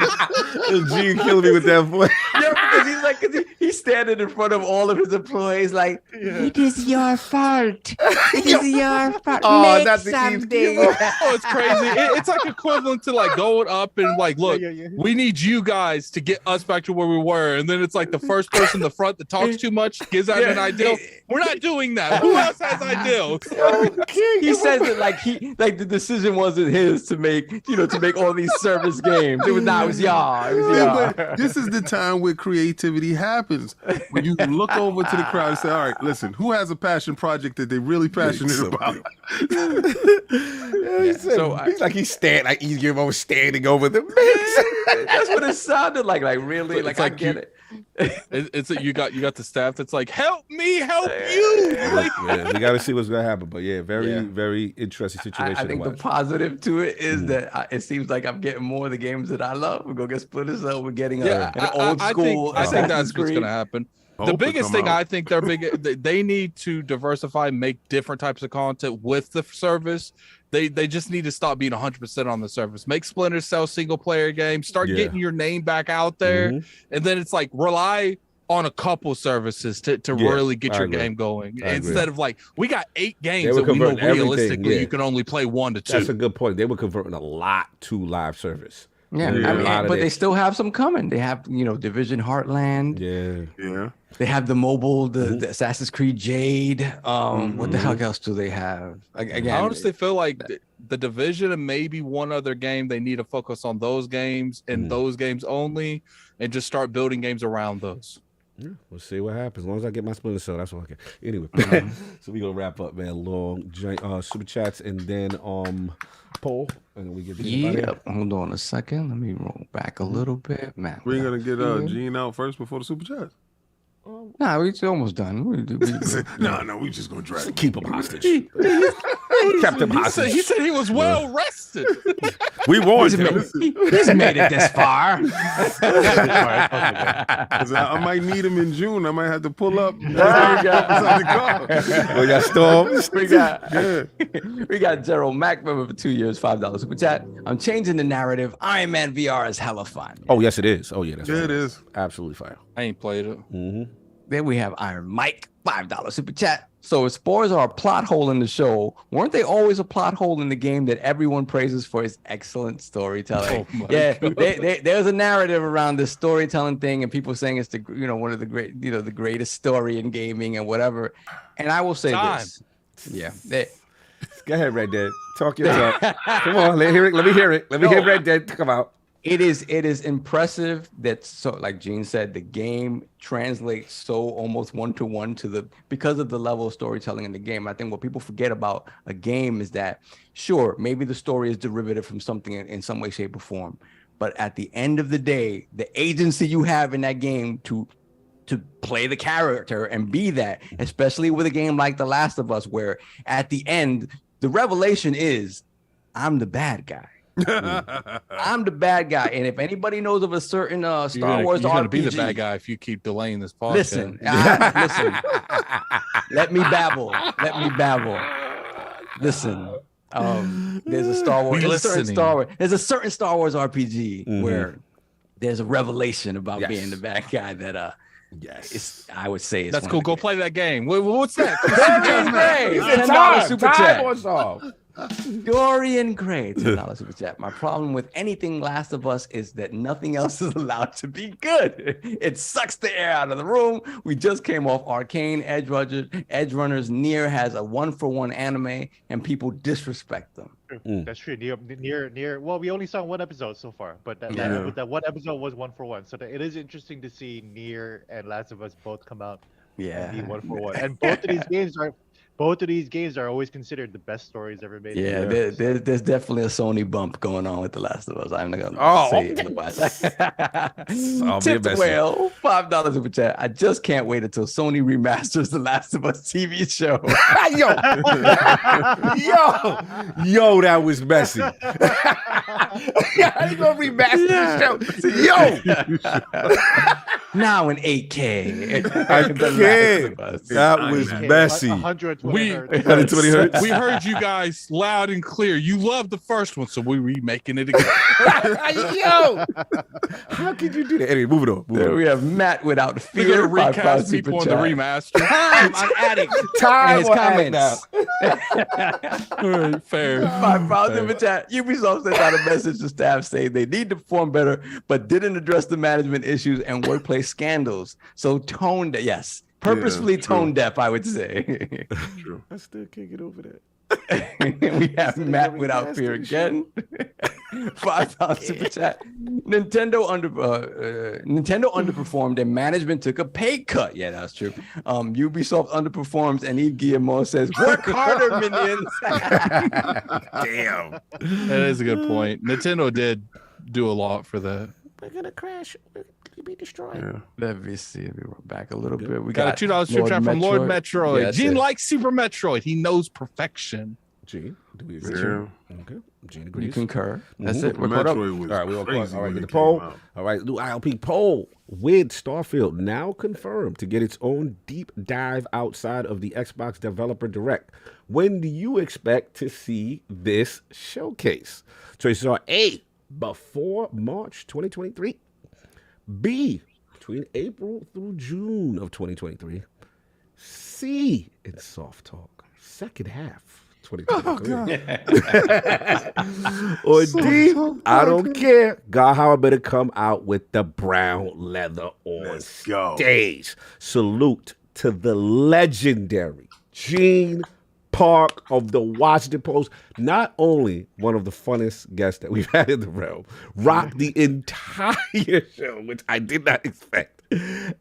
Gene killing me with that voice. Yeah, because he's standing in front of all of his employees, like, it is your fault. It is your fault. Oh, make something. Oh, it's crazy. It's like equivalent to like going up and like, look, we need you guys to get us back to where we were, and then it's like the first person in the front that talks too much gives out an ideal. We're not doing that. Who else has ideals? He says that like the decision wasn't his to make all these service games. It was y'all. But this is the time where creativity creativity happens when you look over to the crowd and say, all right, listen, who has a passion project that they're really passionate about? He's like he's standing over the bench. That's what it sounded like. Like really, It's like like I get you- it. It's you got the staff that's like, help me, help you. Like, Yeah, we got to see what's gonna happen. But yeah, very interesting situation. I think to the watch. positive to it is that it seems like I'm getting more of the games that I love. We're gonna get Splinter Cell. We're getting an old school. I think that's Assassin's what's Creed. gonna happen. Hope The it biggest come thing out. I think they need to diversify, make different types of content with the service. They just need to stop being 100% on the service. Make Splinter Cell single player games. Start getting your name back out there, and then it's like rely on a couple services to really get your game going. Instead of like, we got 8 games that we know realistically you can only play 1 to 2. That's a good point. They were converting a lot to live service. Yeah, I mean, but they still have some coming. They have, Division Heartland. Yeah. They have the mobile, the Assassin's Creed Jade. What the heck else do they have? Again, I honestly feel like the Division and maybe one other game, they need to focus on those games and those games only, and just start building games around those. Yeah, we'll see what happens. As long as I get my Splinter Cell, that's all I can. Anyway, so we gonna wrap up, man. Long super chats and then poll, and then we get. Hold on a second. Let me roll back a little bit, man. We're gonna get Gene out first before the super chat. Nah, we're almost done. No, we just gonna drag. Keep him hostage. Kept him hostage. He said he was well rested. We warned him. He's made it this far. I might need him in June. I might have to pull up. We got Storm. We got Gerald Mack member for 2 years, $5 super chat. I'm changing the narrative. Iron Man VR is hella fun. Oh yes, it is. Oh yeah, that's it is. Absolutely fire. I ain't played it. Then we have Iron Mike, $5 super chat. So if spores are a plot hole in the show, weren't they always a plot hole in the game that everyone praises for its excellent storytelling? There's a narrative around this storytelling thing, and people saying it's the one of the great the greatest story in gaming and whatever. And I will say this. Yeah. Go ahead, Red Dead. Talk your talk. Come on, let me hear it. Let me hear it. Let me hear Red Dead come out. It is impressive that, so like Gene said, the game translates so almost 1-to-1 because of the level of storytelling in the game. I think what people forget about a game is that, sure, maybe the story is derivative from something in some way, shape, or form, but at the end of the day, the agency you have in that game to play the character and be that, especially with a game like The Last of Us, where at the end the revelation is, I'm the bad guy. I'm the bad guy, and if anybody knows of a certain Star Wars you're RPG, gonna be the bad guy if you keep delaying this podcast. Listen. Let me babble. Listen. There's a Star Wars. There's a certain Star Wars RPG where there's a revelation about being the bad guy that I would say it's that's cool. Go play that game. What's that? $10 super chat. Off. Dorian Gray, $10 super chat. My problem with anything Last of Us is that nothing else is allowed to be good. It sucks the air out of the room. We just came off Arcane, Edge Runners. Nier has a 1-for-1 anime, and people disrespect them. That's true. Near. Well, we only saw one episode so far, but that one episode was 1-for-1. So it is interesting to see Nier and Last of Us both come out. And be 1-for-1. And both of these games are always considered the best stories ever made. Yeah, there's definitely a Sony bump going on with The Last of Us. I'm not gonna say it otherwise. Tip Whale, $5 super chat. I just can't wait until Sony remasters The Last of Us TV show. yo, that was messy. How you gonna remaster the show? Yo. Now in 8K. I can't. That was messy. 120 hertz. We heard you guys loud and clear. You loved the first one, so we're remaking it again. Yo, how could you do that? Anyway, moving on. There we have Matt without fear. We're gonna recast people in the remaster. I'm addict. Time his comments. Fair. $5 super chat. Ubisoft sent out a message to staff saying they need to perform better, but didn't address the management issues and workplace scandals. So purposefully tone deaf, I would say. True. I still can't get over that. We have Matt without fear again. $5 super chat. Nintendo underperformed and management took a pay cut. Yeah, that's true. Ubisoft underperforms and Eve Guillemot says, "Work harder, minions." Damn. That is a good point. Nintendo did do a lot for that. We're gonna crash. We're gonna be destroyed. Yeah. Let me see. We were back a little bit. We Got a $2 super chat from Lord Metroid. Yeah, Gene it. likes Super Metroid. He knows perfection. Gene, do we agree? Yeah. Okay. Gene agrees. You concur. That's Mhm. it. We're caught up. Metroid was All right, we're all crazy all right, when get it the poll. came out. All right, new ILP poll with Starfield now confirmed to get its own deep dive outside of the Xbox Developer Direct. When do you expect to see this showcase? Choices are A, before March 2023, B, between April through June of 2023, C, in soft talk, second half 2023. Or D, I don't care. God, how I better come out with the brown leather on Let's go. stage. Salute to the legendary Gene Park of the Washington Post. Not only one of the funnest guests that we've had in the realm, rocked the entire show, which I did not expect,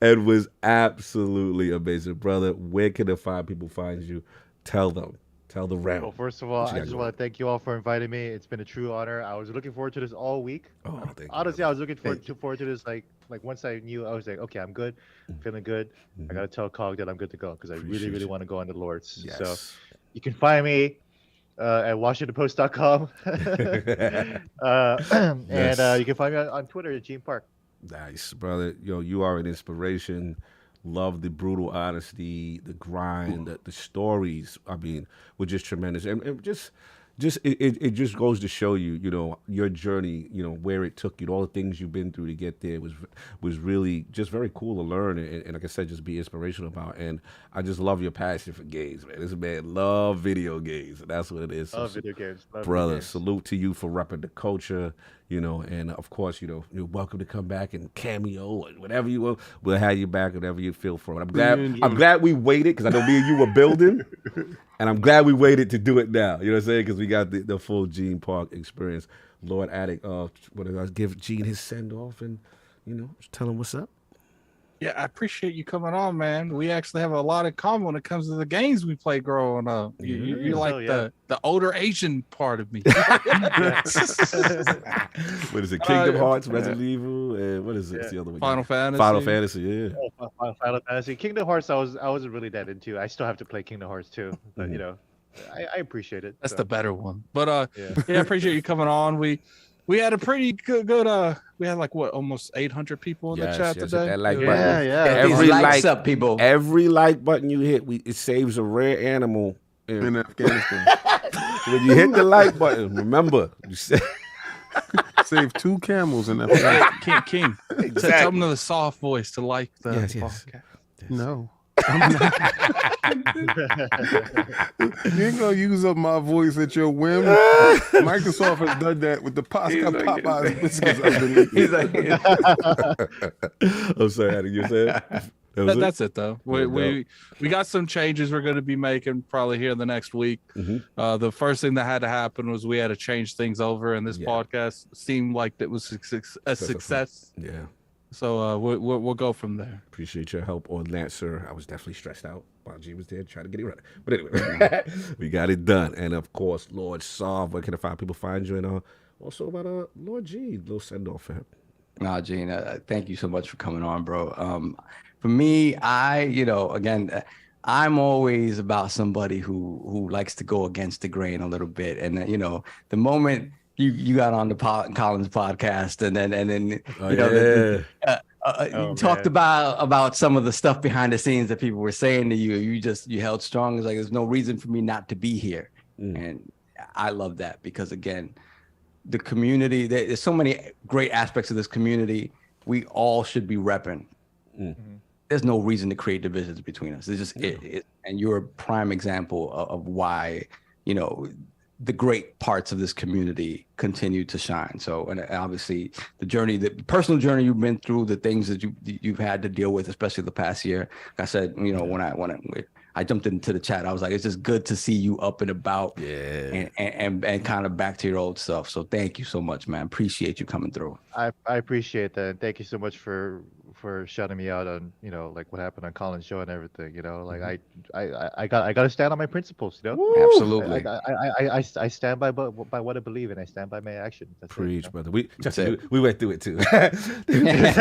and was absolutely amazing. Brother, where can the fine people find you? Tell them. Tell the realm. Well, first of all, What you I got just going? want to thank you all for inviting me. It's been a true honor. I was looking forward to this all week. Oh, thank you. Honestly, I was looking forward to this. Like once I knew, I was like, okay, I'm good, feeling good. I gotta tell Cog that I'm good to go because I really, Appreciate really you. want to go on the Lords. Yes. So you can find me at WashingtonPost.com, and Yes. you can find me on Twitter at Gene Park. Nice, brother. Yo, you are an inspiration. Love the brutal honesty, the grind, the stories. I mean, were just tremendous, and just it just goes to show you, you know, your journey, you know, where it took you, all the things you've been through to get there was really just very cool to learn, and like I said, just be inspirational about. And I just love your passion for games, man. This man love video games, and that's what it is. So, Love video games. Love video brother, games. salute to you for repping the culture, you know, and of course, you know, you're welcome to come back and cameo or whatever you will. We'll have you back whenever you feel for it. I'm glad we waited because I know me and you were building, and I'm glad we waited to do it now. You know what I'm saying? Because we got the full Gene Park experience. Lord Addict, what did I give Gene his send off and, you know, just tell him what's up. Yeah, I appreciate you coming on, man. We actually have a lot in common when it comes to the games we play growing up. You're like the older Asian part of me. What is it? Kingdom Hearts, Resident Evil, and what is it? It's the other one. Final Fantasy. Final Fantasy, yeah. Final Fantasy. Kingdom Hearts, I wasn't really that into. I still have to play Kingdom Hearts too, but you know, I appreciate it. That's so. the better one. But Yeah. yeah, I appreciate you coming on. We had a pretty good we had like what, almost 800 people in the chat Yes, today. that like Yeah, button. yeah. Get these Every likes like- up, people. Every like button you hit, it saves a rare animal. In Afghanistan. When you hit the like button, remember you said Saved 2 camels in Afghanistan. King. Tell them to the soft voice to like the Yes. podcast. No. I'm not. You ain't gonna use up my voice at your whim. Microsoft has done that with the Popeyes biscuits I've been eating. I'm sorry, how did you say it? That's it though. Yeah, We got some changes we're going to be making probably here in the next week. Mhm. The first thing that had to happen was we had to change things over, and this Yeah. podcast seemed like it was a success. Yeah. So we'll go from there. Appreciate your help on that, sir. I was definitely stressed out while G was there trying to get it right. But anyway, we got it done. And of course, Lord Solve, where can people find you? And also about Lord G, little send off for him. Nah, Gene, thank you so much for coming on, bro. For me, I'm always about somebody who likes to go against the grain a little bit. And the moment you got on the Collins podcast, and then you talked about some of the stuff behind the scenes that people were saying to you. You held strong. It's like there's no reason for me not to be here, and I love that because again, the community. There's so many great aspects of this community. We all should be repping. There's no reason to create divisions between us. It's just and you're a prime example of why the great parts of this community continue to shine. So, and obviously the personal journey you've been through, the things that you've had to deal with, especially the past year. Like I said, when I jumped into the chat. I was like, it's just good to see you up and about, and kind of back to your old self. So thank you so much, man. Appreciate you coming through. I appreciate that. And thank you so much for shouting me out on, like what happened on Colin's show and everything. Like I got to stand on my principles. Absolutely. I stand by what I believe, and I stand by my actions. That's Preach, it, brother. We went through it too. We went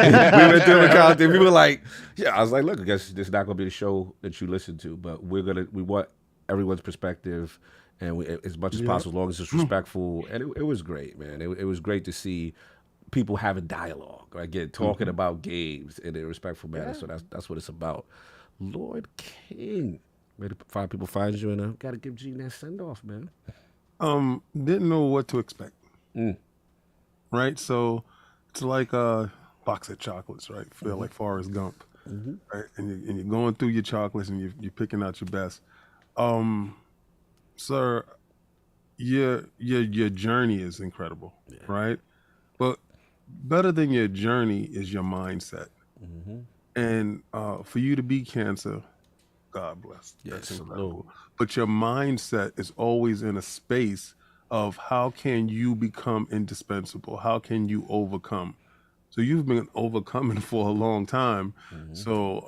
through it. And people were like, "Yeah." I was like, "Look, I guess this is not going to be the show that you listen to, but we want everyone's perspective, and as much as possible, as long as it's respectful." And it was great, man. It was great to see people having dialogue, again, talking about games in a respectful manner. So that's what it's about. Lord King, where do people find you? And got to give Gene that send off, man. Didn't know what to expect. Right, so it's like a box of chocolates, right? Feel like Forrest Gump, right? And you're going through your chocolates and you're picking out your best. Sir, your journey is incredible, right? But better than your journey is your mindset. And for you to beat cancer, God bless. That's incredible. But your mindset is always in a space of how can you become indispensable? How can you overcome? So you've been overcoming for a long time. So,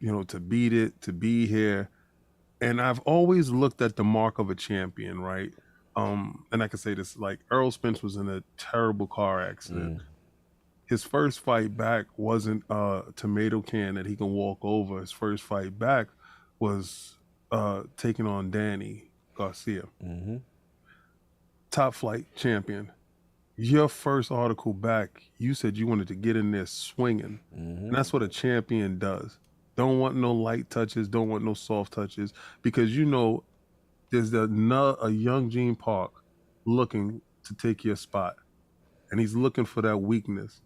to beat it, to be here. And I've always looked at the mark of a champion, right? And I can say this, like Earl Spence was in a terrible car accident. His first fight back wasn't a tomato can that he can walk over. His first fight back was taking on Danny Garcia. Top flight champion. Your first article back, you said you wanted to get in there swinging. And that's what a champion does. Don't want no light touches, don't want no soft touches, because there's a young Gene Park looking to take your spot. And he's looking for that weakness.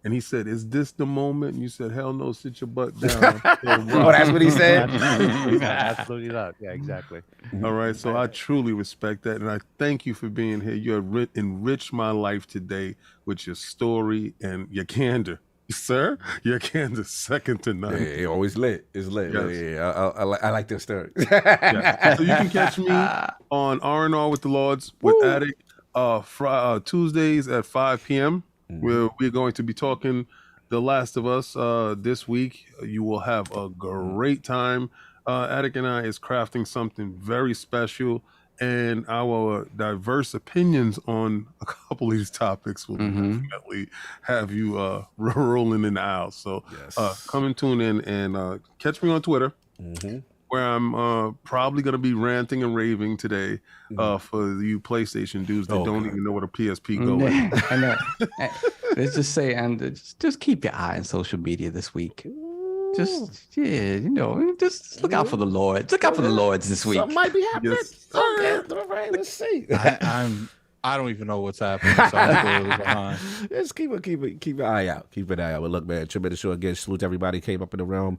And he said, "Is this the moment?" And you said, "Hell no, sit your butt down." That's what he said? Absolutely not. Yeah, exactly. All right, so I truly respect that. And I thank you for being here. You have enriched my life today with your story and your candor. Sir, your candor second to none. Yeah, always lit. It's lit. Yes. I like this story. So you can catch me on R&R with the Lords with Attic Tuesdays at 5 p.m. where we're going to be talking The Last of Us this week. You will have a great time. Attic and I is crafting something very special, and our diverse opinions on a couple of these topics will definitely have you rolling in the aisle. So come and tune in and catch me on Twitter, where I'm probably going to be ranting and raving today for you PlayStation dudes that don't even know what a PSP Go is. I know. Let's just say, and just keep your eye on social media this week. Just just look out for the Lords. Look out for the Lords this week. Something might be happening. Okay, all right, let's see. I don't even know what's happening. So I'm really behind. Just keep an eye out. Keep an eye out. But look, man, tremendous show again. Salute to everybody who came up in the realm.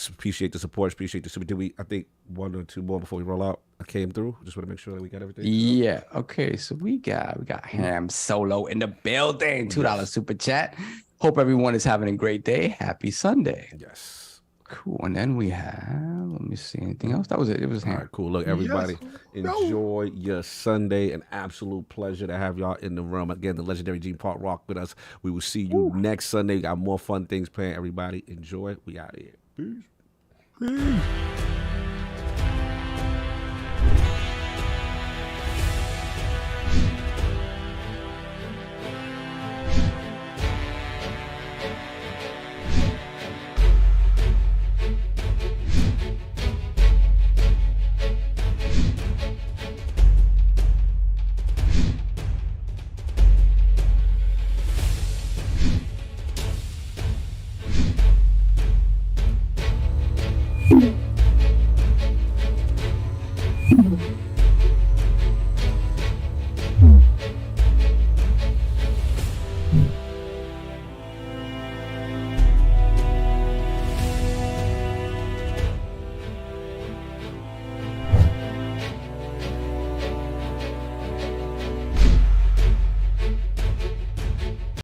Appreciate the support. Appreciate the super. I think one or two more before we roll out. I came through. Just want to make sure that we got everything. Yeah. Okay. So we got Ham Solo in the building. $2 super chat. Hope everyone is having a great day. Happy Sunday. Yes. Cool. And then we have, let me see, anything else? That was it. It was all right. Cool. Look, everybody, enjoy your Sunday. An absolute pleasure to have y'all in the room. Again, the legendary Gene Park Rock with us. We will see you next Sunday. We got more fun things planned. Everybody, enjoy. We out of here. Peace. Peace. Thank you.